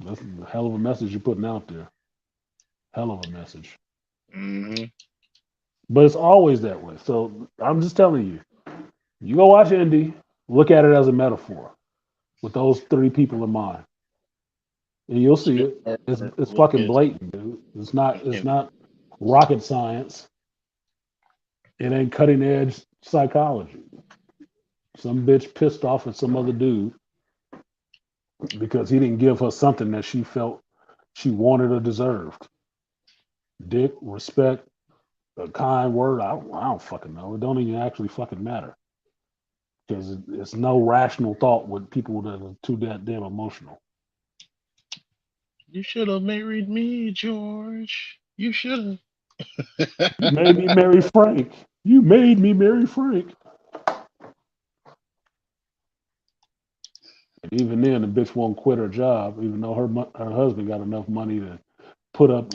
E: That's a hell of a message you're putting out there. Hell of a message.
D: Mm-hmm.
E: But it's always that way. So I'm just telling you, you go watch Indy, look at it as a metaphor with those three people in mind. And you'll see it. It's fucking blatant, dude. It's not rocket science. It ain't cutting edge psychology. Some bitch pissed off at some other dude because he didn't give her something that she felt she wanted or deserved. Dick, respect, a kind word. I don't fucking know. It don't even actually fucking matter. Because it's no rational thought with people that are too damn emotional.
D: You should have married me, George. You should have.
E: You made me marry Frank. You made me marry Frank. And even then, the bitch won't quit her job, even though her husband got enough money to put up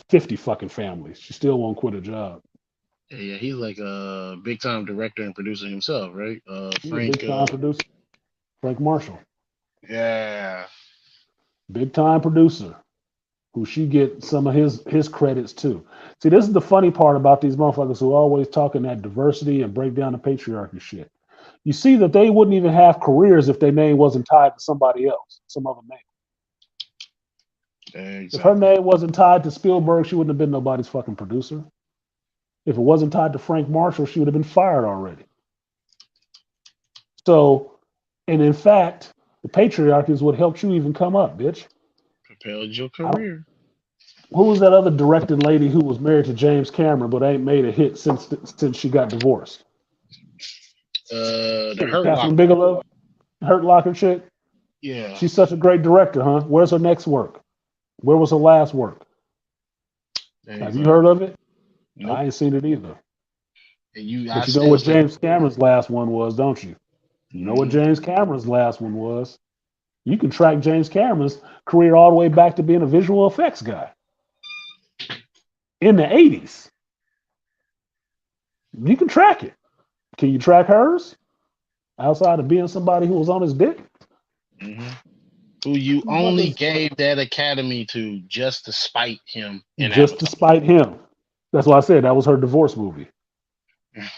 E: 50 fucking families. She still won't quit her job.
D: Yeah, he's like a big time director and producer himself, right? Frank.
E: Big time producer. Frank Marshall.
D: Yeah.
E: Big time producer. Who she get some of his credits too. See, this is the funny part about these motherfuckers who always talking that diversity and break down the patriarchy shit. You see that they wouldn't even have careers if their name wasn't tied to somebody else, some other name.
D: Exactly.
E: If her name wasn't tied to Spielberg, she wouldn't have been nobody's fucking producer. If it wasn't tied to Frank Marshall, she would have been fired already. So, and in fact, the patriarchy is what helped you even come up, bitch.
D: Propelled your career.
E: Who was that other directing lady who was married to James Cameron but ain't made a hit since she got divorced?
D: The Hurt
E: Catherine
D: Locker.
E: Bigelow, Hurt Locker chick.
D: Yeah.
E: She's such a great director, huh? Where's her next work? Where was her last work? Have you heard of it?
D: Nope.
E: I ain't seen it either.
D: And you
E: know what James Cameron's last one was, don't you? You know what James Cameron's last one was. You can track James Cameron's career all the way back to being a visual effects guy in the 80s. You can track it. Can you track hers? Outside of being somebody who was on his dick?
D: Mm-hmm. Who you only gave that academy to just to spite him.
E: Just to spite him. That's why I said that was her divorce movie.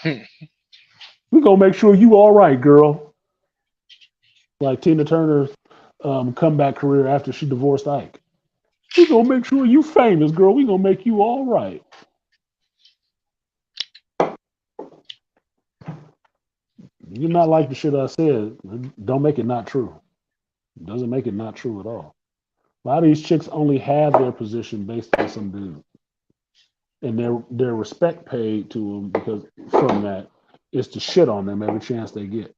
E: We're going to make sure you all right, girl. Like Tina Turner's comeback career after she divorced Ike. We're going to make sure you famous, girl. We're going to make you all right. You're not like the shit I said. Don't make it not true. It doesn't make it not true at all. A lot of these chicks only have their position based on some dude. And their respect paid to them because from that is to shit on them every chance they get.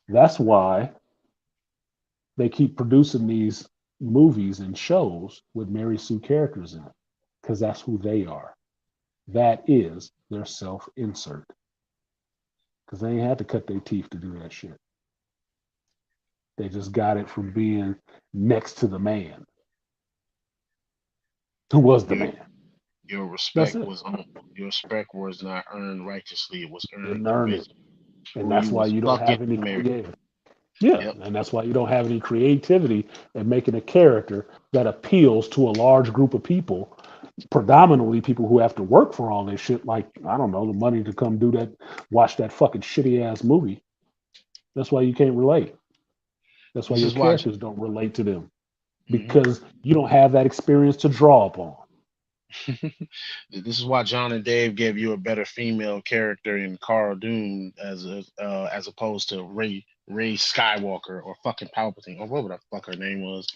E: That's why they keep producing these movies and shows with Mary Sue characters in it. Because that's who they are. That is their self-insert. Because they ain't had to cut their teeth to do that shit. They just got it from being next to the man. Who was the man?
D: Your respect was not earned righteously. It was earned through it.
E: And that's why you don't have any creativity. Yeah, yep. And that's why you don't have any creativity in making a character that appeals to a large group of people, predominantly people who have to work for all this shit, like, I don't know, the money to come do that, watch that fucking shitty ass movie. That's why you can't relate. That's why your characters don't relate to them. Because you don't have that experience to draw upon.
D: This is why John and Dave gave you a better female character in Cara Dune as opposed to Ray Skywalker or fucking Palpatine or whatever the fuck her name was.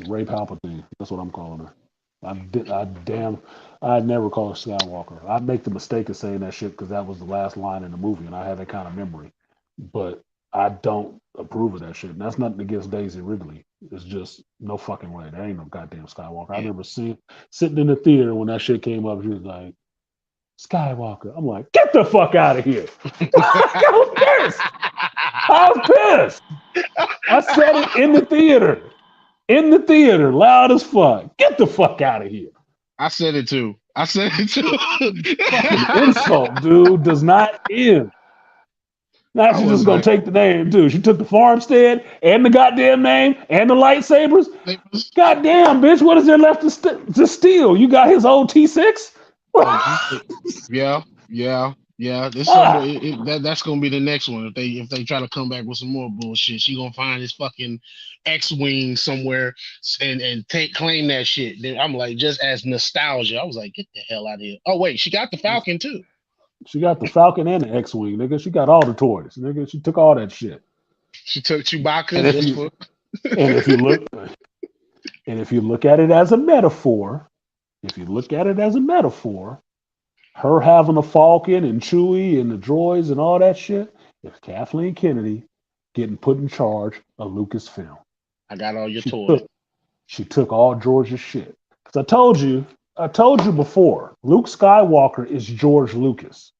E: Ray Palpatine. That's what I'm calling her. I'd never call her Skywalker. I'd make the mistake of saying that shit because that was the last line in the movie, and I had that kind of memory. But I don't approve of that shit. And that's nothing against Daisy Ridley. It's just no fucking way. There ain't no goddamn Skywalker. I remember sitting in the theater when that shit came up. She was like, Skywalker. I'm like, get the fuck out of here. I was pissed. I said it in the theater. In the theater, loud as fuck. Get the fuck out of here.
D: I said it too.
E: Fucking insult, dude, does not end. Now she's just gonna take the name too. She took the farmstead and the goddamn name and the lightsabers. Goddamn, bitch, what is there left to steal? You got his old T6?
D: Yeah. That's gonna be the next one. If they try to come back with some more bullshit, she gonna find his fucking X-wing somewhere and claim that shit. Then I'm like, just as nostalgia, I was like, get the hell out of here. Oh wait, she got the Falcon too.
E: She got the Falcon and the X-wing, nigga. She got all the toys, nigga. She took all that shit.
D: She took Chewbacca.
E: And if you look at it as a metaphor, her having a Falcon and Chewie and the droids and all that shit, it's Kathleen Kennedy getting put in charge of Lucasfilm.
D: I got all your toys.
E: She took all George's shit. Because I told you before, Luke Skywalker is George Lucas.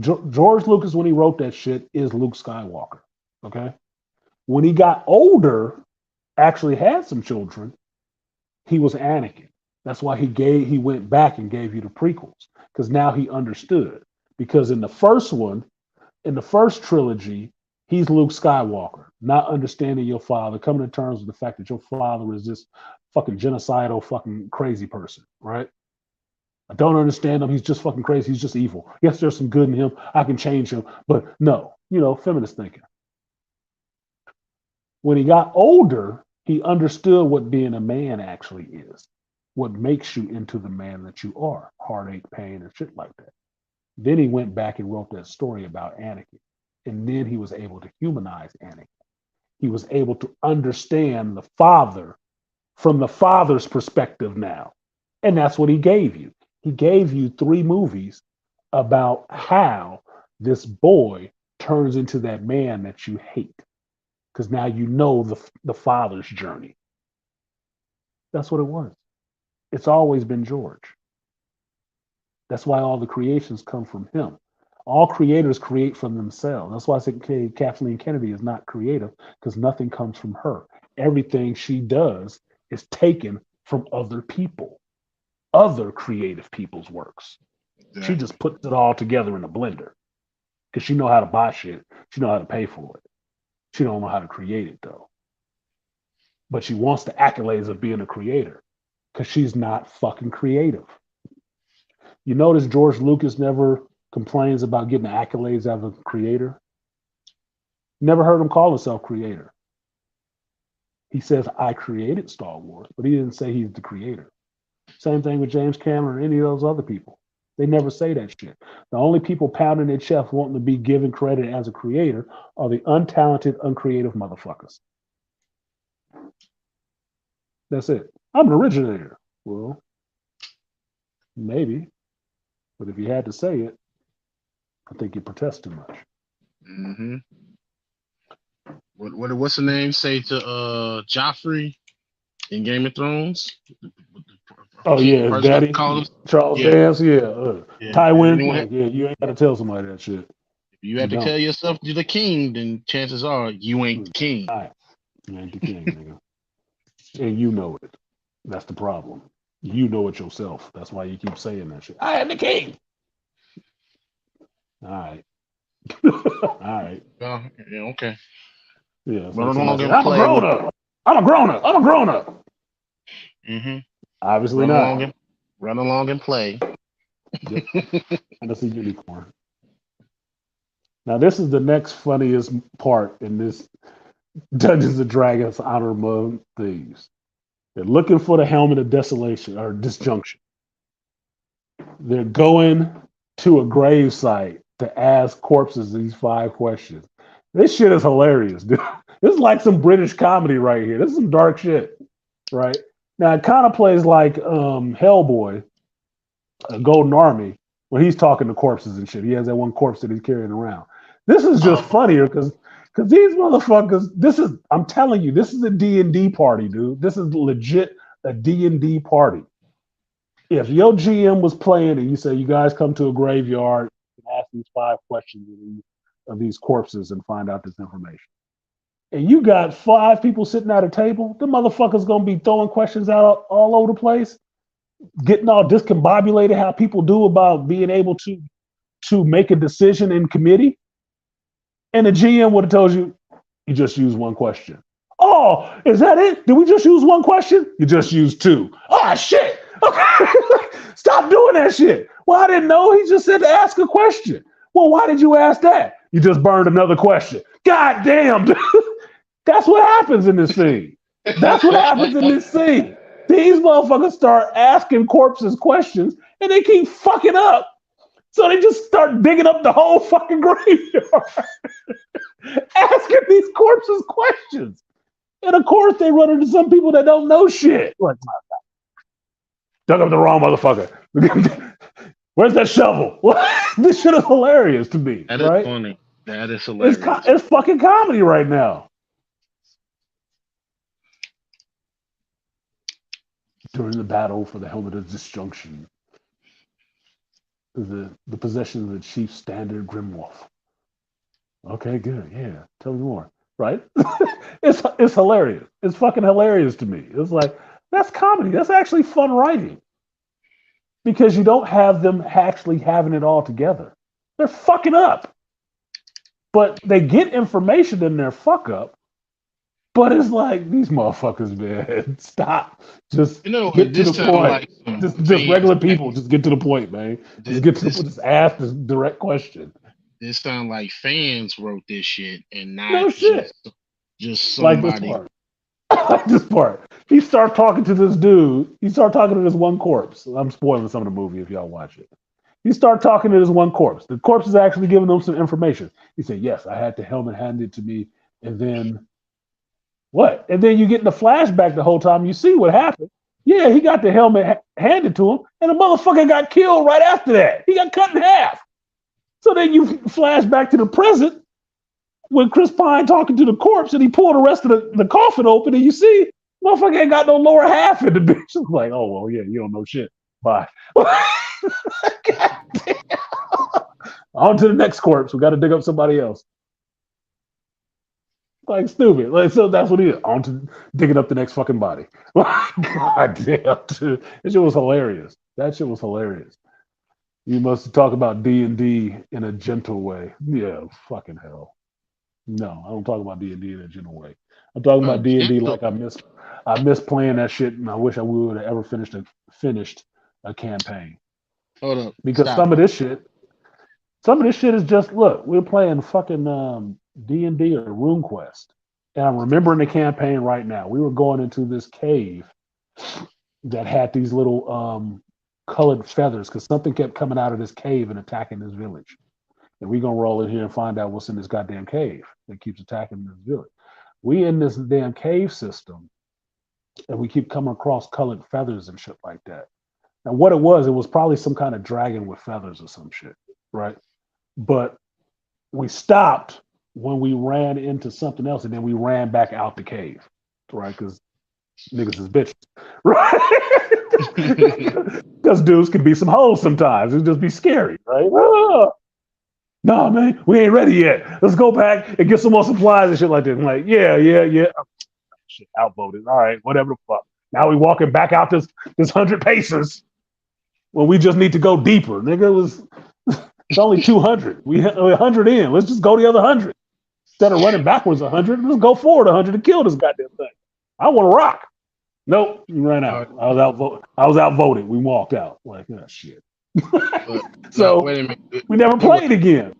E: George Lucas, when he wrote that shit, is Luke Skywalker. Okay? When he got older, actually had some children, he was Anakin. That's why he went back and gave you the prequels. Because now he understood. Because in the first trilogy, he's Luke Skywalker, not understanding your father, coming to terms with the fact that your father is this fucking genocidal fucking crazy person, right? I don't understand him. He's just fucking crazy. He's just evil. Yes, there's some good in him. I can change him. But no, feminist thinking. When he got older, he understood what being a man actually is. What makes you into the man that you are. Heartache, pain, and shit like that. Then he went back and wrote that story about Anakin. And then he was able to humanize Anakin. He was able to understand the father from the father's perspective now. And that's what he gave you. He gave you 3 movies about how this boy turns into that man that you hate. Because now you know the father's journey. That's what it was. It's always been George. That's why all the creations come from him. All creators create from themselves. That's why I say Kathleen Kennedy is not creative, because nothing comes from her. Everything she does is taken from other people, other creative people's works. Yeah. She just puts it all together in a blender because she know how to buy shit. She know how to pay for it. She don't know how to create it though. But she wants the accolades of being a creator because she's not fucking creative. You notice George Lucas never complains about getting the accolades as a creator. Never heard him call himself creator. He says, I created Star Wars, but he didn't say he's the creator. Same thing with James Cameron or any of those other people. They never say that shit. The only people pounding their chest wanting to be given credit as a creator are the untalented, uncreative motherfuckers. That's it. I'm an originator. Well, maybe. But if you had to say it, I think you protest too much.
D: Mm-hmm. What's the name say to Joffrey in Game of Thrones?
E: Oh yeah, Daddy Charles Dance, yeah. Tywin, you ain't got to tell somebody that shit.
D: If you have to tell yourself you're the king, then chances are you ain't the king.
E: All right. You ain't the king, nigga. And you know it. That's the problem. You know it yourself. That's why you keep saying that shit. I am the king. All right. All right.
D: Yeah, okay.
E: Yeah. I'm a grown up. I'm a grown up.
D: Mm-hmm.
E: Obviously not.
D: Run along and play.
E: Yep. And that's a unicorn. Now, this is the next funniest part in this Dungeons and Dragons Honor Among Thieves. They're looking for the helmet of desolation or disjunction. They're going to a grave site to ask corpses these 5 questions. This shit is hilarious, dude. This is like some British comedy right here. This is some dark shit, right? Now it kind of plays like Hellboy, Golden Army, when he's talking to corpses and shit. He has that one corpse that he's carrying around. This is just funnier because these motherfuckers. I'm telling you, this is a D&D party, dude. This is legit a D&D party. If your GM was playing and you say you guys come to a graveyard and ask these 5 questions of these corpses and find out this information, and you got 5 people sitting at a table, the motherfucker's gonna be throwing questions out all over the place, getting all discombobulated how people do about being able to make a decision in committee. And the GM would have told you, you just use 1 question. Oh, is that it? Did we just use 1 question? You just used 2. Oh, shit. Okay. Stop doing that shit. Well, I didn't know. He just said to ask a question. Well, why did you ask that? You just burned another question. God damn. That's what happens in this scene. That's what happens in this scene. These motherfuckers start asking corpses questions and they keep fucking up. So they just start digging up the whole fucking graveyard, asking these corpses questions. And of course, they run into some people that don't know shit. Like, dug up the wrong motherfucker. Where's that shovel? This shit is hilarious to me.
D: That is
E: right?
D: funny. That is hilarious.
E: It's fucking comedy right now. During the battle for the Helmet of Disjunction, the possession of the Chief Standard Grimwolf. Okay, good. Yeah, tell me more. Right? It's hilarious. It's fucking hilarious to me. It's like, that's comedy. That's actually fun writing. Because you don't have them actually having it all together. They're fucking up. But they get information in their fuck up. But it's like, these motherfuckers, man, stop. Just get to the point. Like just regular people, just get to the point, man. Just ask this direct question.
D: This sound like fans wrote this shit and not
E: no shit.
D: Just somebody.
E: Like this part. Like this part. He starts talking to this dude. He starts talking to this one corpse. I'm spoiling some of the movie if y'all watch it. He starts talking to this one corpse. The corpse is actually giving them some information. He said, yes, I had the helmet handed to me. And then what? And then you get in the flashback the whole time. You see what happened. Yeah, he got the helmet handed to him. And the motherfucker got killed right after that. He got cut in half. So then you flash back to the present when Chris Pine talking to the corpse and he pulled the rest of the coffin open and you see motherfucker ain't got no lower half in the bitch. It's like, oh, well, yeah, you don't know shit. Bye. God damn. On to the next corpse. We got to dig up somebody else. Like, stupid. Like, so that's what he is. On to digging up the next fucking body. God damn, dude. That shit was hilarious. You must talk about D&D in a gentle way. Yeah, fucking hell. No, I don't talk about D&D in a gentle way. I'm talking about D&D like I miss playing that shit, and I wish I would have ever finished a campaign.
D: Hold up.
E: Because some of this shit is just, look, we're playing fucking D&D or RuneQuest, and I'm remembering the campaign right now. We were going into this cave that had these little colored feathers because something kept coming out of this cave and attacking this village. And we're going to roll in here and find out what's in this goddamn cave that keeps attacking this village. We in this damn cave system, and we keep coming across colored feathers and shit like that. Now, what it was probably some kind of dragon with feathers or some shit, right? But we stopped when we ran into something else, and then we ran back out the cave, right? Because niggas is bitches, right? Because dudes can be some hoes sometimes. It'd just be scary, right? Oh. No, man, we ain't ready yet. Let's go back and get some more supplies and shit like that. I'm like, yeah. Oh, shit, outvoted. All right, whatever the fuck. Now we walking back out this 100 paces when we just need to go deeper. Nigga, it's only 200. We're 100 in. Let's just go the other 100. Instead of running backwards 100, let's go forward 100 and kill this goddamn thing. I want to rock. Nope, we ran out. I was outvoted. We walked out. Like, oh, shit. So we never played again.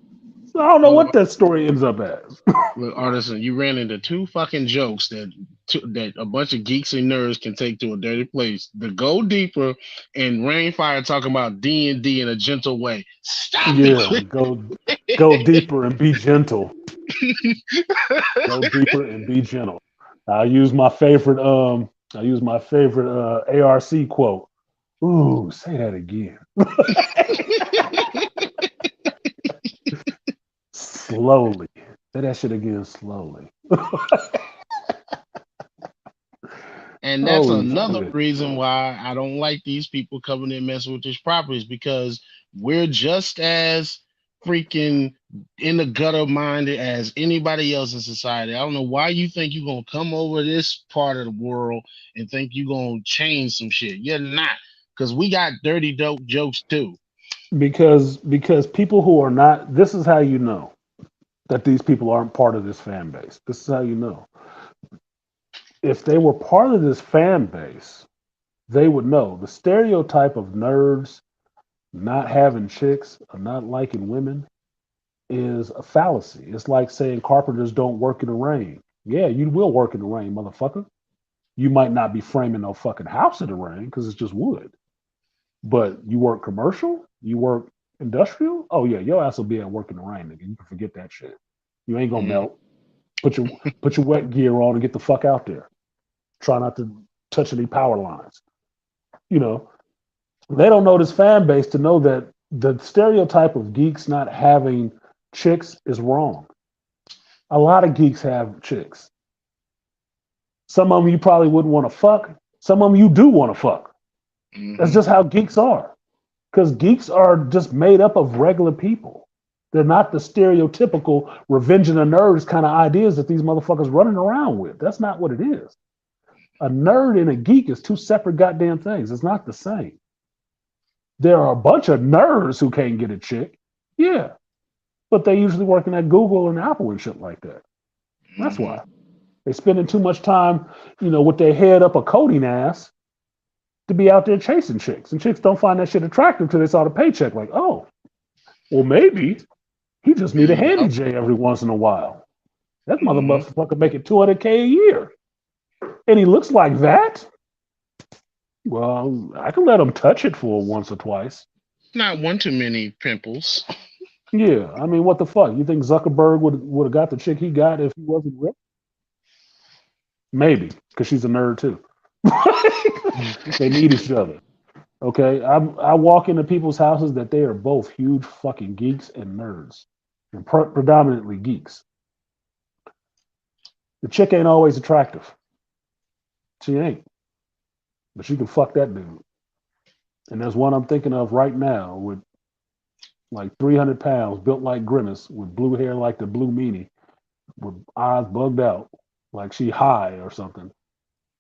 E: I don't know what that story ends up as.
D: Look, Artisan, you ran into two fucking jokes that a bunch of geeks and nerds can take to a dirty place. The Go Deeper and Rainfire talking about D&D in a gentle way. Stop
E: Yeah, go deeper and be gentle. Go deeper and be gentle. I use my favorite ARC quote. Ooh, say that again. Slowly. Say that shit again slowly.
D: And that's
E: Holy
D: another
E: shit.
D: reason why I don't like these people coming in messing with these properties, because we're just as freaking in the gutter minded as anybody else in society. I don't know why you think you're gonna come over this part of the world and think you're gonna change some shit. You're not, because we got dirty dope jokes too.
E: Because people who are not, this is how you know that these people aren't part of this fan base. This is how you know. If they were part of this fan base, they would know the stereotype of nerds not having chicks or not liking women is a fallacy. It's like saying carpenters don't work in the rain. Yeah, you will work in the rain, motherfucker. You might not be framing no fucking house in the rain because it's just wood. But you work commercial, you work industrial. Oh yeah, your ass will be at work in the rain, nigga. You can forget that shit. You ain't gonna melt. Put your wet gear on and get the fuck out there. Try not to touch any power lines. You know, they don't know this fan base to know that the stereotype of geeks not having chicks is wrong. A lot of geeks have chicks. Some of them you probably wouldn't want to fuck. Some of them you do want to fuck. That's just how geeks are. Because geeks are just made up of regular people. They're not the stereotypical revenge of the nerds kind of ideas that these motherfuckers running around with. That's not what it is. A nerd and a geek is two separate goddamn things. It's not the same. There are a bunch of nerds who can't get a chick. Yeah. But they usually working at Google and Apple and shit like that. That's why. They're spending too much time, with their head up a coding ass to be out there chasing chicks. And chicks don't find that shit attractive till they saw the paycheck. Like, oh, well, maybe he just need a handy J every once in a while. That motherfucker making $200K a year. And he looks like that. Well, I can let him touch it for once or twice.
D: Not one too many pimples.
E: Yeah, I mean, what the fuck? You think Zuckerberg would have got the chick he got if he wasn't rich? Maybe, because she's a nerd too. They need each other. Okay, I walk into people's houses that they are both huge fucking geeks and nerds, and predominantly geeks. The chick ain't always attractive. She ain't, but she can fuck that dude. And there's one I'm thinking of right now with like 300 pounds, built like Grimace, with blue hair like the Blue Meanie, with eyes bugged out, like she high or something.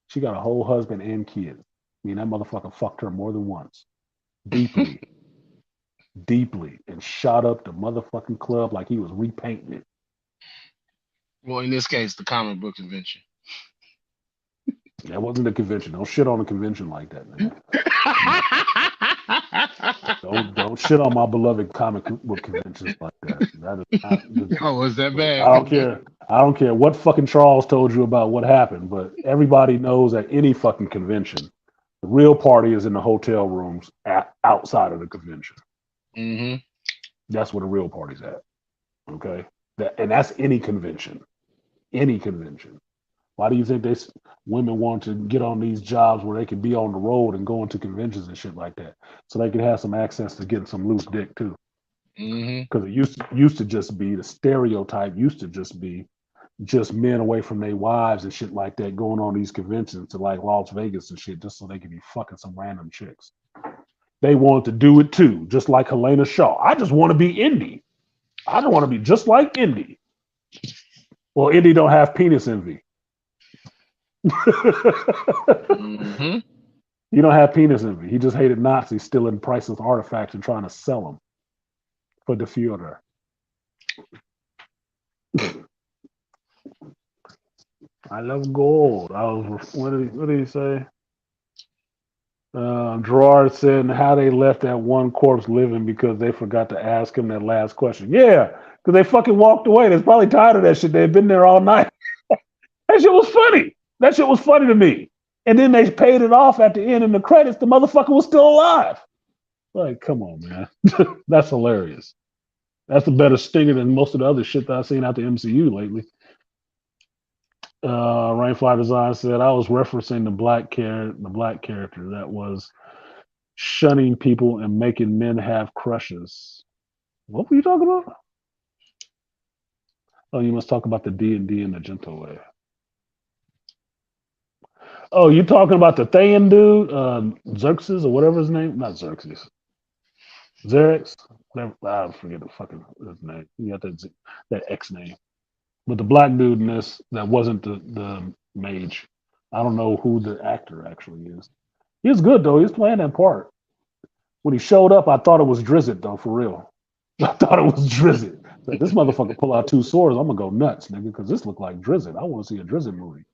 E: She got a whole husband and kids. I mean, that motherfucker fucked her more than once. Deeply. Deeply. And shot up the motherfucking club like he was repainting it.
D: Well, in this case, the comic book convention.
E: That wasn't a convention. Don't shit on a convention like that, man. Don't shit on my beloved comic book conventions like that. That is not.
D: Oh, was that bad?
E: I don't care. I don't care what fucking Charles told you about what happened, but everybody knows at any fucking convention, the real party is in the hotel rooms outside of the convention.
D: Mm-hmm.
E: That's where the real party's at. Okay, and that's any convention. Any convention. Why do you think women want to get on these jobs where they can be on the road and go into conventions and shit like that, so they can have some access to getting some loose dick too? Because it used to just be the stereotype. Used to just be just men away from their wives and shit like that going on these conventions to like Las Vegas and shit just so they can be fucking some random chicks. They wanted to do it too, just like Helena Shaw. I just want to be Indy. I don't want to be just like Indy. Well, Indy don't have penis envy. He don't have penis envy. He just hated Nazis stealing priceless artifacts and trying to sell them for the Führer. I love gold. What did he say? Gerard said how they left that one corpse living because they forgot to ask him that last question. Yeah, because they fucking walked away. They're probably tired of that shit. They've been there all night. That shit was funny. That shit was funny to me. And then they paid it off at the end in the credits. The motherfucker was still alive. Like, come on, man. That's hilarious. That's a better stinger than most of the other shit that I've seen out the MCU lately. Rainfly Design said I was referencing the black character that was shunning people and making men have crushes. What were you talking about? Oh, you must talk about the D&D in a gentle way. Oh, you talking about the Thayan dude, Xerxes or whatever his name? Not Xerxes. Xerx? I forget the fucking his name. He got that X name. But the black dude in this that wasn't the mage. I don't know who the actor actually is. He was good though. He was playing that part. When he showed up, I thought it was Drizzt though, for real. I thought it was Drizzt. Like, this motherfucker pull out two swords, I'm gonna go nuts, nigga, because this looked like Drizzt. I want to see a Drizzt movie.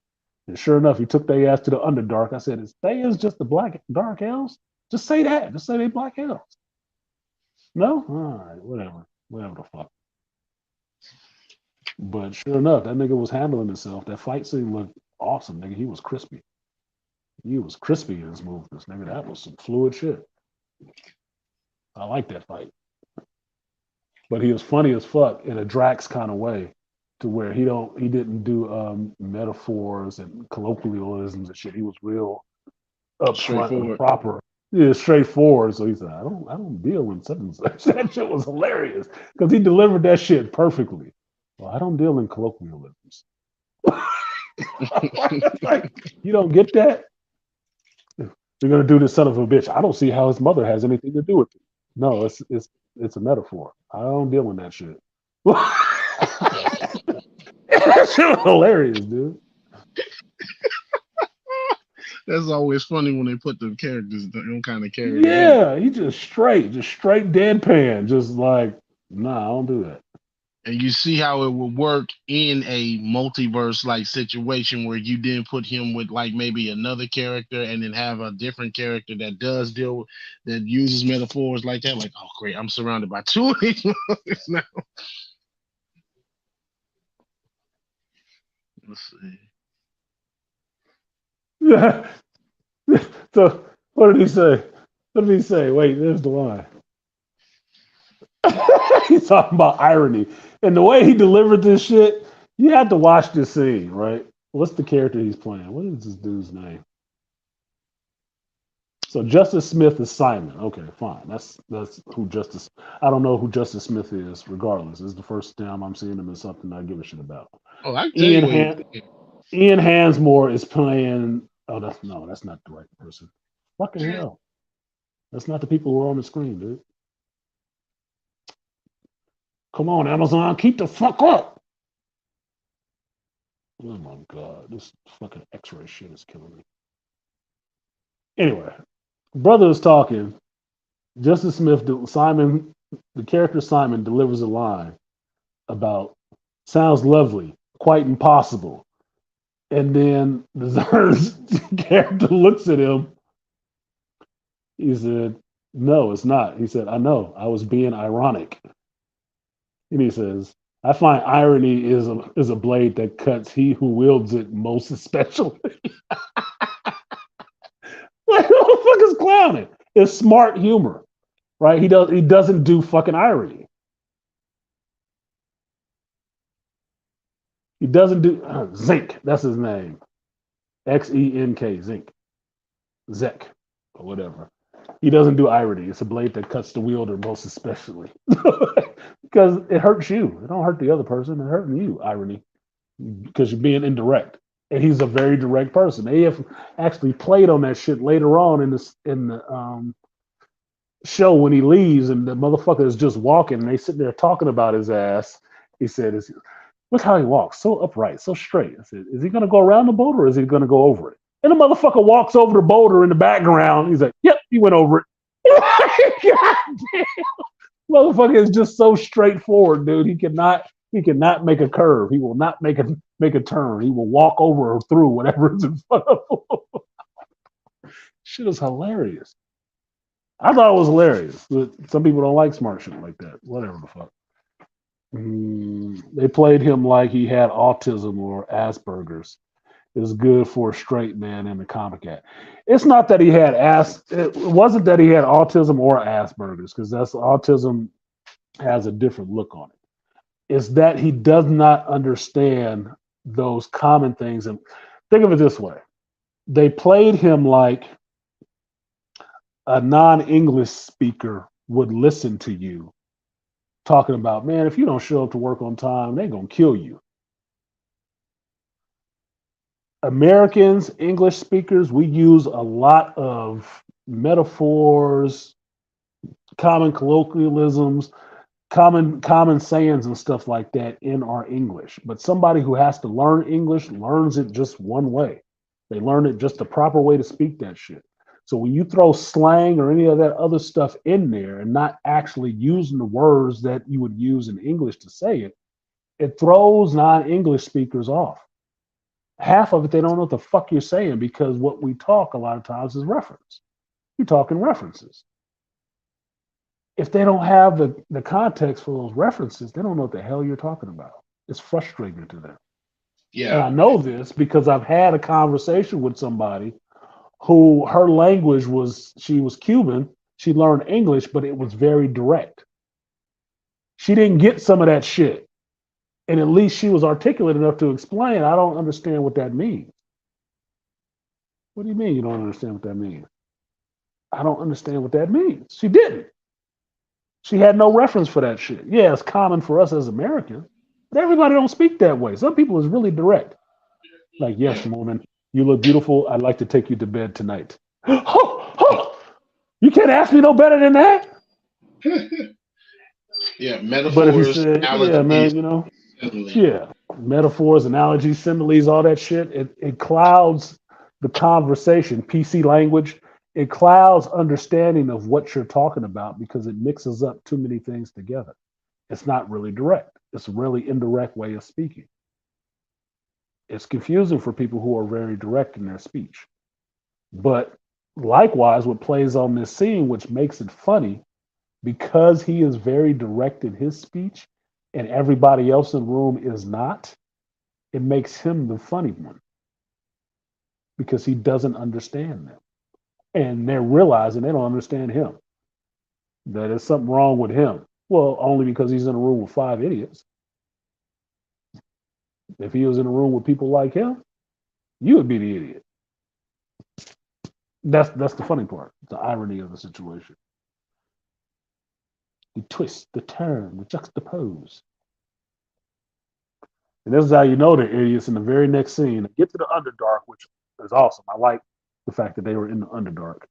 E: And sure enough, he took their ass to the Underdark. I said, "Is Thayans just the black dark elves? Just say that. Just say they black elves." No, all right, whatever the fuck. But sure enough, that nigga was handling himself. That fight scene looked awesome, nigga. He was crispy. He was crispy in his movements, nigga. That was some fluid shit. I like that fight. But he was funny as fuck in a Drax kind of way, to where he didn't do metaphors and colloquialisms and shit. He was real upfront and proper. Yeah, straightforward. So he said, I don't deal in such and such. That shit was hilarious because he delivered that shit perfectly. Well, I don't deal in colloquialisms. Like, you don't get that? You're gonna do this son of a bitch. I don't see how his mother has anything to do with it. No, it's a metaphor. I don't deal in that shit. That shit was hilarious, dude.
D: That's always funny when they put the characters, their own kind of character.
E: Yeah, he just straight deadpan, just like, nah, I don't do that.
D: And you see how it would work in a multiverse like situation where you then put him with like maybe another character and then have a different character that that uses metaphors like that. Like, oh great, I'm surrounded by two of these now. Let's see.
E: Yeah. So what did he say? What did he say? Wait, there's the line. He's talking about irony. And the way he delivered this shit, you have to watch this scene, right? What's the character he's playing? What is this dude's name? So Justice Smith is Simon. Okay, fine. That's who Justice. I don't know who Justice Smith is. Regardless, this is the first time I'm seeing him in something I give a shit about.
D: Oh, I tell you.
E: Ian Hansmore is playing. Oh, that's not the right person. Fucking hell. That's not the people who are on the screen, dude. Come on, Amazon, keep the fuck up. Oh my God, this fucking X-ray shit is killing me. Anyway, brother is talking. Justice Smith, the character Simon delivers a line about sounds lovely, quite impossible. And then the Zern's character looks at him. He said, "No, it's not." He said, "I know. I was being ironic." And he says, "I find irony is a blade that cuts he who wields it most especially." Like, who the fuck is clowning? It's smart humor, right? He doesn't do fucking irony. He doesn't do Zinc. That's his name. Xenk, Zinc, Zek, or whatever. He doesn't do irony. It's a blade that cuts the wielder most especially. Because it hurts you. It don't hurt the other person. It's hurting you, irony. Because you're being indirect. And he's a very direct person. They have actually played on that shit later on in the show when he leaves and the motherfucker is just walking and they sit there talking about his ass. He said, "Look how he walks, so upright, so straight." I said, "Is he going to go around the boulder or is he going to go over it?" And the motherfucker walks over the boulder in the background. He's like, "Yep, he went over it." God damn. Motherfucker is just so straightforward, dude. He cannot make a curve. He will not make a turn. He will walk over or through whatever is in front of him. Shit is hilarious. I thought it was hilarious, but some people don't like smart shit like that. Whatever the fuck. They played him like he had autism or Asperger's. Is good for a straight man in the comic act. It's not that he had it wasn't that he had autism or Asperger's, because that's autism has a different look on it. It's that he does not understand those common things. And think of it this way. They played him like a non-English speaker would listen to you talking about, man, if you don't show up to work on time, they're gonna kill you. Americans, English speakers, we use a lot of metaphors, common colloquialisms, common sayings and stuff like that in our English. But somebody who has to learn English learns it just one way. They learn it just the proper way to speak that shit. So when you throw slang or any of that other stuff in there and not actually using the words that you would use in English to say it, it throws non-English speakers off. Half of it, they don't know what the fuck you're saying, because what we talk a lot of times is reference. You're talking references. If they don't have the context for those references, they don't know what the hell you're talking about. It's frustrating to them.
D: Yeah.
E: And I know this because I've had a conversation with somebody who her language was, she was Cuban. She learned English, but it was very direct. She didn't get some of that shit. And at least she was articulate enough to explain, I don't understand what that means. What do you mean you don't understand what that means? I don't understand what that means. She didn't. She had no reference for that shit. Yeah, it's common for us as Americans, but everybody don't speak that way. Some people is really direct. Like, yes, woman, you look beautiful. I'd like to take you to bed tonight. You can't ask me no better than that.
D: Yeah, metaphors.
E: But if you say, yeah, man, you know, yeah, metaphors, analogies, similes, all that shit, it clouds the conversation, PC language. It clouds understanding of what you're talking about because it mixes up too many things together. It's not really direct. It's a really indirect way of speaking. It's confusing for people who are very direct in their speech. But likewise, what plays on this scene, which makes it funny, because he is very direct in his speech and everybody else in the room is not, it makes him the funny one because he doesn't understand them. And they're realizing they don't understand him, that there's something wrong with him. Well, only because he's in a room with 5 idiots. If he was in a room with people like him, you would be the idiot. That's the funny part, the irony of the situation. The twist, the turn, the juxtapose. And this is how you know they're idiots in the very next scene. Get to the Underdark, which is awesome. I like the fact that they were in the Underdark.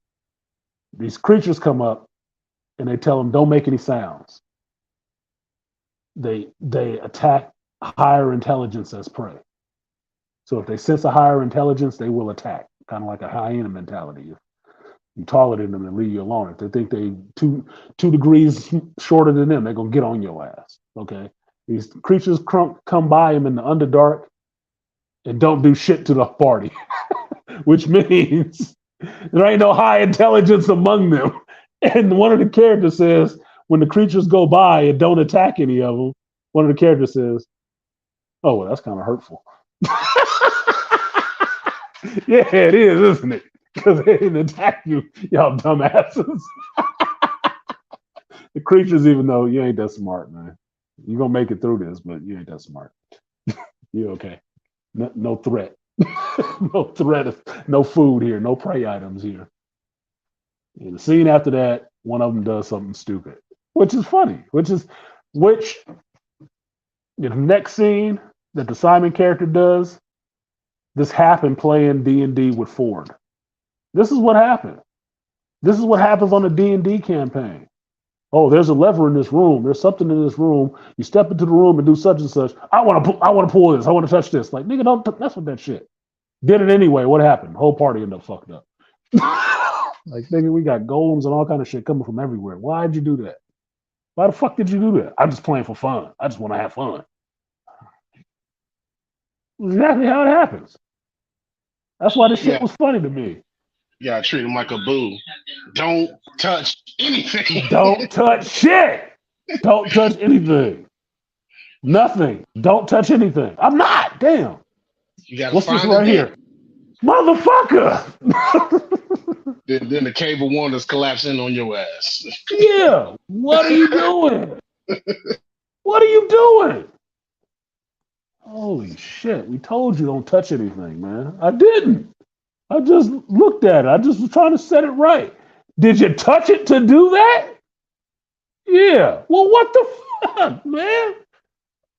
E: These creatures come up and they tell them, don't make any sounds. They attack higher intelligence as prey. So if they sense a higher intelligence, they will attack, kind of like a hyena mentality. If you're taller than them, they leave you alone. If they think they two degrees shorter than them, they're going to get on your ass, okay? These creatures come by him in the Underdark and don't do shit to the party, which means there ain't no high intelligence among them. And one of the characters says, when the creatures go by and don't attack any of them, one of the characters says, oh, well, that's kind of hurtful. Yeah, it is, isn't it? Because they didn't attack you, y'all dumbasses. The creatures, even though you ain't that smart, man. You're going to make it through this, but you ain't that smart. You're okay. No threat. No threat. No food here. No prey items here. And the scene after that, one of them does something stupid, which is funny, which the next scene that the Simon character does, this happened playing D&D with Ford. This is what happened. This is what happens on a D&D campaign. Oh, there's a lever in this room. There's something in this room. You step into the room and do such and such. I want to pull this. I want to touch this. Like, nigga, don't mess with that shit. Did it anyway. What happened? The whole party ended up fucked up. Like, nigga, we got golems and all kind of shit coming from everywhere. Why'd you do that? Why the fuck did you do that? I'm just playing for fun. I just want to have fun. Exactly how it happens. That's why this shit was funny to me.
D: You gotta treat him like a boo. Don't touch anything.
E: Don't touch shit. Don't touch anything. Nothing. Don't touch anything. I'm not. Damn.
D: You gotta
E: What's this
D: find
E: right
D: the
E: here? Motherfucker.
D: then the cable wonders collapse in on your ass.
E: Yeah. What are you doing? What are you doing? Holy shit. We told you don't touch anything, man. I didn't. I just looked at it. I just was trying to set it right. Did you touch it to do that? Yeah. Well, what the fuck, man?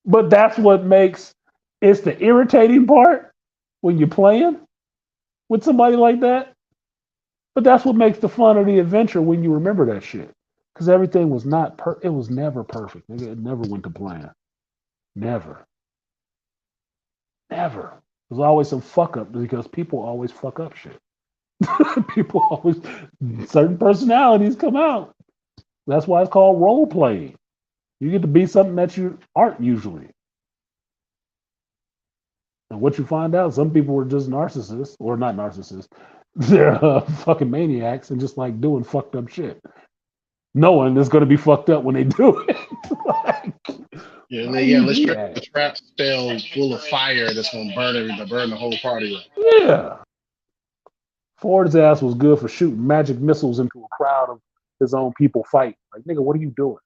E: But that's what makes it's the irritating part when you're playing with somebody like that. But that's what makes the fun of the adventure when you remember that shit. Because everything was not it was never perfect. Nigga. It never went to plan. Never. Never. There's always some fuck up because people always fuck up shit. People always certain personalities come out. That's why it's called role playing. You get to be something that you aren't usually. And what you find out, some people were just narcissists, or not narcissists. They're fucking maniacs and just like doing fucked up shit. Knowing it's going to be fucked up when they do it. Like,
D: Let's try a trap spell full of fire that's gonna burn the whole party up.
E: Yeah. Ford's ass was good for shooting magic missiles into a crowd of his own people fighting. Like, nigga, what are you doing?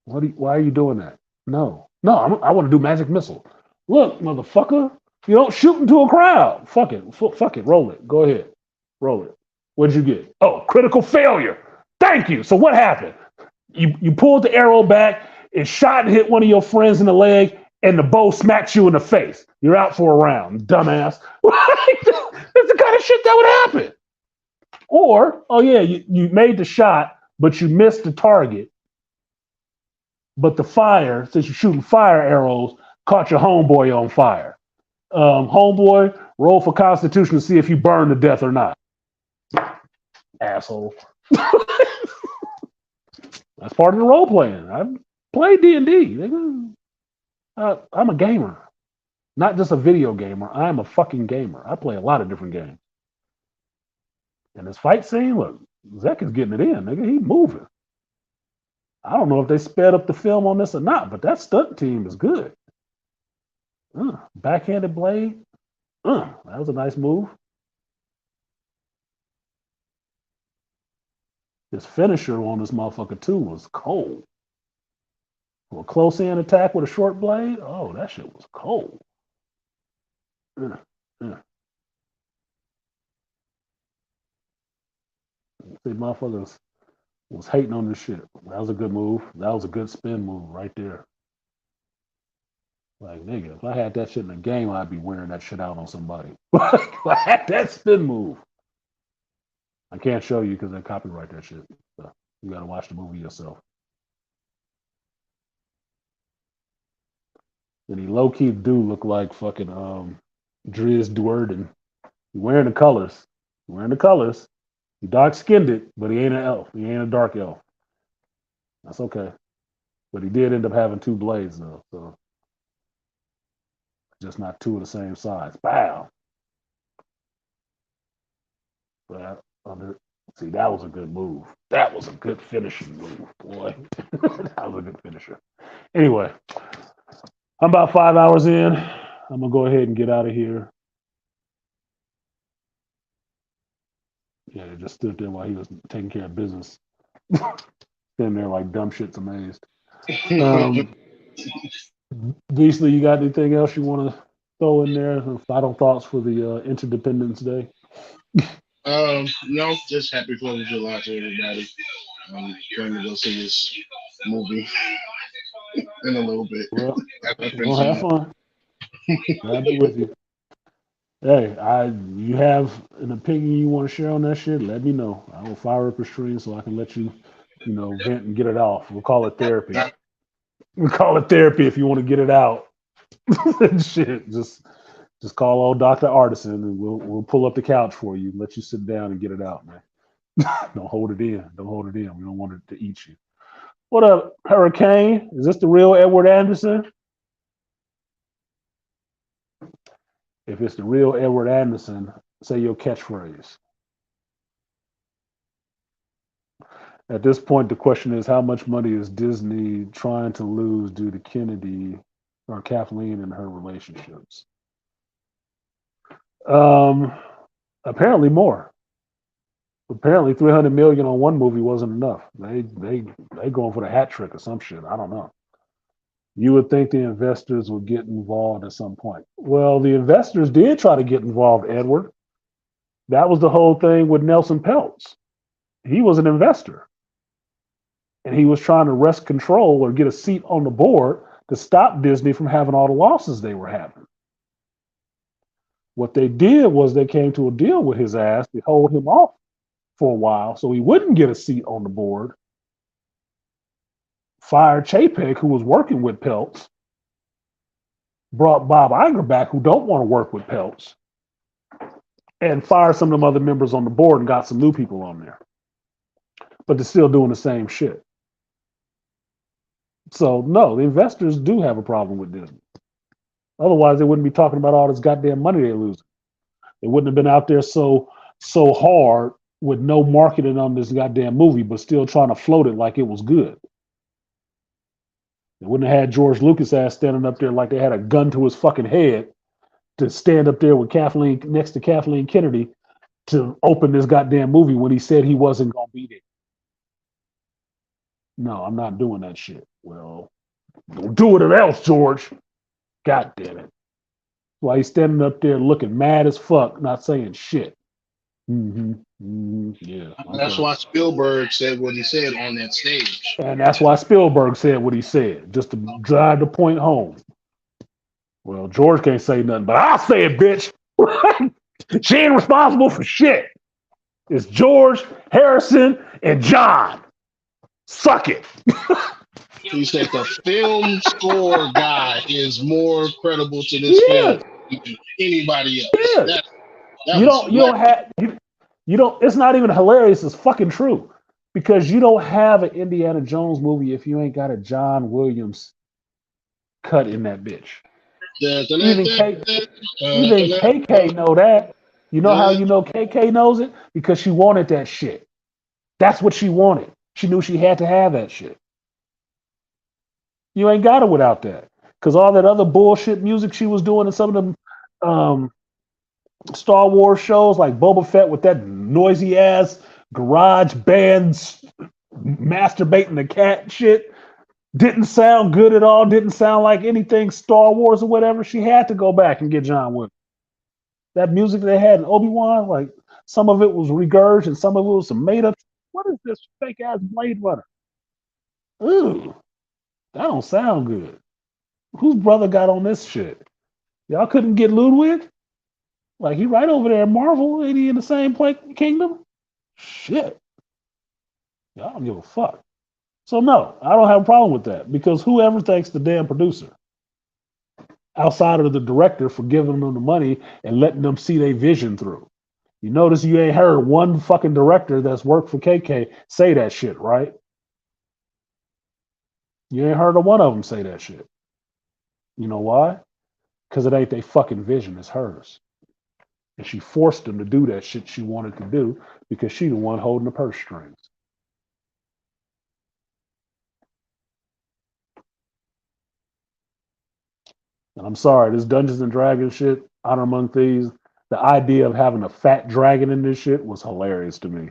E: Why are you doing that? No, I want to do magic missile. Look, motherfucker, you don't shoot into a crowd. Fuck it, roll it. Go ahead, roll it. What'd you get? Oh, critical failure. Thank you. So what happened? You pulled the arrow back, it shot and hit one of your friends in the leg, and the bow smacks you in the face. You're out for a round, dumbass. That's the kind of shit that would happen. Or, oh yeah, you made the shot, but you missed the target. But the fire, since you're shooting fire arrows, caught your homeboy on fire. Homeboy, roll for Constitution to see if you burn to death or not. Asshole. That's part of the role playing. I play D&D. I'm a gamer. Not just a video gamer. I'm a fucking gamer. I play a lot of different games. And this fight scene, look, Zek is getting it in, nigga. He moving. I don't know if they sped up the film on this or not, but that stunt team is good. Backhanded blade. That was a nice move. His finisher on this motherfucker too was cold. For a close in attack with a short blade, oh, that shit was cold. See, motherfuckers was hating on this shit. That was a good move. That was a good spin move right there. Like, nigga, if I had that shit in the game, I'd be wearing that shit out on somebody. If I had that spin move. I can't show you because they copyright that shit. So you gotta watch the movie yourself. And he low-key do look like fucking Driz Duerden. He wearing the colors. He dark-skinned it, but he ain't an elf. He ain't a dark elf. That's okay. But he did end up having two blades though, so just not two of the same size. Bow. But see, that was a good move. That was a good finishing move, boy. That was a good finisher. Anyway, I'm about 5 hours in. I'm gonna go ahead and get out of here. Yeah, they just stood there while he was taking care of business. Standing there like dumb shit's amazed. Beasley, you got anything else you want to throw in there? Final thoughts for the Inter-Dependance Day?
D: No, just happy 4th of July to everybody. I'm going to go see this movie in a little bit.
E: Well, we'll have fun. I'll be with you. Hey, you have an opinion you want to share on that shit? Let me know. I will fire up a stream so I can let you, vent and get it off. We'll call it therapy. We'll call it therapy if you want to get it out. Shit, just call old Dr. Artisan and we'll pull up the couch for you and let you sit down and get it out, man. Don't hold it in. We don't want it to eat you. What up, Hurricane? Is this the real Edward Anderson? If it's the real Edward Anderson, Say your catchphrase. At this point, the question is, how much money is Disney trying to lose due to Kennedy or Kathleen and her relationships? Apparently more. Apparently, 300 million on one movie wasn't enough. They going for the hat trick or some shit. I don't know. You would think the investors would get involved at some point. Well, the investors did try to get involved, Edward. That was the whole thing with Nelson Peltz. He was an investor, and he was trying to wrest control or get a seat on the board to stop Disney from having all the losses they were having. What they did was they came to a deal with his ass to hold him off for a while so he wouldn't get a seat on the board. Fired Chapek, who was working with Peltz, brought Bob Iger back, who don't want to work with Peltz, and fired some of them other members on the board and got some new people on there. But they're still doing the same shit. So, no, the investors do have a problem with Disney. Otherwise, they wouldn't be talking about all this goddamn money they're losing. They wouldn't have been out there so hard with no marketing on this goddamn movie, but still trying to float it like it was good. They wouldn't have had George Lucas ass standing up there like they had a gun to his fucking head to stand up there with Kathleen next to Kathleen Kennedy to open this goddamn movie when he said he wasn't gonna be there. No, I'm not doing that shit. Well, don't do it or else, George. God damn it. Why he's standing up there looking mad as fuck, not saying shit. Yeah.
D: That's why Spielberg said what he said on that stage.
E: And that's why Spielberg said what he said, just to drive the point home. Well, George can't say nothing, but I'll say it, bitch. She ain't responsible for shit. It's George, Harrison, and John. Suck it.
D: He said the film score guy is more credible to this film than anybody else.
E: Yeah. You don't, it's not even hilarious, it's fucking true. Because you don't have an Indiana Jones movie if you ain't got a John Williams cut in that bitch. Even KK know that. You know how you know KK knows it? Because she wanted that shit. That's what she wanted. She knew she had to have that shit. You ain't got it without that. Because all that other bullshit music she was doing in some of them Star Wars shows, like Boba Fett with that noisy ass garage bands masturbating the cat shit, didn't sound good at all, didn't sound like anything Star Wars or whatever. She had to go back and get John Wick. That music they had in Obi-Wan, like some of it was regurged and some of it was some made up. What is this fake ass Blade Runner? Ooh, that don't sound good. Whose brother got on this shit? Y'all couldn't get Ludwig? Like, he right over there at Marvel. Ain't he in the same kingdom? Shit. Y'all don't give a fuck. So, no, I don't have a problem with that because whoever thanks the damn producer outside of the director for giving them the money and letting them see their vision through. You notice you ain't heard one fucking director that's worked for KK say that shit, right? You ain't heard of one of them say that shit. You know why? Because it ain't their fucking vision, it's hers. And she forced them to do that shit she wanted to do because she the one holding the purse strings. And I'm sorry, this Dungeons and Dragons shit, Honor Among Thieves, the idea of having a fat dragon in this shit was hilarious to me.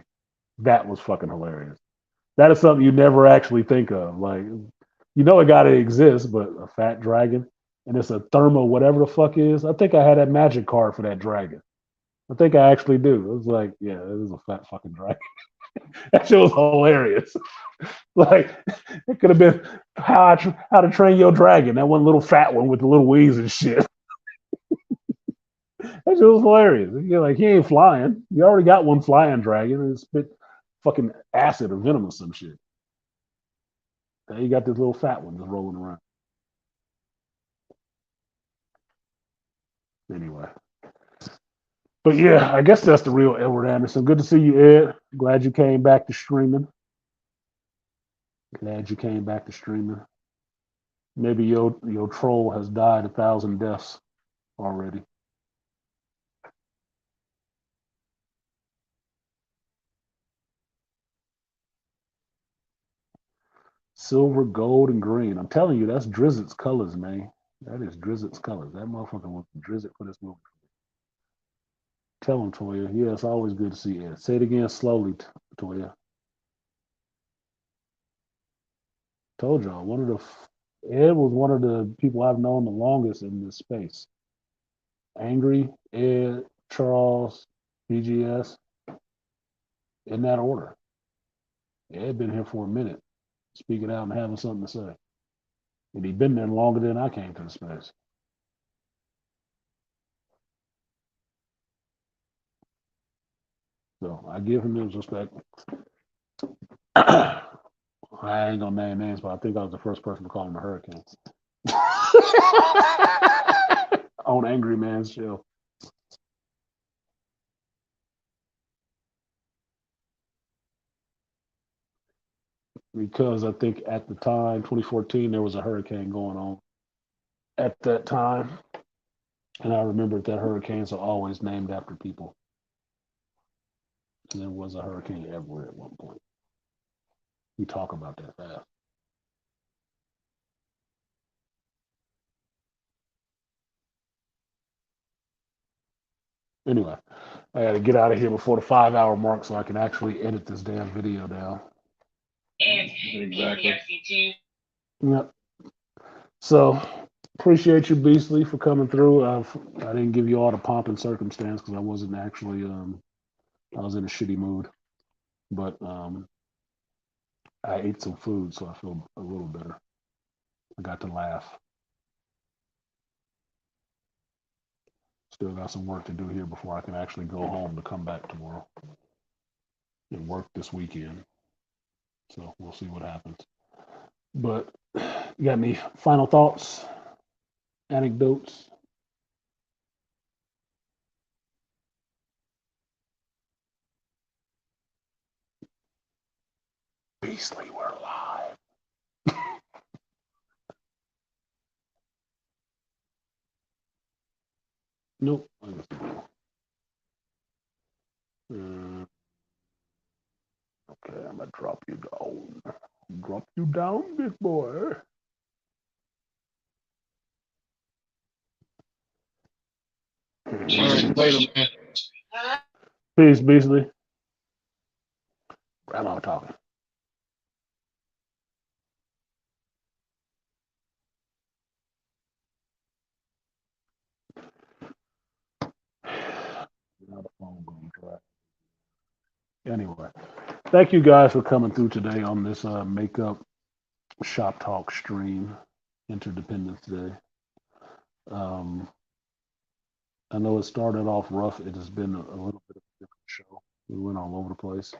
E: That was fucking hilarious. That is something you never actually think of. Like, you know it gotta exist, but a fat dragon, and it's a thermo whatever the fuck is. I think I had that magic card for that dragon. I think I actually do. It was like, yeah, it is a fat fucking dragon. That shit was hilarious. Like, it could have been how to train your dragon. That one little fat one with the little wings and shit. That shit was hilarious. You're like, he ain't flying. You already got one flying dragon and it spit fucking acid or venom or some shit. Now you got this little fat one just rolling around. Anyway. But yeah, I guess that's the real Edward Anderson. Good to see you, Ed. Glad you came back to streaming. Maybe your troll has died 1,000 deaths already. Silver, gold, and green. I'm telling you, that's Drizzet's colors, man. That is Drizzet's colors. That motherfucker was Drizzet for this movie. Tell him, Toya. Yeah, it's always good to see Ed. Say it again slowly, Toya. Told y'all, Ed was one of the people I've known the longest in this space. Angry, Ed, Charles, BGS, in that order. Ed been here for a minute, speaking out and having something to say. And he'd been there longer than I came to the space. So I give him his respect. I ain't gonna name names, but I think I was the first person to call him a hurricane. On Angry Man's show. Because I think at the time, 2014, there was a hurricane going on at that time. And I remember that hurricanes are always named after people. And there was a hurricane everywhere at one point. We talk about that fast. Anyway, I got to get out of here before the 5-hour mark so I can actually edit this damn video down.
A: Exactly.
E: Yep. So appreciate you, Beastly, for coming through. I didn't give you all the pomp and circumstance because I wasn't actually I was in a shitty mood, but I ate some food, so I feel a little better. I got to laugh. Still got some work to do here before I can actually go home to come back tomorrow and work this weekend. So we'll see what happens. But you got any final thoughts, anecdotes? Beastly, we're live. Nope. Okay, I'm gonna drop you down. Drop you down, big boy.
D: All right, later, man.
E: Peace, Beastly. Grandma talking. Now the phone going dry. Anyway, thank you guys for coming through today on this makeup shop talk stream, Interdependence Day. I know it started off rough. It has been a little bit of a different show. We went all over the place.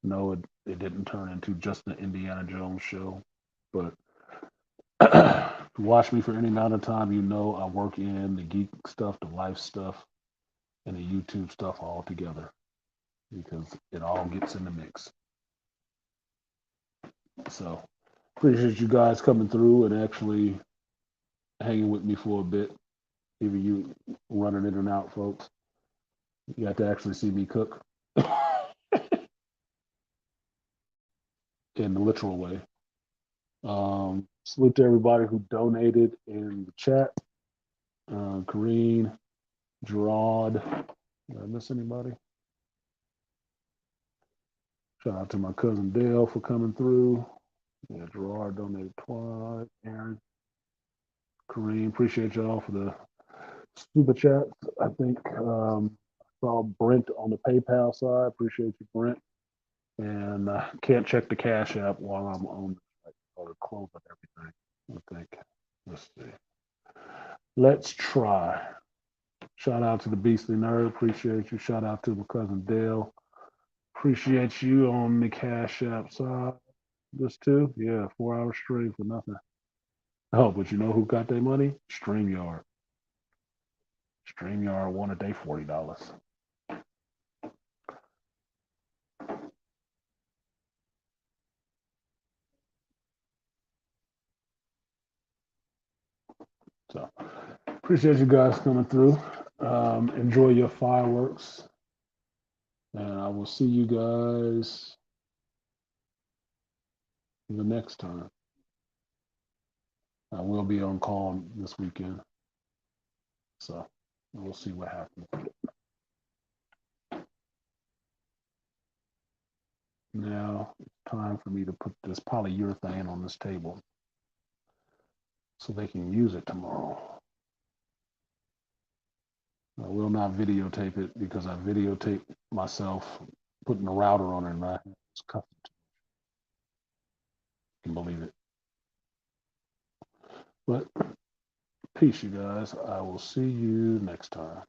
E: No, it didn't turn into just the Indiana Jones show, but watch me for any amount of time, you know I work in the geek stuff, the life stuff, and the YouTube stuff all together because it all gets in the mix. So appreciate you guys coming through and actually hanging with me for a bit. Even you running in and out, folks. You got to actually see me cook in the literal way. Salute to everybody who donated in the chat. Kareen, Gerard. Did I miss anybody? Shout out to my cousin Dale for coming through. Yeah, Gerard donated twice. Aaron, Kareem, appreciate y'all for the super chat. I think saw Brent on the PayPal side. Appreciate you, Brent. And can't check the Cash App while I'm on or close up everything. I think. Let's see. Let's try. Shout out to the Beastly Nerd. Appreciate you. Shout out to my cousin Dale. Appreciate you on the Cash App side. This too? Yeah, 4-hour stream for nothing. Oh, but you know who got their money? StreamYard. StreamYard won a day $40. So appreciate you guys coming through. Enjoy your fireworks. And I will see you guys the next time. I will be on call this weekend. So we'll see what happens. Now it's time for me to put this polyurethane on this table so they can use it tomorrow. I will not videotape it because I videotaped myself putting a router on it and I was cuffed. Can believe it. But peace, you guys. I will see you next time.